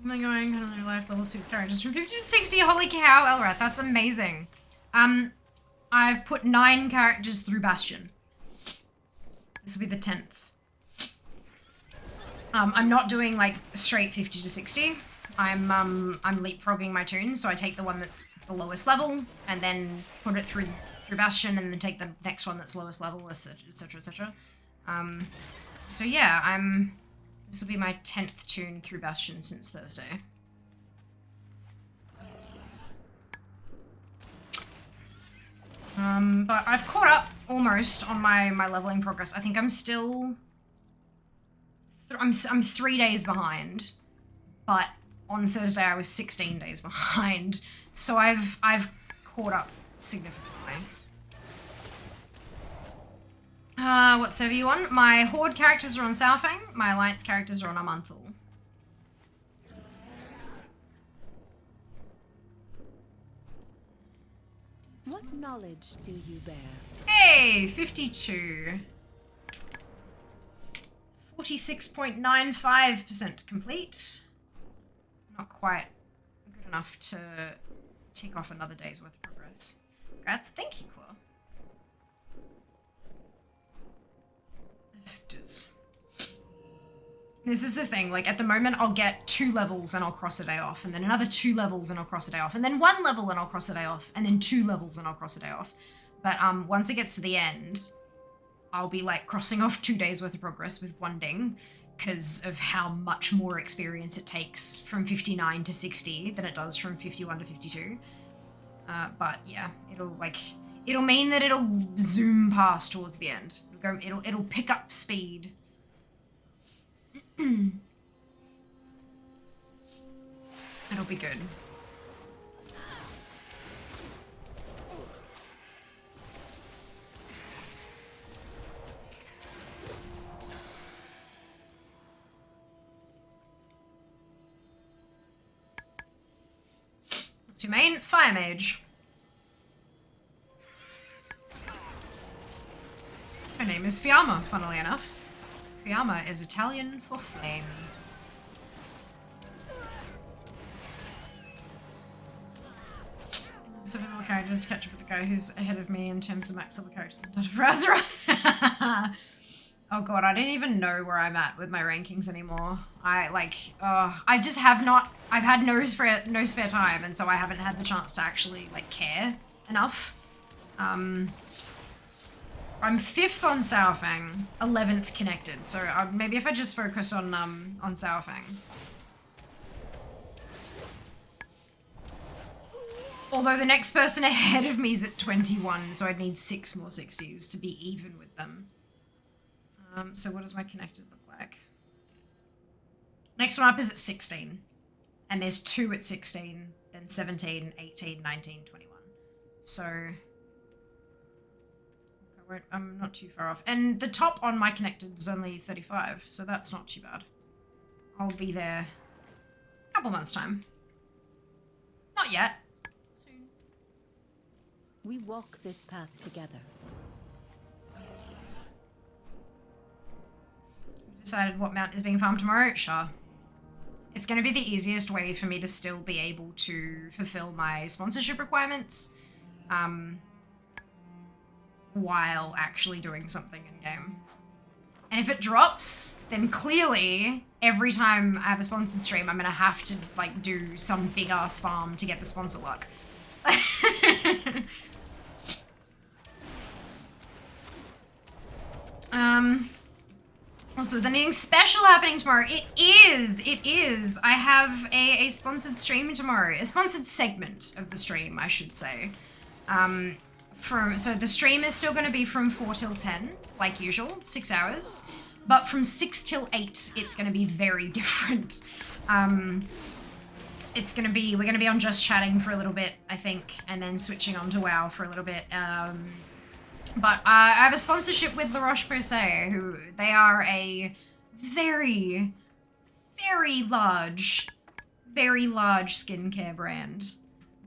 S2: Am I going on their life level 6 characters from 50 to 60? Holy cow, Elrath, that's amazing. I've put 9 characters through Bastion. This will be the 10th. I'm not doing like straight 50 to 60. I'm leapfrogging my tunes, so I take the one that's the lowest level and then put it through Bastion and then take the next one that's lowest level, etc, etc. So yeah, this will be my 10th tune through Bastion since Thursday. But I've caught up almost on my leveling progress. I think I'm still I'm 3 days behind, but on Thursday I was 16 days behind. So I've caught up significantly. What server you on? My Horde characters are on Southang. My Alliance characters are on Amanthal.
S6: What knowledge do you bear?
S2: Hey, 52. 46.95% complete. Not quite good enough to tick off another day's worth of progress. Congrats. Thank you, Claw. This is the thing, like at the moment I'll get 2 levels and I'll cross a day off, and then another 2 levels and I'll cross a day off, and then 1 level and I'll cross a day off, and then 2 levels and I'll cross a day off. But once it gets to the end, I'll be like crossing off 2 days worth of progress with 1 ding, because of how much more experience it takes from 59 to 60 than it does from 51 to 52. But yeah, it'll mean that it'll zoom past towards the end. It'll pick up speed. It'll be good. What's your main? Fire Mage. Her name is Fiamma, funnily enough. Fiamma is Italian for flame. Seven level characters to catch up with the guy who's ahead of me in terms of max level characters in Azeroth. Oh god, I don't even know where I'm at with my rankings anymore. I just have not, I've had no spare time, and so I haven't had the chance to actually like care enough. I'm 5th on Saurfang, 11th connected, so maybe if I just focus on Saurfang. Although the next person ahead of me is at 21, so I'd need 6 more 60s to be even with them. So what does my connected look like? Next one up is at 16. And there's 2 at 16, then 17, 18, 19, 21. So I'm not too far off. And the top on my connected is only 35, so that's not too bad. I'll be there a couple months' time. Not yet. Soon.
S6: We walk this path together.
S2: Decided what mount is being farmed tomorrow? Sure. It's going to be the easiest way for me to still be able to fulfill my sponsorship requirements. While actually doing something in-game. And if it drops, then clearly every time I have a sponsored stream, I'm gonna have to like do some big ass farm to get the sponsor luck. Also, anything special happening tomorrow? It is. I have a sponsored stream tomorrow. A sponsored segment of the stream, I should say. So the stream is still going to be from 4 till 10, like usual, 6 hours. But from 6 till 8, it's going to be very different. We're going to be on Just Chatting for a little bit, I think, and then switching on to WoW for a little bit. But I have a sponsorship with La Roche-Posay, who they are a very, very large skincare brand.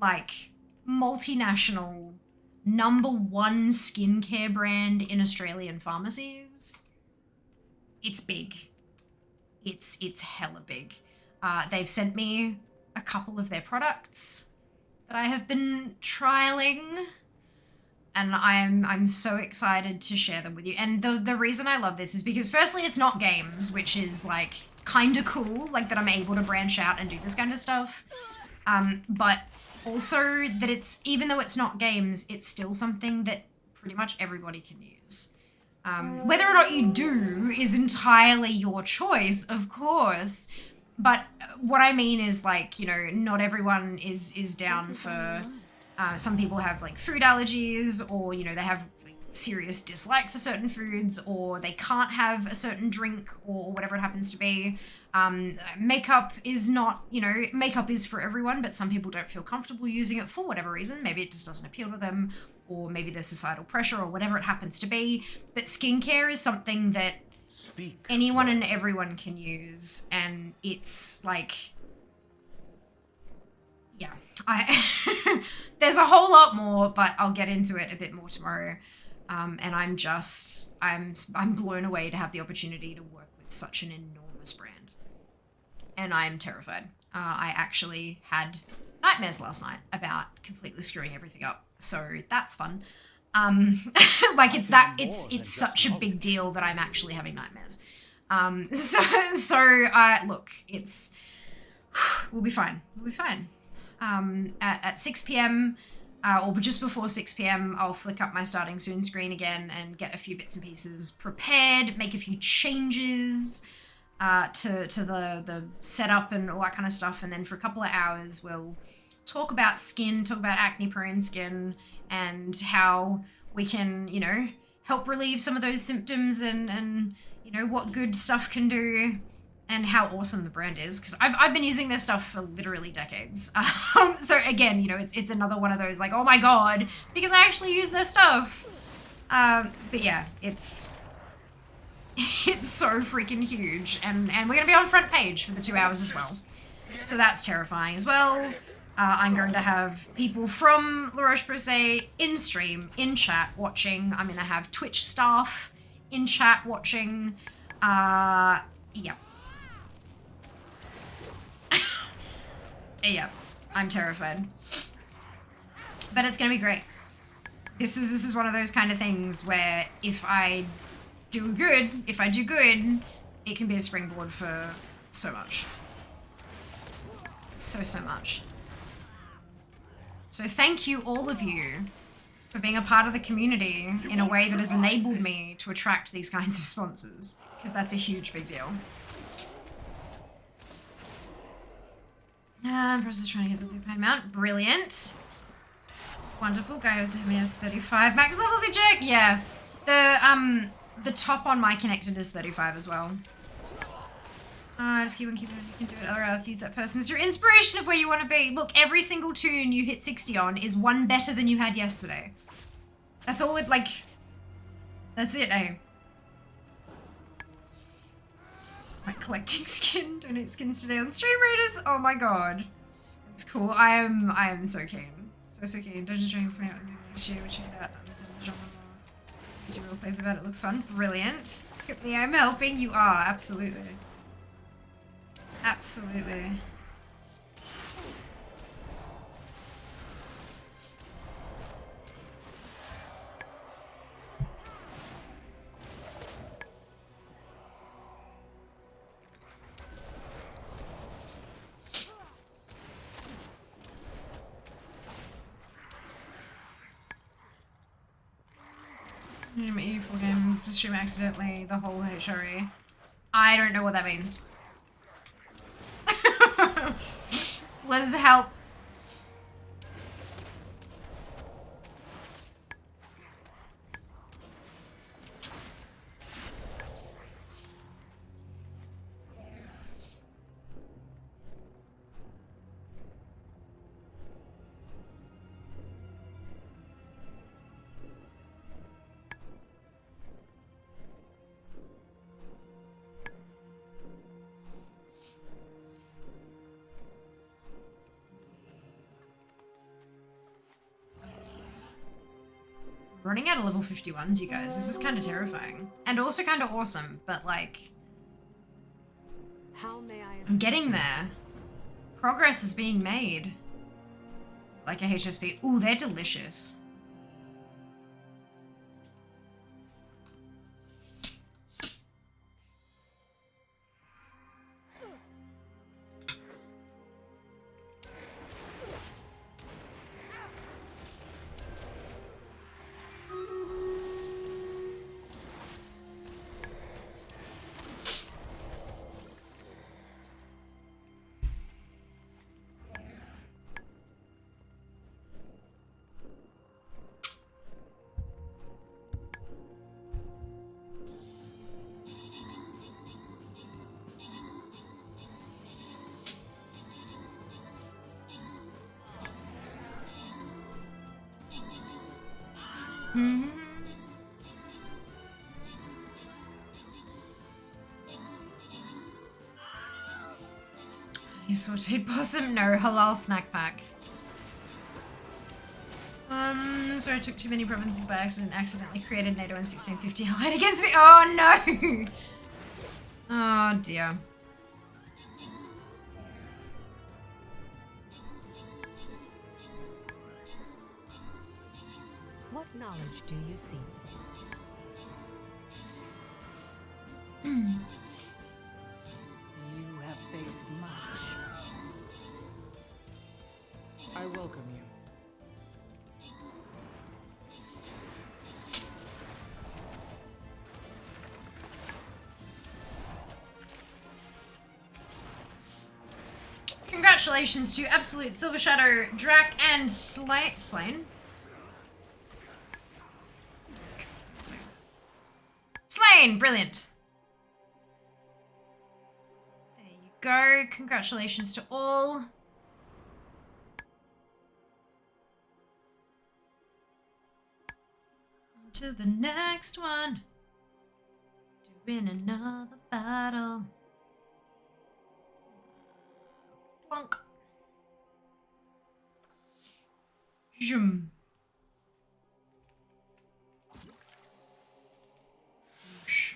S2: Like, multinational, #1 skincare brand in Australian pharmacies. It's big. It's hella big. They've sent me a couple of their products that I have been trialing, and I'm so excited to share them with you. And the reason I love this is because firstly, it's not games, which is like kind of cool, like that I'm able to branch out and do this kind of stuff. But also that it's, even though it's not games, it's still something that pretty much everybody can use. Whether or not you do is entirely your choice, of course. But what I mean is, like, you know, not everyone is down for, some people have like food allergies, or, you know, they have like, serious dislike for certain foods, or they can't have a certain drink, or whatever it happens to be. Makeup is not, you know, makeup is for everyone, but some people don't feel comfortable using it for whatever reason. Maybe it just doesn't appeal to them, or maybe there's societal pressure, or whatever it happens to be. But skincare is something that anyone and everyone can use, and it's like, yeah, there's a whole lot more, but I'll get into it a bit more tomorrow. And I'm blown away to have the opportunity to work with such an enormous brand. And I am terrified. I actually had nightmares last night about completely screwing everything up. So that's fun. Like it's such a big deal that I'm actually having nightmares. Look, we'll be fine. We'll be fine. At 6 p.m. Or just before 6 p.m, I'll flick up my starting soon screen again and get a few bits and pieces prepared, make a few changes to the setup and all that kind of stuff. And then for a couple of hours, we'll talk about skin, talk about acne-prone skin, and how we can, you know, help relieve some of those symptoms and you know, what good stuff can do and how awesome the brand is. Because I've been using their stuff for literally decades. So again, you know, it's another one of those like, oh my god, because I actually use their stuff. But yeah, it's so freaking huge. And we're going to be on front page for the 2 hours as well. So that's terrifying as well. I'm going to have people from La Roche-Posay in stream, in chat, watching. I'm going to have Twitch staff in chat watching. Yeah. Yeah, I'm terrified. But it's going to be great. This is one of those kind of things where if I do good, it can be a springboard for so much. So much. So thank you, all of you, for being a part of the community in a way that has enabled me to attract these kinds of sponsors, because that's a huge, big deal. Process trying to get the lupine mount. Brilliant. Wonderful. Guy also has 35. Max level the jerk. Yeah. The top on my connected is 35 as well. Just keep on keeping it. You can do it. Or else use that person as your inspiration of where you want to be. Look, every single tune you hit 60 on is one better than you had yesterday. That's all it, like... That's it, eh? Like collecting skin. Donate skins today on Stream Readers. Oh my god. It's cool. I am so keen. So keen. Dungeons & Dragons coming out this year. We'll check it out. See real plays about it. Looks fun. Brilliant. Look at me. I'm helping. You are. Absolutely. Absolutely. E4 games to stream accidentally the whole HRE. I don't know what that means. Liz, help. Running out of level 51s, you guys. This is kind of terrifying. And also kind of awesome, but like...
S8: How may I
S2: I'm getting there. Progress is being made. Like a HSP. Ooh, they're delicious. You sauteed possum? No, halal snack pack. Sorry, I took too many provinces by accident. Accidentally created NATO in 1650 allied against me. Oh no! Oh dear.
S8: knowledge do you seek?
S1: You have faced much. I welcome you.
S2: Congratulations to Absolute, Silver Shadow, Drac, and Slain. Slain! Brilliant. There you go. Congratulations to all. On to the next one. To win another battle. Plonk. Zoom. Whoosh.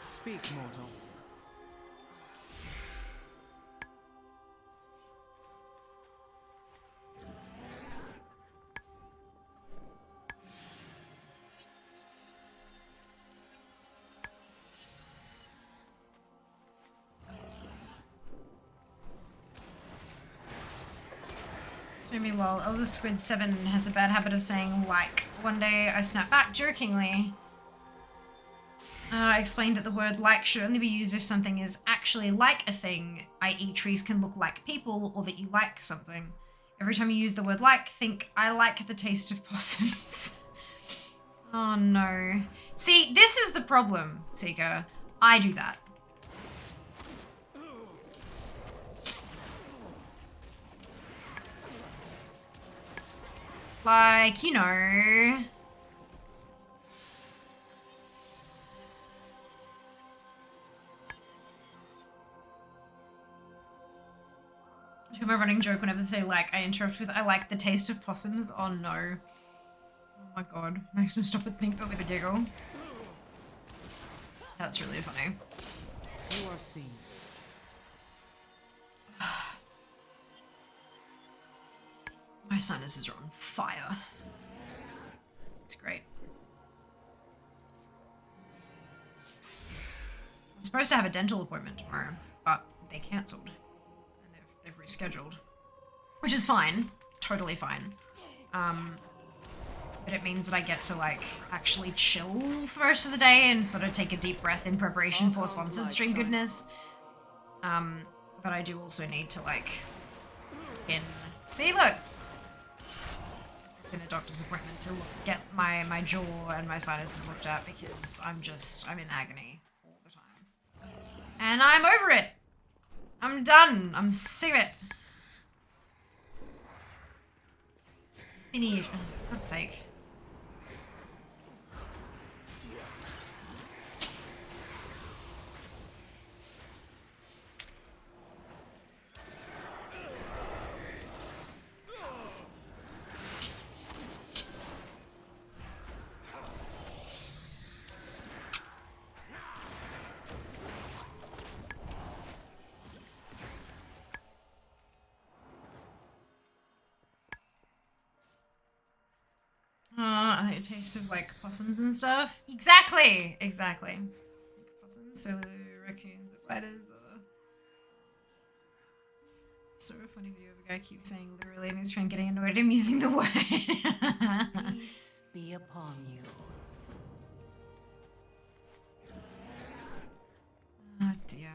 S1: Speak, mortal.
S2: This made me lol. Elder Squid 7 has a bad habit of saying like. One day I snapped back jokingly. I explained that the word like should only be used if something is actually like a thing, i.e. trees can look like people, or that you like something. Every time you use the word like, think, I like the taste of possums. Oh no. See, this is the problem, Seeker. I do that. Like, you know... People are running joke whenever they say like, I interrupt with, I like the taste of possums. Oh no. Oh my god. Makes them stop and think, but with a giggle. That's really funny.
S1: You are seen.
S2: My sinuses are on fire. It's great. I'm supposed to have a dental appointment tomorrow, but they cancelled. And they've rescheduled. Which is fine. Totally fine. But it means that I get to, like, actually chill for most of the day and sort of take a deep breath in preparation for sponsored stream goodness. But I do also need to, like, see, look! In a doctor's appointment to get my jaw and my sinuses looked at because I'm in agony all the time. And I'm over it! I'm done! I'm sick of it! Finish. For God's sake. I think it tastes of like possums and stuff. Exactly! Exactly. Possums, so raccoons or gliders or... So a funny video of a guy keeps saying literally and his friend getting annoyed at him using the word.
S1: Peace be upon you.
S2: Oh dear.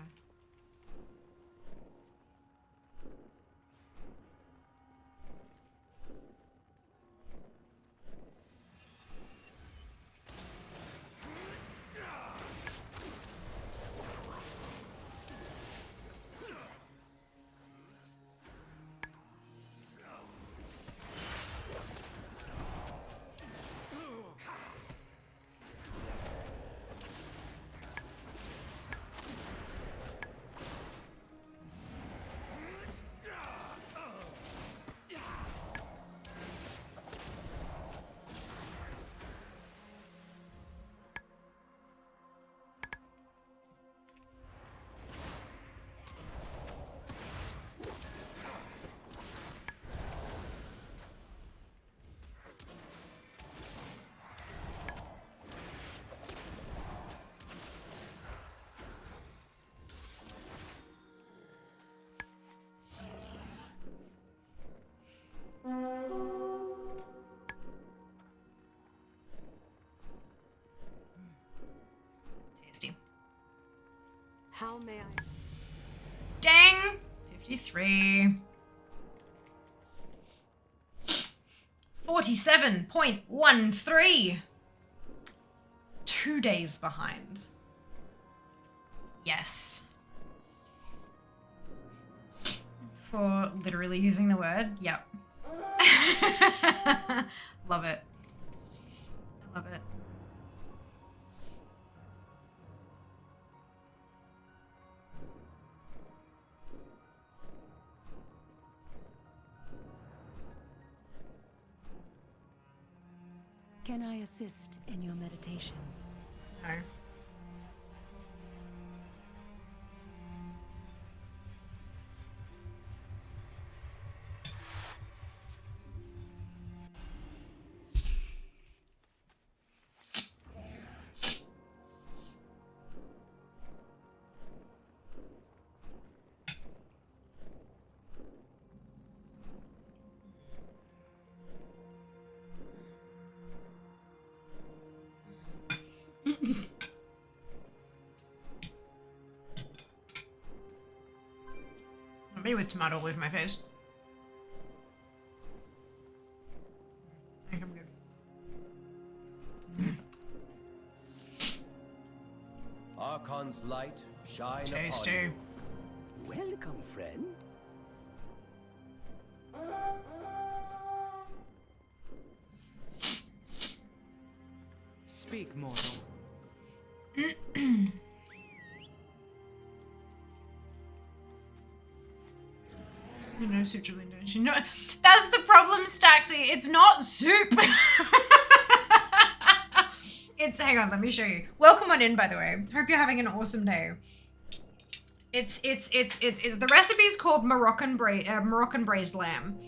S9: may I?
S2: Dang! 53. 47.13. 2 days behind. Yes. For literally using the word. Yep. Love it. I love it.
S1: Can I assist in your meditations?
S2: No. Me with tomato all over my face. I think I'm good.
S10: Archon's light shine
S2: Tasty.
S10: upon you.
S6: Welcome, friend.
S1: Speak, mortal.
S2: You know soup, Julian, don't you? No, that's the problem, Staxy. It's not soup. It's, hang on, let me show you. Welcome on in, by the way. Hope you're having an awesome day. It's the recipe's called Moroccan braised lamb,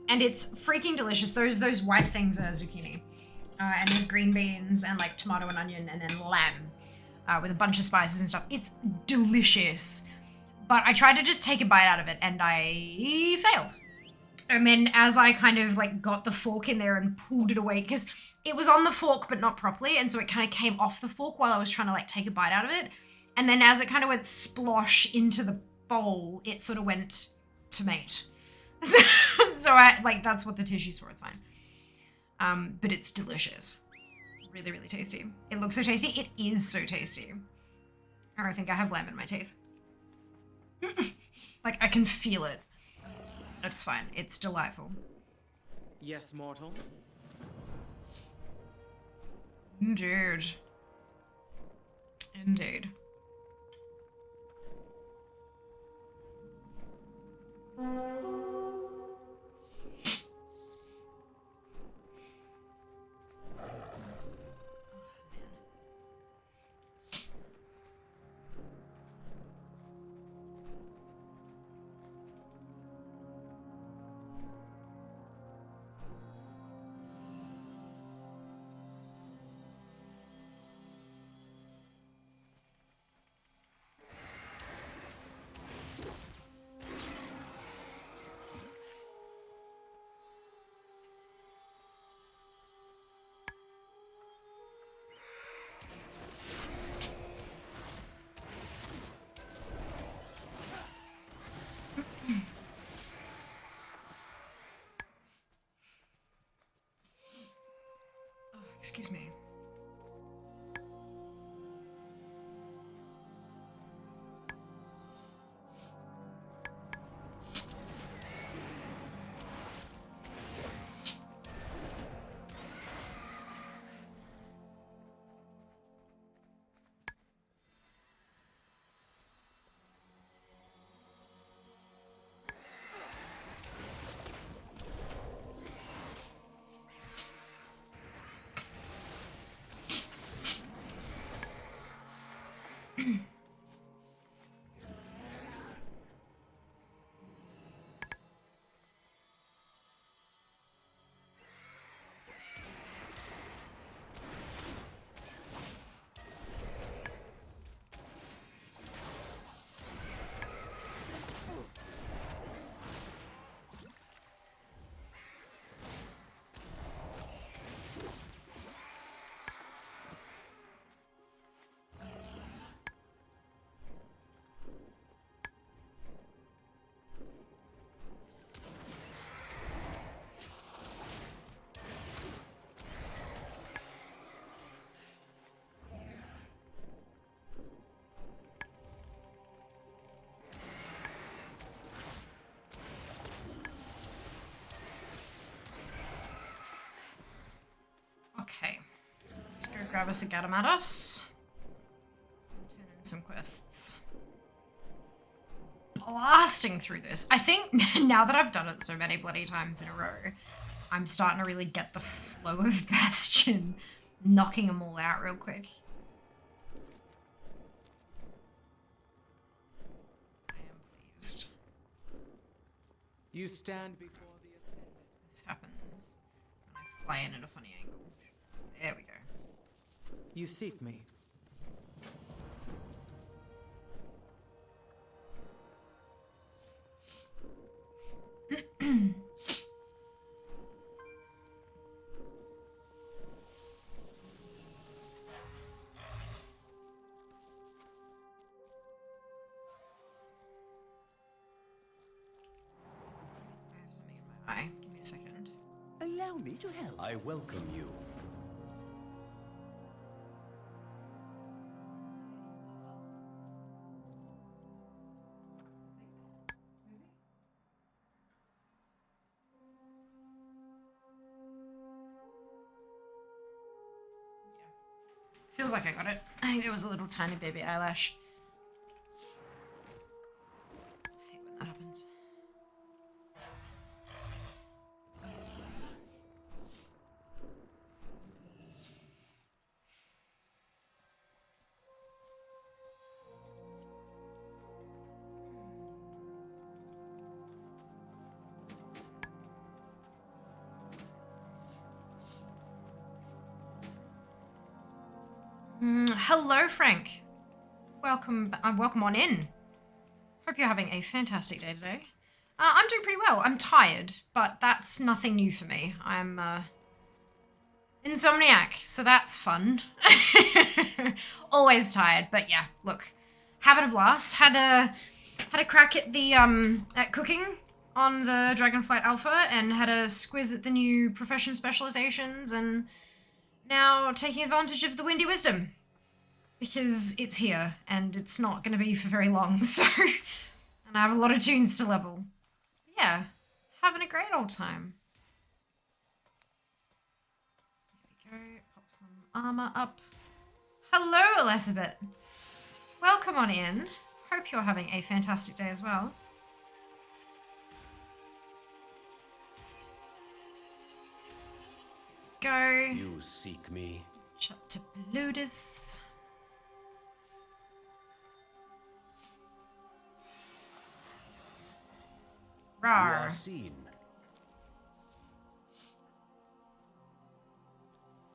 S2: and it's freaking delicious. Those white things are zucchini, and there's green beans and like tomato and onion, and then lamb, with a bunch of spices and stuff. It's delicious. But I tried to just take a bite out of it and I failed. And then as I kind of like got the fork in there and pulled it away, because it was on the fork but not properly, and so it kind of came off the fork while I was trying to like take a bite out of it. And then as it kind of went splosh into the bowl, it sort of went tomato. So I like, that's what the tissue's for, it's fine. But it's delicious. Really, really tasty. It looks so tasty. It is so tasty. I think I have lamb in my teeth. Like, I can feel it. It's fine. It's delightful.
S1: Yes, mortal.
S2: Indeed. Indeed. Excuse me. grab us a Gadamatos. Turn in some quests. Blasting through this. I think now that I've done it so many bloody times in a row, I'm starting to really get the flow of Bastion, knocking them all out real quick. I am pleased.
S1: You stand before the ascendant.
S2: This happens when I fly in at a funny angle. There we go.
S1: You seek me.
S2: I have something in my eye. Give me a second.
S6: Allow me to help.
S10: I welcome you.
S2: Feels like I got it. I think it was a little tiny baby eyelash. I hate when that happens. Hello, Frank. Welcome on in. Hope you're having a fantastic day today. I'm doing pretty well. I'm tired, but that's nothing new for me. I'm insomniac, so that's fun. Always tired, but yeah. Look, having a blast. Had a crack at the at cooking on the Dragonflight Alpha, and had a squiz at the new profession specializations, and now taking advantage of the Windy Wisdom. Because it's here, and it's not going to be for very long, so... and I have a lot of tunes to level. Yeah, having a great old time. There we go, pop some armor up. Hello, Elizabeth. Welcome on in. Hope you're having a fantastic day as well. Go.
S10: You seek me.
S2: Chatty.
S10: You
S2: Rawr.
S10: are seen.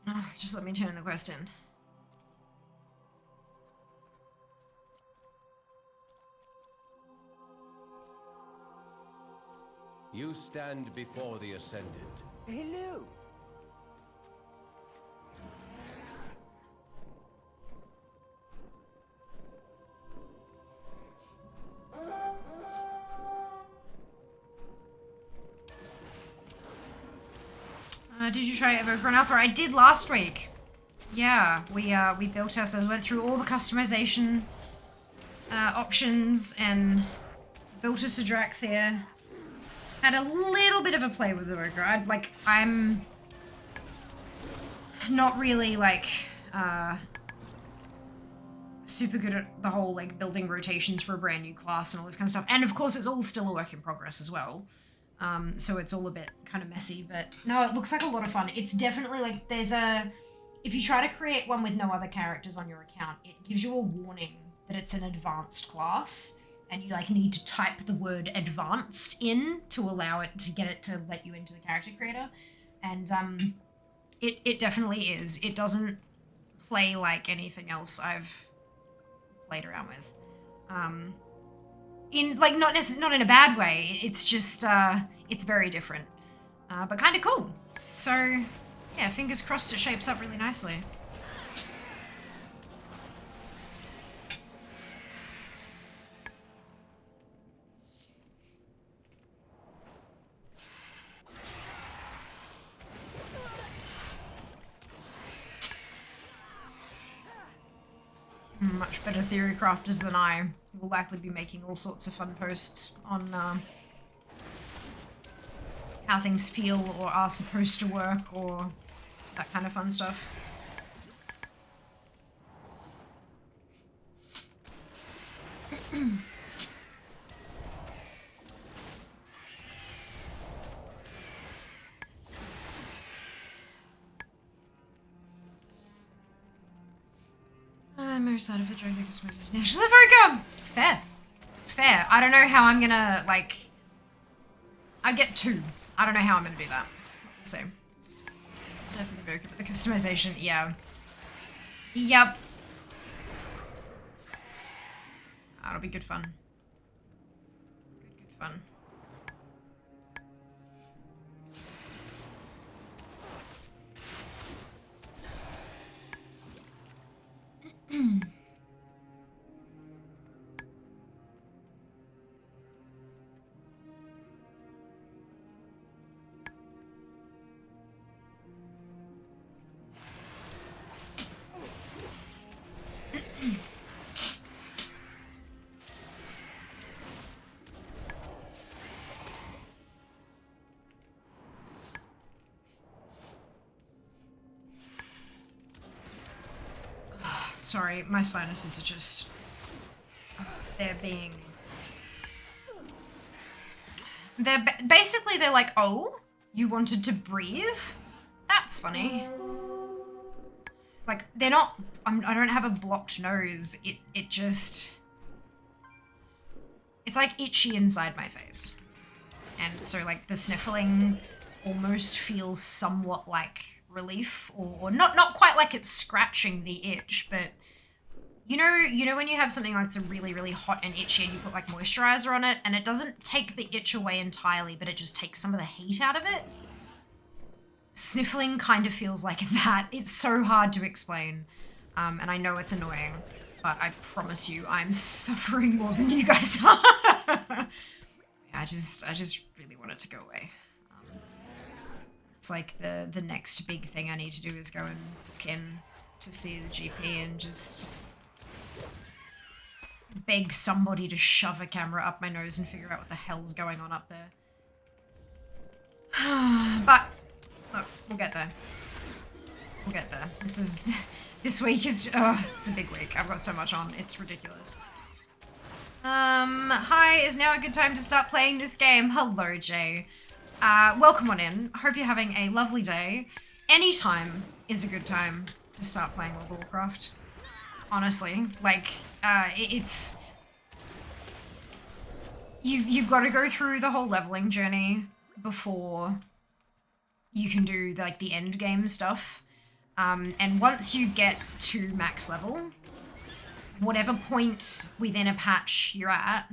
S2: Oh, just let me turn the quest in.
S10: You stand before the Ascendant.
S6: Hello.
S2: Did you try Evo for an alpha? I did last week. Yeah, we built ourselves, went through all the customization options and built us a Drac there. Had a little bit of a play with the Warcraft. I'm not really super good at the whole building rotations for a brand new class and all this kind of stuff. And of course it's all still a work in progress as well. So it's all a bit kind of messy, but no, it looks like a lot of fun. It's definitely if you try to create one with no other characters on your account, it gives you a warning that it's an advanced class, and you need to type the word advanced in to allow it to get it to let you into the character creator. And it definitely is. It doesn't play like anything else I've played around with. Not in a bad way. It's just it's very different, but kind of cool. So yeah, fingers crossed it shapes up really nicely. Much better theory crafters than I will likely be making all sorts of fun posts on how things feel or are supposed to work or that kind of fun stuff. I'm very excited for Dragon Customization. Actually, very good. Fair. Fair. I don't know how I'm gonna, like... I get 2. I don't know how I'm gonna do that. We'll see. Definitely very good with the customization. Yeah. Yep. That'll be good fun. Good fun. Sorry, my sinuses are just... They're being... Basically, they're like, oh, you wanted to breathe? That's funny. Like, they're not... I don't have a blocked nose. It just... It's like itchy inside my face. And so like the sniffling almost feels somewhat like relief, or not quite like it's scratching the itch, but you know when you have something that's really, really hot and itchy and you put like moisturizer on it and it doesn't take the itch away entirely, but it just takes some of the heat out of it? Sniffling kind of feels like that. It's so hard to explain. And I know it's annoying, but I promise you I'm suffering more than you guys are. I just really want it to go away. It's like the next big thing I need to do is go and book in to see the GP and just beg somebody to shove a camera up my nose and figure out what the hell's going on up there. But look, we'll get there. We'll get there. This week is, it's a big week. I've got so much on. It's ridiculous. Hi, is now a good time to start playing this game? Hello, Jay. Welcome on in. Hope you're having a lovely day. Any time is a good time to start playing World of Warcraft. Honestly, like, it's... You've got to go through the whole leveling journey before you can do, like, the end game stuff. And once you get to max level, whatever point within a patch you're at,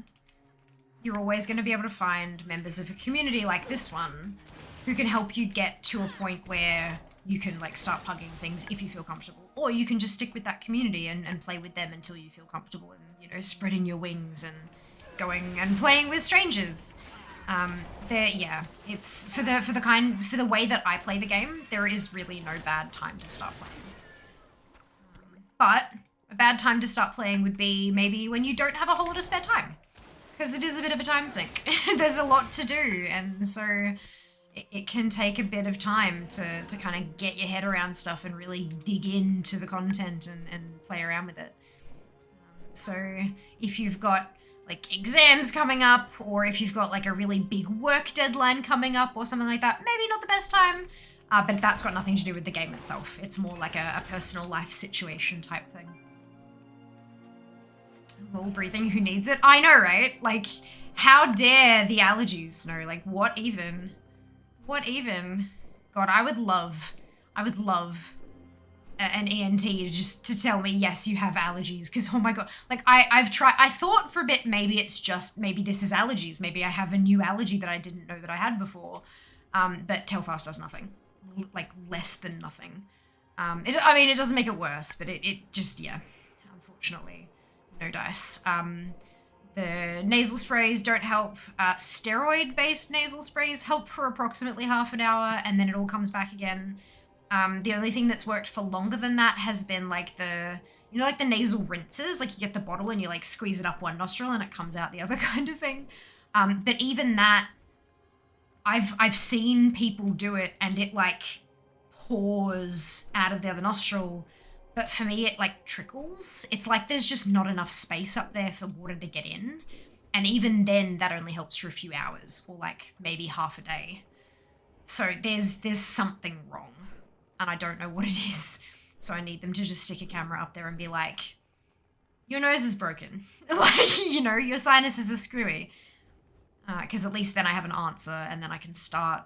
S2: you're always going to be able to find members of a community like this one who can help you get to a point where you can like start pugging things if you feel comfortable. Or you can just stick with that community and play with them until you feel comfortable and, you know, spreading your wings and going and playing with strangers. Yeah, it's for the way that I play the game, there is really no bad time to start playing. But a bad time to start playing would be maybe when you don't have a whole lot of spare time. Because it is a bit of a time sink. There's a lot to do, and so it can take a bit of time to kind of get your head around stuff and really dig into the content and play around with it. So if you've got like exams coming up, or if you've got like a really big work deadline coming up or something like that, maybe not the best time, but that's got nothing to do with the game itself. It's more like a personal life situation type thing. Little breathing, who needs it? I know, right? Like, how dare the allergies? No, like, what even? What even? God, I would love an ENT just to tell me, yes, you have allergies. Because, oh my God, like, I thought for a bit, maybe it's just, maybe this is allergies. Maybe I have a new allergy that I didn't know that I had before. But Telfast does nothing. Like, less than nothing. I mean, it doesn't make it worse, but it just, yeah, unfortunately. No dice. The nasal sprays don't help. Steroid-based nasal sprays help for approximately half an hour, and then it all comes back again. The only thing that's worked for longer than that has been like the nasal rinses. Like you get the bottle and you like squeeze it up one nostril and it comes out the other kind of thing. But even that, I've seen people do it and it like pours out of the other nostril but for me it like trickles. It's like there's just not enough space up there for water to get in. And even then that only helps for a few hours or like maybe half a day. So there's something wrong and I don't know what it is. So I need them to just stick a camera up there and be like, your nose is broken. Like, you know, your sinuses are screwy. Because at least then I have an answer and then I can start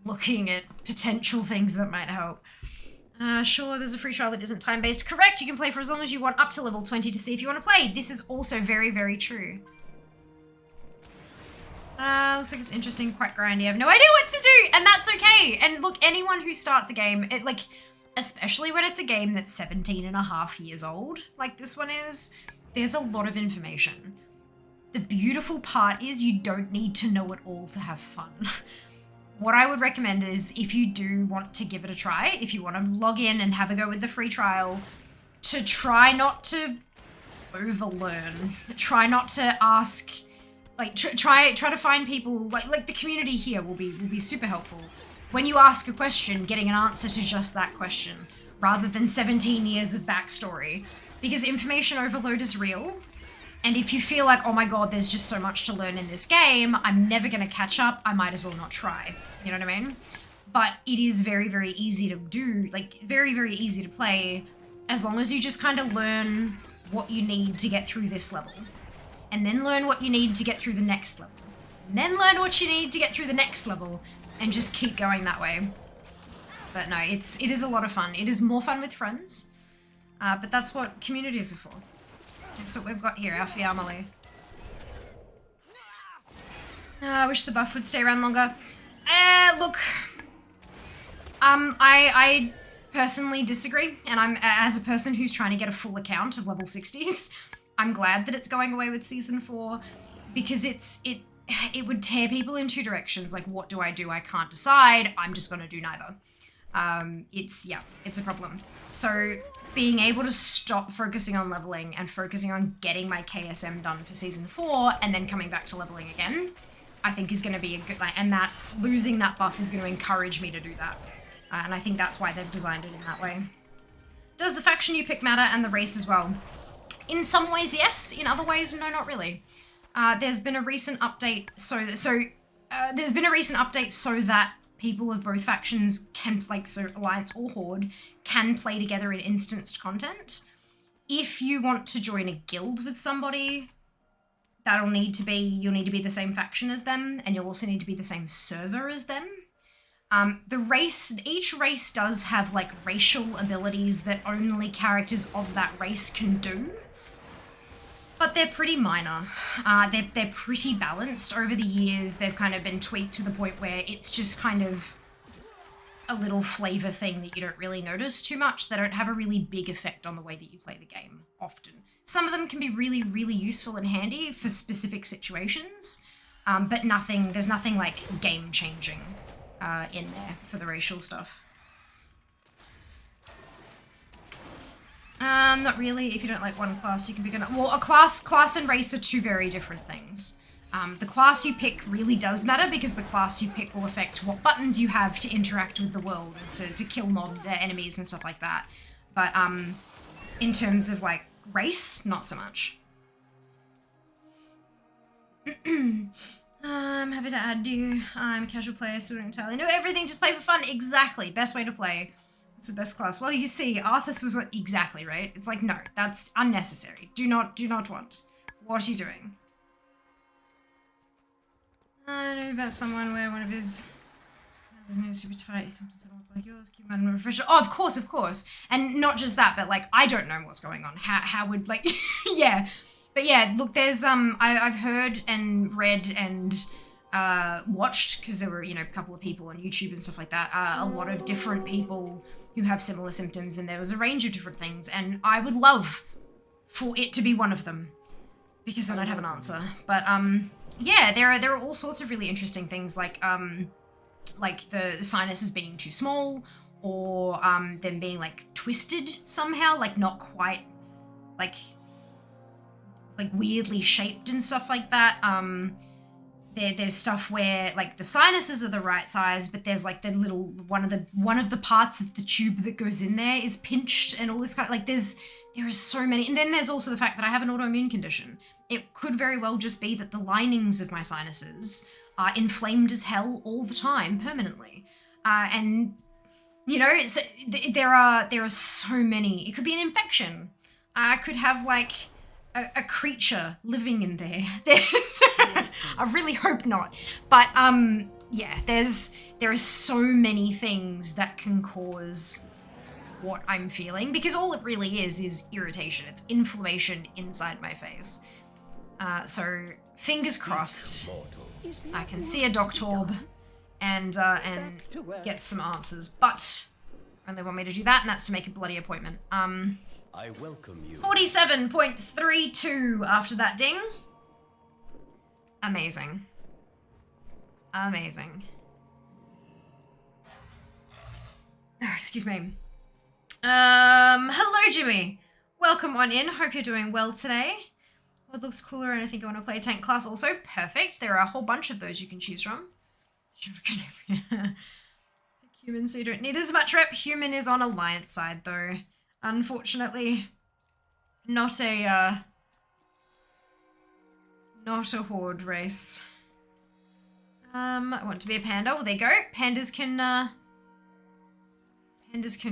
S2: looking at potential things that might help. Sure, there's a free trial that isn't time-based. Correct, you can play for as long as you want up to level 20 to see if you want to play. This is also very, very true. Looks like it's interesting, quite grindy. I have no idea what to do, and that's okay. And look, anyone who starts a game, like, especially when it's a game that's 17 and a half years old, like this one is, there's a lot of information. The beautiful part is you don't need to know it all to have fun. What I would recommend is if you do want to give it a try, if you want to log in and have a go with the free trial, to try not to overlearn. Try not to ask, like try to find people, like the community here will be super helpful. When you ask a question, getting an answer to just that question, rather than 17 years of backstory. Because information overload is real. And if you feel like, oh my god, there's just so much to learn in this game, I'm never going to catch up, I might as well not try. You know what I mean? But it is very, very easy to do, like very, very easy to play, as long as you just kind of learn what you need to get through this level. And then learn what you need to get through the next level. And then learn what you need to get through the next level. And just keep going that way. But no, it is a lot of fun. It is more fun with friends. But that's what communities are for. That's what we've got here, our family. I wish the buff would stay around longer. Look. I personally disagree, and I'm, as a person who's trying to get a full account of level 60s, I'm glad that it's going away with Season 4, because it would tear people in two directions. Like, what do? I can't decide. I'm just gonna do neither. It's a problem. So being able to stop focusing on leveling and focusing on getting my KSM done for Season 4 and then coming back to leveling again, I think is going to be a good, and that losing that buff is going to encourage me to do that. And I think that's why they've designed it in that way. Does the faction you pick matter and the race as well? In some ways, yes. In other ways, no, not really. There's been a recent update so that people of both factions can, like, so Alliance or Horde, can play together in instanced content. If you want to join a guild with somebody, you'll need to be the same faction as them, and you'll also need to be the same server as them. Each race does have, like, racial abilities that only characters of that race can do. But they're pretty minor. They're pretty balanced. Over the years, they've kind of been tweaked to the point where it's just kind of a little flavor thing that you don't really notice too much. They don't have a really big effect on the way that you play the game, often. Some of them can be really, really useful and handy for specific situations, but there's nothing like game-changing in there for the racial stuff. Not really. If you don't like one class, you can pick another. Well, class and race are two very different things. The class you pick really does matter because the class you pick will affect what buttons you have to interact with the world, to kill enemies and stuff like that. But in terms of like race, not so much. I'm happy to add you. I'm a casual player, so I don't entirely know everything. Just play for fun. Exactly. Best way to play. It's the best class. Well, you see, Arthas was what exactly, right? It's like, no, that's unnecessary. Do not want. What are you doing? I know about someone where one of his nose super tight. He sometimes doesn't look like yours. Keep him refresher. Oh, of course. And not just that, but like, I don't know what's going on. How would, like, yeah. But yeah, look, there's, I've heard and read and watched, because there were, you know, a couple of people on YouTube and stuff like that, a lot of different people who have similar symptoms, and there was a range of different things, and I would love for it to be one of them, because then I'd have an answer. But yeah, there are all sorts of really interesting things, like the sinuses being too small, or them being like twisted somehow, like not quite like weirdly shaped and stuff like that. there's stuff where like the sinuses are the right size, but there's like the little one of the parts of the tube that goes in there is pinched and all this kind of like there is so many. And then there's also the fact that I have an autoimmune condition. It could very well just be that the linings of my sinuses are inflamed as hell all the time, permanently. And you know, there are so many. It could be an infection. I could have like a creature living in there. There's I really hope not. But yeah, there are so many things that can cause what I'm feeling, because all it really is irritation. It's inflammation inside my face. So fingers crossed I can see a Doctorb and get some answers, but only want me to do that, and that's to make a bloody appointment.
S10: I welcome you.
S2: 47.32 after that ding. Amazing. Amazing. Oh, excuse me. Hello, Jimmy. Welcome on in. Hope you're doing well today. What looks cooler, and I think I want to play a tank class also. Perfect. There are a whole bunch of those you can choose from. Human, so you don't need as much rep. Human is on Alliance side, though. Unfortunately, not a horde race. I want to be a panda. Well, there you go. Pandas can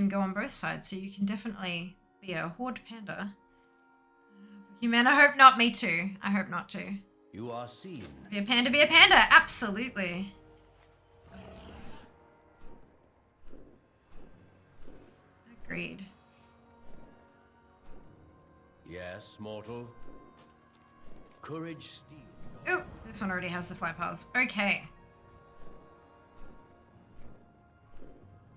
S2: go on both sides, so you can definitely be a horde panda. Human, I hope not. Me too. I hope not to.
S10: You are seen.
S2: Be a panda, be a panda. Absolutely. Agreed.
S10: Yes, mortal. Courage steel.
S2: Oh, this one already has the flight paths. Okay.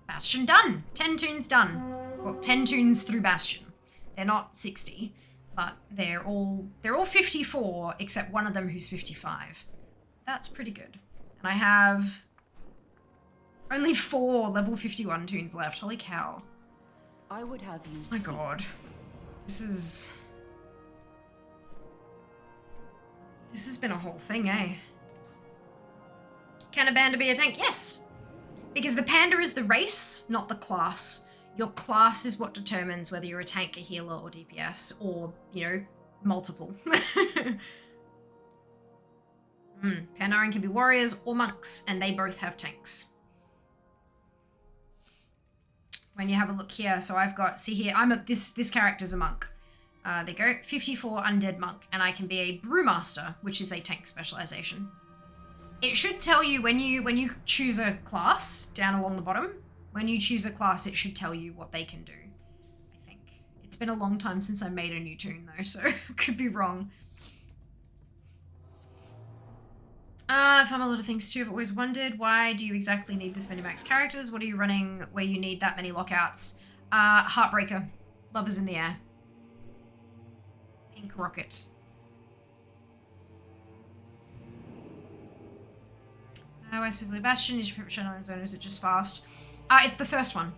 S2: Bastion done. 10 tunes done. Well, 10 tunes through Bastion. They're not 60, but they're all 54 except one of them who's 55. That's pretty good. And I have only 4 level 51 tunes left. Holy cow.
S8: I would have you.
S2: My god. This has been a whole thing, eh? Can a panda be a tank? Yes. Because the panda is the race, not the class. Your class is what determines whether you're a tank, a healer, or DPS, or, you know, multiple. Pandaren can be warriors or monks, and they both have tanks. When you have a look here, so I've got, see here, this character's a monk. There you go, 54 undead monk, and I can be a brewmaster, which is a tank specialization. It should tell you when you choose a class down along the bottom. When you choose a class, it should tell you what they can do. I think it's been a long time since I made a new tune though, so I could be wrong. I've found a lot of things too. I've always wondered, why do you exactly need this many max characters? What are you running where you need that many lockouts? Heartbreaker. Love is in the air. Pink rocket. Why specifically Bastion? Is your favorite channel in zone, or is it just fast? It's the first one.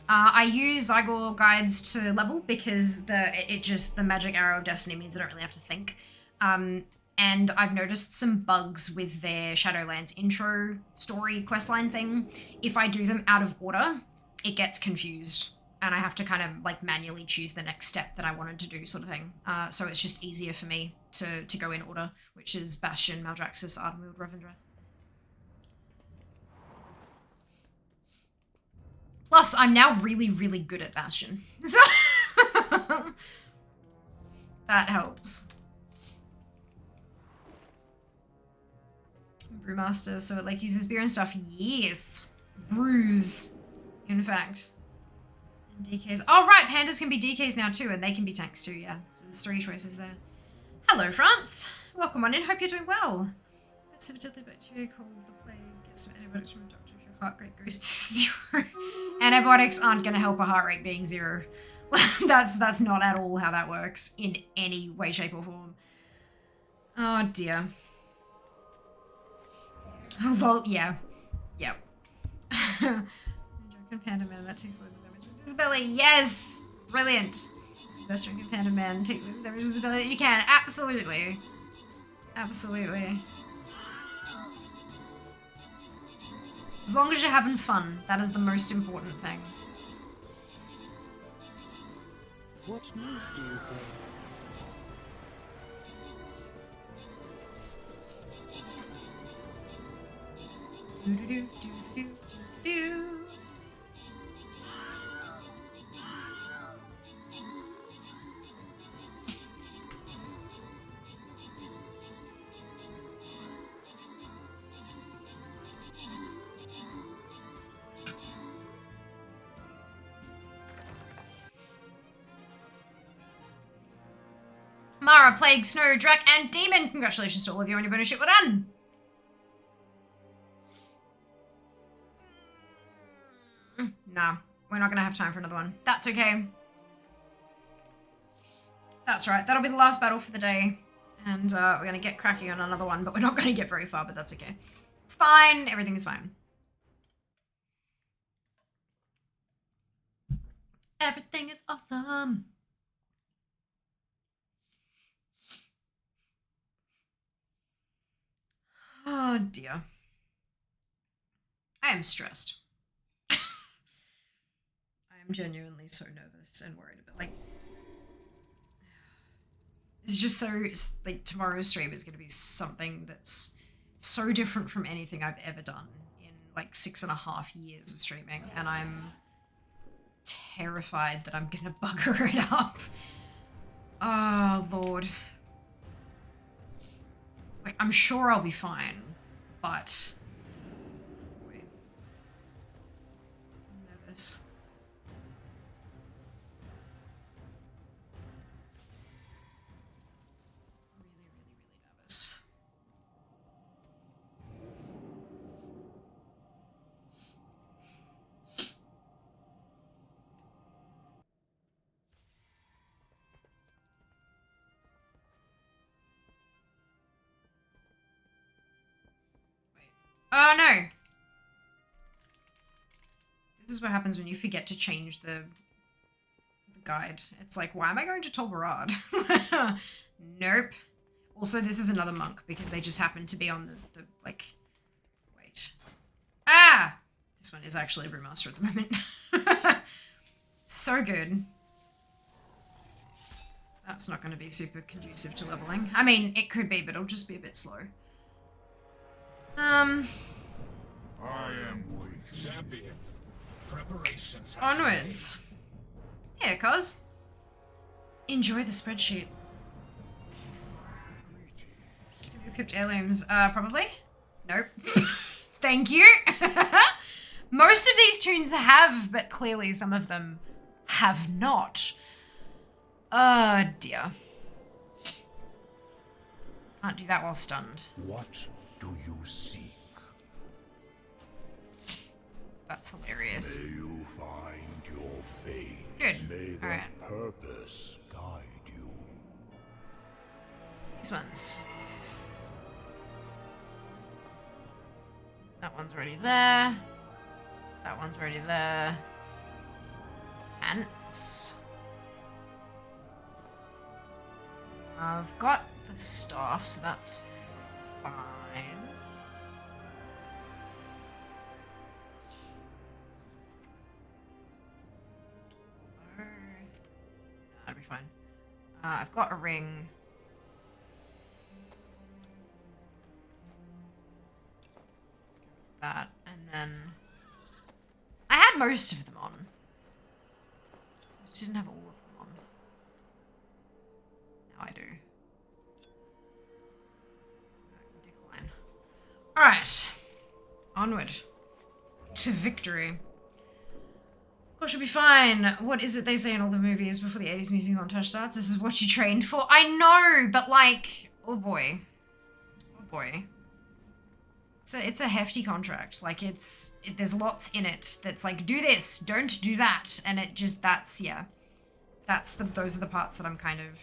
S2: I use Zygor guides to level because the magic arrow of destiny means I don't really have to think. And I've noticed some bugs with their Shadowlands intro story questline thing. If I do them out of order, it gets confused and I have to kind of like manually choose the next step that I wanted to do, sort of thing. So it's just easier for me to go in order, which is Bastion, Maldraxxus, Ardenweald, Revendreth. Plus, I'm now really, really good at Bastion. So that helps. Brewmaster, so it like uses beer and stuff. Yes. Brews, in fact. And DKs. Oh, right, pandas can be DKs now too, and they can be tanks too, yeah. So there's 3 choices there. Hello, France. Welcome on in. Hope you're doing well. It's a deadly bacteria called the plague. Get some antibiotics from a doctor if your heart rate goes to 0. Antibiotics aren't going to help a heart rate being 0. That's not at all how that works in any way, shape, or form. Oh, dear. Oh, well, yeah. Yep. Drunken Panda Man, that takes a little damage with his belly. Yes! Brilliant. Best Drunken Panda Man, take less damage with the belly that you can. Absolutely. Absolutely. As long as you're having fun, that is the most important thing.
S6: What news do you bring?
S2: Do-do-do-do-do-do. Mara, Plague, Snow, Drac, and Demon. Congratulations to all of you on your bonus shit. Well done. Nah, we're not going to have time for another one. That's okay. That's right. That'll be the last battle for the day. And we're going to get cracking on another one, but we're not going to get very far, but that's okay. It's fine. Everything is fine. Everything is awesome. Oh dear. I am stressed. I am genuinely so nervous and worried about, like, it's just so, like, tomorrow's stream is going to be something that's so different from anything I've ever done in, like, 6.5 years of streaming, and I'm terrified that I'm going to bugger it up. Oh, Lord. Like, I'm sure I'll be fine, but... Wait. I'm nervous. Really, really, really nervous. Oh no! This is what happens when you forget to change the guide. It's like, why am I going to Tolbarad? Nope. Also, this is another monk because they just happen to be on the like... Wait. Ah! This one is actually a brewmaster at the moment. So good. That's not going to be super conducive to leveling. I mean, it could be, but it'll just be a bit slow.
S3: I am weak. Champion. Preparations.
S2: Onwards. Yeah, cuz. Enjoy the spreadsheet. Have you equipped heirlooms? Probably? Nope. Thank you. Most of these tunes have, but clearly some of them have not. Oh dear. Can't do that while stunned.
S3: What do you seek?
S2: That's hilarious.
S3: May you find your fate.
S2: Good.
S3: May the
S2: Alright.
S3: purpose guide you.
S2: These ones. That one's already there. That one's already there. Pants. I've got the staff, so that's fine. Although, that'll be fine. I've got a ring. That, and then I had most of them on. I just didn't have all of them on. Now I do. Decline. Alright. Onward. To victory. Of course, you'll be fine. What is it they say in all the movies before the 80s music montage starts? This is what you trained for? I know, but like, oh boy. Oh boy. It's a hefty contract. Like, there's lots in it that's like, do this, don't do that. And it just, yeah. Those are the parts that I'm kind of...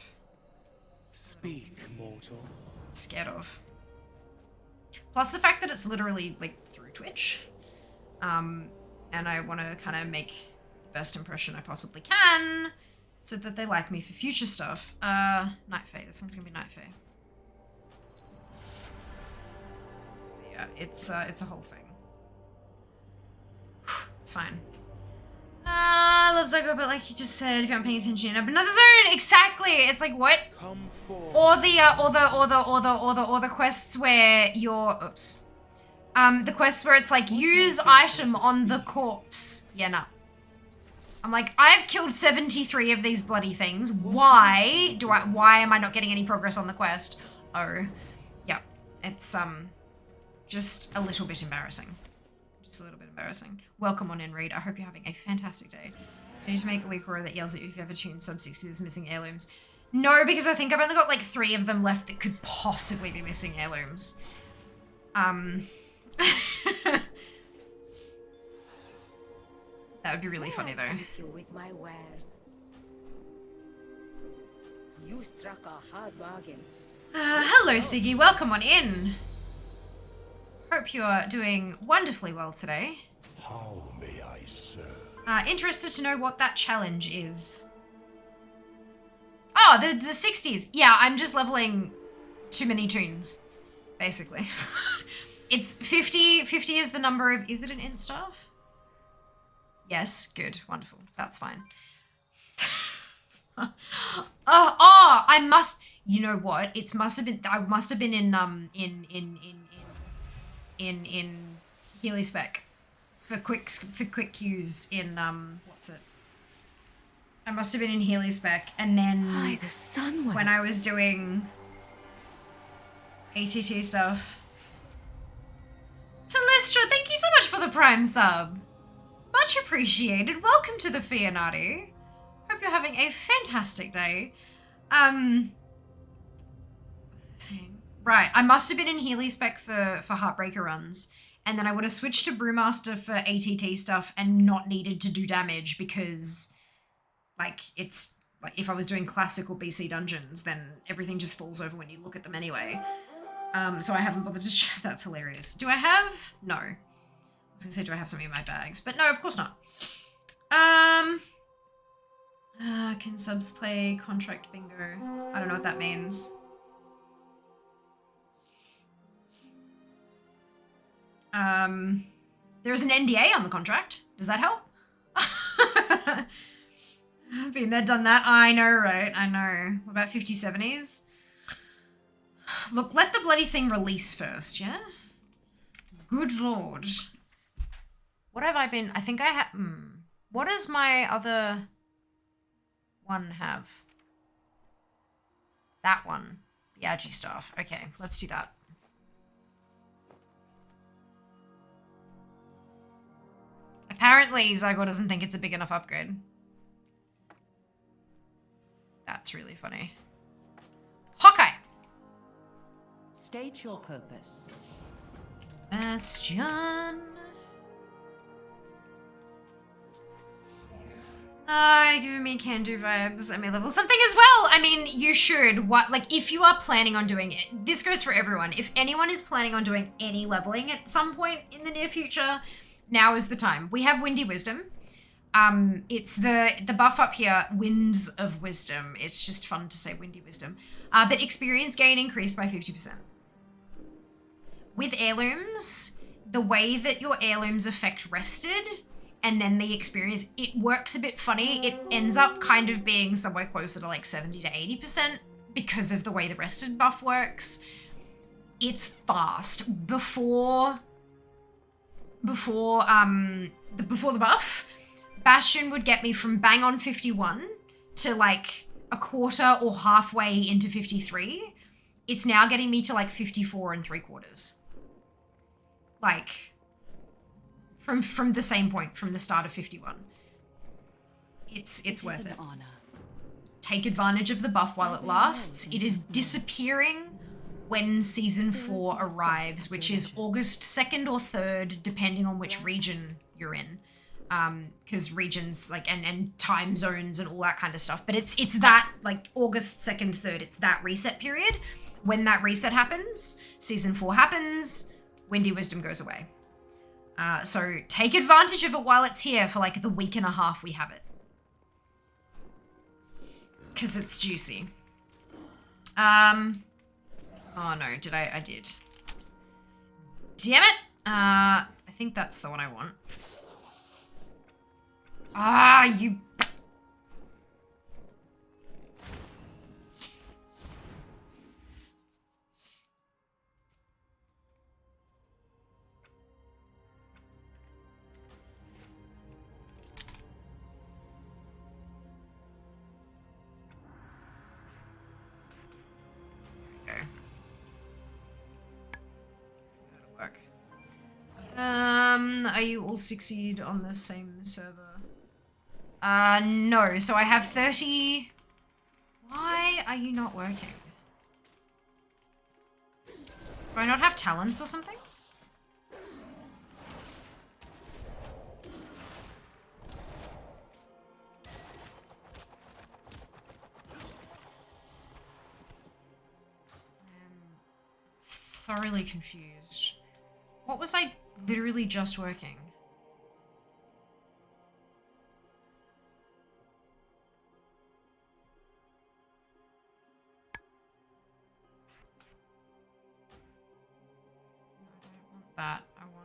S5: Speak, mortal.
S2: Scared of. Plus the fact that it's literally, like, through Twitch. And I want to kind of make the best impression I possibly can so that they like me for future stuff. Night Fae. This one's gonna be Night Fae. Yeah, it's a whole thing. It's fine. I love Zygo, but like you just said, if you aren't paying attention, up another zone. Exactly. It's like what?
S5: Come forth.
S2: Or the quests where you're the quests where it's like use item on the corpse. Yeah, no. I'm like, I've killed 73 of these bloody things. Why am I not getting any progress on the quest? Oh, yeah. It's just a little bit embarrassing. Just a little bit embarrassing. Welcome on in, Reed. I hope you're having a fantastic day. I need to make a weak roar that yells at you if you ever tune sub 60s missing heirlooms. No, because I think I've only got like 3 of them left that could possibly be missing heirlooms. That would be really funny though.
S6: Thank you with my wares. You struck a hard bargain.
S2: Hello, Siggy. Welcome on in. Hope you are doing wonderfully well today.
S3: How may I serve?
S2: Interested to know what that challenge is. Oh, the 60s. Yeah, I'm just leveling too many tunes, basically. It's 50. 50 is the number of... Is it an int staff? Yes, good, wonderful. That's fine. I must... You know what? It must have been... I must have been in Healy Spec for quick cues in what's it? I must have been in Healy Spec, and then
S8: the sun
S2: when I was doing ATT stuff. Telistra, thank you so much for the Prime sub. Much appreciated. Welcome to the Fianati. Hope you're having a fantastic day. What's I saying? Right, I must have been in Healy Spec for Heartbreaker runs, and then I would have switched to Brewmaster for ATT stuff and not needed to do damage because, like, it's like if I was doing classical BC dungeons, then everything just falls over when you look at them anyway. So I haven't bothered to. That's hilarious. Do I have? No. I was gonna say, do I have something in my bags? But no, of course not. Can subs play contract bingo? I don't know what that means. There's an NDA on the contract. Does that help? Been there, done that. I know, right? I know. What about 50/70s? Look, let the bloody thing release first, yeah? Good lord. What have I been... I think I have... What does my other one have? That one. The Agi staff. Okay, let's do that. Apparently, Zygo doesn't think it's a big enough upgrade. That's really funny. Hawkeye!
S8: State your purpose.
S2: Bastion. Giving me can-do vibes. I may level something as well. I mean, you should. What, like, if you are planning on doing it, this goes for everyone. If anyone is planning on doing any leveling at some point in the near future, now is the time. We have Windy Wisdom. It's the buff up here, Winds of Wisdom. It's just fun to say Windy Wisdom. But experience gain increased by 50%. With heirlooms, the way that your heirlooms affect rested and then the experience, it works a bit funny. It ends up kind of being somewhere closer to like 70 to 80% because of the way the rested buff works. It's fast. Before the buff, Bastion would get me from bang on 51 to like a quarter or halfway into 53. It's now getting me to like 54 3/4. Like from the same point, from the start of 51. It's worth it.
S8: Honor.
S2: Take advantage of the buff while it lasts. It is disappearing when season 4 arrives, which is August 2nd or 3rd, depending on which region you're in. Because regions like and time zones and all that kind of stuff. But it's that like August 2nd, 3rd, it's that reset period. When that reset happens, season 4 happens, Windy Wisdom goes away. So take advantage of it while it's here for like the week and a half we have it. Because it's juicy. Oh no, I did. Damn it! I think that's the one I want. Ah, you... Okay. That'll work. Are you all succeed on the same server? No. So I have 30... Why are you not working? Do I not have talents or something? Thoroughly confused. What was I literally just working? No, I don't want that. I want...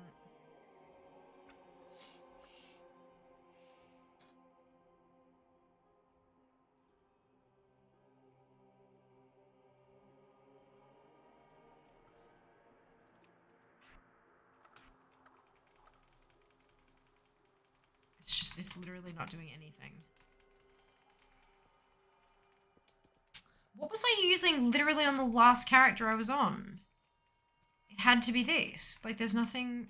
S2: It's literally not doing anything. What was I using literally on the last character I was on? It had to be this. Like, there's nothing...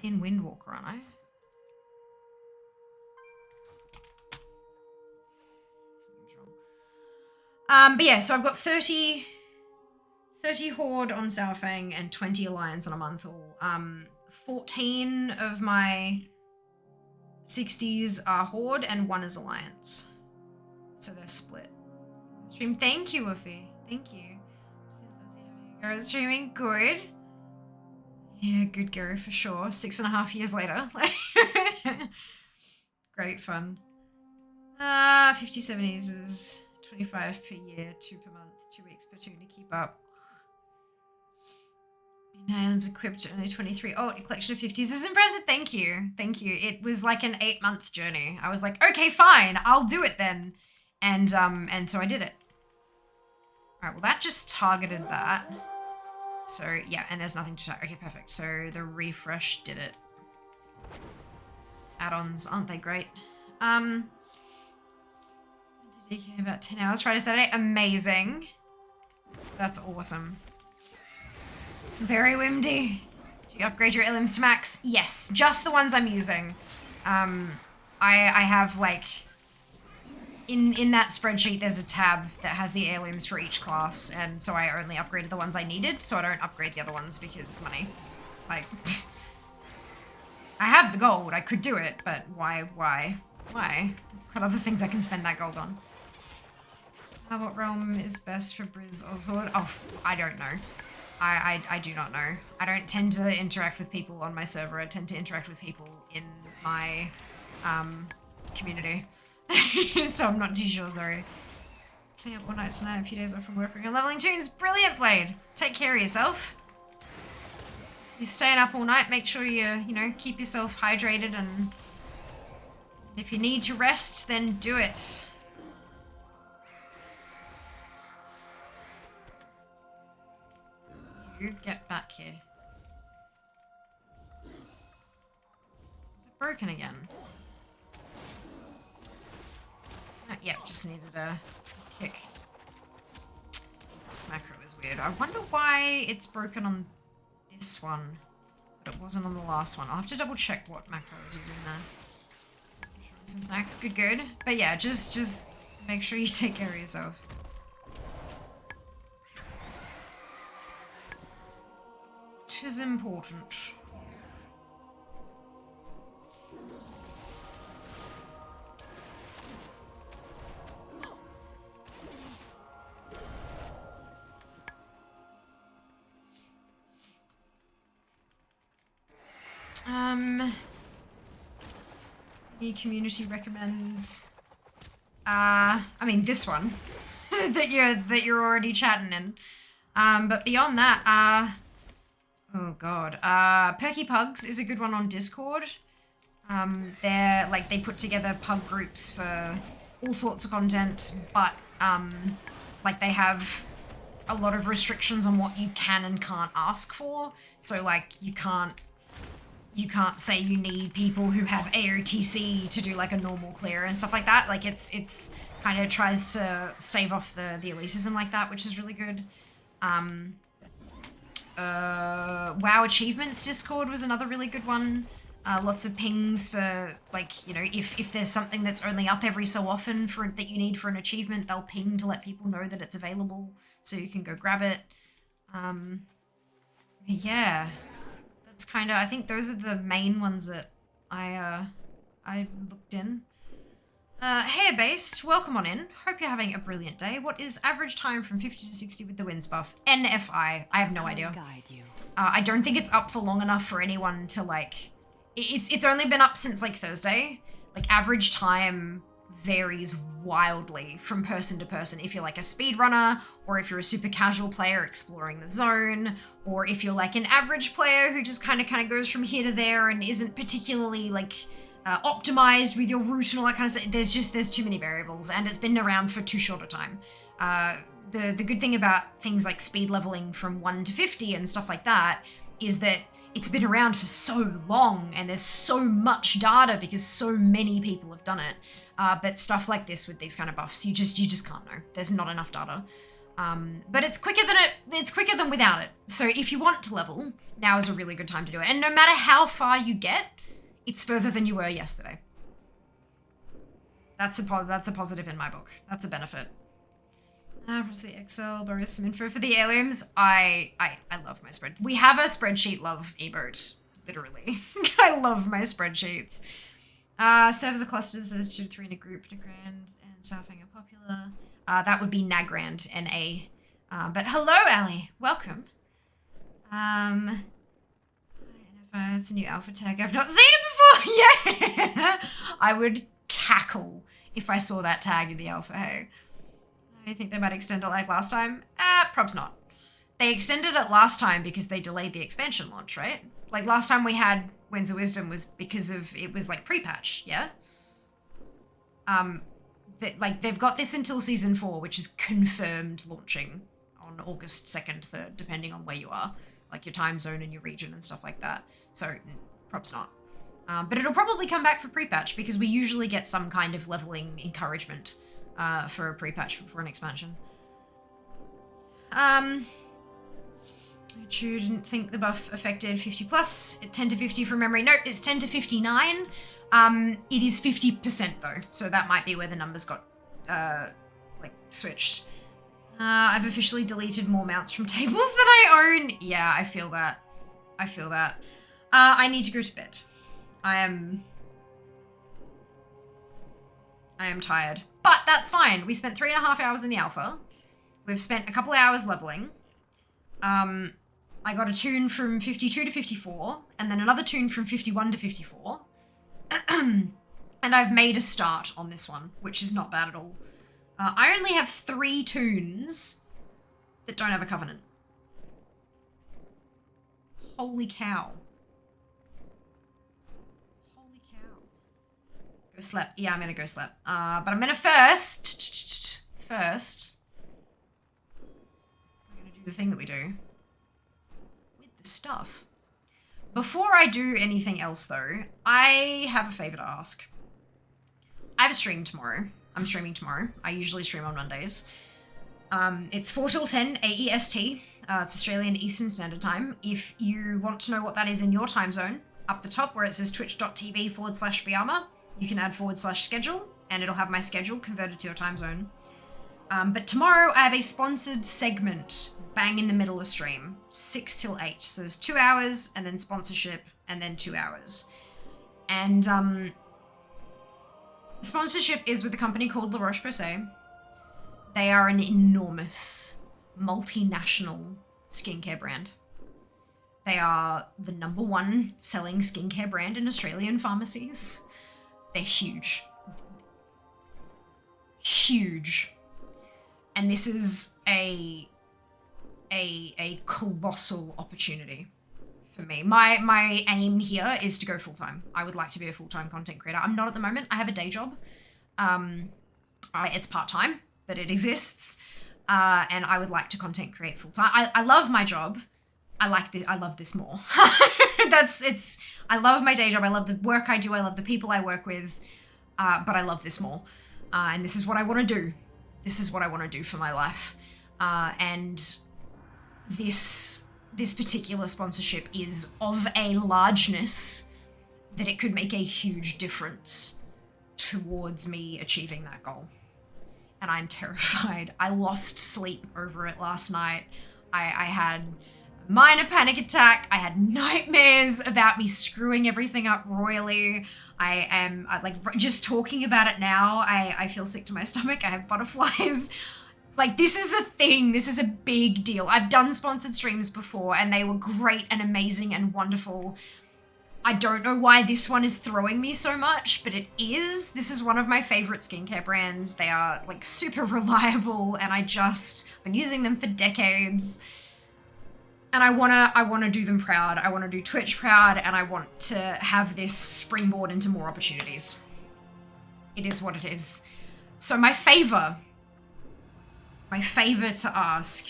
S2: I'm in Windwalker, aren't I? Something's wrong. But yeah, so I've got 30 Horde on Sourfang and 20 Alliance on a month all. 14 of my 60s are Horde and 1 is Alliance. So they're split. Stream, thank you, Woofy. Thank you. How you go? Streaming good. Yeah, good go for sure. 6.5 years later. Great fun. 50 70s is 25 per year, 2 per month, 2 weeks per tune to keep up. Items equipped only 23. Oh, a collection of 50s is impressive. Thank you. Thank you. It was like an 8-month journey. I was like, okay, fine, I'll do it then. And so I did it. All right, well, that just targeted that. So, yeah, and there's nothing to target. Okay, perfect. So the refresh did it. Add-ons, aren't they great? DK about 10 hours Friday, Saturday. Amazing. That's awesome. Very windy. Do you upgrade your heirlooms to max? Yes, just the ones I'm using. I have like in that spreadsheet there's a tab that has the heirlooms for each class, and so I only upgraded the ones I needed, so I don't upgrade the other ones because money. Like I have the gold, I could do it, but why? I've got other things I can spend that gold on. What realm is best for Briz Oswald? Oh, I don't know. I do not know. I don't tend to interact with people on my server. I tend to interact with people in my community. So I'm not too sure, sorry. Stay up all night tonight, a few days off from work and leveling tunes. Brilliant, Blade. Take care of yourself. You're staying up all night, make sure you keep yourself hydrated, and if you need to rest, then do it. You get back here. Is it broken again? Yep, just needed a kick. This macro is weird. I wonder why it's broken on this one, but it wasn't on the last one. I'll have to double check what macro I was using there. Some snacks, good. But yeah, just make sure you take care of yourself. It is important. The community recommends I mean this one that you're already chatting in. But beyond that, oh god. Perky Pugs is a good one on Discord. They're like, they put together pub groups for all sorts of content, but like they have a lot of restrictions on what you can and can't ask for. So like you can't say you need people who have AOTC to do like a normal clear and stuff like that. Like it's kind of tries to stave off the elitism like that, which is really good. WoW Achievements Discord was another really good one. Lots of pings for, like, you know, if there's something that's only up every so often for that you need for an achievement, they'll ping to let people know that it's available so you can go grab it. Yeah, that's kind of, I think those are the main ones that I looked in. Hey Based, welcome on in. Hope you're having a brilliant day. What is average time from 50 to 60 with the winds buff? NFI, I have no idea.
S8: Guide you.
S2: I don't think it's up for long enough for anyone to like, it's only been up since like Thursday. Like average time varies wildly from person to person. If you're like a speedrunner, or if you're a super casual player exploring the zone, or if you're like an average player who just kind of goes from here to there and isn't particularly like optimized with your route and all that kind of stuff. There's too many variables, and it's been around for too short a time. The good thing about things like speed leveling from 1 to 50 and stuff like that is that it's been around for so long and there's so much data because so many people have done it. But stuff like this with these kind of buffs, you just can't know. There's not enough data. But it's quicker than without it. So if you want to level, now is a really good time to do it. And no matter how far you get, it's further than you were yesterday. That's a positive in my book. That's a benefit. Perhaps the Excel, borrow some info for the aliens. I love my spread. We have a spreadsheet love emote, literally. I love my spreadsheets. Servers are clusters, there's 2 to 3 in a group, Nagrand and Southang are popular. That would be Nagrand, N-A. But hello, Ali. Welcome. It's a new alpha tag. I've not seen it before. Yeah. I would cackle if I saw that tag in the alpha. Hey. I think they might extend it like last time. Probs not. They extended it last time because they delayed the expansion launch, right? Like last time we had Winds of Wisdom was because of, it was like pre-patch, yeah? They've got this until season 4, which is confirmed launching on August 2nd, 3rd, depending on where you are. Like your time zone and your region and stuff like that. So, props not. But it'll probably come back for pre-patch because we usually get some kind of leveling encouragement for a pre-patch for an expansion. I didn't think the buff affected 50 plus. 10 to 50 from memory. Nope, it's 10 to 59. It is 50% though, so that might be where the numbers got like switched. I've officially deleted more mounts from tables than I own. Yeah, I feel that. I need to go to bed. I am tired. But that's fine. We spent 3.5 hours in the alpha. We've spent a couple hours leveling. I got a tune from 52 to 54, and then another tune from 51 to 54. And I've made a start on this one, which is not bad at all. I only have 3 tunes that don't have a covenant. Holy cow. Holy cow. Go slap. Yeah, I'm gonna go slap. But I'm gonna first, I'm gonna do the thing that we do with the stuff. Before I do anything else though, I have a favor to ask. I have a stream tomorrow. I'm streaming tomorrow. I usually stream on Mondays. It's 4 till 10 AEST. It's Australian Eastern Standard Time. If you want to know what that is in your time zone, up the top where it says twitch.tv/Vyama, you can add /schedule, and it'll have my schedule converted to your time zone. But tomorrow I have a sponsored segment bang in the middle of stream, 6 till 8. So there's 2 hours, and then sponsorship, and then 2 hours. And the sponsorship is with a company called La Roche-Posay. They are an enormous, multinational skincare brand. They are the #1 selling skincare brand in Australian pharmacies. They're huge. Huge. And this is a colossal opportunity for me. My aim here is to go full-time. I would like to be a full-time content creator. I'm not at the moment. I have a day job. It's part-time, but it exists. And I would like to content create full-time. I love my job. I love this more. I love my day job. I love the work I do. I love the people I work with. But I love this more. And this is what I want to do. This is what I want to do for my life. And this particular sponsorship is of a largeness that it could make a huge difference towards me achieving that goal. And I'm terrified. I lost sleep over it last night. I had a minor panic attack. I had nightmares about me screwing everything up royally. Just talking about it now, I feel sick to my stomach. I have butterflies. Like, this is a thing. This is a big deal. I've done sponsored streams before, and they were great and amazing and wonderful. I don't know why this one is throwing me so much, but it is. This is one of my favorite skincare brands. They are, like, super reliable, and I've been using them for decades. And I wanna do them proud. I wanna do Twitch proud, and I want to have this springboard into more opportunities. It is what it is. So my favor to ask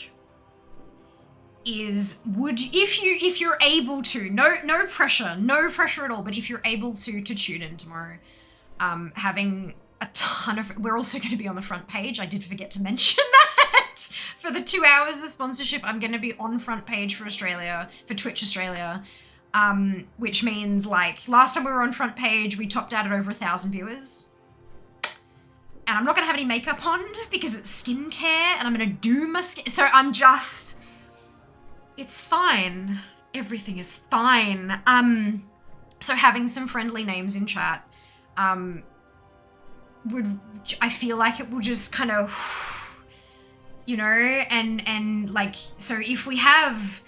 S2: is, if you're able to, no pressure at all, but if you're able to tune in tomorrow, having a ton of, we're also going to be on the front page. I did forget to mention that. For the 2 hours of sponsorship, I'm going to be on front page for Twitch Australia, which means, like, last time we were on front page, we topped out at over 1,000 viewers. And I'm not going to have any makeup on because it's skincare, and I'm going to do my skin. So it's fine. Everything is fine. So having some friendly names in chat, I feel like it will just kind of, and like, so if we have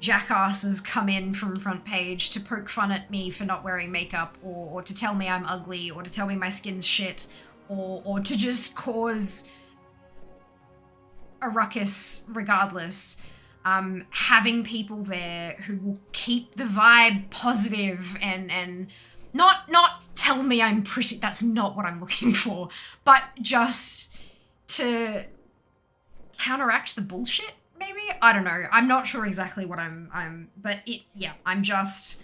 S2: jackasses come in from front page to poke fun at me for not wearing makeup, or to tell me I'm ugly, or to tell me my skin's shit, or to just cause a ruckus regardless, having people there who will keep the vibe positive and not tell me I'm pretty, that's not what I'm looking for, but just to counteract the bullshit, maybe? I don't know. I'm not sure exactly what but I'm just...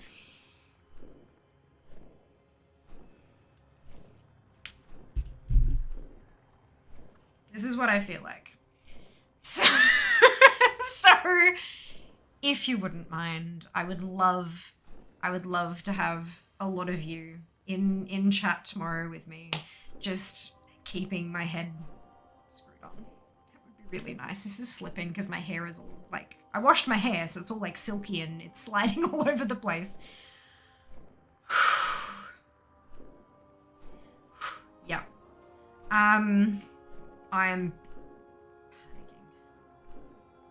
S2: This is what I feel like. So, if you wouldn't mind, I would love to have a lot of you in chat tomorrow with me, just keeping my head screwed on. It would be really nice. This is slipping because my hair is all, like, I washed my hair, so it's all, like, silky and it's sliding all over the place. Yeah. I am panicking.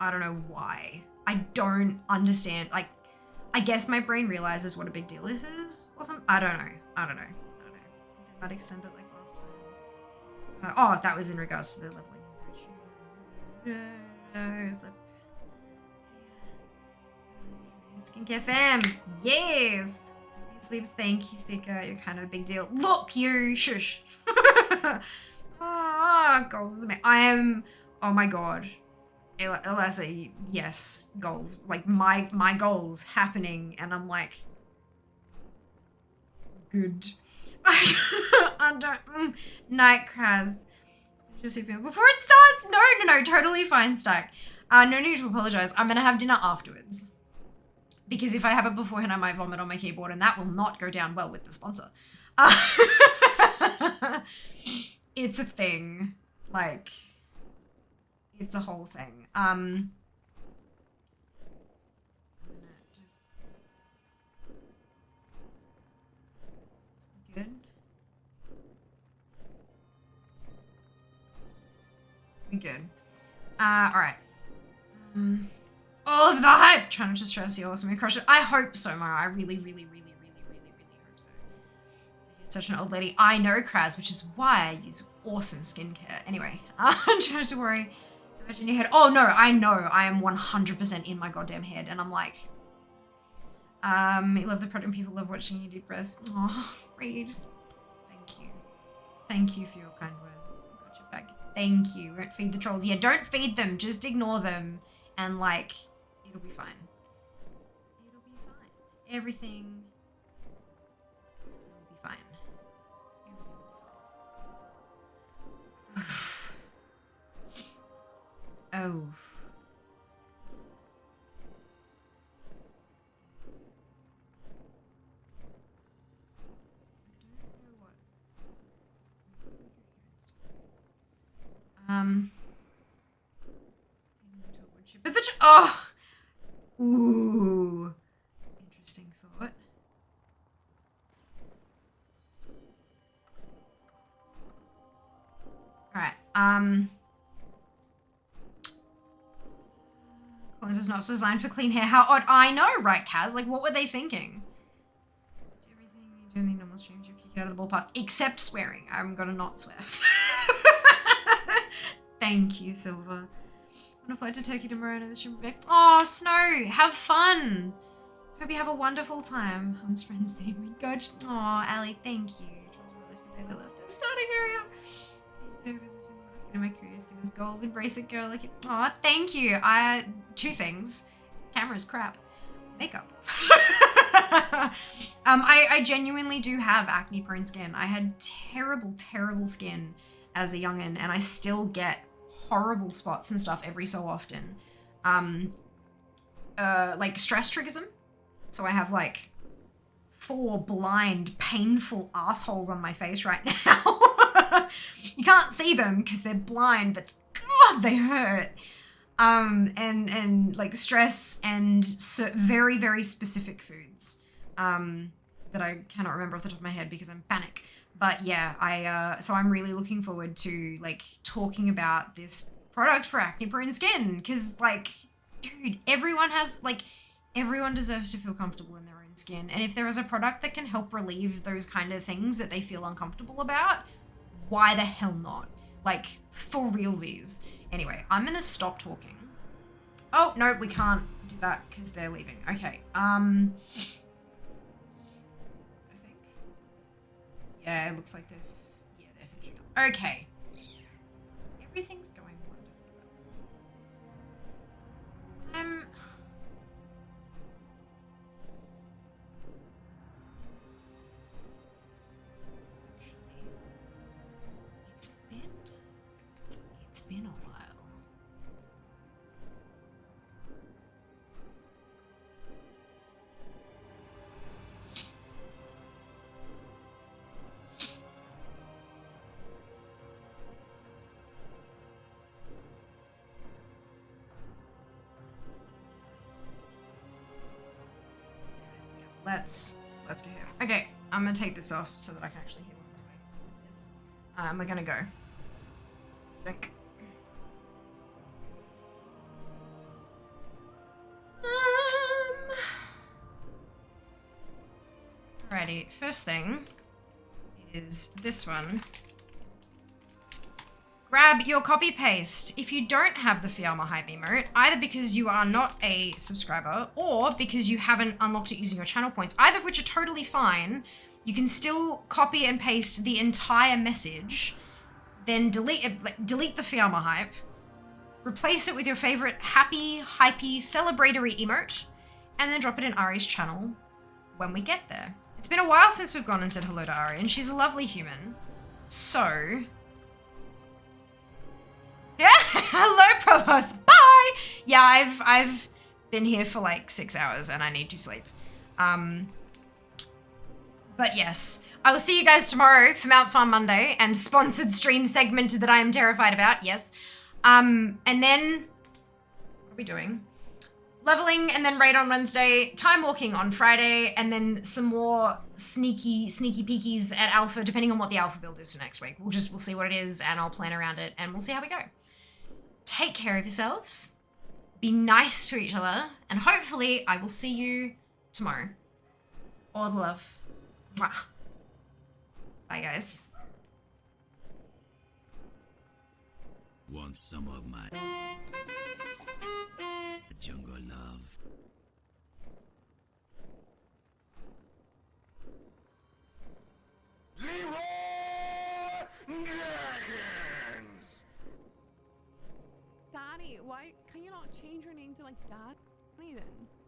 S2: I don't know why. I don't understand. Like, I guess my brain realizes what a big deal this is or something. I don't know. I think I might extend it like last time. That was in regards to the leveling. Skincare fam. Yes. Sleeps, thank you, Sika. You're kind of a big deal. Look, you shush. Goals is amazing. I am, oh my god. Alessa, yes, goals. Like, my goals happening, and I'm like, good. I don't, night Kraz. Just before it starts? No, totally fine, Stack. No need to apologize. I'm gonna have dinner afterwards. Because if I have it beforehand, I might vomit on my keyboard, and that will not go down well with the sponsor. It's a thing. Like, it's a whole thing. I'm gonna just... Good? We good. Alright. All of the hype! Trying not to stress you, awesome. Crush it. I hope so, Mara. I really hope so. Such an old lady. I know, Kraz, which is why I use awesome skincare. Anyway, I'm trying to worry. Imagine your head. Oh no, I know. I am 100% in my goddamn head, and I'm like, You love the product and people love watching you deep breaths. Oh, Reed. Thank you. Thank you for your kind words. I got your back. Thank you. Won't feed the trolls. Yeah, don't feed them. Just ignore them. And like, it'll be fine. It'll be fine. Everything will be fine. Oh. But oh, ooh, interesting thought. All right. Cauldron is not designed for clean hair. How odd! I know, right, Kaz? Like, what were they thinking? Do everything you do in the normal streams, you kick it out of the ballpark, except swearing. I'm gonna not swear. Thank you, Silver. I'm gonna fly to Turkey tomorrow and the stream next. Oh, Snow, have fun. Hope you have a wonderful time. Hum's friends thing. We got. Oh, Ali, thank you. They left the starting area. My curious goodness goals. Embrace it, girl. Like it. Oh, thank you. Two things. Camera's crap. Makeup. I genuinely do have acne prone skin. I had terrible skin as a youngin', and I still get horrible spots and stuff every so often. Like stress triggers them. So I have like 4 blind, painful assholes on my face right now. You can't see them because they're blind, but God, they hurt. And like stress and very, very specific foods that I cannot remember off the top of my head because I'm panic. But yeah, so I'm really looking forward to like talking about this product for acne prone skin because like, dude, everyone deserves to feel comfortable in their own skin. And if there is a product that can help relieve those kind of things that they feel uncomfortable about, why the hell not? Like, for realsies. Anyway, I'm gonna stop talking. Oh, no, we can't do that because they're leaving. Okay, I think. Yeah, it looks like they're finishing up. Okay. Everything's going wonderfully well. It's been a while. Let's go here. Okay, I'm gonna take this off so that I can actually hear what I'm doing. We're gonna go. Think. Alrighty, first thing is this one. Grab your copy paste if you don't have the Fiamma Hype emote, either because you are not a subscriber or because you haven't unlocked it using your channel points, either of which are totally fine. You can still copy and paste the entire message, then delete it, like, delete the Fiamma Hype, replace it with your favorite happy, hypey, celebratory emote, and then drop it in Ari's channel when we get there. It's been a while since we've gone and said hello to Ari, and she's a lovely human. So... yeah, hello Provost, bye! Yeah, I've been here for like 6 hours and I need to sleep. But yes, I will see you guys tomorrow for Mount Farm Monday and sponsored stream segment that I am terrified about, yes. And then, what are we doing? Leveling and then raid on Wednesday, time walking on Friday, and then some more sneaky peekies at Alpha, depending on what the Alpha build is for next week. We'll see what it is and I'll plan around it and we'll see how we go. Take care of yourselves, be nice to each other, and hopefully I will see you tomorrow. All the love. Mwah. Bye, guys.
S9: Want some of my jungle love?
S11: Why can you not change your name to like Danny then?